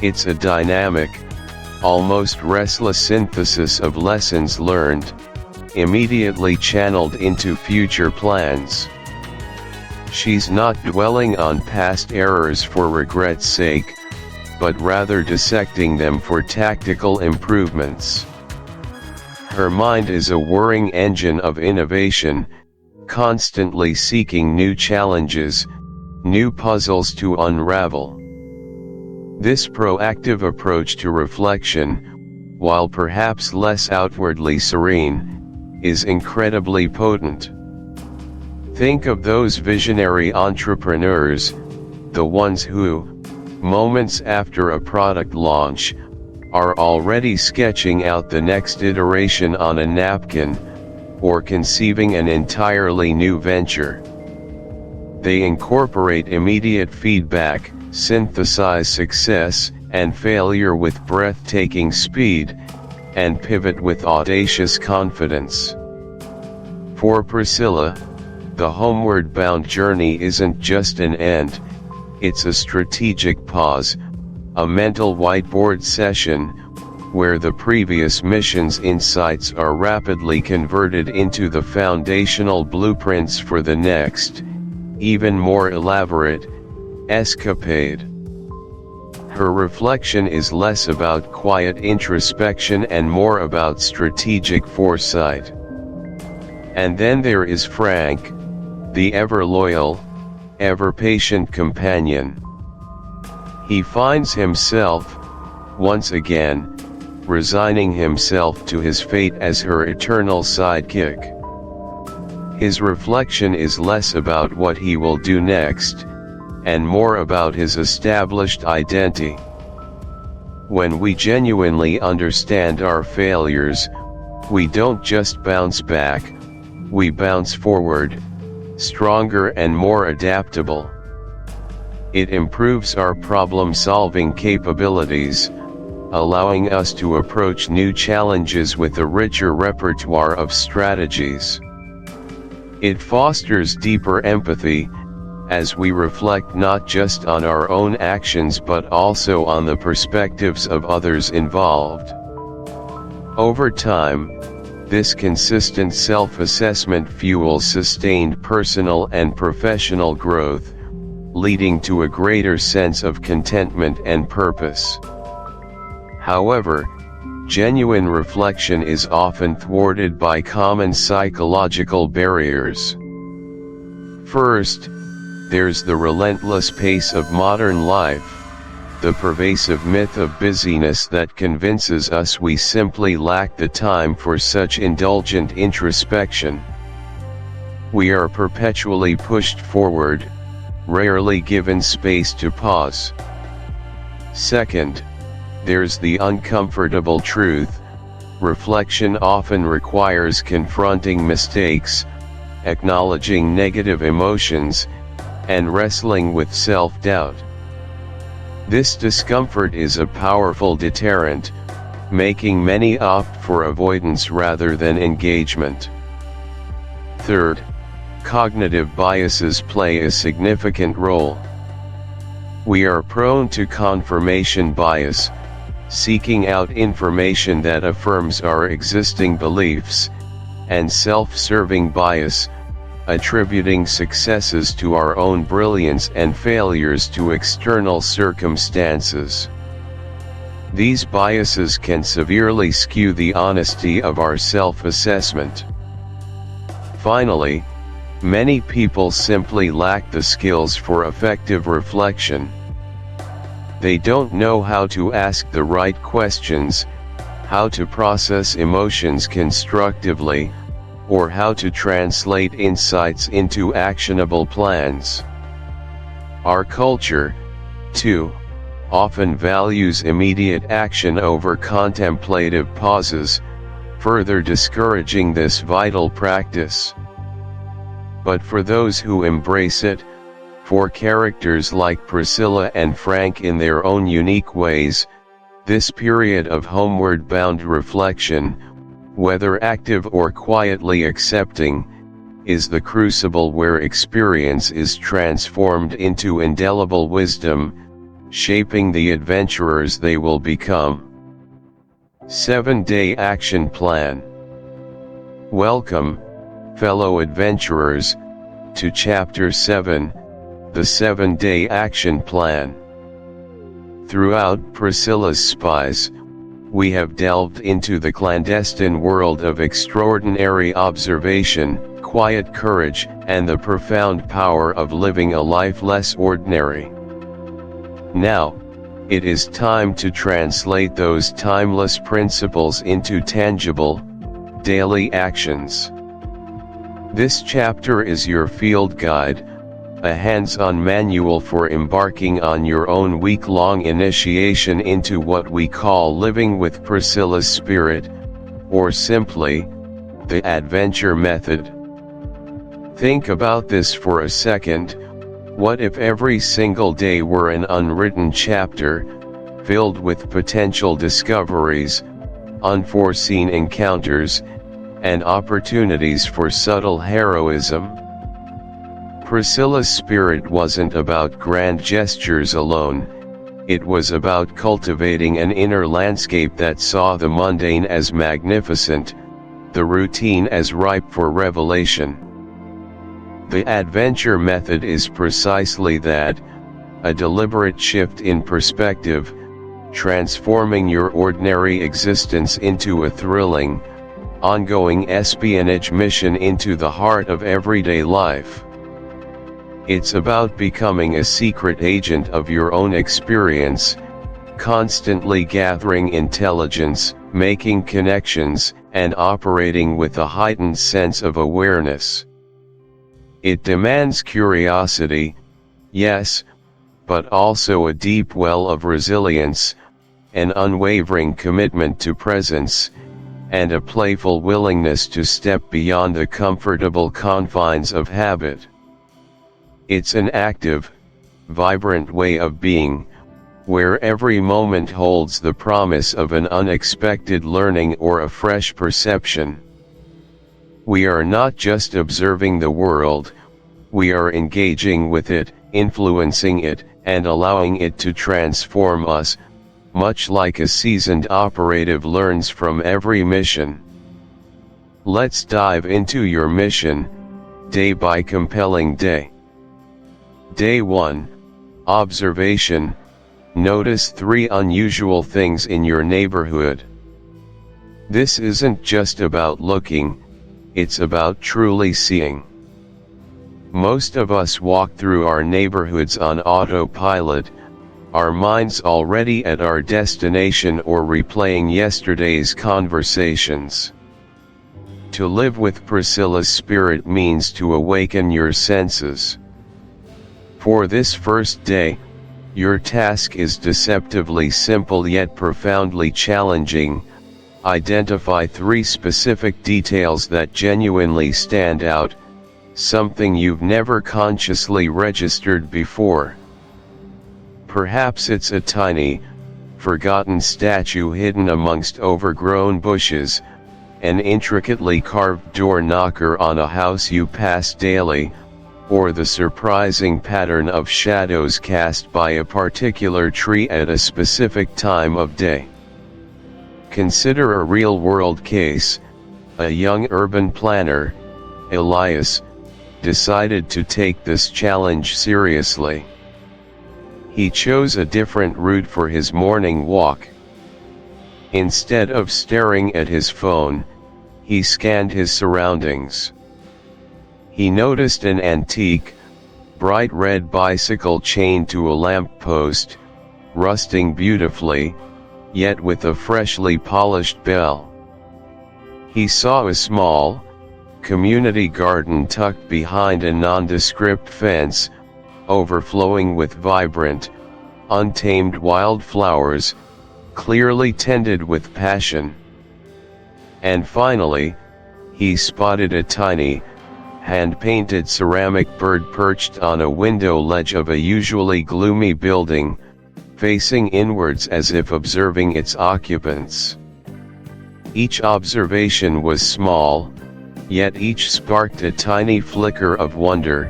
it's a dynamic, almost restless synthesis of lessons learned, immediately channeled into future plans. She's not dwelling on past errors for regret's sake, but rather dissecting them for tactical improvements. Her mind is a whirring engine of innovation, constantly seeking new challenges, new puzzles to unravel. This proactive approach to reflection, while perhaps less outwardly serene, is incredibly potent. Think of those visionary entrepreneurs, the ones who, moments after a product launch, are already sketching out the next iteration on a napkin, or conceiving an entirely new venture. They incorporate immediate feedback, synthesize success and failure with breathtaking speed, and pivot with audacious confidence. For Priscilla, the homeward-bound journey isn't just an end, it's a strategic pause, a mental whiteboard session, where the previous mission's insights are rapidly converted into the foundational blueprints for the next, even more elaborate, escapade. Her reflection is less about quiet introspection and more about strategic foresight. And then there is Frank, the ever-loyal, ever-patient companion. He finds himself, once again, resigning himself to his fate as her eternal sidekick. His reflection is less about what he will do next, and more about his established identity. When we genuinely understand our failures, we don't just bounce back, we bounce forward, stronger and more adaptable. It improves our problem-solving capabilities, allowing us to approach new challenges with a richer repertoire of strategies. It fosters deeper empathy, as we reflect not just on our own actions but also on the perspectives of others involved. Over time, this consistent self-assessment fuels sustained personal and professional growth, leading to a greater sense of contentment and purpose. However, genuine reflection is often thwarted by common psychological barriers. First, there's the relentless pace of modern life, the pervasive myth of busyness that convinces us we simply lack the time for such indulgent introspection. We are perpetually pushed forward, rarely given space to pause. Second, there's the uncomfortable truth. Reflection often requires confronting mistakes, acknowledging negative emotions, and wrestling with self-doubt. This discomfort is a powerful deterrent, making many opt for avoidance rather than engagement. Third, cognitive biases play a significant role. We are prone to confirmation bias, seeking out information that affirms our existing beliefs, and self-serving bias, attributing successes to our own brilliance and failures to external circumstances. These biases can severely skew the honesty of our self-assessment. Finally, many people simply lack the skills for effective reflection. They don't know how to ask the right questions, how to process emotions constructively, or how to translate insights into actionable plans. Our culture, too, often values immediate action over contemplative pauses, further discouraging this vital practice. But for those who embrace it, for characters like Priscilla and Frank in their own unique ways, this period of homeward-bound reflection, whether active or quietly accepting, is the crucible where experience is transformed into indelible wisdom, shaping the adventurers they will become. 7-Day Action Plan. Welcome, fellow adventurers, to Chapter 7, the 7-Day Action Plan. Throughout Priscilla's Spies, we have delved into the clandestine world of extraordinary observation, quiet courage, and the profound power of living a life less ordinary. Now, it is time to translate those timeless principles into tangible, daily actions. This chapter is your field guide, a hands-on manual for embarking on your own week-long initiation into what we call living with Priscilla's spirit, or simply, the adventure method. Think about this for a second. What if every single day were an unwritten chapter, filled with potential discoveries, unforeseen encounters, and opportunities for subtle heroism? Priscilla's spirit wasn't about grand gestures alone, it was about cultivating an inner landscape that saw the mundane as magnificent, the routine as ripe for revelation. The adventure method is precisely that, a deliberate shift in perspective, transforming your ordinary existence into a thrilling, ongoing espionage mission into the heart of everyday life. It's about becoming a secret agent of your own experience, constantly gathering intelligence, making connections, and operating with a heightened sense of awareness. It demands curiosity, yes, but also a deep well of resilience, an unwavering commitment to presence, and a playful willingness to step beyond the comfortable confines of habit. It's an active, vibrant way of being, where every moment holds the promise of an unexpected learning or a fresh perception. We are not just observing the world, we are engaging with it, influencing it, and allowing it to transform us, much like a seasoned operative learns from every mission. Let's dive into your mission, day by compelling day. Day 1, Observation. Notice 3 unusual things in your neighborhood. This isn't just about looking, it's about truly seeing. Most of us walk through our neighborhoods on autopilot, our minds already at our destination or replaying yesterday's conversations. To live with Priscilla's spirit means to awaken your senses. For this first day, your task is deceptively simple yet profoundly challenging. Identify 3 specific details that genuinely stand out, something you've never consciously registered before. Perhaps it's a tiny, forgotten statue hidden amongst overgrown bushes, an intricately carved door knocker on a house you pass daily, or the surprising pattern of shadows cast by a particular tree at a specific time of day. Consider a real-world case. A young urban planner, Elias, decided to take this challenge seriously. He chose a different route for his morning walk. Instead of staring at his phone, he scanned his surroundings. He noticed an antique, bright red bicycle chained to a lamppost, rusting beautifully, yet with a freshly polished bell. He saw a small, community garden tucked behind a nondescript fence, overflowing with vibrant, untamed wildflowers, clearly tended with passion. And finally, he spotted a tiny, hand-painted ceramic bird perched on a window ledge of a usually gloomy building, facing inwards as if observing its occupants. Each observation was small, yet each sparked a tiny flicker of wonder,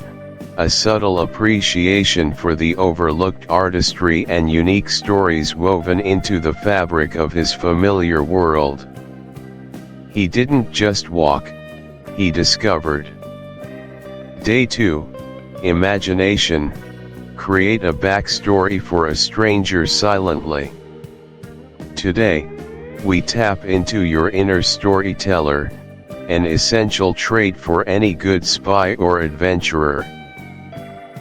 a subtle appreciation for the overlooked artistry and unique stories woven into the fabric of his familiar world. He didn't just walk, he discovered. Day 2, Imagination. Create a backstory for a stranger silently. Today, we tap into your inner storyteller, an essential trait for any good spy or adventurer.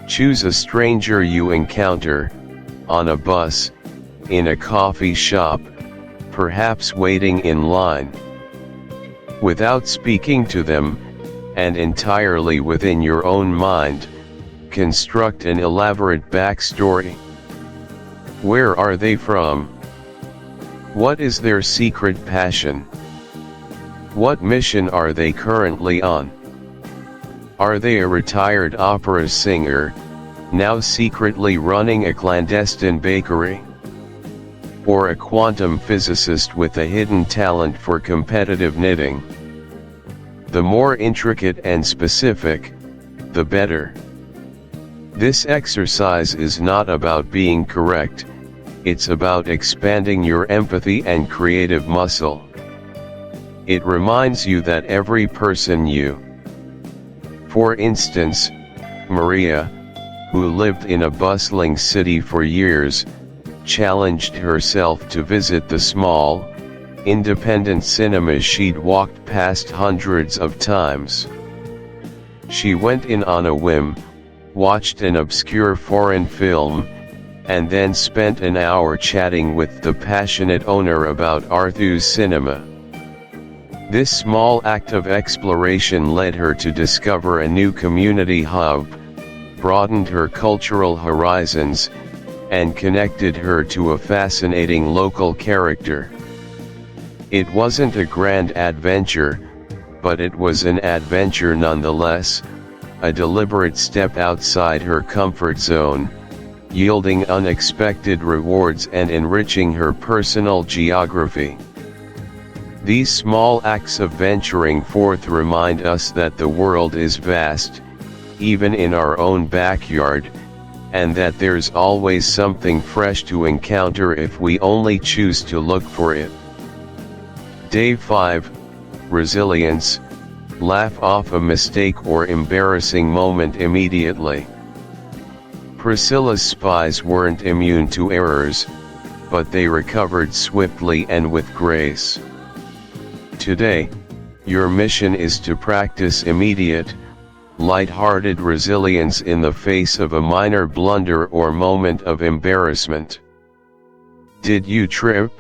Choose a stranger you encounter, on a bus, in a coffee shop, perhaps waiting in line. Without speaking to them, and entirely within your own mind, construct an elaborate backstory. Where are they from? What is their secret passion? What mission are they currently on? Are they a retired opera singer, now secretly running a clandestine bakery? Or a quantum physicist with a hidden talent for competitive knitting? The more intricate and specific, the better. This exercise is not about being correct, it's about expanding your empathy and creative muscle. It reminds you that every person For instance, Maria, who lived in a bustling city for years, challenged herself to visit the small, independent cinemas she'd walked past hundreds of times. She went in on a whim, watched an obscure foreign film, and then spent an hour chatting with the passionate owner about Arthu's cinema. This small act of exploration led her to discover a new community hub, broadened her cultural horizons, and connected her to a fascinating local character. It wasn't a grand adventure, but it was an adventure nonetheless, a deliberate step outside her comfort zone, yielding unexpected rewards and enriching her personal geography. These small acts of venturing forth remind us that the world is vast, even in our own backyard, and that there's always something fresh to encounter if we only choose to look for it. Day 5, Resilience. Laugh off a mistake or embarrassing moment immediately. Priscilla's spies weren't immune to errors, but they recovered swiftly and with grace. Today, your mission is to practice immediate, light-hearted resilience in the face of a minor blunder or moment of embarrassment. Did you trip?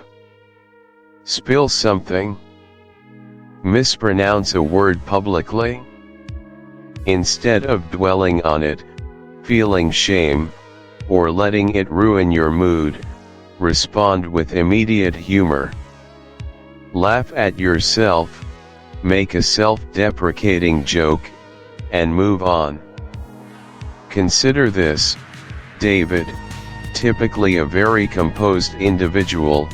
Spill something? Mispronounce a word publicly? Instead of dwelling on it, feeling shame, or letting it ruin your mood, respond with immediate humor. Laugh at yourself, make a self-deprecating joke, and move on. Consider this: David, typically a very composed individual,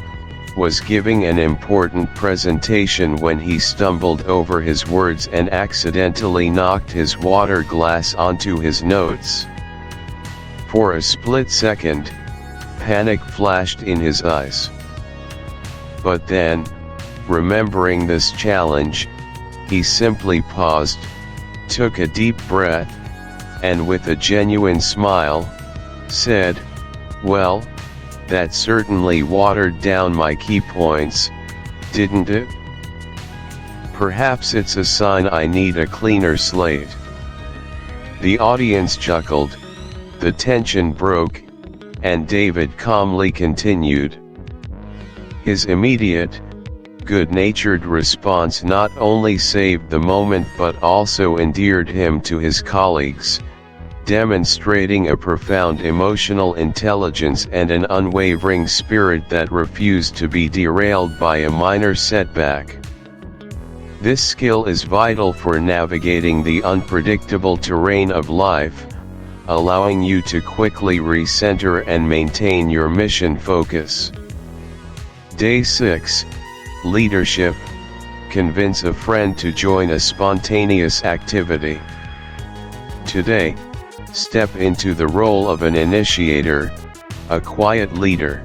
was giving an important presentation when he stumbled over his words and accidentally knocked his water glass onto his notes. For a split second, panic flashed in his eyes. But then, remembering this challenge, he simply paused, took a deep breath, and with a genuine smile, said, "Well, that certainly watered down my key points, didn't it? Perhaps it's a sign I need a cleaner slate." The audience chuckled, the tension broke, and David calmly continued. His immediate, good-natured response not only saved the moment but also endeared him to his colleagues, demonstrating a profound emotional intelligence and an unwavering spirit that refused to be derailed by a minor setback. This skill is vital for navigating the unpredictable terrain of life, allowing you to quickly recenter and maintain your mission focus. Day 6, Leadership. Convince a friend to join a spontaneous activity. Today, step into the role of an initiator, a quiet leader.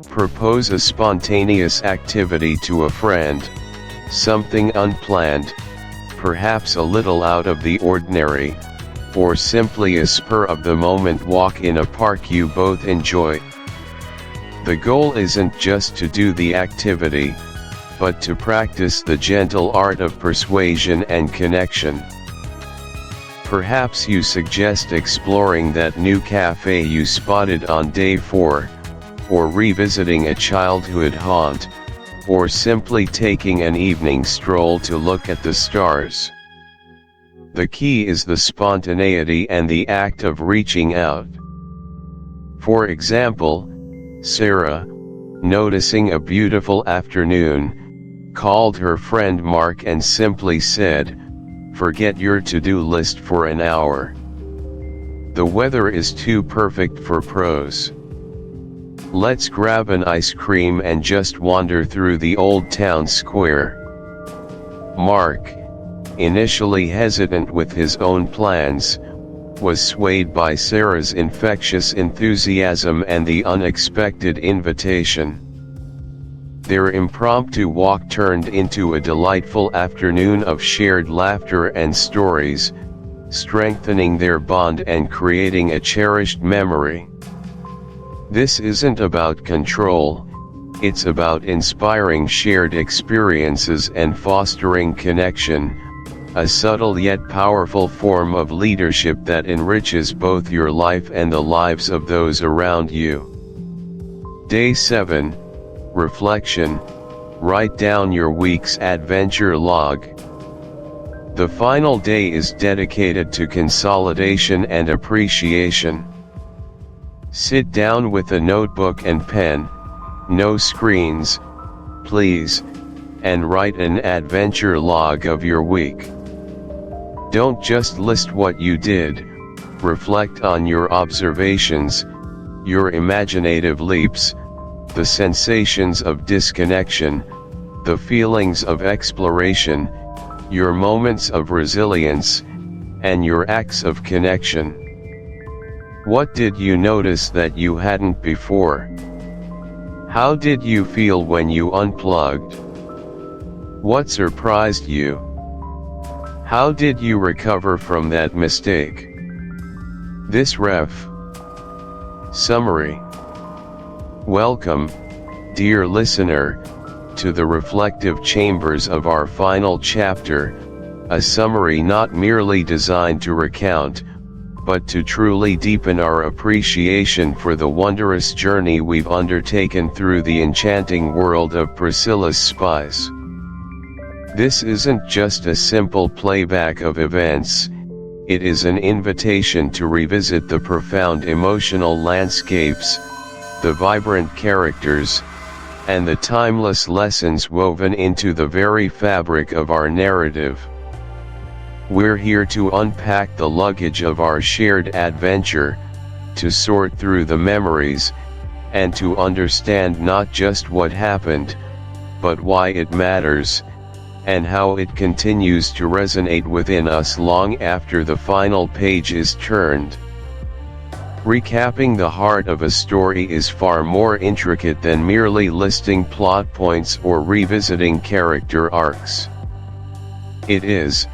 Propose a spontaneous activity to a friend, something unplanned, perhaps a little out of the ordinary, or simply a spur-of-the-moment walk in a park you both enjoy. The goal isn't just to do the activity, but to practice the gentle art of persuasion and connection. Perhaps you suggest exploring that new cafe you spotted on day 4, or revisiting a childhood haunt, or simply taking an evening stroll to look at the stars. The key is the spontaneity and the act of reaching out. For example, Sarah, noticing a beautiful afternoon, called her friend Mark and simply said, "Forget your to-do list for an hour. The weather is too perfect for prose. Let's grab an ice cream and just wander through the old town square." Mark, initially hesitant with his own plans, was swayed by Sarah's infectious enthusiasm and the unexpected invitation. Their impromptu walk turned into a delightful afternoon of shared laughter and stories, strengthening their bond and creating a cherished memory. This isn't about control, it's about inspiring shared experiences and fostering connection, a subtle yet powerful form of leadership that enriches both your life and the lives of those around you. Day 7, Reflection. Write down your week's adventure log. The final day is dedicated to consolidation and appreciation. Sit down with a notebook and pen, no screens, please, and write an adventure log of your week. Don't just list what you did, reflect on your observations, your imaginative leaps, the sensations of disconnection, the feelings of exploration, your moments of resilience, and your acts of connection. What did you notice that you hadn't before? How did you feel when you unplugged? What surprised you? How did you recover from that mistake? This ref. Summary. Welcome, dear listener, to the reflective chambers of our final chapter, a summary not merely designed to recount, but to truly deepen our appreciation for the wondrous journey we've undertaken through the enchanting world of Priscilla's Spies. This isn't just a simple playback of events, It is an invitation to revisit the profound emotional landscapes, the vibrant characters, and the timeless lessons woven into the very fabric of our narrative. We're here to unpack the luggage of our shared adventure, to sort through the memories, and to understand not just what happened, but why it matters, and how it continues to resonate within us long after the final page is turned. Recapping the heart of a story is far more intricate than merely listing plot points or revisiting character arcs. It is,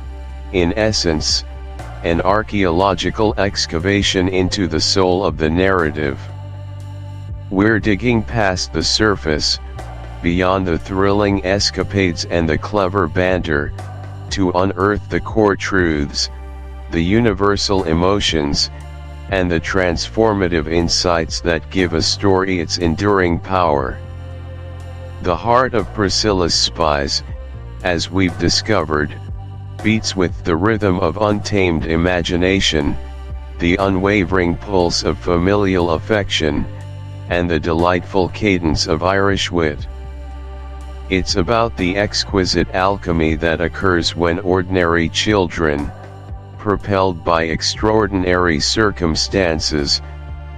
in essence, an archaeological excavation into the soul of the narrative. We're digging past the surface, beyond the thrilling escapades and the clever banter, to unearth the core truths, the universal emotions, and the transformative insights that give a story its enduring power. The heart of Priscilla's Spies, as we've discovered, beats with the rhythm of untamed imagination, the unwavering pulse of familial affection, and the delightful cadence of Irish wit. It's about the exquisite alchemy that occurs when ordinary children, propelled by extraordinary circumstances,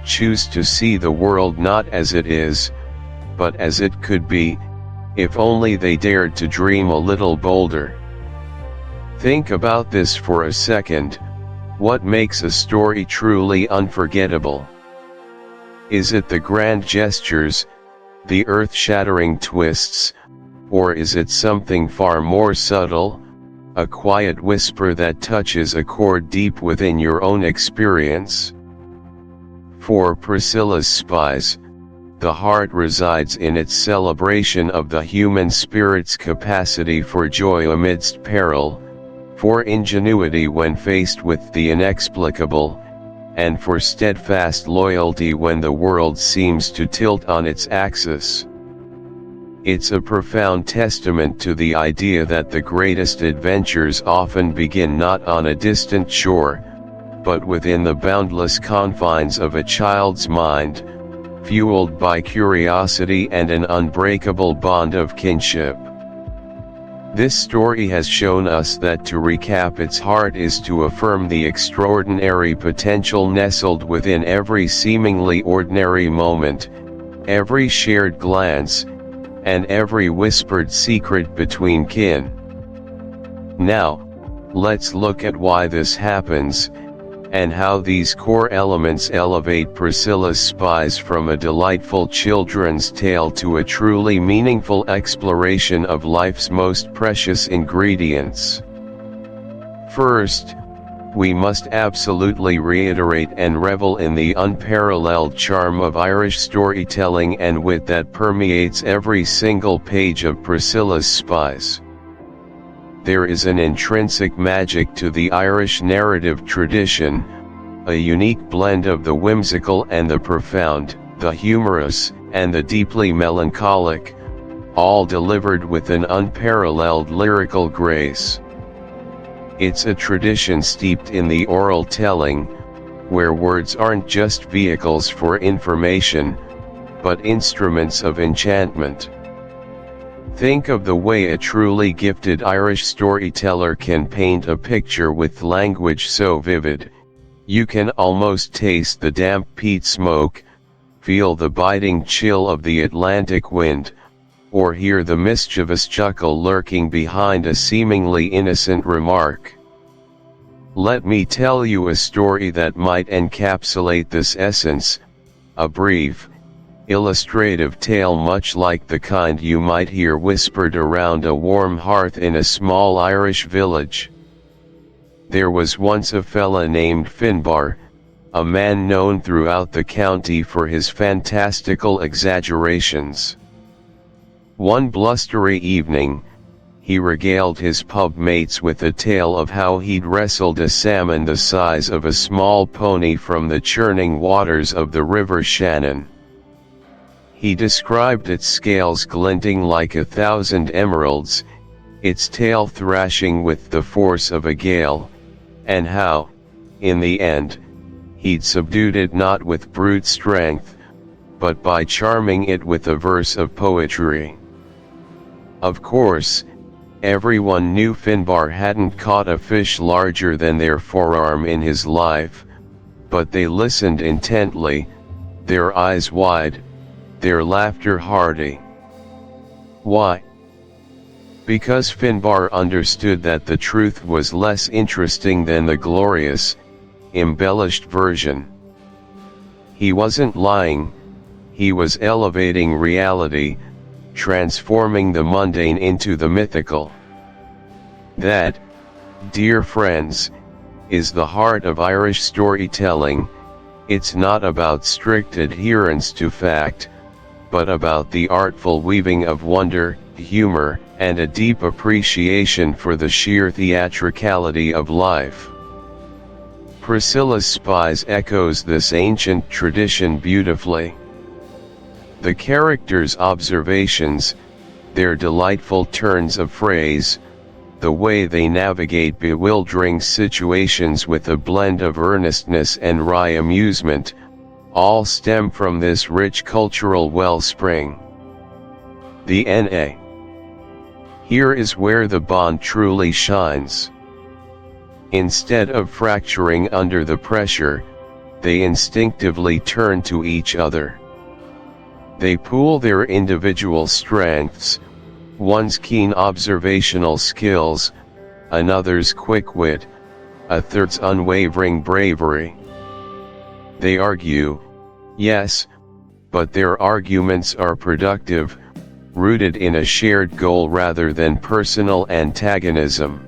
choose to see the world not as it is, but as it could be, if only they dared to dream a little bolder. Think about this for a second. What makes a story truly unforgettable? Is it the grand gestures, the earth-shattering twists, or is it something far more subtle, a quiet whisper that touches a chord deep within your own experience? For Priscilla's Spies, the heart resides in its celebration of the human spirit's capacity for joy amidst peril, for ingenuity when faced with the inexplicable, and for steadfast loyalty when the world seems to tilt on its axis. It's a profound testament to the idea that the greatest adventures often begin not on a distant shore, but within the boundless confines of a child's mind, fueled by curiosity and an unbreakable bond of kinship. This story has shown us that to recap its heart is to affirm the extraordinary potential nestled within every seemingly ordinary moment, every shared glance, and every whispered secret between kin. Now, let's look at why this happens, and how these core elements elevate Priscilla's Spies from a delightful children's tale to a truly meaningful exploration of life's most precious ingredients. First, we must absolutely reiterate and revel in the unparalleled charm of Irish storytelling and wit that permeates every single page of Priscilla's Spies. There is an intrinsic magic to the Irish narrative tradition, a unique blend of the whimsical and the profound, the humorous and the deeply melancholic, all delivered with an unparalleled lyrical grace. It's a tradition steeped in the oral telling, where words aren't just vehicles for information, but instruments of enchantment. Think of the way a truly gifted Irish storyteller can paint a picture with language so vivid, you can almost taste the damp peat smoke, feel the biting chill of the Atlantic wind, or hear the mischievous chuckle lurking behind a seemingly innocent remark. Let me tell you a story that might encapsulate this essence, a brief, illustrative tale much like the kind you might hear whispered around a warm hearth in a small Irish village. There was once a fella named Finbar, a man known throughout the county for his fantastical exaggerations. One blustery evening, he regaled his pub mates with a tale of how he'd wrestled a salmon the size of a small pony from the churning waters of the River Shannon. He described its scales glinting like 1,000 emeralds, its tail thrashing with the force of a gale, and how, in the end, he'd subdued it not with brute strength, but by charming it with a verse of poetry. Of course, everyone knew Finbar hadn't caught a fish larger than their forearm in his life, but they listened intently, their eyes wide, their laughter hearty. Why? Because Finbar understood that the truth was less interesting than the glorious, embellished version. He wasn't lying, he was elevating reality, transforming the mundane into the mythical. That, dear friends, is the heart of Irish storytelling. It's not about strict adherence to fact, but about the artful weaving of wonder, humor, and a deep appreciation for the sheer theatricality of life. Priscilla's Spies echoes this ancient tradition beautifully. The characters' observations, their delightful turns of phrase, the way they navigate bewildering situations with a blend of earnestness and wry amusement, all stem from this rich cultural wellspring. The N.A. Here is where the bond truly shines. Instead of fracturing under the pressure, they instinctively turn to each other. They pool their individual strengths, one's keen observational skills, another's quick wit, a third's unwavering bravery. They argue, yes, but their arguments are productive, rooted in a shared goal rather than personal antagonism.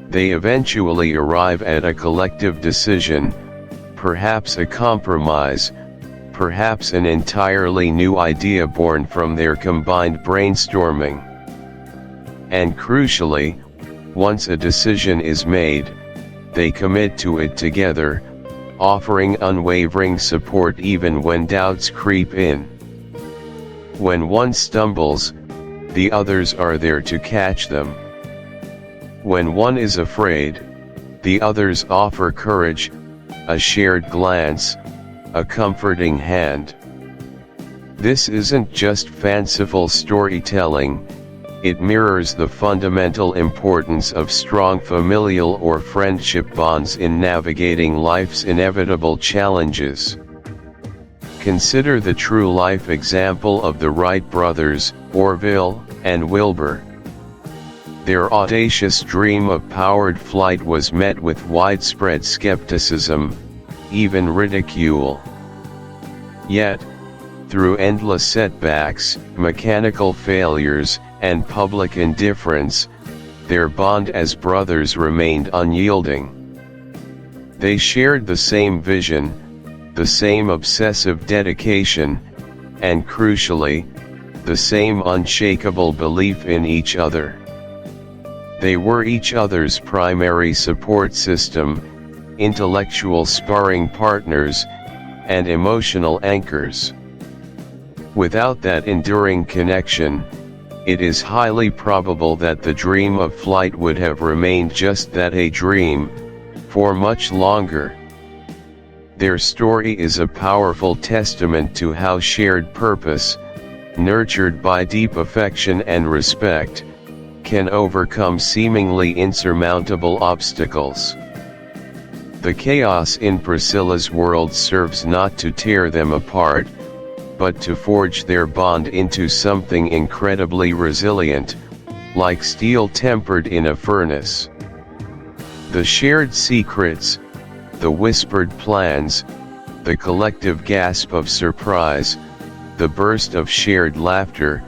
They eventually arrive at a collective decision, perhaps a compromise, perhaps an entirely new idea born from their combined brainstorming. And crucially, once a decision is made, they commit to it together, offering unwavering support even when doubts creep in. When one stumbles, the others are there to catch them. When one is afraid, the others offer courage, a shared glance, a comforting hand. This isn't just fanciful storytelling, it mirrors the fundamental importance of strong familial or friendship bonds in navigating life's inevitable challenges. Consider the true-life example of the Wright brothers, Orville and Wilbur. Their audacious dream of powered flight was met with widespread skepticism, even ridicule. Yet, through endless setbacks, mechanical failures, and public indifference, their bond as brothers remained unyielding. They shared the same vision, the same obsessive dedication, and crucially, the same unshakable belief in each other. They were each other's primary support system, intellectual sparring partners, and emotional anchors. Without that enduring connection, it is highly probable that the dream of flight would have remained just that, a dream, for much longer. Their story is a powerful testament to how shared purpose, nurtured by deep affection and respect, can overcome seemingly insurmountable obstacles. The chaos in Priscilla's world serves not to tear them apart, but to forge their bond into something incredibly resilient, like steel tempered in a furnace. The shared secrets, the whispered plans, the collective gasp of surprise, the burst of shared laughter,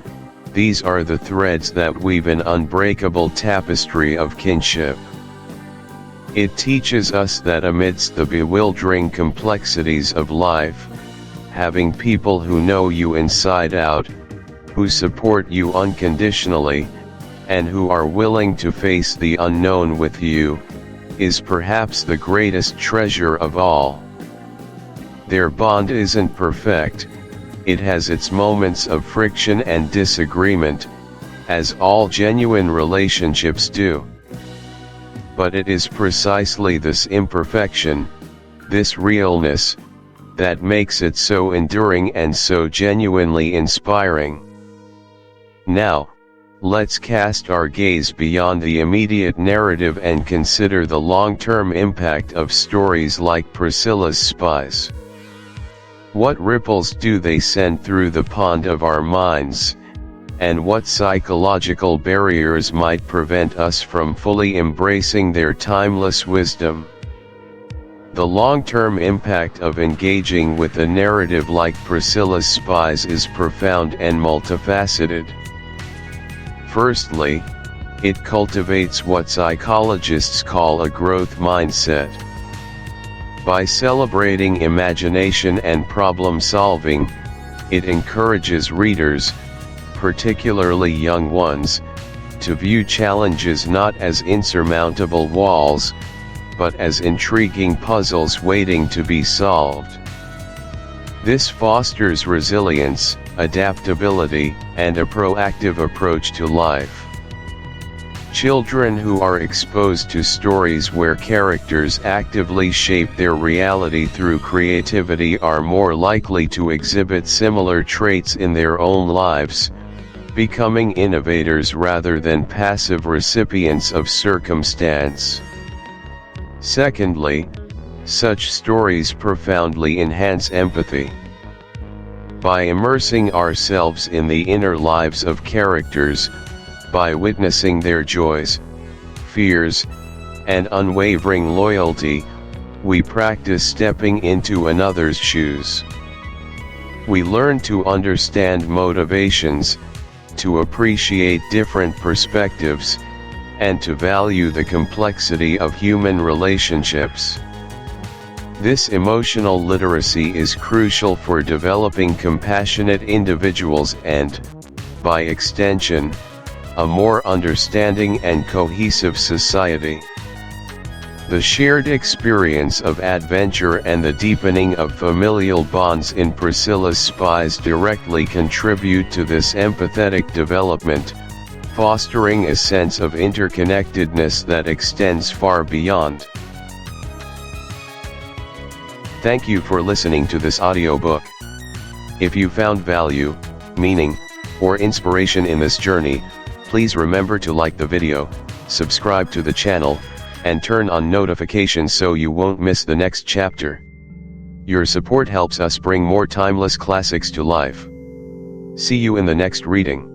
these are the threads that weave an unbreakable tapestry of kinship. It teaches us that amidst the bewildering complexities of life, having people who know you inside out, who support you unconditionally, and who are willing to face the unknown with you, is perhaps the greatest treasure of all. Their bond isn't perfect, it has its moments of friction and disagreement, as all genuine relationships do. but it is precisely this imperfection, this realness, that makes it so enduring and so genuinely inspiring. Now, let's cast our gaze beyond the immediate narrative and consider the long-term impact of stories like Priscilla's Spies. What ripples do they send through the pond of our minds, and what psychological barriers might prevent us from fully embracing their timeless wisdom? The long-term impact of engaging with a narrative like Priscilla's Spies is profound and multifaceted. Firstly, it cultivates what psychologists call a growth mindset. By celebrating imagination and problem-solving, it encourages readers, particularly young ones, to view challenges not as insurmountable walls, but as intriguing puzzles waiting to be solved. This fosters resilience, adaptability, and a proactive approach to life. Children who are exposed to stories where characters actively shape their reality through creativity are more likely to exhibit similar traits in their own lives, becoming innovators rather than passive recipients of circumstance. Secondly, such stories profoundly enhance empathy. By immersing ourselves in the inner lives of characters, by witnessing their joys, fears, and unwavering loyalty, we practice stepping into another's shoes. We learn to understand motivations, to appreciate different perspectives, and to value the complexity of human relationships. This emotional literacy is crucial for developing compassionate individuals and, by extension, a more understanding and cohesive society. The shared experience of adventure and the deepening of familial bonds in Priscilla's Spies directly contribute to this empathetic development, fostering a sense of interconnectedness that extends far beyond. Thank you for listening to this audiobook. If you found value, meaning, or inspiration in this journey, please remember to like the video, subscribe to the channel, and turn on notifications so you won't miss the next chapter. Your support helps us bring more timeless classics to life. See you in the next reading.